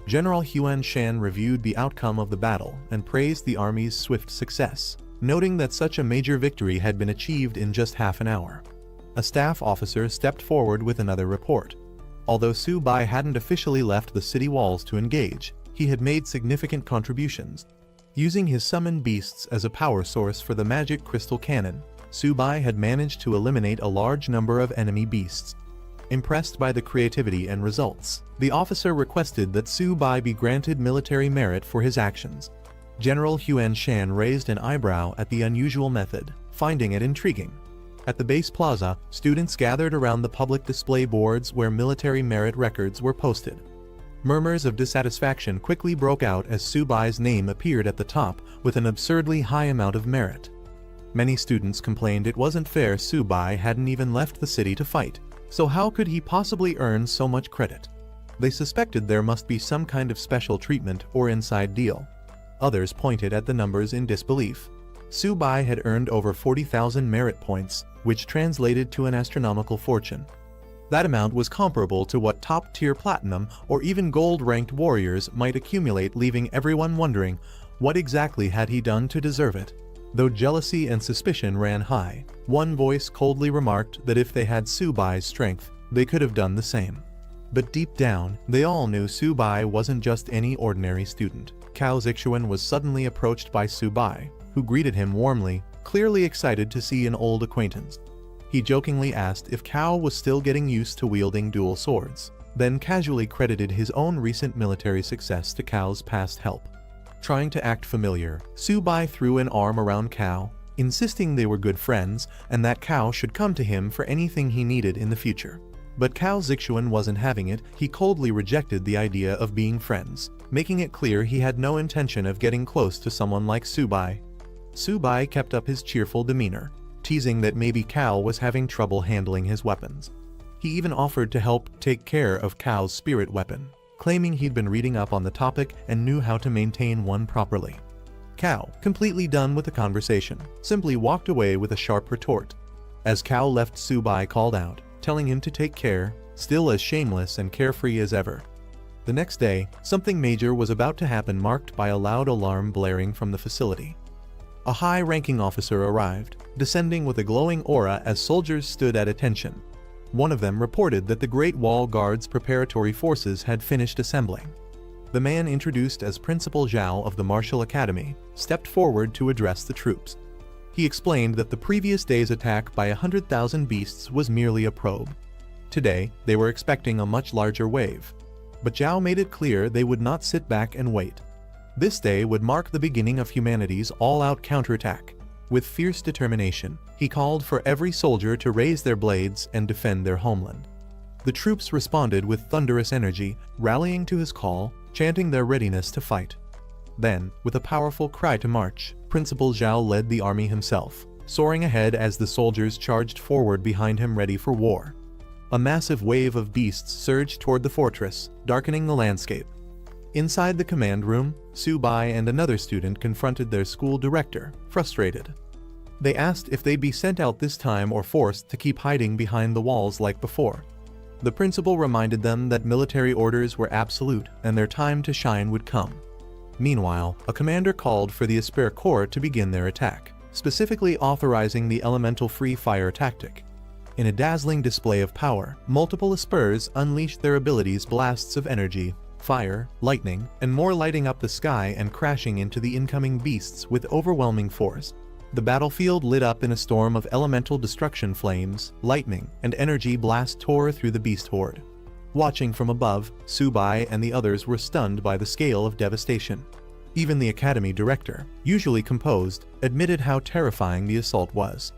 General Huan Shan reviewed the outcome of the battle and praised the army's swift success, noting that such a major victory had been achieved in just half an hour. A staff officer stepped forward with another report. Although Subai hadn't officially left the city walls to engage, he had made significant contributions. Using his summoned beasts as a power source for the magic crystal cannon, Subai had managed to eliminate a large number of enemy beasts. Impressed by the creativity and results, the officer requested that Subai be granted military merit for his actions. General Huan Shan raised an eyebrow at the unusual method, finding it intriguing. At the base plaza, students gathered around the public display boards where military merit records were posted. Murmurs of dissatisfaction quickly broke out as Subai's name appeared at the top with an absurdly high amount of merit. Many students complained it wasn't fair. Subai hadn't even left the city to fight, so how could he possibly earn so much credit? They suspected there must be some kind of special treatment or inside deal. Others pointed at the numbers in disbelief. Subai had earned over 40,000 merit points, which translated to an astronomical fortune. That amount was comparable to what top-tier platinum or even gold-ranked warriors might accumulate, leaving everyone wondering what exactly had he done to deserve it. Though jealousy and suspicion ran high, one voice coldly remarked that if they had Subai's strength, they could have done the same. But deep down, they all knew Subai wasn't just any ordinary student. Cao Zixuan was suddenly approached by Subai, who greeted him warmly, clearly excited to see an old acquaintance. He jokingly asked if Cao was still getting used to wielding dual swords, then casually credited his own recent military success to Cao's past help. Trying to act familiar, Subai threw an arm around Cao, insisting they were good friends and that Cao should come to him for anything he needed in the future. But Cao Zixuan wasn't having it. He coldly rejected the idea of being friends, making it clear he had no intention of getting close to someone like Subai. Subai kept up his cheerful demeanor, teasing that maybe Cao was having trouble handling his weapons. He even offered to help take care of Cao's spirit weapon, claiming he'd been reading up on the topic and knew how to maintain one properly. Cao, completely done with the conversation, simply walked away with a sharp retort. As Cao left, Subai called out, telling him to take care, still as shameless and carefree as ever. The next day, something major was about to happen, marked by a loud alarm blaring from the facility. A high-ranking officer arrived, descending with a glowing aura as soldiers stood at attention. One of them reported that the Great Wall Guard's preparatory forces had finished assembling. The man, introduced as Principal Zhao of the Martial Academy, stepped forward to address the troops. He explained that the previous day's attack by 100,000 beasts was merely a probe. Today, they were expecting a much larger wave. But Zhao made it clear they would not sit back and wait. This day would mark the beginning of humanity's all-out counterattack. With fierce determination, he called for every soldier to raise their blades and defend their homeland. The troops responded with thunderous energy, rallying to his call, chanting their readiness to fight. Then, with a powerful cry to march, Principal Zhao led the army himself, soaring ahead as the soldiers charged forward behind him, ready for war. A massive wave of beasts surged toward the fortress, darkening the landscape. Inside the command room, Subai and another student confronted their school director, frustrated. They asked if they'd be sent out this time or forced to keep hiding behind the walls like before. The principal reminded them that military orders were absolute and their time to shine would come. Meanwhile, a commander called for the Asura Corps to begin their attack, specifically authorizing the elemental free fire tactic. In a dazzling display of power, multiple Asuras unleashed their abilities, blasts of energy, fire, lightning, and more, lighting up the sky and crashing into the incoming beasts with overwhelming force. The battlefield lit up in a storm of elemental destruction. Flames, lightning, and energy blast tore through the beast horde. Watching from above, Subai and the others were stunned by the scale of devastation. Even the academy director, usually composed, admitted how terrifying the assault was.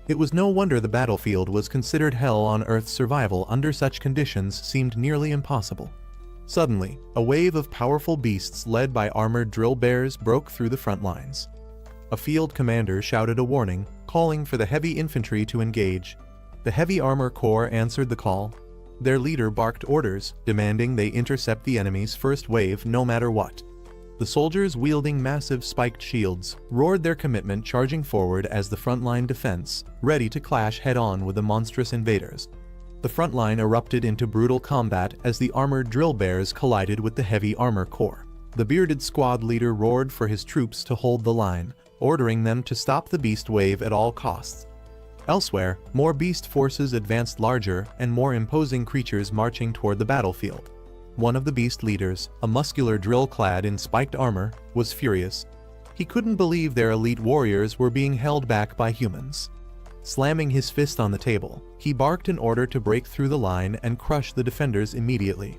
It was no wonder the battlefield was considered hell on earth. Survival under such conditions seemed nearly impossible. Suddenly, a wave of powerful beasts led by armored drill bears broke through the front lines. A field commander shouted a warning, calling for the heavy infantry to engage. The heavy armor corps answered the call. Their leader barked orders, demanding they intercept the enemy's first wave no matter what. The soldiers, wielding massive spiked shields, roared their commitment, charging forward as the frontline defense, ready to clash head-on with the monstrous invaders. The front line erupted into brutal combat as the armored drill bears collided with the heavy armor corps. The bearded squad leader roared for his troops to hold the line, ordering them to stop the beast wave at all costs. Elsewhere, more beast forces advanced, larger and more imposing creatures marching toward the battlefield. One of the beast leaders, a muscular drill clad in spiked armor, was furious. He couldn't believe their elite warriors were being held back by humans. Slamming his fist on the table, he barked an order to break through the line and crush the defenders immediately.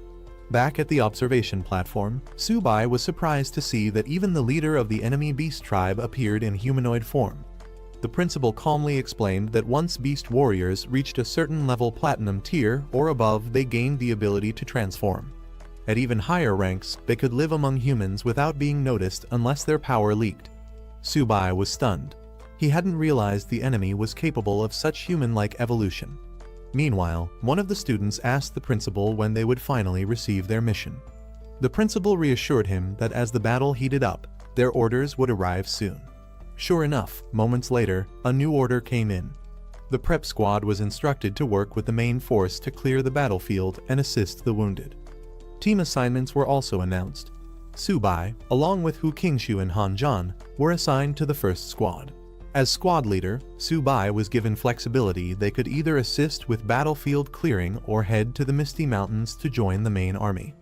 Back at the observation platform, Subai was surprised to see that even the leader of the enemy beast tribe appeared in humanoid form. The principal calmly explained that once beast warriors reached a certain level, platinum tier or above, they gained the ability to transform. At even higher ranks, they could live among humans without being noticed unless their power leaked. Subai was stunned. He hadn't realized the enemy was capable of such human-like evolution. Meanwhile, one of the students asked the principal when they would finally receive their mission. The principal reassured him that as the battle heated up, their orders would arrive soon. Sure enough, moments later, a new order came in. The prep squad was instructed to work with the main force to clear the battlefield and assist the wounded. Team assignments were also announced. Subai, along with Hu Qingshu and Han Zhan, were assigned to the first squad. As squad leader, Subai was given flexibility. They could either assist with battlefield clearing or head to the Misty Mountains to join the main army.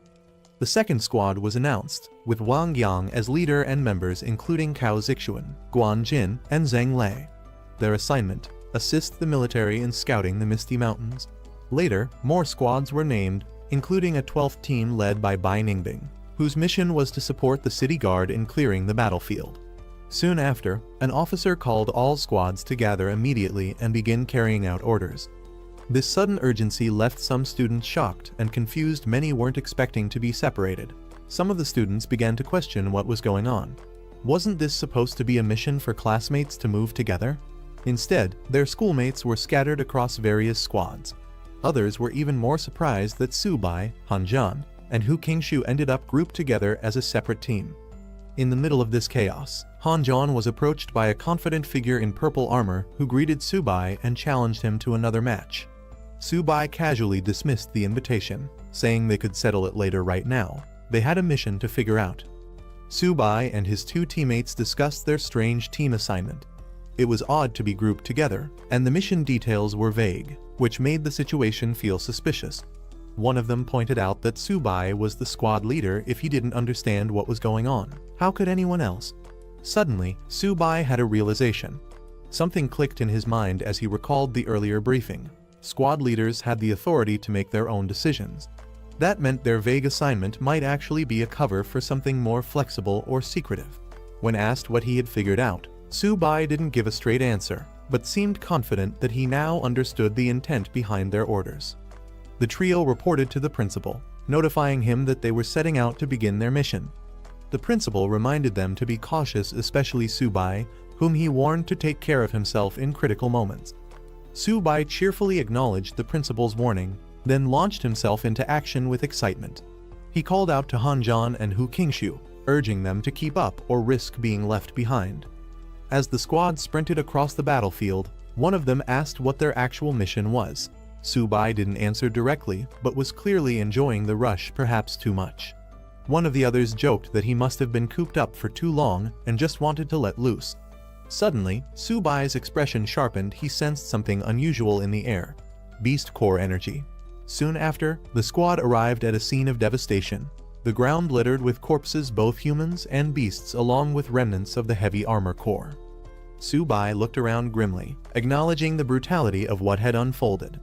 The second squad was announced, with Wang Yang as leader and members including Cao Zixuan, Guan Jin, and Zheng Lei. Their assignment: assist the military in scouting the Misty Mountains. Later, more squads were named, including a 12th team led by Bai Ningbing, whose mission was to support the city guard in clearing the battlefield. Soon after, an officer called all squads to gather immediately and begin carrying out orders. This sudden urgency left some students shocked and confused. Many weren't expecting to be separated. Some of the students began to question what was going on. Wasn't this supposed to be a mission for classmates to move together? Instead, their schoolmates were scattered across various squads. Others were even more surprised that Subai, Han Zhan, and Hu Qingshu ended up grouped together as a separate team. In the middle of this chaos, Han Zhan was approached by a confident figure in purple armor who greeted Subai and challenged him to another match. Subai casually dismissed the invitation, saying they could settle it later. Right now, they had a mission to figure out. Subai and his two teammates discussed their strange team assignment. It was odd to be grouped together, and the mission details were vague, which made the situation feel suspicious. One of them pointed out that Subai was the squad leader. If he didn't understand what was going on, how could anyone else? Suddenly, Subai had a realization. Something clicked in his mind as he recalled the earlier briefing. Squad leaders had the authority to make their own decisions. That meant their vague assignment might actually be a cover for something more flexible or secretive. When asked what he had figured out, Subai didn't give a straight answer, but seemed confident that he now understood the intent behind their orders. The trio reported to the principal, notifying him that they were setting out to begin their mission. The principal reminded them to be cautious, especially Subai, whom he warned to take care of himself in critical moments. Subai cheerfully acknowledged the principal's warning, then launched himself into action with excitement. He called out to Han Zhan and Hu Qingshu, urging them to keep up or risk being left behind. As the squad sprinted across the battlefield, one of them asked what their actual mission was. Subai didn't answer directly, but was clearly enjoying the rush perhaps too much. One of the others joked that he must have been cooped up for too long and just wanted to let loose. Suddenly, Subai's expression sharpened. He sensed something unusual in the air. Beast core energy. Soon after, the squad arrived at a scene of devastation. The ground littered with corpses, both humans and beasts, along with remnants of the heavy armor core. Subai looked around grimly, acknowledging the brutality of what had unfolded.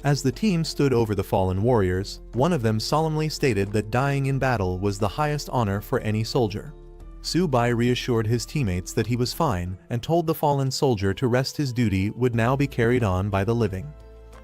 As the team stood over the fallen warriors, one of them solemnly stated that dying in battle was the highest honor for any soldier. Subai reassured his teammates that he was fine and told the fallen soldier to rest. His duty would now be carried on by the living.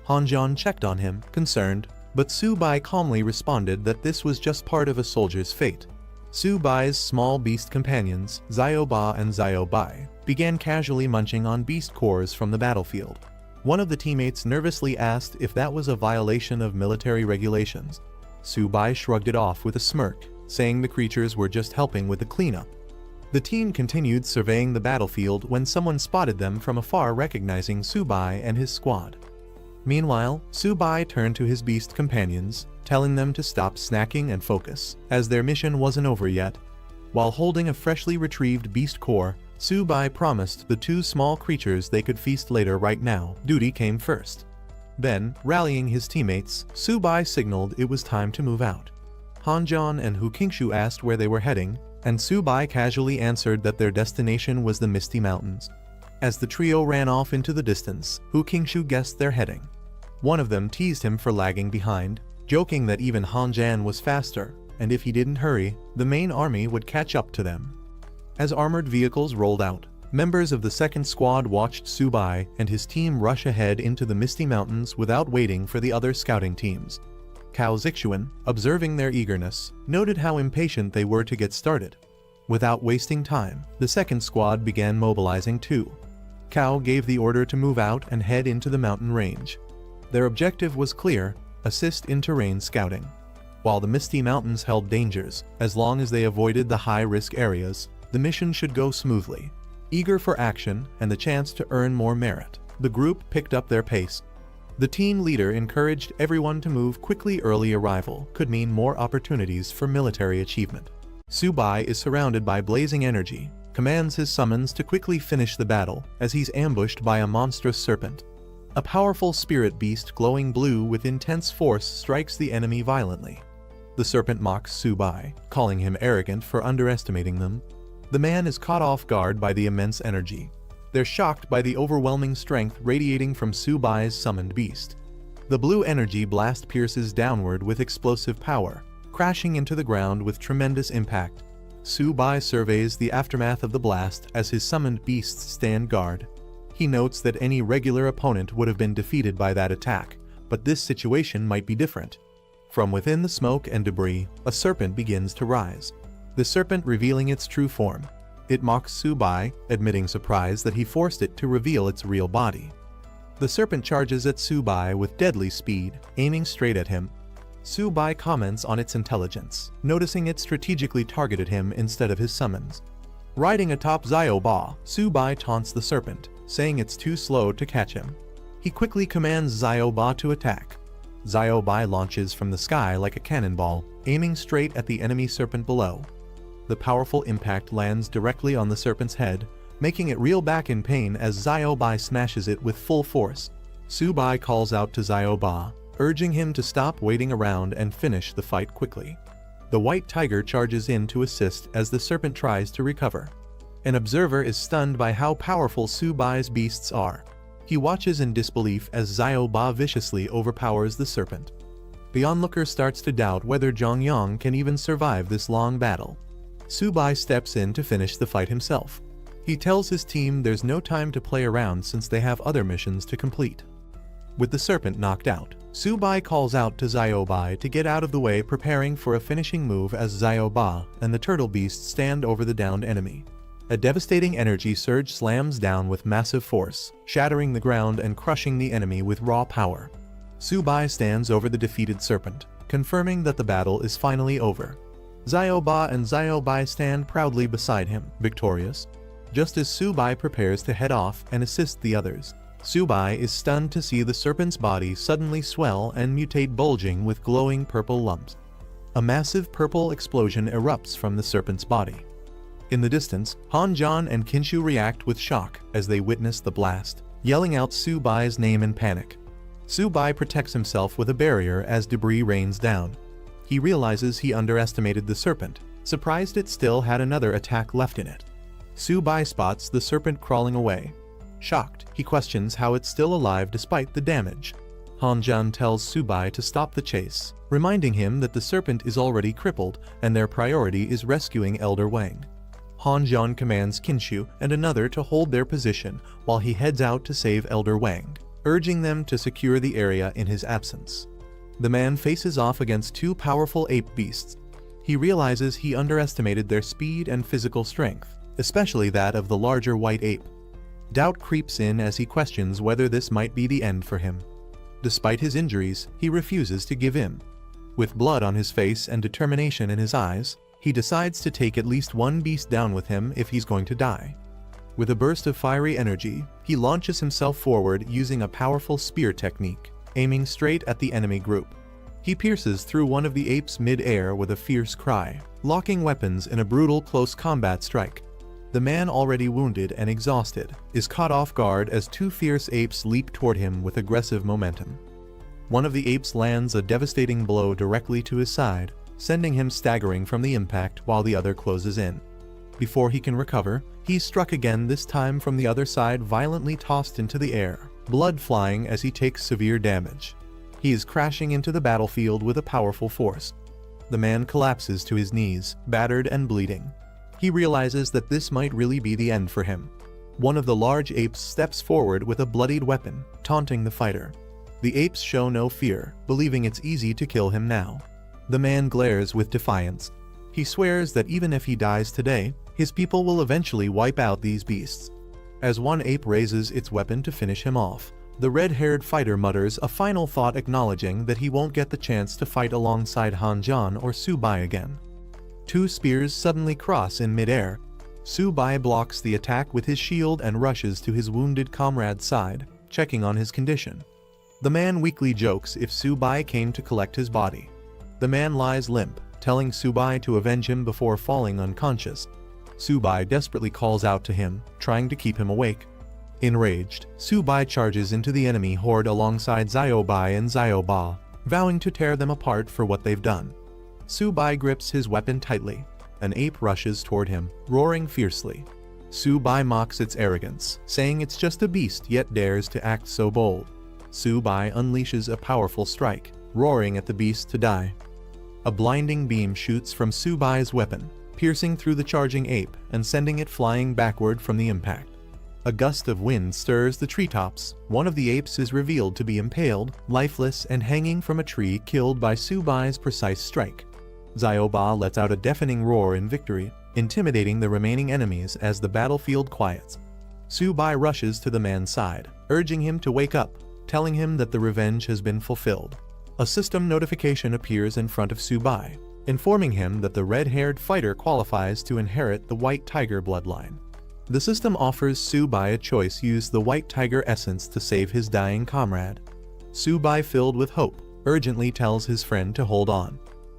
Hanjan checked on him, concerned, but Subai calmly responded that this was just part of a soldier's fate. Subai's small beast companions, Zioba and Ziobai, began casually munching on beast cores from the battlefield. One of the teammates nervously asked if that was a violation of military regulations. Subai shrugged it off with a smirk, saying the creatures were just helping with the cleanup. The team continued surveying the battlefield when someone spotted them from afar, recognizing Subai and his squad. Meanwhile, Subai turned to his beast companions, telling them to stop snacking and focus, as their mission wasn't over yet. While holding a freshly retrieved beast core, Subai promised the two small creatures they could feast later. Right now, duty came first. Then, rallying his teammates, Subai signaled it was time to move out. Hanjan and Hu Qingshu asked where they were heading, and Subai casually answered that their destination was the Misty Mountains. As the trio ran off into the distance, Hu Qingshu guessed their heading. One of them teased him for lagging behind, joking that even Hanjan was faster, and if he didn't hurry, the main army would catch up to them. As armored vehicles rolled out, members of the second squad watched Subai and his team rush ahead into the Misty Mountains without waiting for the other scouting teams. Cao Zixuan, observing their eagerness, noted how impatient they were to get started. Without wasting time, the second squad began mobilizing too. Cao gave the order to move out and head into the mountain range. Their objective was clear: assist in terrain scouting. While the Misty Mountains held dangers, as long as they avoided the high-risk areas, the mission should go smoothly. Eager for action and the chance to earn more merit, the group picked up their pace. The team leader encouraged everyone to move quickly. Early arrival could mean more opportunities for military achievement. Subai is surrounded by blazing energy, commands his summons to quickly finish the battle as he's ambushed by a monstrous serpent. A powerful spirit beast glowing blue with intense force strikes the enemy violently. The serpent mocks Subai, calling him arrogant for underestimating them. The man is caught off guard by the immense energy. They're shocked by the overwhelming strength radiating from Subai's summoned beast. The blue energy blast pierces downward with explosive power, crashing into the ground with tremendous impact. Subai surveys the aftermath of the blast as his summoned beasts stand guard. He notes that any regular opponent would have been defeated by that attack, but this situation might be different. From within the smoke and debris, a serpent begins to rise. The serpent revealing its true form. It mocks Subai, admitting surprise that he forced it to reveal its real body. The serpent charges at Subai with deadly speed, aiming straight at him. Subai comments on its intelligence, noticing it strategically targeted him instead of his summons. Riding atop Zioba, Subai taunts the serpent, saying it's too slow to catch him. He quickly commands Zioba to attack. Zioba launches from the sky like a cannonball, aiming straight at the enemy serpent below. The powerful impact lands directly on the serpent's head, making it reel back in pain as Zioba smashes it with full force. Subai calls out to Zioba, urging him to stop waiting around and finish the fight quickly. The white tiger charges in to assist as the serpent tries to recover. An observer is stunned by how powerful Subai's beasts are. He watches in disbelief as Zioba viciously overpowers the serpent. The onlooker starts to doubt whether Zhongyang can even survive this long battle. Subai steps in to finish the fight himself. He tells his team there's no time to play around since they have other missions to complete. With the serpent knocked out, Subai calls out to Zioba to get out of the way, preparing for a finishing move as Zioba and the turtle beast stand over the downed enemy. A devastating energy surge slams down with massive force, shattering the ground and crushing the enemy with raw power. Subai stands over the defeated serpent, confirming that the battle is finally over. Zioba and Ziobai stand proudly beside him, victorious. just as Su-bai prepares to head off and assist the others. Su-bai is stunned to see the serpent's body suddenly swell and mutate, bulging with glowing purple lumps. A massive purple explosion erupts from the serpent's body. In the distance, Han-jan and Kinshu react with shock as they witness the blast, yelling out Su-bai's name in panic. Su-bai protects himself with a barrier as debris rains down. He realizes he underestimated the serpent, surprised it still had another attack left in it. Su-bai spots the serpent crawling away. Shocked, he questions how it's still alive despite the damage. Han-jan tells Su-bai to stop the chase, reminding him that the serpent is already crippled and their priority is rescuing Elder Wang. Han-jan commands Kinshu and another to hold their position while he heads out to save Elder Wang, urging them to secure the area in his absence. The man faces off against two powerful ape beasts. He realizes he underestimated their speed and physical strength, especially that of the larger white ape. Doubt creeps in as he questions whether this might be the end for him. Despite his injuries, he refuses to give in. With blood on his face and determination in his eyes, he decides to take at least one beast down with him if he's going to die. With a burst of fiery energy, he launches himself forward using a powerful spear technique, aiming straight at the enemy group. He pierces through one of the apes mid-air with a fierce cry, locking weapons in a brutal close combat strike. The man, already wounded and exhausted, is caught off guard as two fierce apes leap toward him with aggressive momentum. One of the apes lands a devastating blow directly to his side, sending him staggering from the impact while the other closes in. Before he can recover, he's struck again, this time from the other side, violently tossed into the air, blood flying as he takes severe damage. He is crashing into the battlefield with a powerful force. The man collapses to his knees, battered and bleeding. He realizes that this might really be the end for him. One of the large apes steps forward with a bloodied weapon, taunting the fighter. The apes show no fear, believing it's easy to kill him now. The man glares with defiance. He swears that even if he dies today, his people will eventually wipe out these beasts. As one ape raises its weapon to finish him off, the red-haired fighter mutters a final thought, acknowledging that he won't get the chance to fight alongside Han-jan or Su-bai again. Two spears suddenly cross in mid-air. Su-bai blocks the attack with his shield and rushes to his wounded comrade's side, checking on his condition. The man weakly jokes if Su-bai came to collect his body. The man lies limp, telling Su-bai to avenge him before falling unconscious. Su-bai desperately calls out to him, trying to keep him awake. Enraged, Su-bai charges into the enemy horde alongside Xiaobai and Xiaoba, vowing to tear them apart for what they've done. Su-bai grips his weapon tightly. An ape rushes toward him, roaring fiercely. Su-bai mocks its arrogance, saying it's just a beast yet dares to act so bold. Su-bai unleashes a powerful strike, roaring at the beast to die. A blinding beam shoots from Su-bai's weapon, piercing through the charging ape and sending it flying backward from the impact. A gust of wind stirs the treetops. One of the apes is revealed to be impaled, lifeless and hanging from a tree, killed by Su-bai's precise strike. Xiaoba lets out a deafening roar in victory, intimidating the remaining enemies as the battlefield quiets. Su-bai rushes to the man's side, urging him to wake up, telling him that the revenge has been fulfilled. A system notification appears in front of Su-bai, informing him that the red-haired fighter qualifies to inherit the White Tiger bloodline. The system offers Su-bai a choice: use the White Tiger essence to save his dying comrade. Su-bai, filled with hope, urgently tells his friend to hold on.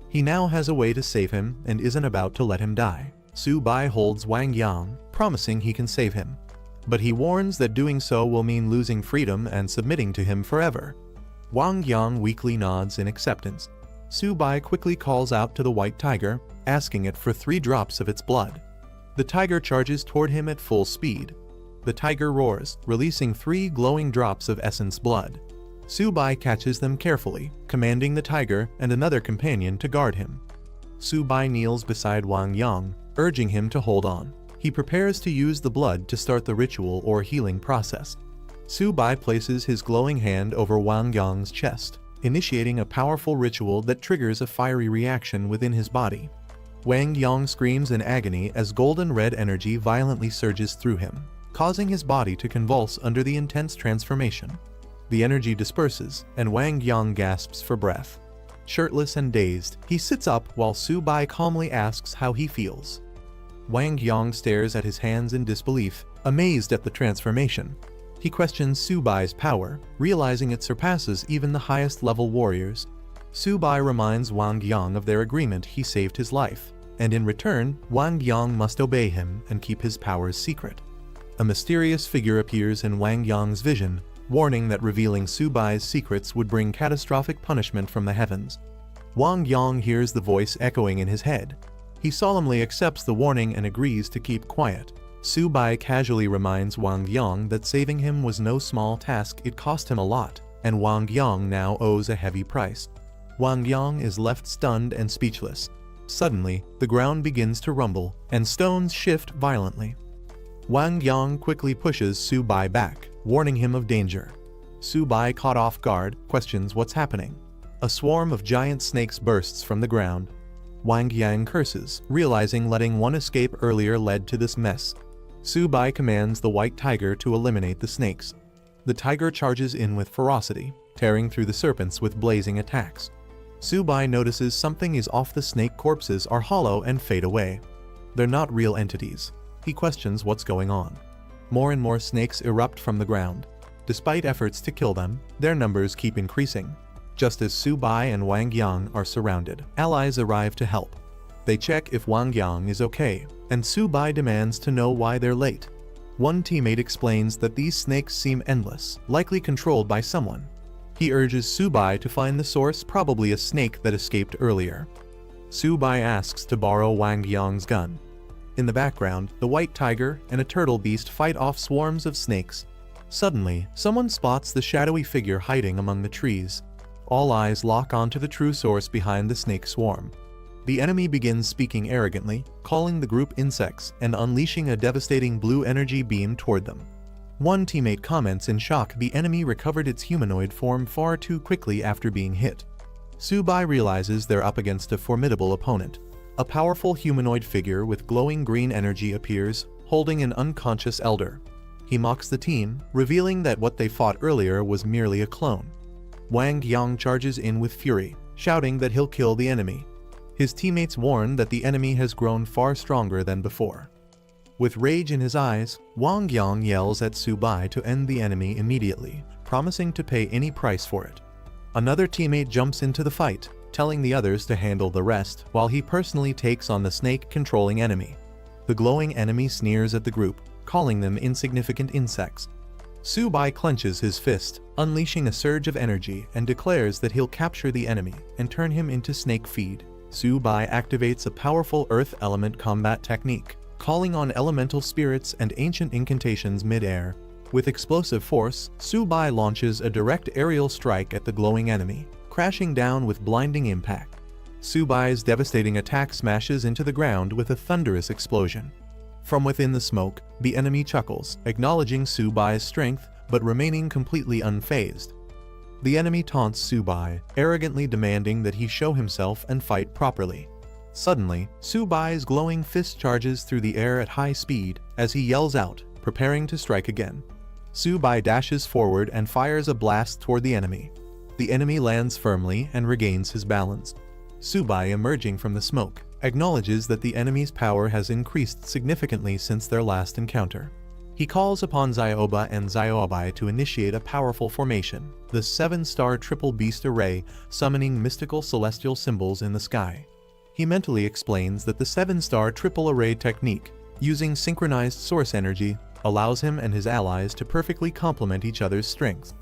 He now has a way to save him and isn't about to let him die. Su-bai holds Wang Yang, promising he can save him. But he warns that doing so will mean losing freedom and submitting to him forever. Wang Yang weakly nods in acceptance. Su-bai quickly calls out to the White Tiger, asking it for 3 drops of its blood. The tiger charges toward him at full speed. The tiger roars, releasing 3 glowing drops of essence blood. Su-bai catches them carefully, commanding the tiger and another companion to guard him. Su-bai kneels beside Wang Yang, urging him to hold on. He prepares to use the blood to start the ritual or healing process. Su-bai places his glowing hand over Wang Yang's chest, initiating a powerful ritual that triggers a fiery reaction within his body. Wang Yang screams in agony as golden red energy violently surges through him, causing his body to convulse under the intense transformation. The energy disperses, and Wang Yang gasps for breath. Shirtless and dazed, he sits up while Su-bai calmly asks how he feels. Wang Yang stares at his hands in disbelief, amazed at the transformation. He questions Subai's power, realizing it surpasses even the highest level warriors. Subai reminds Wang Yang of their agreement he saved his life, and in return, Wang Yang must obey him and keep his powers secret. A mysterious figure appears in Wang Yang's vision, warning that revealing Subai's secrets would bring catastrophic punishment from the heavens. Wang Yang hears the voice echoing in his head. He solemnly accepts the warning and agrees to keep quiet. Subai casually reminds Wang Yang that saving him was no small task, it cost him a lot, and Wang Yang now owes a heavy price. Wang Yang is left stunned and speechless. Suddenly, the ground begins to rumble, and stones shift violently. Wang Yang quickly pushes Subai back, warning him of danger. Subai, caught off guard, questions what's happening. A swarm of giant snakes bursts from the ground. Wang Yang curses, realizing letting one escape earlier led to this mess. Subai commands the white tiger to eliminate the snakes. The tiger charges in with ferocity, tearing through the serpents with blazing attacks. Subai notices something is off. The snake corpses are hollow and fade away. They're not real entities. He questions what's going on. More and more snakes erupt from the ground. Despite efforts to kill them, their numbers keep increasing. Just as Subai and Wang Yang are surrounded, allies arrive to help. They check if Wang Yang is okay, and Subai demands to know why they're late. One teammate explains that these snakes seem endless, likely controlled by someone. He urges Subai to find the source, probably a snake that escaped earlier. Subai asks to borrow Wang Yang's gun. In the background, the white tiger and a turtle beast fight off swarms of snakes. Suddenly, someone spots the shadowy figure hiding among the trees. All eyes lock onto the true source behind the snake swarm. The enemy begins speaking arrogantly, calling the group insects and unleashing a devastating blue energy beam toward them. One teammate comments in shock the enemy recovered its humanoid form far too quickly after being hit. Subai realizes they're up against a formidable opponent. A powerful humanoid figure with glowing green energy appears, holding an unconscious elder. He mocks the team, revealing that what they fought earlier was merely a clone. Wang Yang charges in with fury, shouting that he'll kill the enemy. His teammates warn that the enemy has grown far stronger than before. With rage in his eyes, Wang Yang yells at Subai to end the enemy immediately, promising to pay any price for it. Another teammate jumps into the fight, telling the others to handle the rest while he personally takes on the snake-controlling enemy. The glowing enemy sneers at the group, calling them insignificant insects. Subai clenches his fist, unleashing a surge of energy, and declares that he'll capture the enemy and turn him into snake feed. Subai activates a powerful earth element combat technique, calling on elemental spirits and ancient incantations mid-air. With explosive force, Subai launches a direct aerial strike at the glowing enemy, crashing down with blinding impact. Subai's devastating attack smashes into the ground with a thunderous explosion. From within the smoke, the enemy chuckles, acknowledging Subai's strength but remaining completely unfazed. The enemy taunts Subai, arrogantly demanding that he show himself and fight properly. Suddenly, Subai's glowing fist charges through the air at high speed as he yells out, preparing to strike again. Subai dashes forward and fires a blast toward the enemy. The enemy lands firmly and regains his balance. Subai, emerging from the smoke, acknowledges that the enemy's power has increased significantly since their last encounter. He calls upon Zioba and Ziobai to initiate a powerful formation, the 7-star triple beast array, summoning mystical celestial symbols in the sky. He mentally explains that the 7-star triple array technique, using synchronized source energy, allows him and his allies to perfectly complement each other's strengths.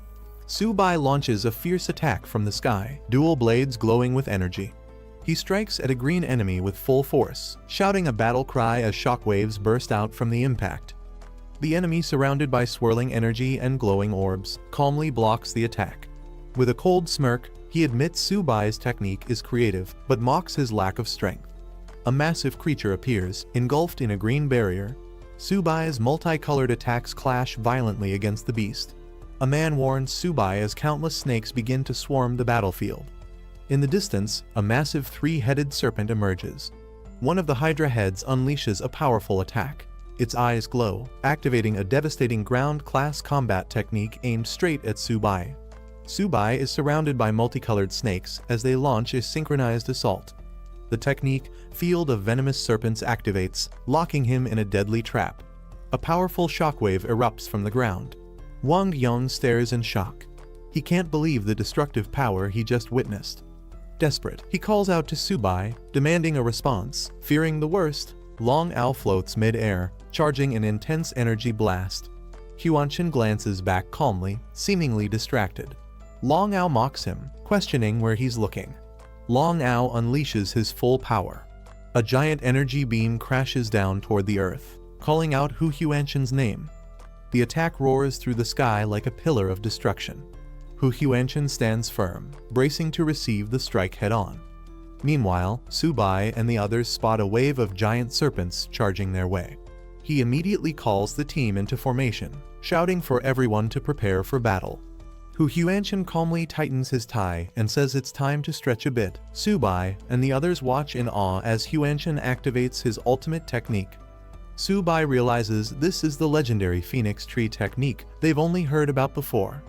Subai launches a fierce attack from the sky, dual blades glowing with energy. He strikes at a green enemy with full force, shouting a battle cry as shockwaves burst out from the impact. The enemy, surrounded by swirling energy and glowing orbs, calmly blocks the attack. With a cold smirk, he admits Subai's technique is creative, but mocks his lack of strength. A massive creature appears, engulfed in a green barrier. Subai's multicolored attacks clash violently against the beast. A man warns Subai as countless snakes begin to swarm the battlefield. In the distance, a massive 3-headed serpent emerges. One of the Hydra heads unleashes a powerful attack. Its eyes glow, activating a devastating ground-class combat technique aimed straight at Subai. Subai is surrounded by multicolored snakes as they launch a synchronized assault. The technique, Field of Venomous Serpents, activates, locking him in a deadly trap. A powerful shockwave erupts from the ground. Wang Yong stares in shock. He can't believe the destructive power he just witnessed. Desperate, he calls out to Subai, demanding a response. Fearing the worst, Long Ao floats mid-air, charging an intense energy blast. Huanshan glances back calmly, seemingly distracted. Long Ao mocks him, questioning where he's looking. Long Ao unleashes his full power. A giant energy beam crashes down toward the earth, calling out Hu Huanshan's name. The attack roars through the sky like a pillar of destruction. Hu Huanshan stands firm, bracing to receive the strike head-on. Meanwhile, Subai and the others spot a wave of giant serpents charging their way. He immediately calls the team into formation, shouting for everyone to prepare for battle. Hu Huanshan calmly tightens his tie and says it's time to stretch a bit. Subai and the others watch in awe as Huanshan activates his ultimate technique. Subai realizes this is the legendary Phoenix Tree technique they've only heard about before.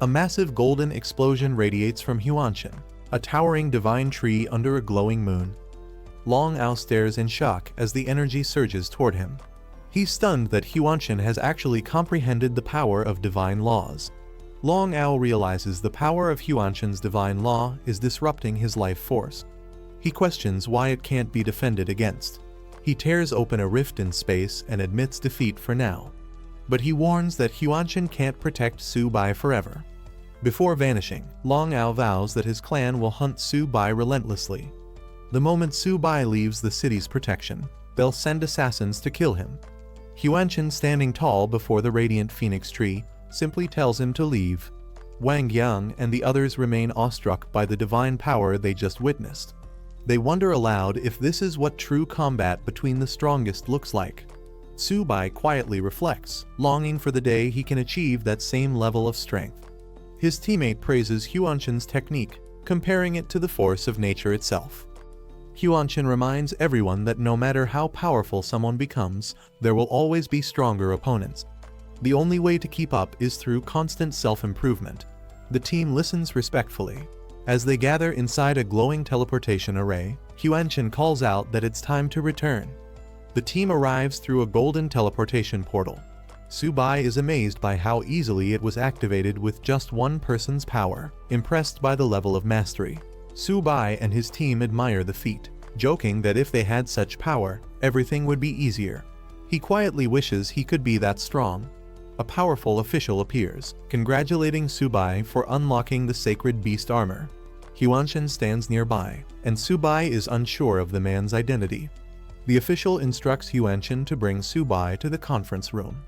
A massive golden explosion radiates from Huanshan, a towering divine tree under a glowing moon. Long Ao stares in shock as the energy surges toward him. He's stunned that Huanshan has actually comprehended the power of divine laws. Long Ao realizes the power of Huanshan's divine law is disrupting his life force. He questions why it can't be defended against. He tears open a rift in space and admits defeat for now. But he warns that Huanshan can't protect Subai forever. Before vanishing, Long Ao vows that his clan will hunt Subai relentlessly. The moment Subai leaves the city's protection, they'll send assassins to kill him. Huanshan, standing tall before the radiant phoenix tree, simply tells him to leave. Wang Yang and the others remain awestruck by the divine power they just witnessed. They wonder aloud if this is what true combat between the strongest looks like. Subai quietly reflects, longing for the day he can achieve that same level of strength. His teammate praises Huanshan's technique, comparing it to the force of nature itself. Huanshan reminds everyone that no matter how powerful someone becomes, there will always be stronger opponents. The only way to keep up is through constant self-improvement. The team listens respectfully. As they gather inside a glowing teleportation array, Huanshan calls out that it's time to return. The team arrives through a golden teleportation portal. Subai is amazed by how easily it was activated with just one person's power, impressed by the level of mastery. Subai and his team admire the feat, joking that if they had such power, everything would be easier. He quietly wishes he could be that strong. A powerful official appears, congratulating Subai for unlocking the sacred beast armor. Huanshan stands nearby, and Subai is unsure of the man's identity. The official instructs Huanshan to bring Subai to the conference room.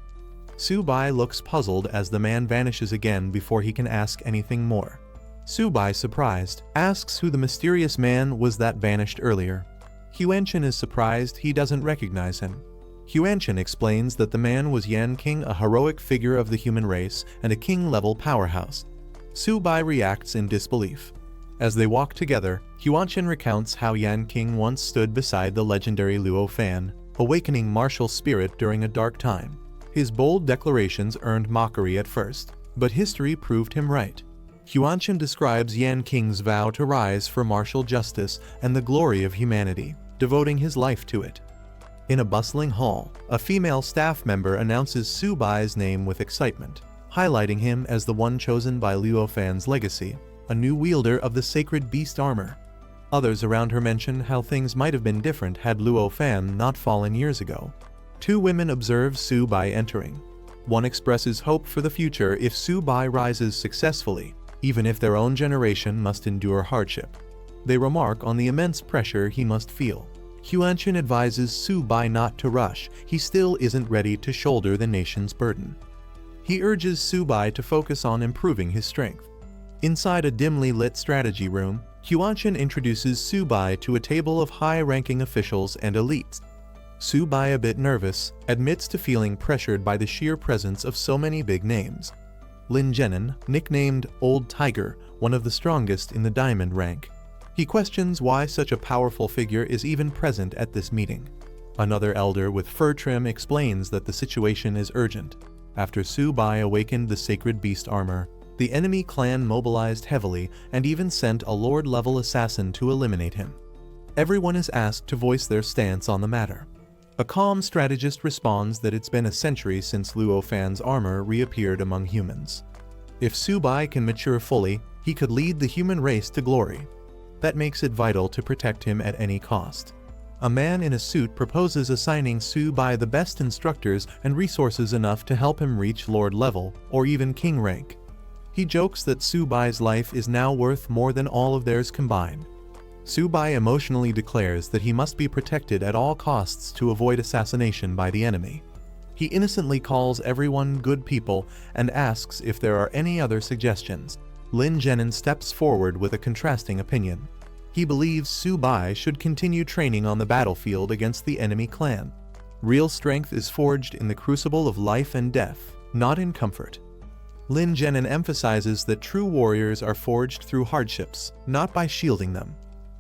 Subai looks puzzled as the man vanishes again before he can ask anything more. Subai, surprised, asks who the mysterious man was that vanished earlier. Huanshan is surprised he doesn't recognize him. Huanshan explains that the man was Yan King, a heroic figure of the human race and a king-level powerhouse. Subai reacts in disbelief. As they walk together, Huanshan recounts how Yan King once stood beside the legendary Luo Fan, awakening martial spirit during a dark time. His bold declarations earned mockery at first, but history proved him right. Huanshan describes Yan King's vow to rise for martial justice and the glory of humanity, devoting his life to it. In a bustling hall, a female staff member announces Subai's name with excitement, highlighting him as the one chosen by Luo Fan's legacy, a new wielder of the sacred beast armor. Others around her mention how things might have been different had Luo Fan not fallen years ago. Two women observe Subai entering. One expresses hope for the future if Subai rises successfully, even if their own generation must endure hardship. They remark on the immense pressure he must feel. Huanshan advises Subai not to rush, he still isn't ready to shoulder the nation's burden. He urges Subai to focus on improving his strength. Inside a dimly lit strategy room, Huanshan introduces Subai to a table of high-ranking officials and elites. Subai, a bit nervous, admits to feeling pressured by the sheer presence of so many big names. Lin Zhenan, nicknamed Old Tiger, one of the strongest in the diamond rank. He questions why such a powerful figure is even present at this meeting. Another elder with fur trim explains that the situation is urgent. After Subai awakened the sacred beast armor, the enemy clan mobilized heavily and even sent a lord-level assassin to eliminate him. Everyone is asked to voice their stance on the matter. A calm strategist responds that it's been a century since Luo Fan's armor reappeared among humans. If Su Bai can mature fully, he could lead the human race to glory. That makes it vital to protect him at any cost. A man in a suit proposes assigning Su Bai the best instructors and resources enough to help him reach Lord level, or even King rank. He jokes that Su Bai's life is now worth more than all of theirs combined. Su Bai emotionally declares that he must be protected at all costs to avoid assassination by the enemy. He innocently calls everyone good people and asks if there are any other suggestions. Lin Zhenin steps forward with a contrasting opinion. He believes Su Bai should continue training on the battlefield against the enemy clan. Real strength is forged in the crucible of life and death, not in comfort. Lin Zhenin emphasizes that true warriors are forged through hardships, not by shielding them.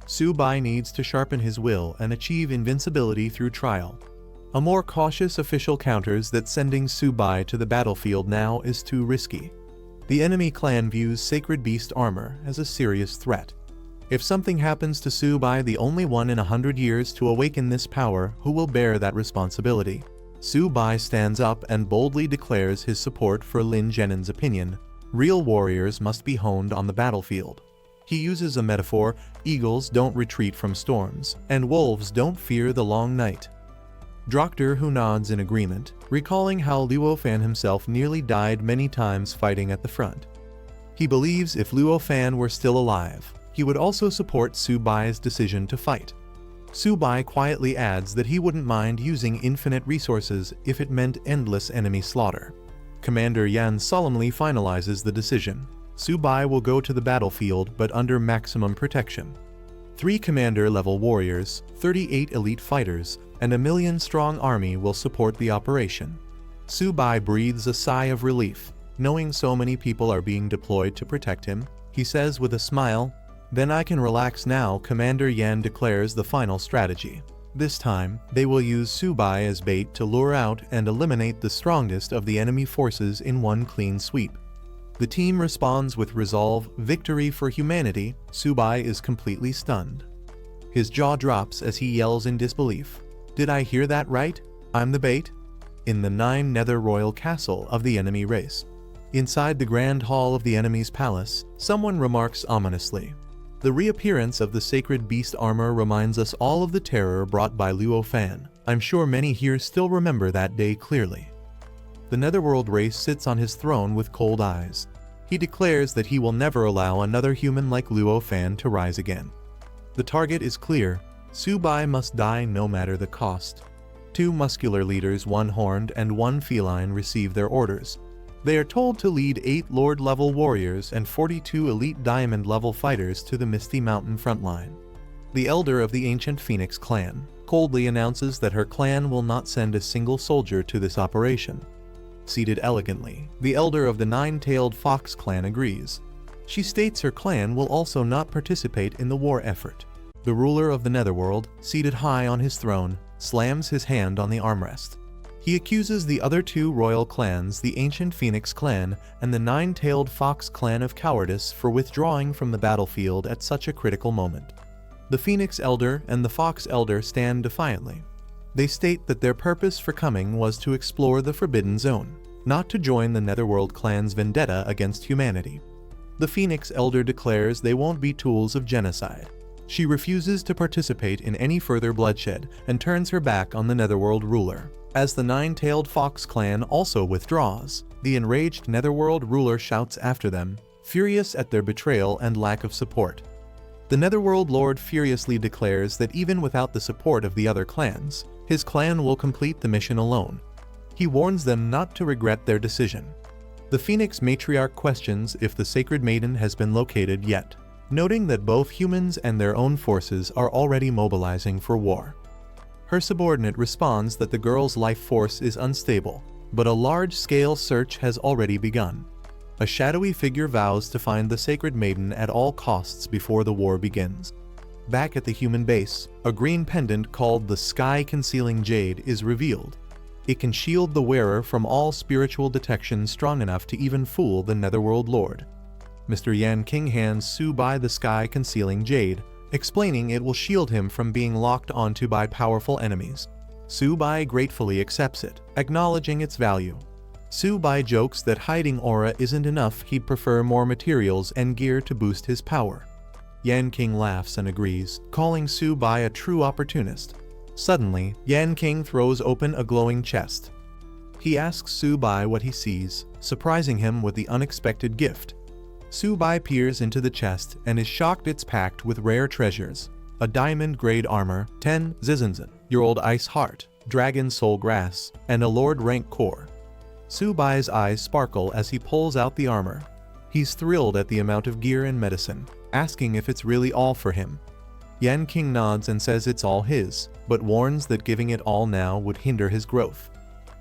Su Bai needs to sharpen his will and achieve invincibility through trial. A more cautious official counters that sending Su Bai to the battlefield now is too risky. The enemy clan views Sacred Beast armor as a serious threat. If something happens to Su Bai, the only one in 100 years to awaken this power, who will bear that responsibility? Su Bai stands up and boldly declares his support for Lin Zhenin's opinion. Real warriors must be honed on the battlefield. He uses a metaphor: eagles don't retreat from storms, and wolves don't fear the long night. Dronzer, who nods in agreement, recalling how Luo Fan himself nearly died many times fighting at the front. He believes if Luo Fan were still alive, he would also support Su Bai's decision to fight. Su Bai quietly adds that he wouldn't mind using infinite resources if it meant endless enemy slaughter. Commander Yan solemnly finalizes the decision. Su Bai will go to the battlefield, but under maximum protection. 3 commander-level warriors, 38 elite fighters, and a 1,000,000-strong army will support the operation. Su Bai breathes a sigh of relief, knowing so many people are being deployed to protect him. He says with a smile, "Then I can relax now." Commander Yan declares the final strategy. This time, they will use Su Bai as bait to lure out and eliminate the strongest of the enemy forces in one clean sweep. The team responds with resolve: victory for humanity. Su Bai is completely stunned. His jaw drops as he yells in disbelief, "Did I hear that right? I'm the bait?" In the 9 Nether Royal Castle of the enemy race. Inside the Grand Hall of the enemy's palace, someone remarks ominously, "The reappearance of the Sacred Beast armor reminds us all of the terror brought by Luo Fan. I'm sure many here still remember that day clearly." The Netherworld race sits on his throne with cold eyes. He declares that he will never allow another human like Luo Fan to rise again. The target is clear: Su Bai must die no matter the cost. 2 muscular leaders, 1 horned and 1 feline, receive their orders. They are told to lead 8 Lord-level warriors and 42 elite Diamond-level fighters to the Misty Mountain frontline. The elder of the ancient Phoenix clan coldly announces that her clan will not send a single soldier to this operation. Seated elegantly, the elder of the 9-tailed Fox clan agrees. She states her clan will also not participate in the war effort. The ruler of the Netherworld, seated high on his throne, slams his hand on the armrest. He accuses the other 2 royal clans, the ancient Phoenix clan and the 9-tailed Fox clan, of cowardice for withdrawing from the battlefield at such a critical moment. The Phoenix elder and the Fox elder stand defiantly. They state that their purpose for coming was to explore the Forbidden Zone, not to join the Netherworld clan's vendetta against humanity. The Phoenix elder declares they won't be tools of genocide. She refuses to participate in any further bloodshed and turns her back on the Netherworld ruler. As the 9-tailed Fox clan also withdraws, the enraged Netherworld ruler shouts after them, furious at their betrayal and lack of support. The Netherworld Lord furiously declares that even without the support of the other clans, his clan will complete the mission alone. He warns them not to regret their decision. The Phoenix matriarch questions if the Sacred Maiden has been located yet, noting that both humans and their own forces are already mobilizing for war. Her subordinate responds that the girl's life force is unstable, but a large-scale search has already begun. A shadowy figure vows to find the Sacred Maiden at all costs before the war begins. Back at the human base, a green pendant called the Sky-Concealing Jade is revealed. It can shield the wearer from all spiritual detection strong enough to even fool the Netherworld Lord. Mr. Yan King hands Su Bai the Sky-Concealing Jade, explaining it will shield him from being locked onto by powerful enemies. Su-bai gratefully accepts it, acknowledging its value. Su-bai jokes that hiding aura isn't enough, he'd prefer more materials and gear to boost his power. Yan King laughs and agrees, calling Su-bai a true opportunist. Suddenly, Yan King throws open a glowing chest. He asks Su-bai what he sees, surprising him with the unexpected gift. Su-bai peers into the chest and is shocked it's packed with rare treasures. A diamond-grade armor, 10 zizanzen-year-old ice heart, dragon soul grass, and a lord rank core. Su-bai's eyes sparkle as he pulls out the armor. He's thrilled at the amount of gear and medicine, asking if it's really all for him. Yan King nods and says it's all his, but warns that giving it all now would hinder his growth.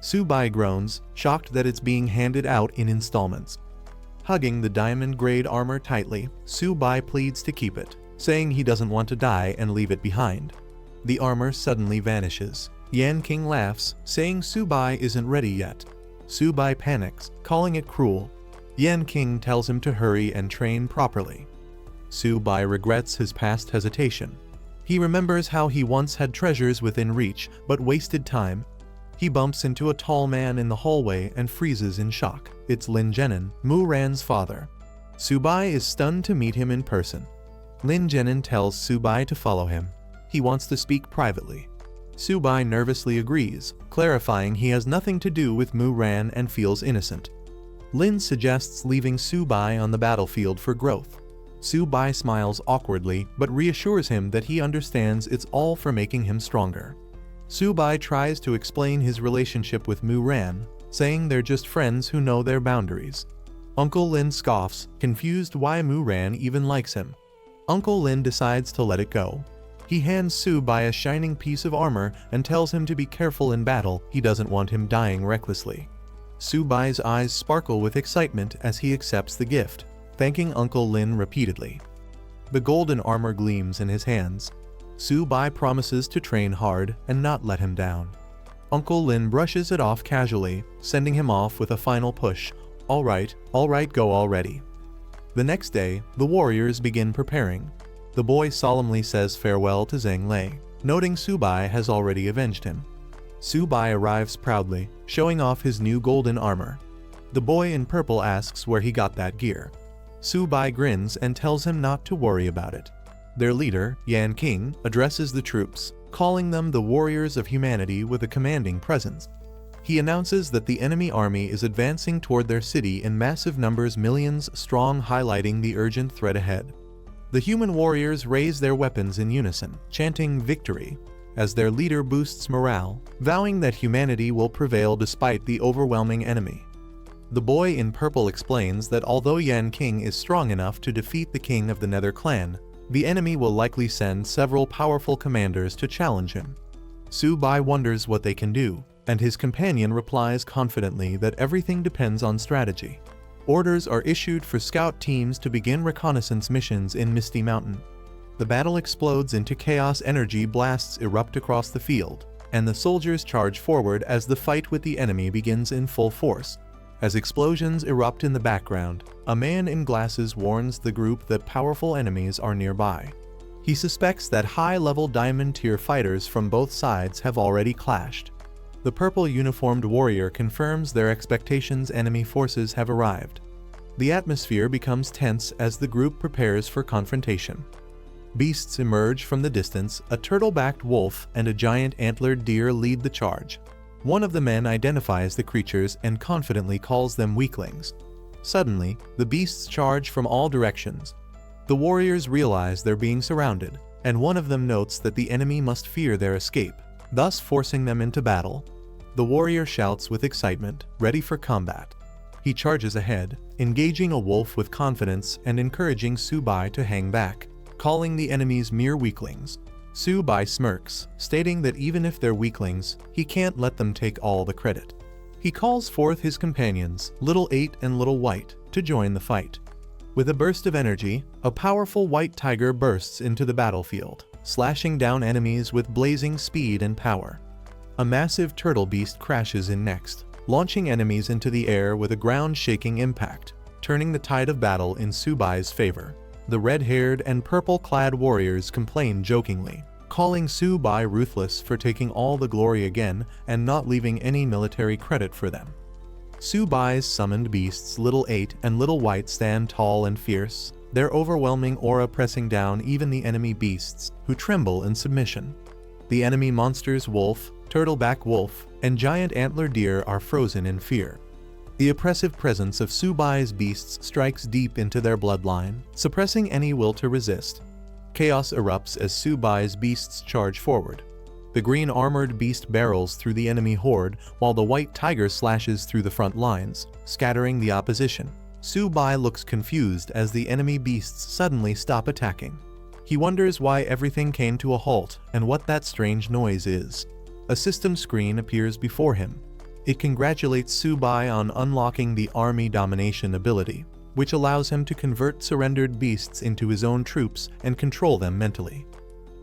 Su-bai groans, shocked that it's being handed out in installments. Hugging the diamond-grade armor tightly, Su-bai pleads to keep it, saying he doesn't want to die and leave it behind. The armor suddenly vanishes. Yan King laughs, saying Su-bai isn't ready yet. Su-bai panics, calling it cruel. Yan King tells him to hurry and train properly. Su-bai regrets his past hesitation. He remembers how he once had treasures within reach, but wasted time. He bumps into a tall man in the hallway and freezes in shock. It's Lin Zhenin, Mu Ran's father. Su-bai is stunned to meet him in person. Lin Zhenin tells Su-bai to follow him. He wants to speak privately. Su-bai nervously agrees, clarifying he has nothing to do with Mu Ran and feels innocent. Lin suggests leaving Su-bai on the battlefield for growth. Su-bai smiles awkwardly but reassures him that he understands it's all for making him stronger. Su-bai tries to explain his relationship with Mu Ran, saying they're just friends who know their boundaries. Uncle Lin scoffs, confused why Mu Ran even likes him. Uncle Lin decides to let it go. He hands Su-bai a shining piece of armor and tells him to be careful in battle, he doesn't want him dying recklessly. Su-bai's eyes sparkle with excitement as he accepts the gift, thanking Uncle Lin repeatedly. The golden armor gleams in his hands. Su-bai promises to train hard and not let him down. Uncle Lin brushes it off casually, sending him off with a final push. All right, go already. The next day, the warriors begin preparing. The boy solemnly says farewell to Zhang Lei, noting Su-bai has already avenged him. Su-bai arrives proudly, showing off his new golden armor. The boy in purple asks where he got that gear. Su-bai grins and tells him not to worry about it. Their leader, Yan King, addresses the troops, calling them the warriors of humanity with a commanding presence. He announces that the enemy army is advancing toward their city in massive numbers, millions strong, highlighting the urgent threat ahead. The human warriors raise their weapons in unison, chanting victory, as their leader boosts morale, vowing that humanity will prevail despite the overwhelming enemy. The boy in purple explains that although Yan King is strong enough to defeat the king of the Nether clan, the enemy will likely send several powerful commanders to challenge him. Su-bai wonders what they can do, and his companion replies confidently that everything depends on strategy. Orders are issued for scout teams to begin reconnaissance missions in Misty Mountain. The battle explodes into chaos, energy blasts erupt across the field, and the soldiers charge forward as the fight with the enemy begins in full force. As explosions erupt in the background, a man in glasses warns the group that powerful enemies are nearby. He suspects that high-level diamond-tier fighters from both sides have already clashed. The purple-uniformed warrior confirms their expectations: enemy forces have arrived. The atmosphere becomes tense as the group prepares for confrontation. Beasts emerge from the distance, a turtle-backed wolf and a giant antlered deer lead the charge. One of the men identifies the creatures and confidently calls them weaklings. Suddenly, the beasts charge from all directions. The warriors realize they're being surrounded, and one of them notes that the enemy must fear their escape, thus forcing them into battle. The warrior shouts with excitement, ready for combat. He charges ahead, engaging a wolf with confidence and encouraging Su-bai to hang back, calling the enemies mere weaklings. Su-bai smirks, stating that even if they're weaklings, he can't let them take all the credit. He calls forth his companions, Little 8 and Little White, to join the fight. With a burst of energy, a powerful white tiger bursts into the battlefield, slashing down enemies with blazing speed and power. A massive turtle beast crashes in next, launching enemies into the air with a ground-shaking impact, turning the tide of battle in Su-bai's favor. The red-haired and purple-clad warriors complained jokingly, calling Su-bai ruthless for taking all the glory again and not leaving any military credit for them. Su-bai's summoned beasts Little 8 and Little White stand tall and fierce, their overwhelming aura pressing down even the enemy beasts, who tremble in submission. The enemy monsters Wolf, Turtleback Wolf, and Giant Antler Deer are frozen in fear. The oppressive presence of Su-bai's beasts strikes deep into their bloodline, suppressing any will to resist. Chaos erupts as Su-bai's beasts charge forward. The green armored beast barrels through the enemy horde, while the white tiger slashes through the front lines, scattering the opposition. Su-bai looks confused as the enemy beasts suddenly stop attacking. He wonders why everything came to a halt and what that strange noise is. A system screen appears before him. It congratulates Su-bai on unlocking the army domination ability, which allows him to convert surrendered beasts into his own troops and control them mentally.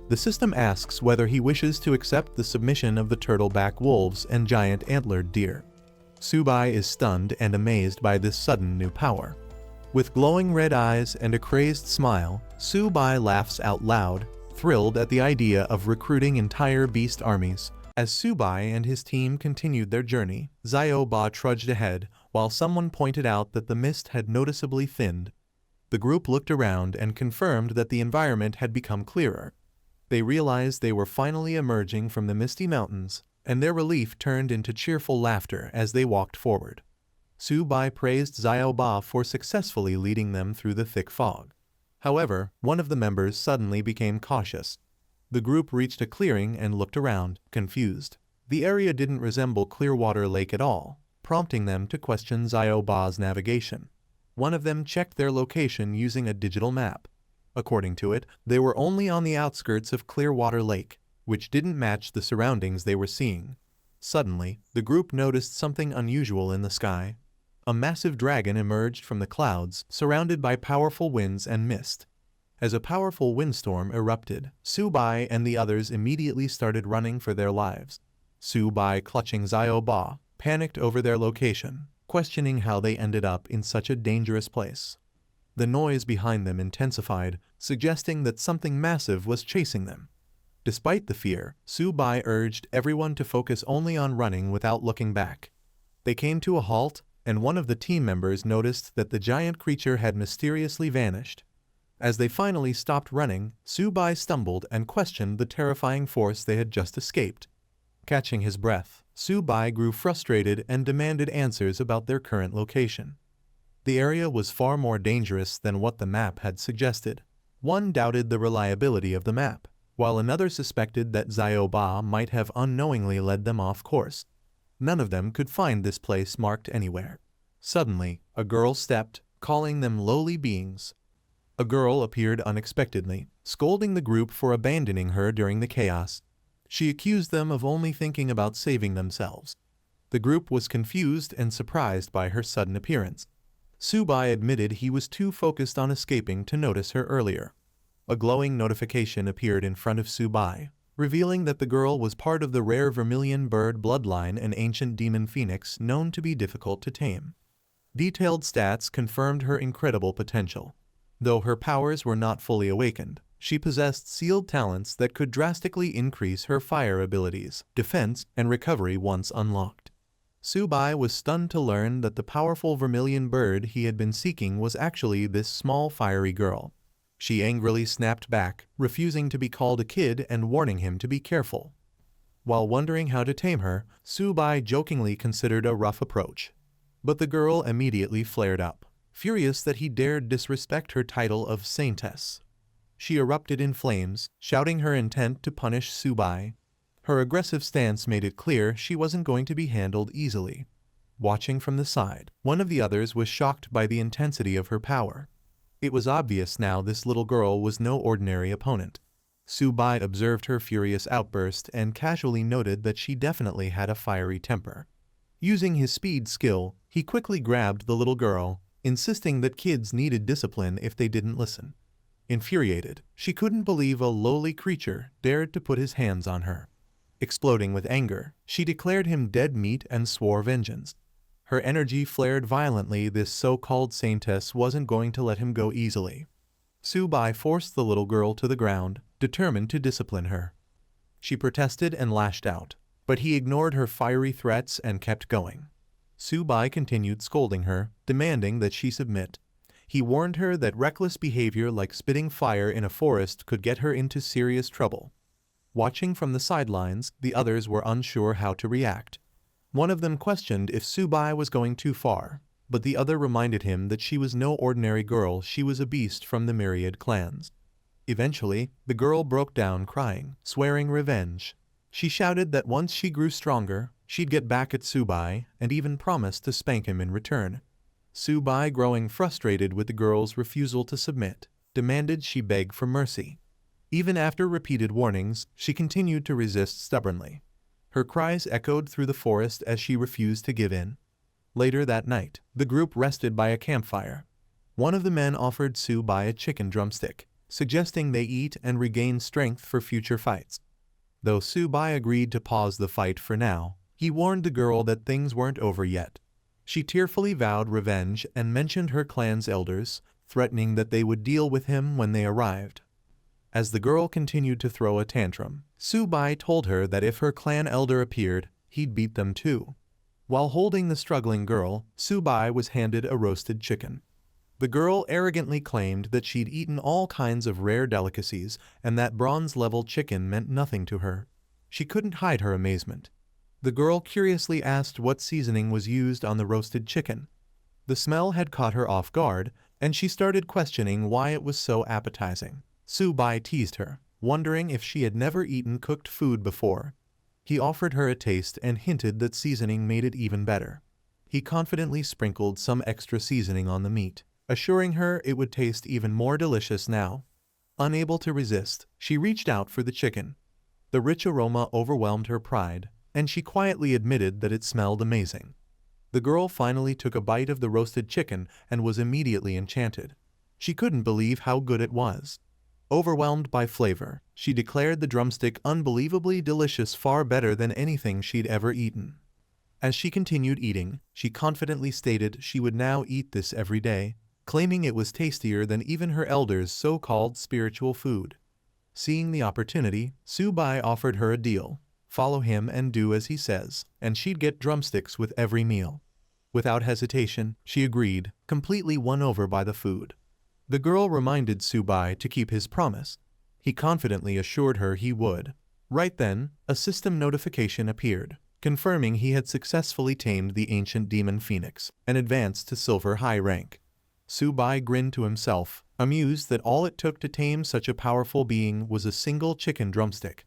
The system asks whether he wishes to accept the submission of the turtleback wolves and giant antlered deer. Su-bai is stunned and amazed by this sudden new power. With glowing red eyes and a crazed smile, Su-bai laughs out loud, thrilled at the idea of recruiting entire beast armies. As Su-bai and his team continued their journey, Xiao-ba trudged ahead, while someone pointed out that the mist had noticeably thinned. The group looked around and confirmed that the environment had become clearer. They realized they were finally emerging from the misty mountains, and their relief turned into cheerful laughter as they walked forward. Su-bai praised Xiao-ba for successfully leading them through the thick fog. However, one of the members suddenly became cautious. The group reached a clearing and looked around, confused. The area didn't resemble Clearwater Lake at all, prompting them to question Xiao-ba's navigation. One of them checked their location using a digital map. According to it, they were only on the outskirts of Clearwater Lake, which didn't match the surroundings they were seeing. Suddenly, the group noticed something unusual in the sky. A massive dragon emerged from the clouds, surrounded by powerful winds and mist. As a powerful windstorm erupted, Su-bai and the others immediately started running for their lives. Su-bai, clutching Xiao-ba, panicked over their location, questioning how they ended up in such a dangerous place. The noise behind them intensified, suggesting that something massive was chasing them. Despite the fear, Su-bai urged everyone to focus only on running without looking back. They came to a halt, and one of the team members noticed that the giant creature had mysteriously vanished. As they finally stopped running, Su-bai stumbled and questioned the terrifying force they had just escaped. Catching his breath, Su-bai grew frustrated and demanded answers about their current location. The area was far more dangerous than what the map had suggested. One doubted the reliability of the map, while another suspected that Xiao-ba might have unknowingly led them off course. None of them could find this place marked anywhere. Suddenly, a girl stepped, calling them lowly beings. A girl appeared unexpectedly, scolding the group for abandoning her during the chaos. She accused them of only thinking about saving themselves. The group was confused and surprised by her sudden appearance. Su-bai admitted he was too focused on escaping to notice her earlier. A glowing notification appeared in front of Su-bai, revealing that the girl was part of the rare vermilion bird bloodline, an ancient demon phoenix known to be difficult to tame. Detailed stats confirmed her incredible potential. Though her powers were not fully awakened, she possessed sealed talents that could drastically increase her fire abilities, defense, and recovery once unlocked. Su-bai was stunned to learn that the powerful vermilion bird he had been seeking was actually this small fiery girl. She angrily snapped back, refusing to be called a kid and warning him to be careful. While wondering how to tame her, Su-bai jokingly considered a rough approach. But the girl immediately flared up, furious that he dared disrespect her title of saintess. She erupted in flames, shouting her intent to punish Su-bai. Her aggressive stance made it clear she wasn't going to be handled easily. Watching from the side, one of the others was shocked by the intensity of her power. It was obvious now this little girl was no ordinary opponent. Su-bai observed her furious outburst and casually noted that she definitely had a fiery temper. Using his speed skill, he quickly grabbed the little girl, insisting that kids needed discipline if they didn't listen. Infuriated, she couldn't believe a lowly creature dared to put his hands on her. Exploding with anger, she declared him dead meat and swore vengeance. Her energy flared violently. This so-called saintess wasn't going to let him go easily. Su-bai forced the little girl to the ground, determined to discipline her. She protested and lashed out, but he ignored her fiery threats and kept going. Su-bai continued scolding her, demanding that she submit. He warned her that reckless behavior like spitting fire in a forest could get her into serious trouble. Watching from the sidelines, the others were unsure how to react. One of them questioned if Su-bai was going too far, but the other reminded him that she was no ordinary girl, she was a beast from the myriad clans. Eventually, the girl broke down crying, swearing revenge. She shouted that once she grew stronger, she'd get back at Su-bai, and even promised to spank him in return. Su-bai, growing frustrated with the girl's refusal to submit, demanded she beg for mercy. Even after repeated warnings, she continued to resist stubbornly. Her cries echoed through the forest as she refused to give in. Later that night, the group rested by a campfire. One of the men offered Su-bai a chicken drumstick, suggesting they eat and regain strength for future fights. Though Su-bai agreed to pause the fight for now, he warned the girl that things weren't over yet. She tearfully vowed revenge and mentioned her clan's elders, threatening that they would deal with him when they arrived. As the girl continued to throw a tantrum, Su-bai told her that if her clan elder appeared, he'd beat them too. While holding the struggling girl, Su-bai was handed a roasted chicken. The girl arrogantly claimed that she'd eaten all kinds of rare delicacies and that bronze-level chicken meant nothing to her. She couldn't hide her amazement. The girl curiously asked what seasoning was used on the roasted chicken. The smell had caught her off guard, and she started questioning why it was so appetizing. Su-bai teased her, wondering if she had never eaten cooked food before. He offered her a taste and hinted that seasoning made it even better. He confidently sprinkled some extra seasoning on the meat, assuring her it would taste even more delicious now. Unable to resist, she reached out for the chicken. The rich aroma overwhelmed her pride, and she quietly admitted that it smelled amazing. The girl finally took a bite of the roasted chicken and was immediately enchanted. She couldn't believe how good it was. Overwhelmed by flavor, she declared the drumstick unbelievably delicious, far better than anything she'd ever eaten. As she continued eating, she confidently stated she would now eat this every day, claiming it was tastier than even her elders' so-called spiritual food. Seeing the opportunity, Su-bai offered her a deal: follow him and do as he says, and she'd get drumsticks with every meal. Without hesitation, she agreed, completely won over by the food. The girl reminded Su-bai to keep his promise. He confidently assured her he would. Right then, a system notification appeared, confirming he had successfully tamed the ancient demon phoenix and advanced to silver high rank. Su-bai grinned to himself, amused that all it took to tame such a powerful being was a single chicken drumstick.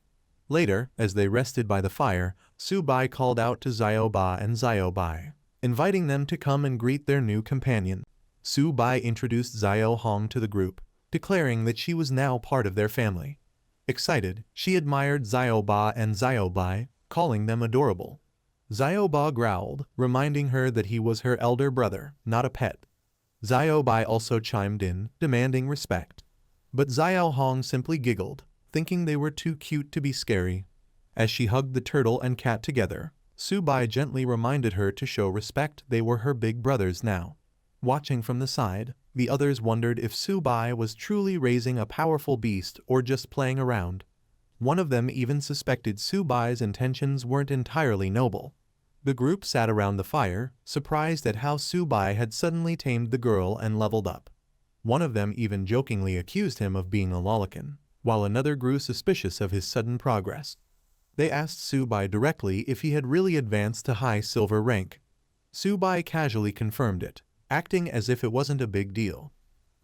Later, as they rested by the fire, Su-bai called out to Xiaoba and Xiaobai, inviting them to come and greet their new companion. Su-bai introduced Xiao Hong to the group, declaring that she was now part of their family. Excited, she admired Xiaoba and Xiaobai, calling them adorable. Xiaoba growled, reminding her that he was her elder brother, not a pet. Xiaobai also chimed in, demanding respect. But Xiao Hong simply giggled, thinking they were too cute to be scary. As she hugged the turtle and cat together, Su-bai gently reminded her to show respect. They were her big brothers now. Watching from the side, the others wondered if Su-bai was truly raising a powerful beast or just playing around. One of them even suspected Su-bai's intentions weren't entirely noble. The group sat around the fire, surprised at how Su-bai had suddenly tamed the girl and leveled up. One of them even jokingly accused him of being a lolicon, while another grew suspicious of his sudden progress. They asked Su-bai directly if he had really advanced to high silver rank. Su-bai casually confirmed it, acting as if it wasn't a big deal.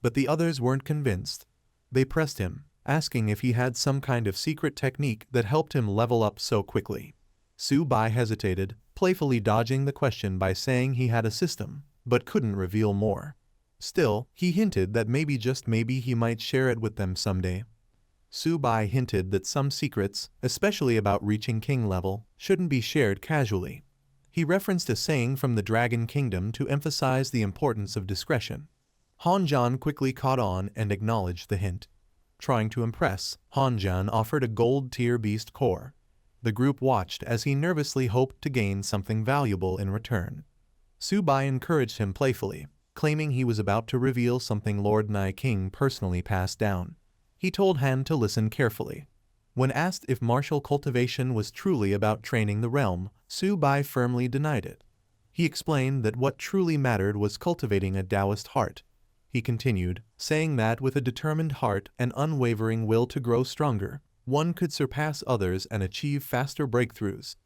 But the others weren't convinced. They pressed him, asking if he had some kind of secret technique that helped him level up so quickly. Su-bai hesitated, playfully dodging the question by saying he had a system, but couldn't reveal more. Still, he hinted that maybe, just maybe, he might share it with them someday. Su-bai hinted that some secrets, especially about reaching king level, shouldn't be shared casually. He referenced a saying from the Dragon Kingdom to emphasize the importance of discretion. Hanjan quickly caught on and acknowledged the hint. Trying to impress, Hanjan offered a gold-tier beast core. The group watched as he nervously hoped to gain something valuable in return. Su-bai encouraged him playfully, claiming he was about to reveal something Lord Nai King personally passed down. He told Han to listen carefully. When asked if martial cultivation was truly about training the realm, Su Bai firmly denied it. He explained that what truly mattered was cultivating a Taoist heart. He continued, saying that with a determined heart and unwavering will to grow stronger, one could surpass others and achieve faster breakthroughs.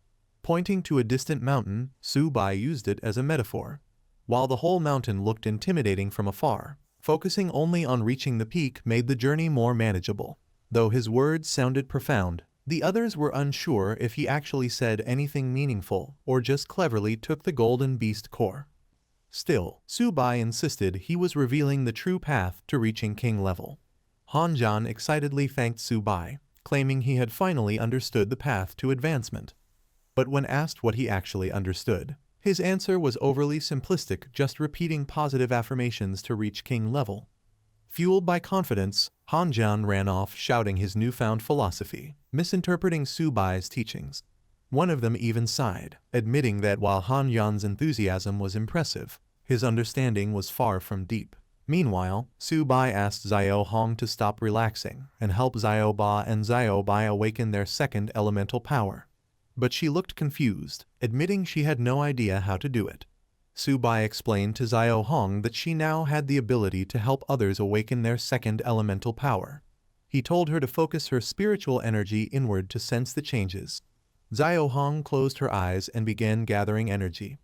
Pointing to a distant mountain, Su Bai used it as a metaphor. While the whole mountain looked intimidating from afar, focusing only on reaching the peak made the journey more manageable. Though his words sounded profound, the others were unsure if he actually said anything meaningful or just cleverly took the golden beast core. Still, Su Bai insisted he was revealing the true path to reaching king level. Han Zhan excitedly thanked Su Bai, claiming he had finally understood the path to advancement. But when asked what he actually understood, his answer was overly simplistic, just repeating positive affirmations to reach king level. Fueled by confidence, Han Zhan ran off shouting his newfound philosophy, misinterpreting Su Bai's teachings. One of them even sighed, admitting that while Han Zhan's enthusiasm was impressive, his understanding was far from deep. Meanwhile, Su Bai asked Xiao Hong to stop relaxing and help Xiao Ba and Xiao Bai awaken their second elemental power. But she looked confused, admitting she had no idea how to do it. Su Bai explained to Xiao Hong that she now had the ability to help others awaken their second elemental power. He told her to focus her spiritual energy inward to sense the changes. Xiao Hong closed her eyes and began gathering energy.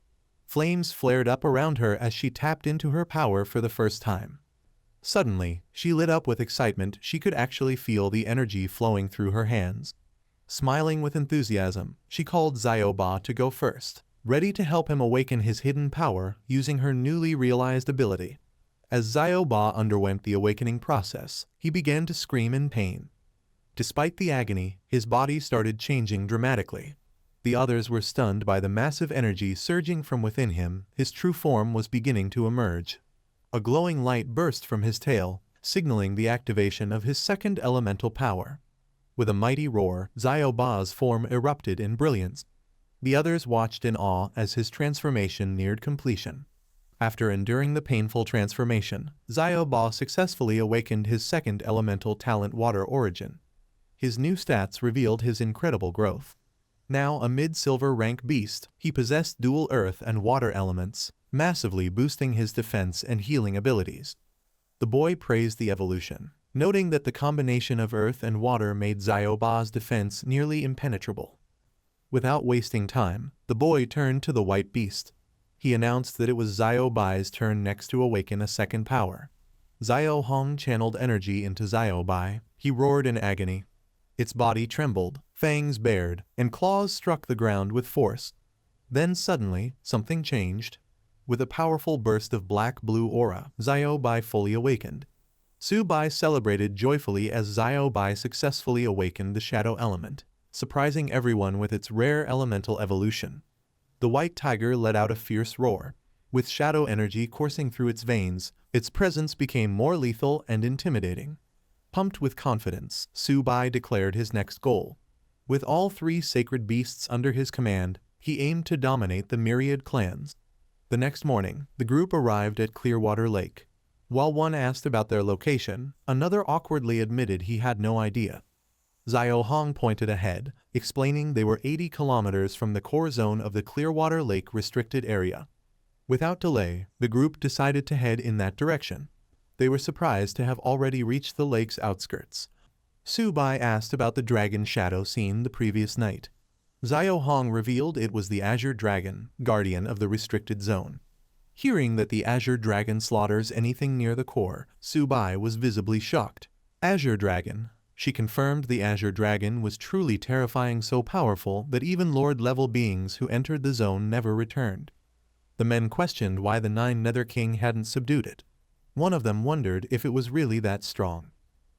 Flames flared up around her as she tapped into her power for the first time. Suddenly, she lit up with excitement. She could actually feel the energy flowing through her hands. Smiling with enthusiasm, she called Xiao Ba to go first, ready to help him awaken his hidden power using her newly realized ability. As Xiao Ba underwent the awakening process, he began to scream in pain. Despite the agony, his body started changing dramatically. The others were stunned by the massive energy surging from within him. His true form was beginning to emerge. A glowing light burst from his tail, signaling the activation of his second elemental power. With a mighty roar, Xiao Ba's form erupted in brilliance. The others watched in awe as his transformation neared completion. After enduring the painful transformation, Xiao Ba successfully awakened his second elemental talent, Water Origin. His new stats revealed his incredible growth. Now a mid-silver rank beast, he possessed dual earth and water elements, massively boosting his defense and healing abilities. The boy praised the evolution, noting that the combination of earth and water made Xiao Ba's defense nearly impenetrable. Without wasting time, the boy turned to the white beast. He announced that it was Xiao Bai's turn next to awaken a second power. Xiao Hong channeled energy into Xiao Bai. He roared in agony. Its body trembled, fangs bared, and claws struck the ground with force. Then suddenly, something changed. With a powerful burst of black-blue aura, Xiao Bai fully awakened. Su Bai celebrated joyfully as Xiao Bai successfully awakened the shadow element, surprising everyone with its rare elemental evolution. The white tiger let out a fierce roar. With shadow energy coursing through its veins, its presence became more lethal and intimidating. Pumped with confidence, Su Bai declared his next goal. With all three sacred beasts under his command, he aimed to dominate the myriad clans. The next morning, the group arrived at Clearwater Lake. While one asked about their location, another awkwardly admitted he had no idea. Xiao Hong pointed ahead, explaining they were 80 kilometers from the core zone of the Clearwater Lake restricted area. Without delay, the group decided to head in that direction. They were surprised to have already reached the lake's outskirts. Su Bai asked about the dragon shadow seen the previous night. Xiao Hong revealed it was the Azure Dragon, guardian of the restricted zone. Hearing that the Azure Dragon slaughters anything near the core, Su Bai was visibly shocked. Azure Dragon. She confirmed the Azure Dragon was truly terrifying, so powerful that even Lord-level beings who entered the zone never returned. The men questioned why the 9 Nether King hadn't subdued it. One of them wondered if it was really that strong.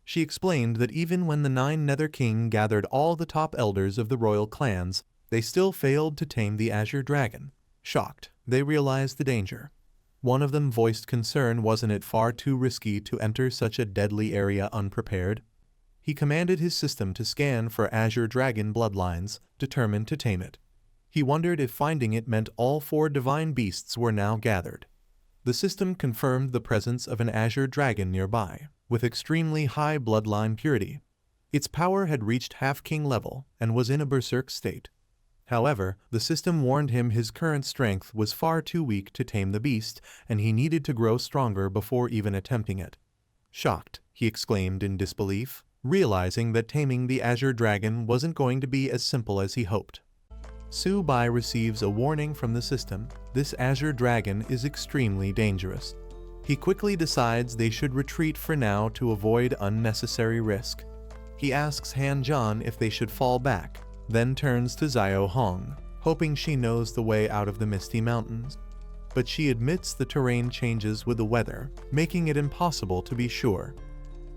She explained that even when the 9 Nether King gathered all the top elders of the royal clans, they still failed to tame the Azure Dragon. Shocked, they realized the danger. One of them voiced concern, wasn't it far too risky to enter such a deadly area unprepared? He commanded his system to scan for Azure Dragon bloodlines, determined to tame it. He wondered if finding it meant all 4 divine beasts were now gathered. The system confirmed the presence of an azure dragon nearby, with extremely high bloodline purity. Its power had reached half-king level and was in a berserk state. However, the system warned him his current strength was far too weak to tame the beast, and he needed to grow stronger before even attempting it. Shocked, he exclaimed in disbelief, realizing that taming the azure dragon wasn't going to be as simple as he hoped. Su-bai receives a warning from the system. This azure dragon is extremely dangerous. He quickly decides they should retreat for now to avoid unnecessary risk. He asks Han-jan if they should fall back, then turns to Xiao Hong, hoping she knows the way out of the Misty Mountains. But she admits the terrain changes with the weather, making it impossible to be sure.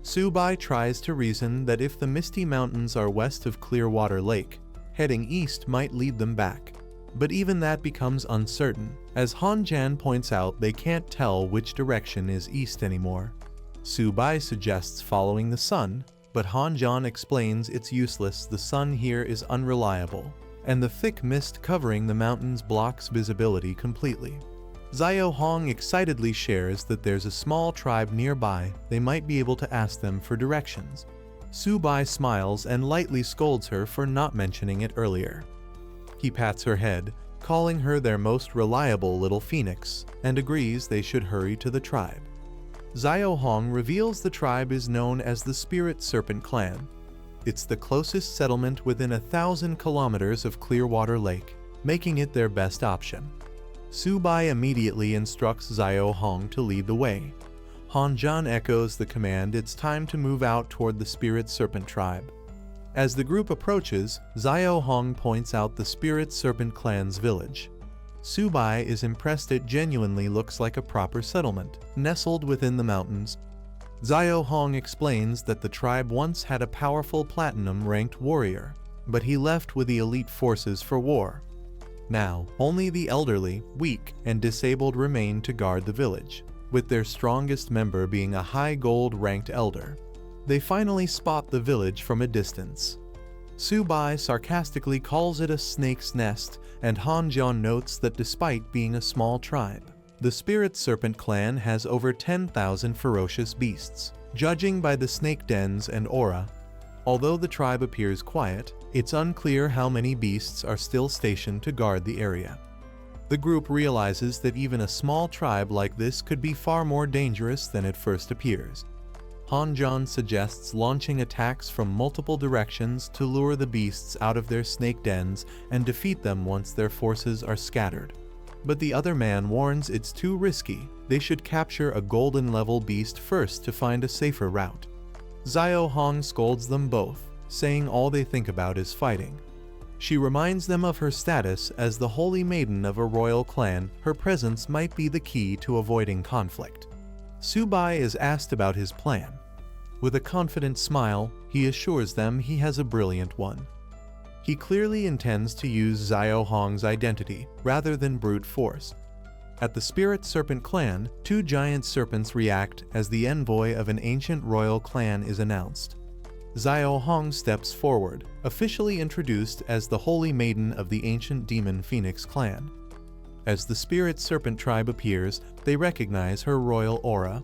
Su-bai tries to reason that if the Misty Mountains are west of Clearwater Lake, heading east might lead them back. But even that becomes uncertain, as Han-jan points out they can't tell which direction is east anymore. Su-bai suggests following the sun, but Han-jan explains it's useless. The sun here is unreliable, and the thick mist covering the mountains blocks visibility completely. Xiao Hong excitedly shares that there's a small tribe nearby. They might be able to ask them for directions. Su-bai smiles and lightly scolds her for not mentioning it earlier. He pats her head, calling her their most reliable little phoenix, and agrees they should hurry to the tribe. Xiao Hong reveals the tribe is known as the Spirit Serpent Clan. It's the closest settlement within 1,000 kilometers of Clearwater Lake, making it their best option. Su-bai immediately instructs Xiao Hong to lead the way. Han-jan echoes the command. It's time to move out toward the Spirit Serpent tribe. As the group approaches, Xiao Hong points out the Spirit Serpent clan's village. Su-bai is impressed. It genuinely looks like a proper settlement, nestled within the mountains. Xiao Hong explains that the tribe once had a powerful platinum-ranked warrior, but he left with the elite forces for war. Now, only the elderly, weak, and disabled remain to guard the village, with their strongest member being a high gold-ranked elder. They finally spot the village from a distance. Su-bai sarcastically calls it a snake's nest, and Han-jan notes that despite being a small tribe, the Spirit Serpent clan has over 10,000 ferocious beasts, judging by the snake dens and aura. Although the tribe appears quiet, it's unclear how many beasts are still stationed to guard the area. The group realizes that even a small tribe like this could be far more dangerous than it first appears. Han-jan suggests launching attacks from multiple directions to lure the beasts out of their snake dens and defeat them once their forces are scattered. But the other man warns it's too risky. They should capture a golden-level beast first to find a safer route. Xiao Hong scolds them both, saying all they think about is fighting. She reminds them of her status as the holy maiden of a royal clan. Her presence might be the key to avoiding conflict. Su-bai is asked about his plan. With a confident smile, he assures them he has a brilliant one. He clearly intends to use Xiao Hong's identity rather than brute force. At the Spirit Serpent clan, 2 giant serpents react as the envoy of an ancient royal clan is announced. Xiao Hong steps forward, officially introduced as the Holy Maiden of the ancient Demon Phoenix clan. As the Spirit Serpent tribe appears, they recognize her royal aura.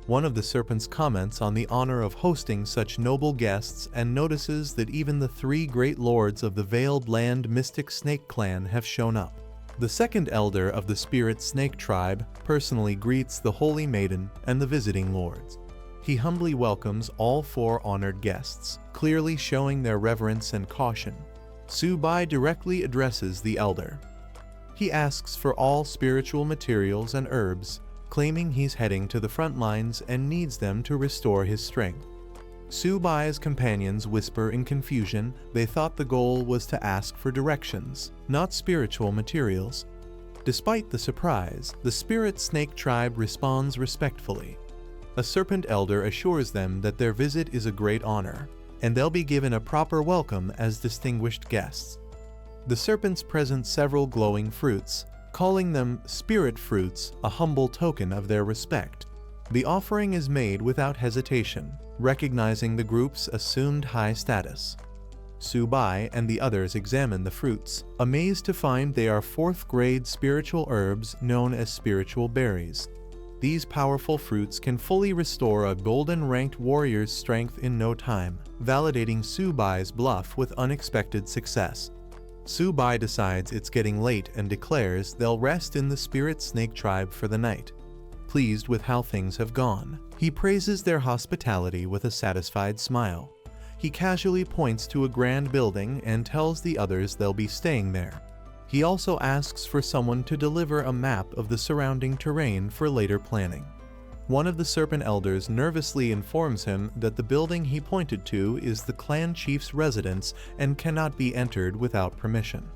One of the serpents comments on the honor of hosting such noble guests and notices that even the 3 great lords of the Veiled Land Mystic Snake clan have shown up. The second elder of the Spirit Snake tribe personally greets the Holy Maiden and the visiting lords. He humbly welcomes all 4 honored guests, clearly showing their reverence and caution. Su-bai directly addresses the elder. He asks for all spiritual materials and herbs, claiming he's heading to the front lines and needs them to restore his strength. Su-bai's companions whisper in confusion. They thought the goal was to ask for directions, not spiritual materials. Despite the surprise, the Spirit Snake tribe responds respectfully. A serpent elder assures them that their visit is a great honor, and they'll be given a proper welcome as distinguished guests. The serpents present several glowing fruits, calling them spirit fruits, a humble token of their respect. The offering is made without hesitation, recognizing the group's assumed high status. Su-bai and the others examine the fruits, amazed to find they are 4th-grade spiritual herbs known as spiritual berries. These powerful fruits can fully restore a golden-ranked warrior's strength in no time, validating Su-bai's bluff with unexpected success. Su-bai decides it's getting late and declares they'll rest in the spirit snake tribe for the night. Pleased with how things have gone, he praises their hospitality with a satisfied smile. He casually points to a grand building and tells the others they'll be staying there. He also asks for someone to deliver a map of the surrounding terrain for later planning. One of the serpent elders nervously informs him that the building he pointed to is the clan chief's residence and cannot be entered without permission.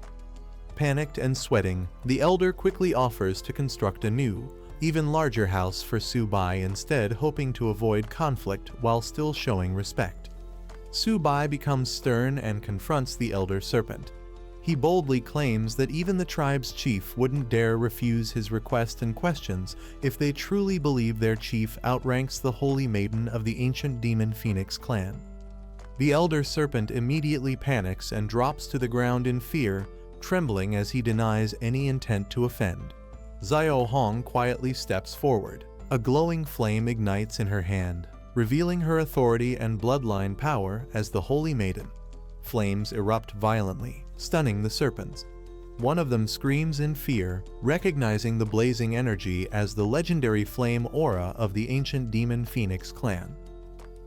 Panicked and sweating, the elder quickly offers to construct a new, even larger house for Su-bai instead, hoping to avoid conflict while still showing respect. Su-bai becomes stern and confronts the elder serpent. He boldly claims that even the tribe's chief wouldn't dare refuse his request and questions if they truly believe their chief outranks the holy maiden of the ancient demon phoenix clan. The elder serpent immediately panics and drops to the ground in fear, trembling as he denies any intent to offend. Xiao Hong quietly steps forward. A glowing flame ignites in her hand, revealing her authority and bloodline power as the holy maiden. Flames erupt violently, stunning the serpents. One of them screams in fear, recognizing the blazing energy as the legendary flame aura of the ancient demon phoenix clan.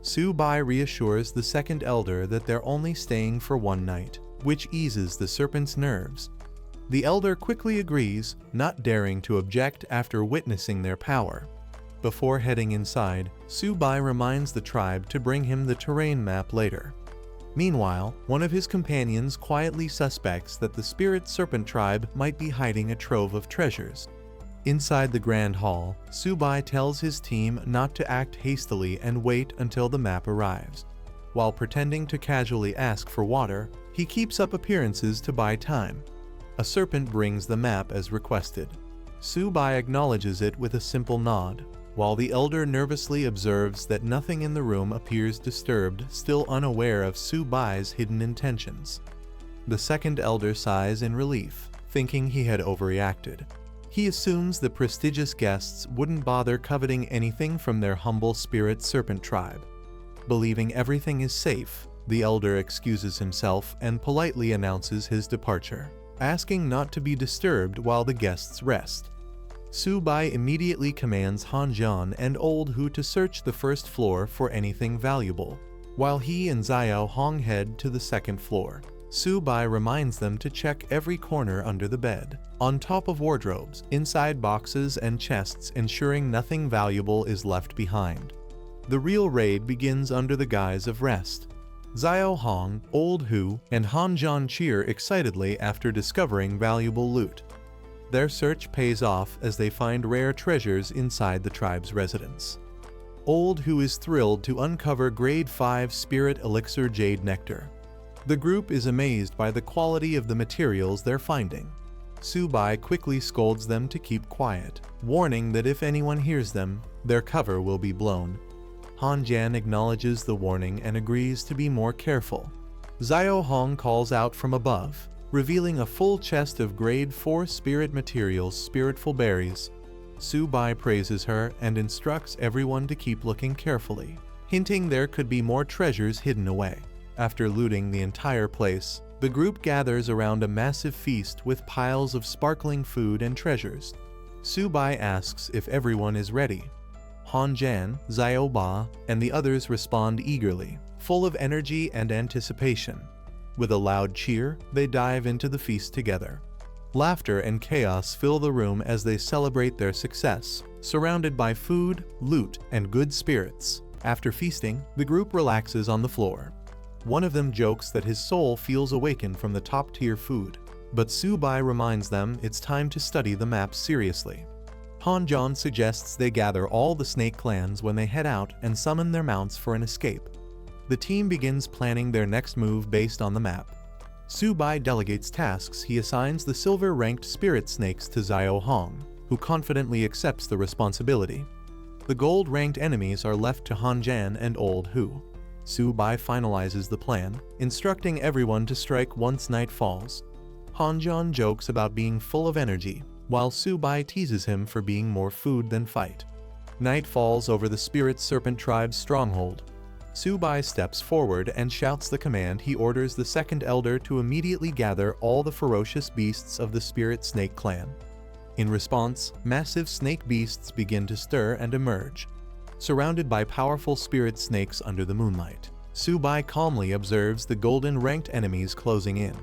Su-bai reassures the second elder that they're only staying for one night, which eases the serpent's nerves. The elder quickly agrees, not daring to object after witnessing their power. Before heading inside, Su-bai reminds the tribe to bring him the terrain map later. Meanwhile, one of his companions quietly suspects that the spirit serpent tribe might be hiding a trove of treasures. Inside the grand hall, Su-bai tells his team not to act hastily and wait until the map arrives. While pretending to casually ask for water, he keeps up appearances to buy time. A serpent brings the map as requested. Su-bai acknowledges it with a simple nod, while the elder nervously observes that nothing in the room appears disturbed, still unaware of Su-bai's hidden intentions. The second elder sighs in relief, thinking he had overreacted. He assumes the prestigious guests wouldn't bother coveting anything from their humble spirit serpent tribe. Believing everything is safe, the elder excuses himself and politely announces his departure, asking not to be disturbed while the guests rest. Su-bai immediately commands Han Jian and Old Hu to search the first floor for anything valuable, while he and Xiao Hong head to the second floor. Su-bai reminds them to check every corner under the bed, on top of wardrobes, inside boxes and chests, ensuring nothing valuable is left behind. The real raid begins under the guise of rest. Xiao Hong, Old Hu, and Han Jian cheer excitedly after discovering valuable loot. Their search pays off as they find rare treasures inside the tribe's residence. Old Hu is thrilled to uncover Grade 5 Spirit Elixir Jade Nectar. The group is amazed by the quality of the materials they're finding. Su-bai quickly scolds them to keep quiet, warning that if anyone hears them, their cover will be blown. Han Jian acknowledges the warning and agrees to be more careful. Xiao Hong calls out from above, revealing a full chest of Grade 4 spirit materials, spiritful berries. Su-bai praises her and instructs everyone to keep looking carefully, hinting there could be more treasures hidden away. After looting the entire place, the group gathers around a massive feast with piles of sparkling food and treasures. Su-bai asks if everyone is ready. Han Jian, Xiao Ba, and the others respond eagerly, full of energy and anticipation. With a loud cheer, they dive into the feast together. Laughter and chaos fill the room as they celebrate their success, surrounded by food, loot, and good spirits. After feasting, the group relaxes on the floor. One of them jokes that his soul feels awakened from the top-tier food, but Su-bai reminds them it's time to study the maps seriously. Han Jian suggests they gather all the snake clans when they head out and summon their mounts for an escape. The team begins planning their next move based on the map. Su-bai delegates tasks he assigns the silver-ranked spirit snakes to Xiao Hong, who confidently accepts the responsibility. The gold-ranked enemies are left to Han Jian and Old Hu. Su-bai finalizes the plan, instructing everyone to strike once night falls. Han Jian jokes about being full of energy, while Su-bai teases him for being more food than fight. Night falls over the Spirit Serpent Tribe's stronghold. Su-bai steps forward and shouts the command. He orders the second elder to immediately gather all the ferocious beasts of the Spirit Snake clan. In response, massive snake beasts begin to stir and emerge. Surrounded by powerful spirit snakes under the moonlight, Su-bai calmly observes the golden-ranked enemies closing in.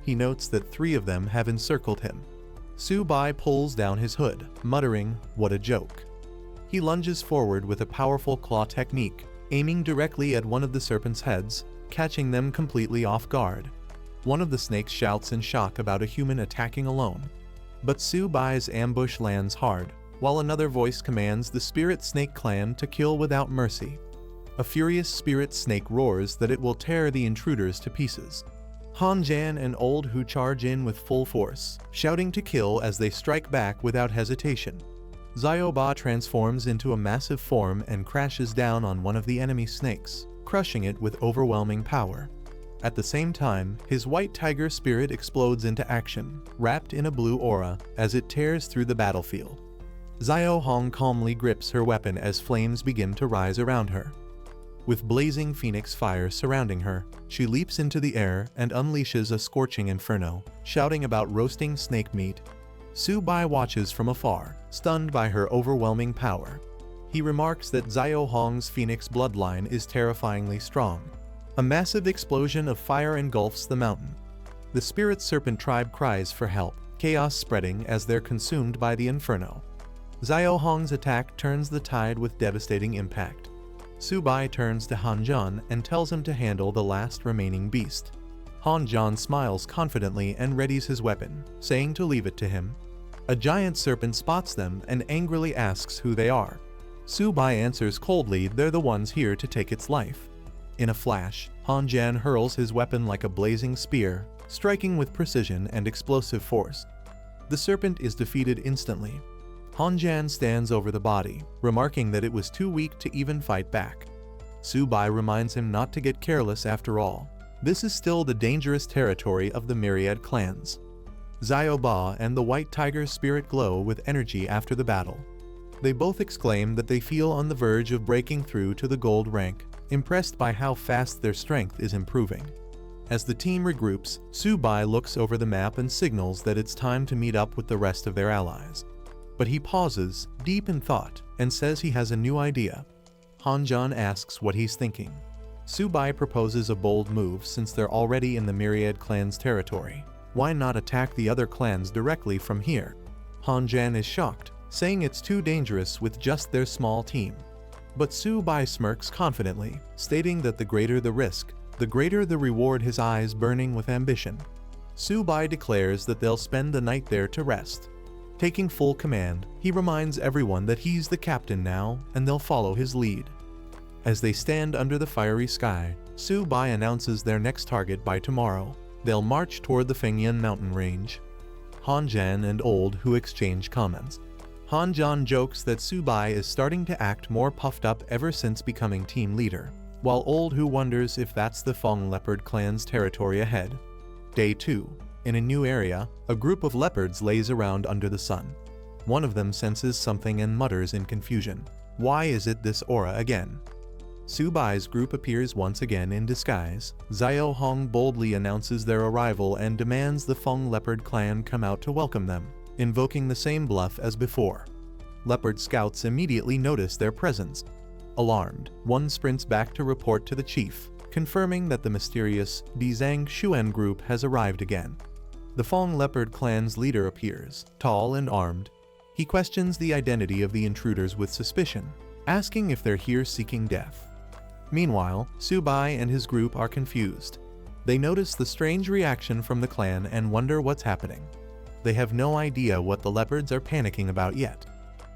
He notes that 3 of them have encircled him. Su-bai pulls down his hood, muttering, "What a joke." He lunges forward with a powerful claw technique, aiming directly at one of the serpent's heads, catching them completely off guard. One of the snakes shouts in shock about a human attacking alone. But Su-bai's ambush lands hard, while another voice commands the Spirit Snake clan to kill without mercy. A furious spirit snake roars that it will tear the intruders to pieces. Han-jan and Old Hu charge in with full force, shouting to kill as they strike back without hesitation. Zio-ba transforms into a massive form and crashes down on one of the enemy snakes, crushing it with overwhelming power. At the same time, his white tiger spirit explodes into action, wrapped in a blue aura, as it tears through the battlefield. Zio-hong calmly grips her weapon as flames begin to rise around her. With blazing phoenix fire surrounding her, she leaps into the air and unleashes a scorching inferno, shouting about roasting snake meat. Su-bai watches from afar, stunned by her overwhelming power. He remarks that Zio-hong's phoenix bloodline is terrifyingly strong. A massive explosion of fire engulfs the mountain. The Spirit Serpent tribe cries for help, chaos spreading as they're consumed by the inferno. Zio-hong's attack turns the tide with devastating impact. Su-bai turns to Han-jan and tells him to handle the last remaining beast. Han-jan smiles confidently and readies his weapon, saying to leave it to him. A giant serpent spots them and angrily asks who they are. Su-bai answers coldly they're the ones here to take its life. In a flash, Han-jan hurls his weapon like a blazing spear, striking with precision and explosive force. The serpent is defeated instantly. Han-jan stands over the body, remarking that it was too weak to even fight back. Su-bai reminds him not to get careless after all. This is still the dangerous territory of the myriad clans. Zio-ba and the White Tiger's spirit glow with energy after the battle. They both exclaim that they feel on the verge of breaking through to the gold rank, impressed by how fast their strength is improving. As the team regroups, Su-bai looks over the map and signals that it's time to meet up with the rest of their allies. But he pauses, deep in thought, and says he has a new idea. Han-jan asks what he's thinking. Su-bai proposes a bold move since they're already in the myriad clan's territory. Why not attack the other clans directly from here? Han-jan is shocked, saying it's too dangerous with just their small team. But Su-bai smirks confidently, stating that the greater the risk, the greater the reward, his eyes burning with ambition. Su-bai declares that they'll spend the night there to rest. Taking full command, he reminds everyone that he's the captain now and they'll follow his lead. As they stand under the fiery sky, Su-bai announces their next target by tomorrow. They'll march toward the Fengyan mountain range. Han-jan and Old Hu exchange comments. Han-jan jokes that Su-bai is starting to act more puffed up ever since becoming team leader, while Old Hu wonders if that's the Feng Leopard clan's territory ahead. Day 2. In a new area, a group of leopards lays around under the sun. One of them senses something and mutters in confusion. Why is it this aura again? Su-bai's group appears once again in disguise. Zio-hong boldly announces their arrival and demands the Feng Leopard clan come out to welcome them, invoking the same bluff as before. Leopard scouts immediately notice their presence. Alarmed, one sprints back to report to the chief, confirming that the mysterious Dizang Xuan group has arrived again. The Feng Leopard clan's leader appears, tall and armed. He questions the identity of the intruders with suspicion, asking if they're here seeking death. Meanwhile, Su-bai and his group are confused. They notice the strange reaction from the clan and wonder what's happening. They have no idea what the leopards are panicking about yet.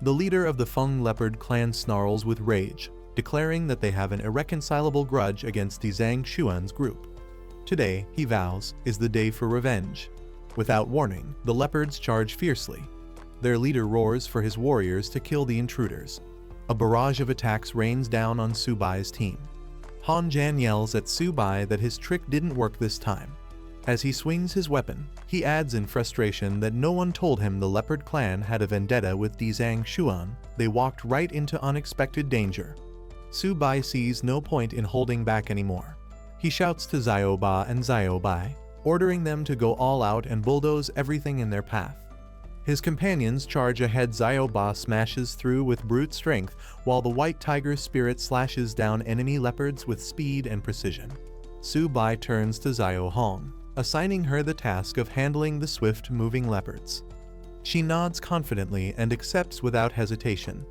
The leader of the Feng Leopard clan snarls with rage, declaring that they have an irreconcilable grudge against Dizang Xuan's group. Today, he vows, is the day for revenge. Without warning, the leopards charge fiercely. Their leader roars for his warriors to kill the intruders. A barrage of attacks rains down on Su-bai's team. Han-jan yells at Su-bai that his trick didn't work this time. As he swings his weapon, he adds in frustration that no one told him the Leopard clan had a vendetta with Dizang Xuan. They walked right into unexpected danger. Su Bai sees no point in holding back anymore. He shouts to Xiao Ba and Xiao Bai, ordering them to go all out and bulldoze everything in their path. His companions charge ahead. Xiao Ba smashes through with brute strength, while the white tiger's spirit slashes down enemy leopards with speed and precision. Su Bai turns to Xiao Hong, assigning her the task of handling the swift-moving leopards. She nods confidently and accepts without hesitation.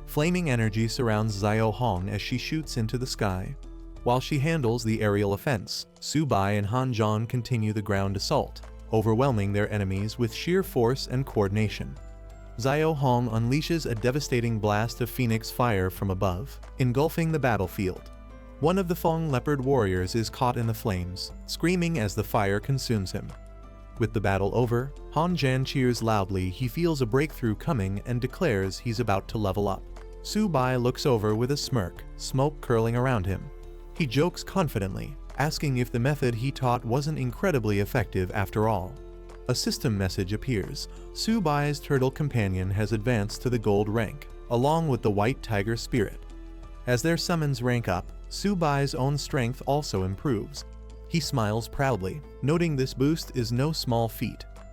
Flaming energy surrounds Xiao Hong as she shoots into the sky. While she handles the aerial offense, Su Bai and Han Zhang continue the ground assault, overwhelming their enemies with sheer force and coordination. Xiao Hong unleashes a devastating blast of phoenix fire from above, engulfing the battlefield. One of the Fong leopard warriors is caught in the flames, screaming as the fire consumes him. With the battle over, Han Zhan cheers loudly. He feels a breakthrough coming and declares he's about to level up. Su Bai looks over with a smirk, smoke curling around him. He jokes confidently, asking if the method he taught wasn't incredibly effective after all. A system message appears. Su Bai's turtle companion has advanced to the gold rank, along with the white tiger spirit. As their summons rank up, Su Bai's own strength also improves. He smiles proudly, noting this boost is no small feat.